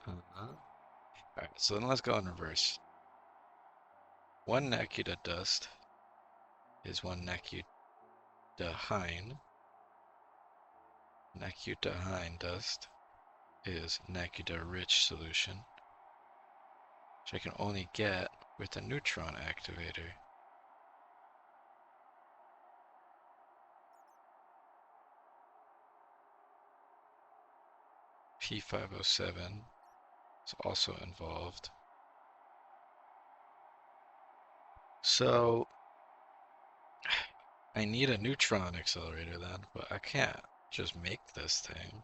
Alright, so then let's go in reverse. One Nakuta dust is one Nakutahine. Nakutahine dust is Nakuta rich solution, which I can only get with a neutron activator. P507 is also involved. So I need a neutron accelerator then, but I can't just make this thing.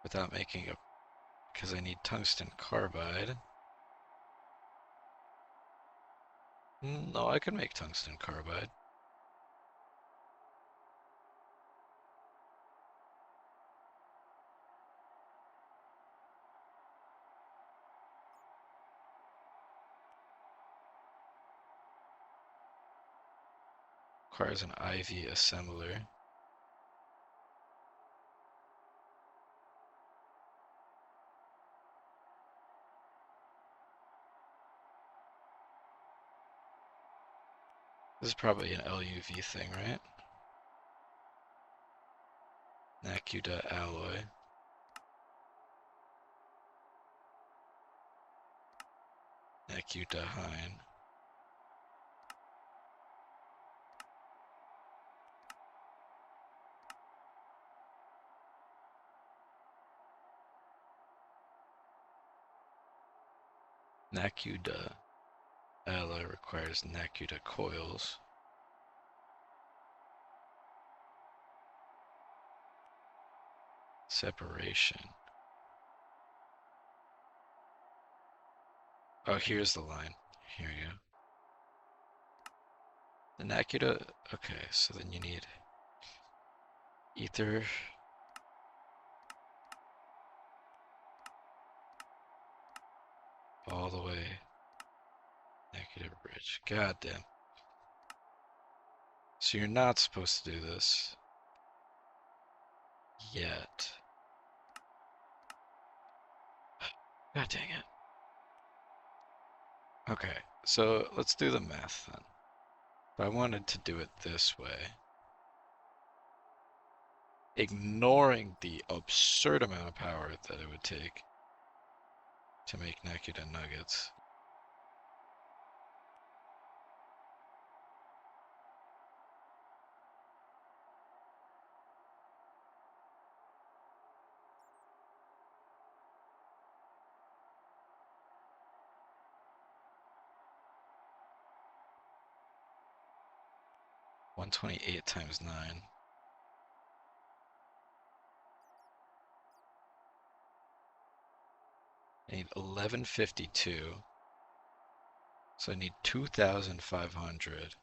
Without making a, because I need tungsten carbide. No, I can make tungsten carbide. Requires an IV assembler. This is probably an LUV thing, right? Nakuta alloy. Nakutahine. Nakuta alloy requires Nakuta coils. Separation. Oh, here's the line. Here you go. The Nakuta, okay, so then you need ether. All the way. Nakuta bridge. God damn. So you're not supposed to do this yet. God dang it. Okay, so let's do the math then. If I wanted to do it this way, ignoring the absurd amount of power that it would take to make Nakuta nuggets, 128 times 9. I need 1152. So I need 2,500.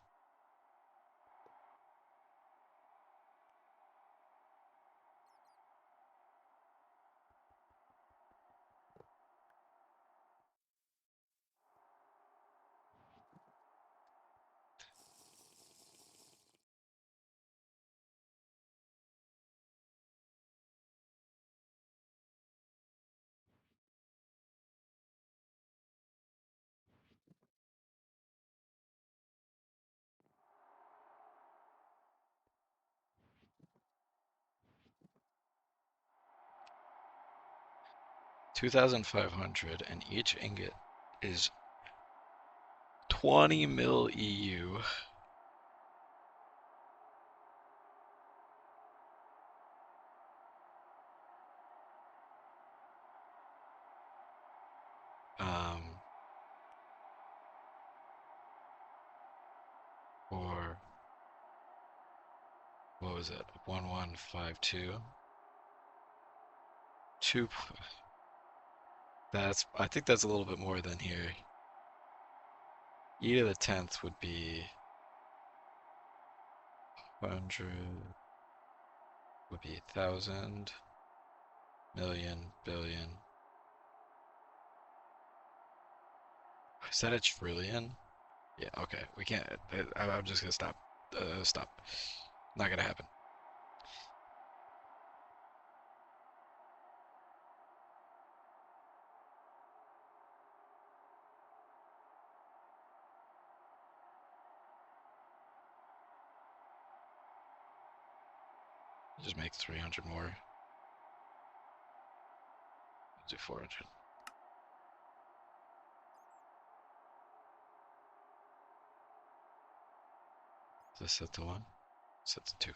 2,500, and each ingot is 20 mil EU. Um, or what was it? 1152. Two. I think that's a little bit more than here. E to the 10th would be 100, would be 1,000, million, billion. Is that a trillion? Yeah, okay. We can't. I'm just gonna stop. Stop. Not gonna happen. Just make 300 more. Do 400. Is this set to 1? Set to 2.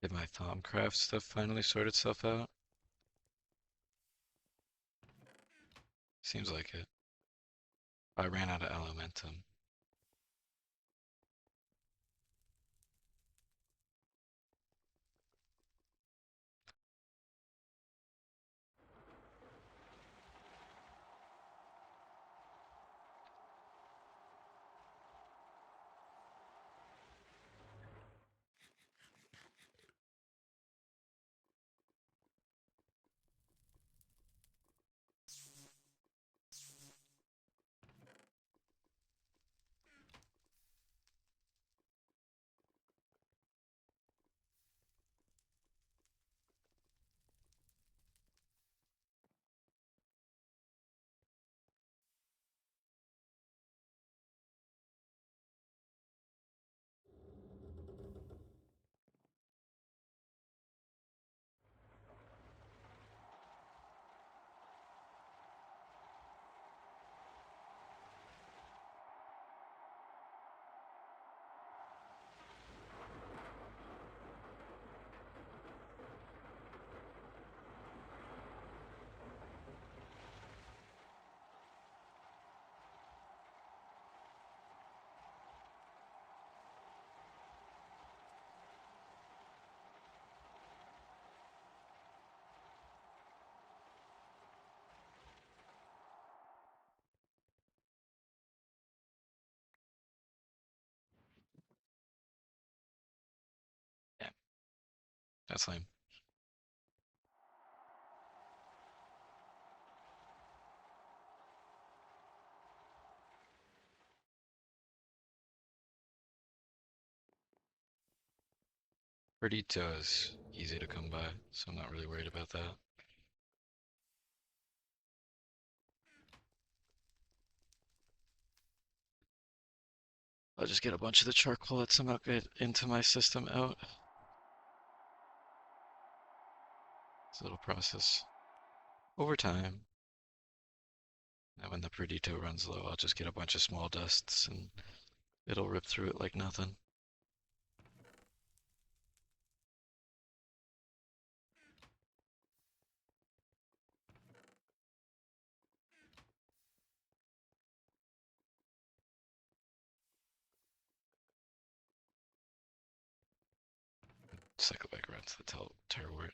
Did my Thaumcraft stuff finally sort itself out? Seems like it. I ran out of Elementum. That's lame. Perdito is easy to come by, so I'm not really worried about that. I'll just get a bunch of the charcoal that somehow get into my system out. This little process over time. And when the Perdito runs low, I'll just get a bunch of small dusts and it'll rip through it like nothing. Cycle back around to the terror.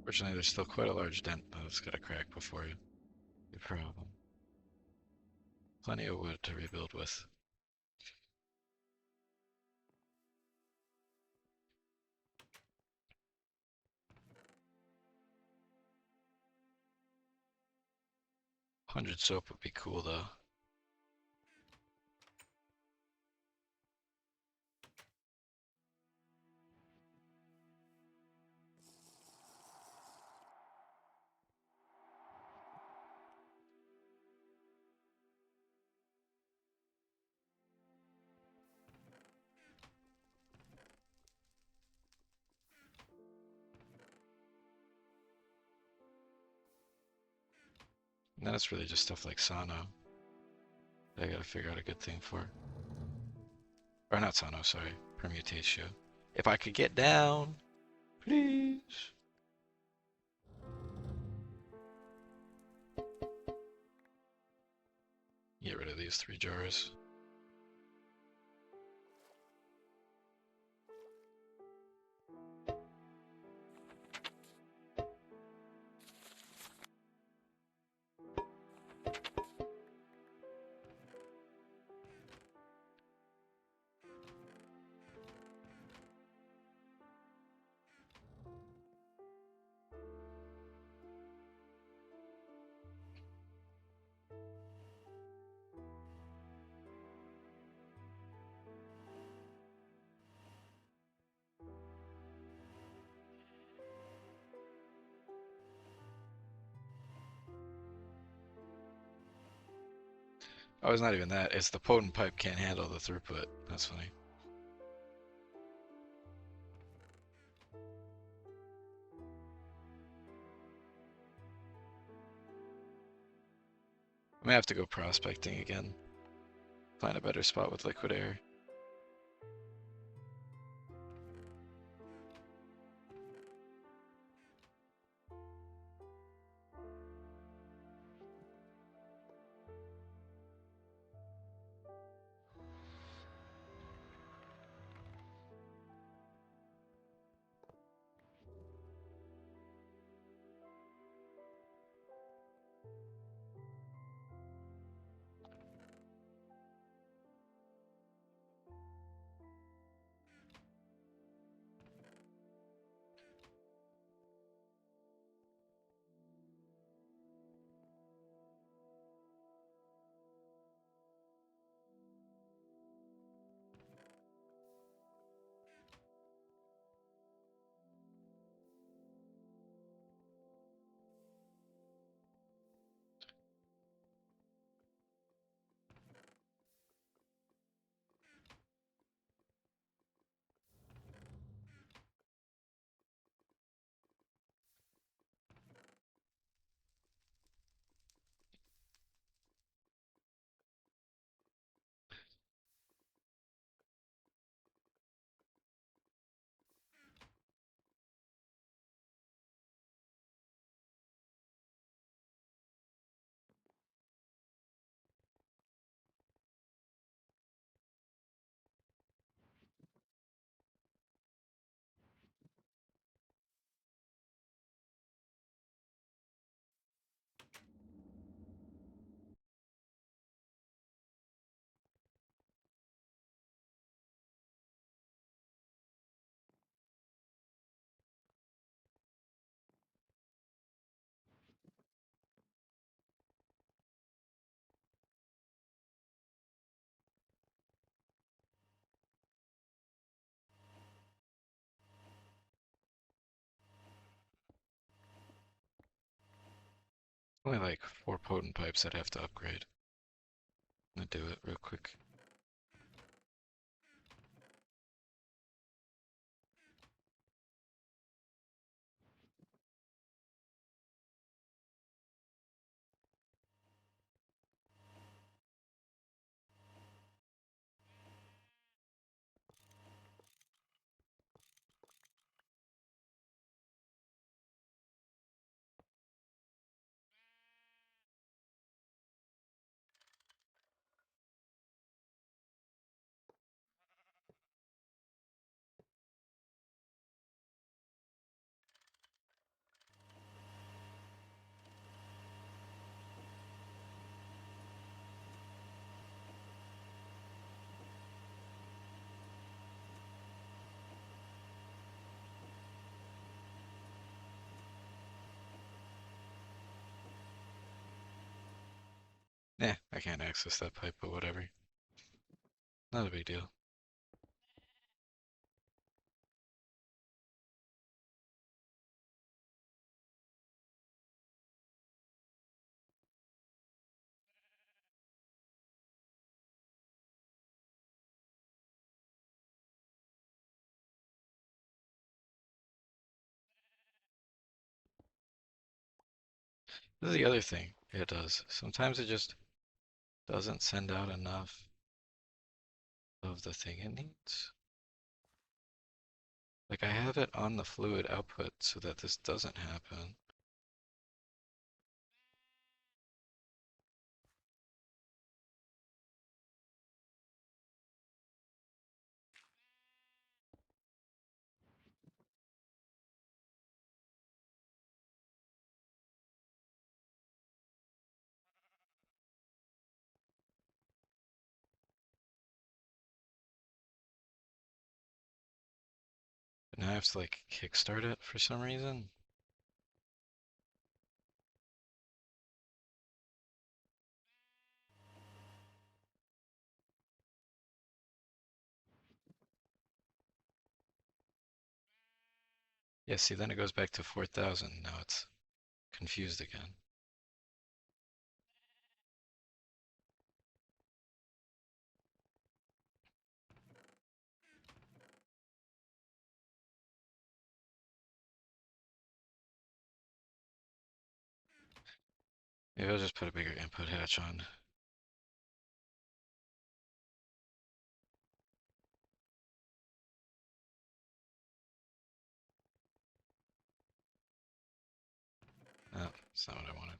Fortunately, there's still quite a large dent that's got to crack before you. Good problem. Plenty of wood to rebuild with. $100 soap would be cool though. And then it's really just stuff like Sano that I gotta figure out a good thing for. Or not Sano, sorry. Permutatio. If I could get down, please. Get rid of these 3 jars. Oh, it's not even that. It's the potent pipe can't handle the throughput. That's funny. I may have to go prospecting again. Find a better spot with liquid air. Only like 4 potent pipes I'd have to upgrade. I'm gonna do it real quick. Eh, I can't access that pipe, but whatever. Not a big deal. This is the other thing it does. Sometimes it just doesn't send out enough of the thing it needs. Like I have it on the fluid output so that this doesn't happen. But now I have to like kickstart it for some reason. Yeah, see, then it goes back to 4,000. Now it's confused again. Maybe I'll just put a bigger input hatch on. Oh, that's not what I wanted.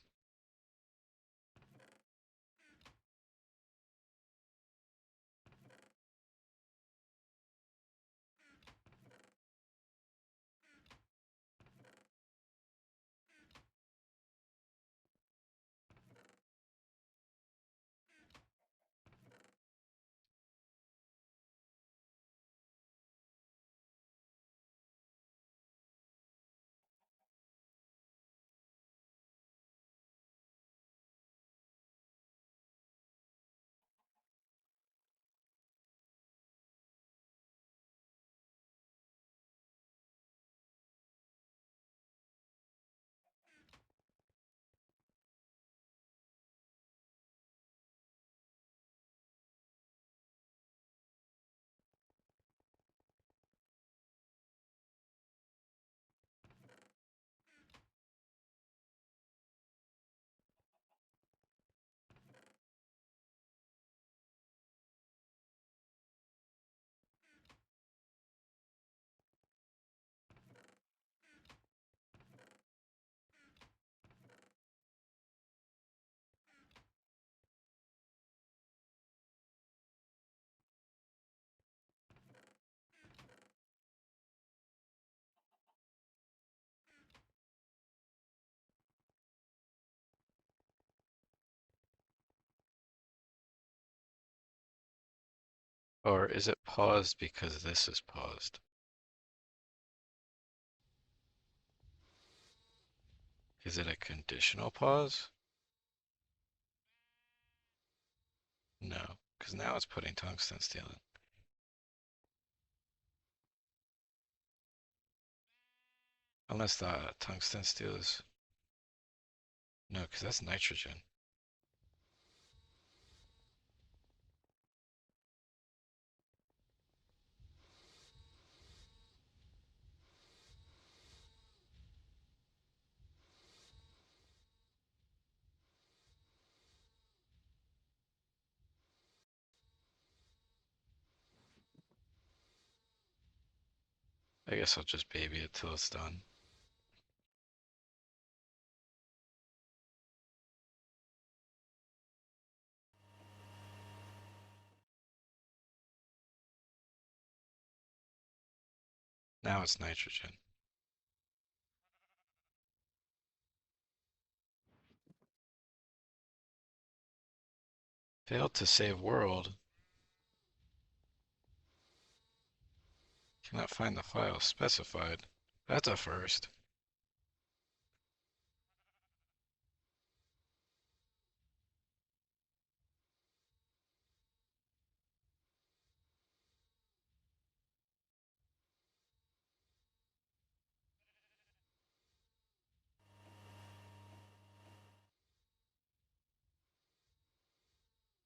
Or is it paused because this is paused? Is it a conditional pause? No, because now it's putting tungsten steel in. Unless the tungsten steel is... No, because that's nitrogen. I guess I'll just baby it till it's done. Now it's nitrogen. Failed to save world. Cannot find the file specified. That's a first.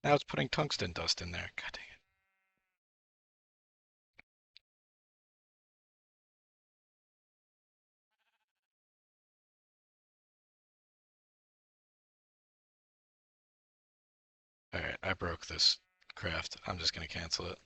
Now it's putting tungsten dust in there. God dang it. Alright, I broke this craft. I'm just gonna cancel it.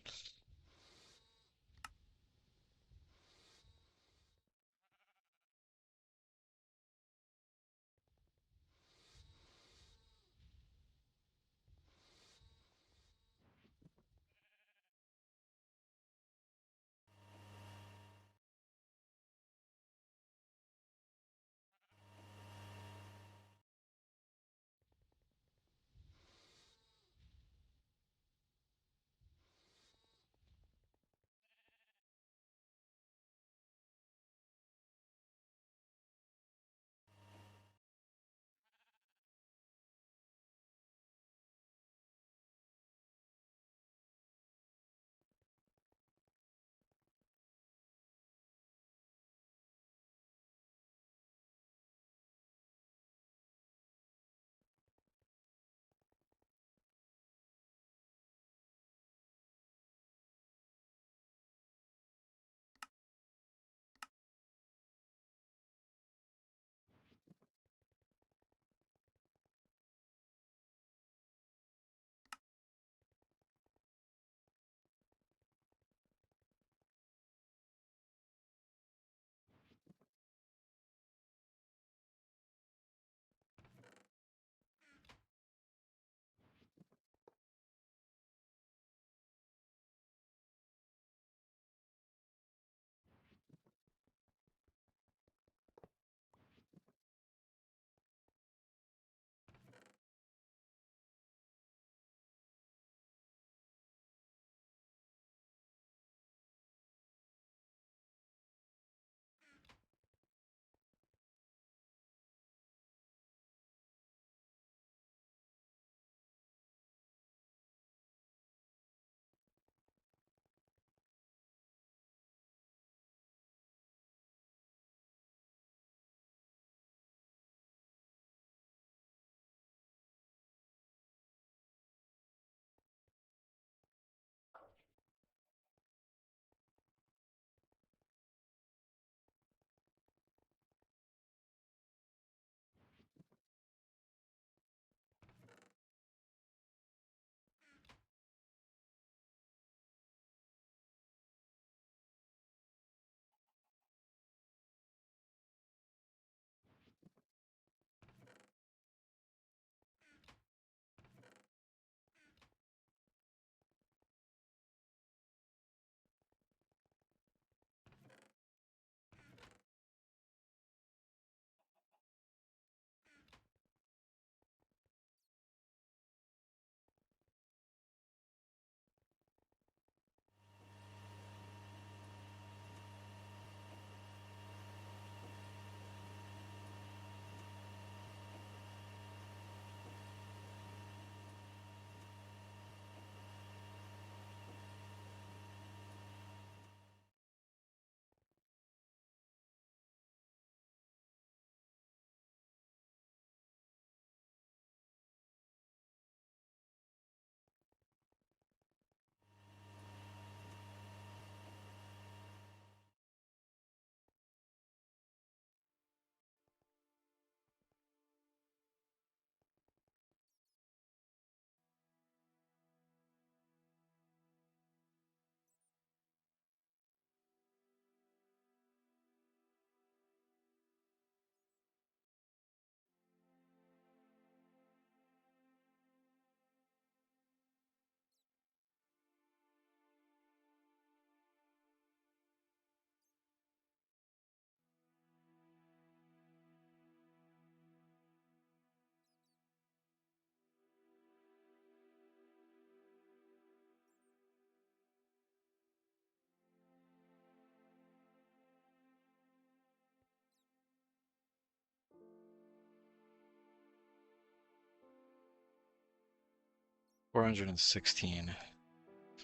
416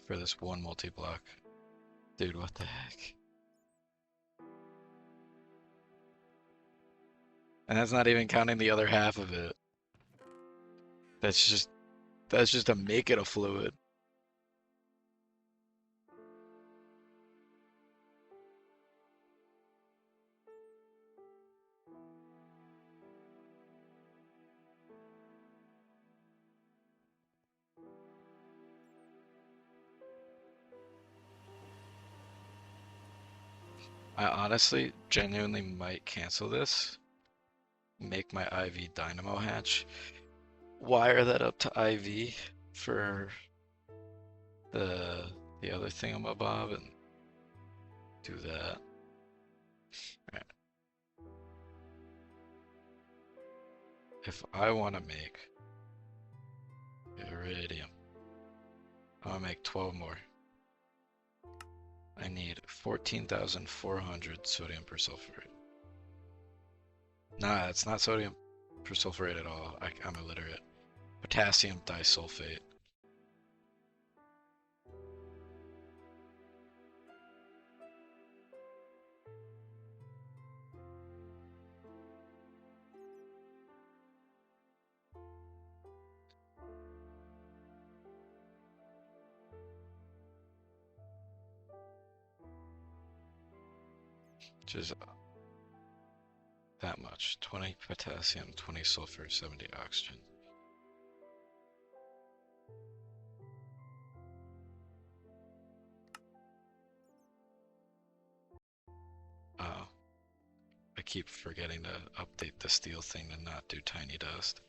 for this one multi-block. Dude, what the heck? And that's not even counting the other half of it. That's just to make it a fluid. I honestly, genuinely might cancel this, make my IV dynamo hatch, wire that up to IV for the other thingamabob and do that. Alright. If I want to make iridium, I want to make 12 more. I need 14,400 sodium persulfate. Nah, it's not sodium persulfate at all. I'm illiterate. Potassium disulfate. Which is that much. 20 potassium, 20 sulfur, 70 oxygen. Oh, I keep forgetting to update the steel thing to not do tiny dust.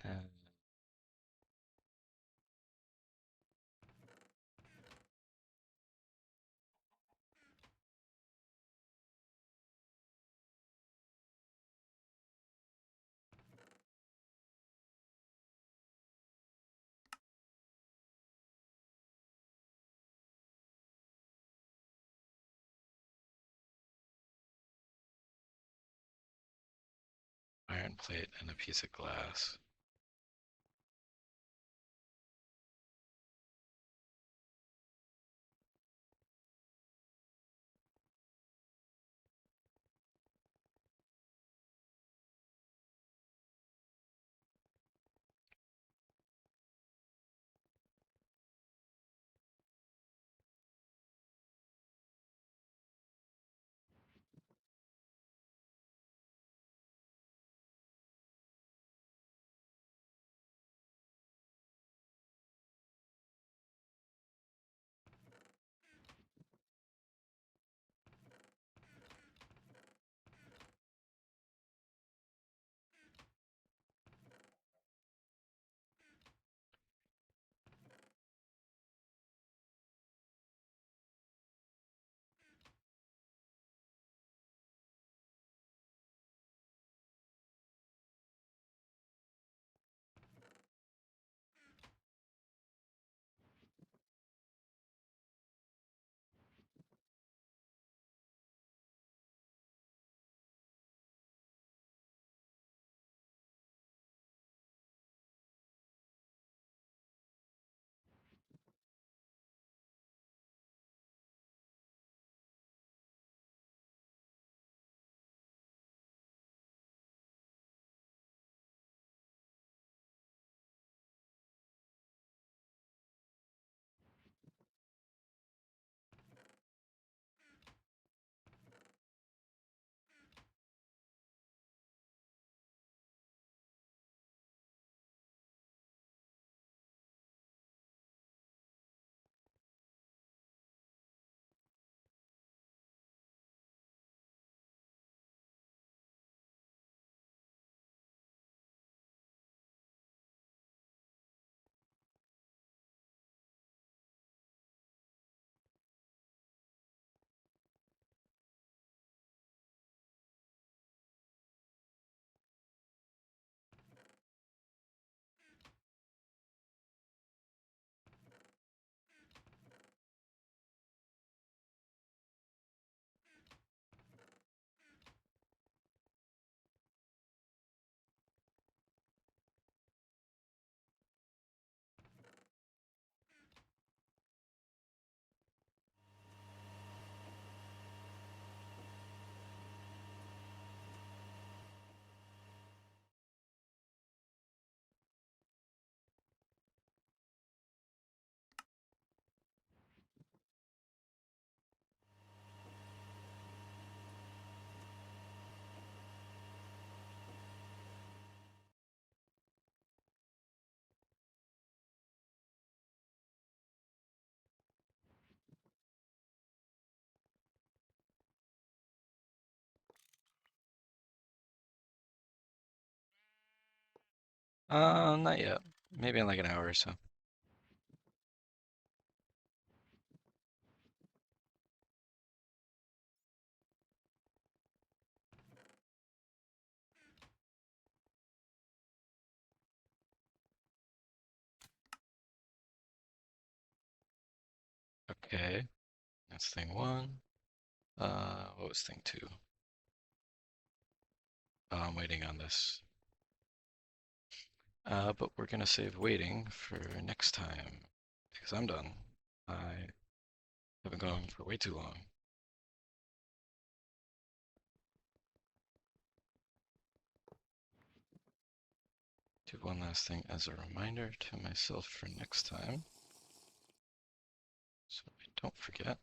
Uh, Iron plate and a piece of glass. Not yet. Maybe in like an hour or so. Okay, that's thing one. What was thing two? Oh, I'm waiting on this. But we're gonna save waiting for next time because I'm done. I haven't gone for way too long. Do one last thing as a reminder to myself for next time, so I don't forget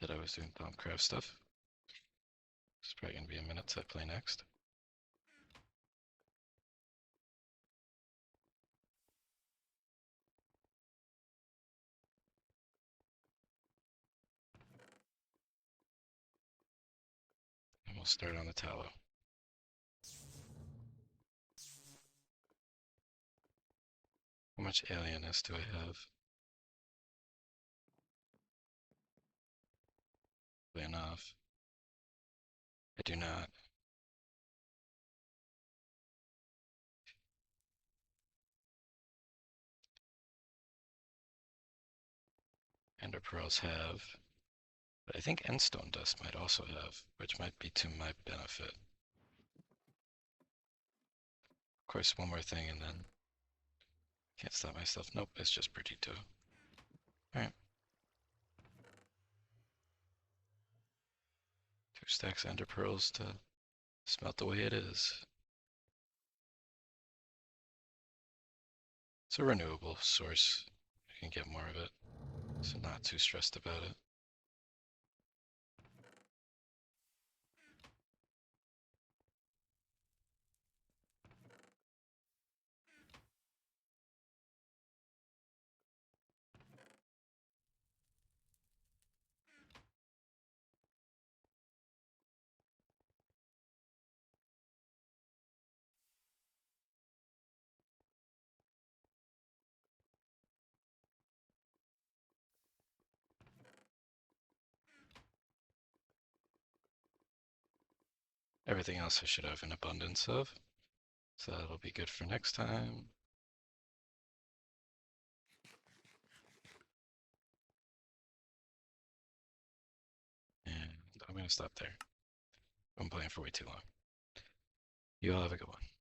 that I was doing Thaumcraft stuff. It's probably gonna be a minute till I play next. And we'll start on the tallow. How much alienness do I have? Enough. I do not. Ender pearls have, but I think endstone dust might also have, which might be to my benefit. Of course, one more thing and then can't stop myself. Nope, it's just Perdito. Alright. 2 stacks ender pearls to smelt the way it is. It's a renewable source. I can get more of it, so not too stressed about it. Everything else I should have an abundance of, so that'll be good for next time. And I'm going to stop there. I'm playing for way too long. You all have a good one.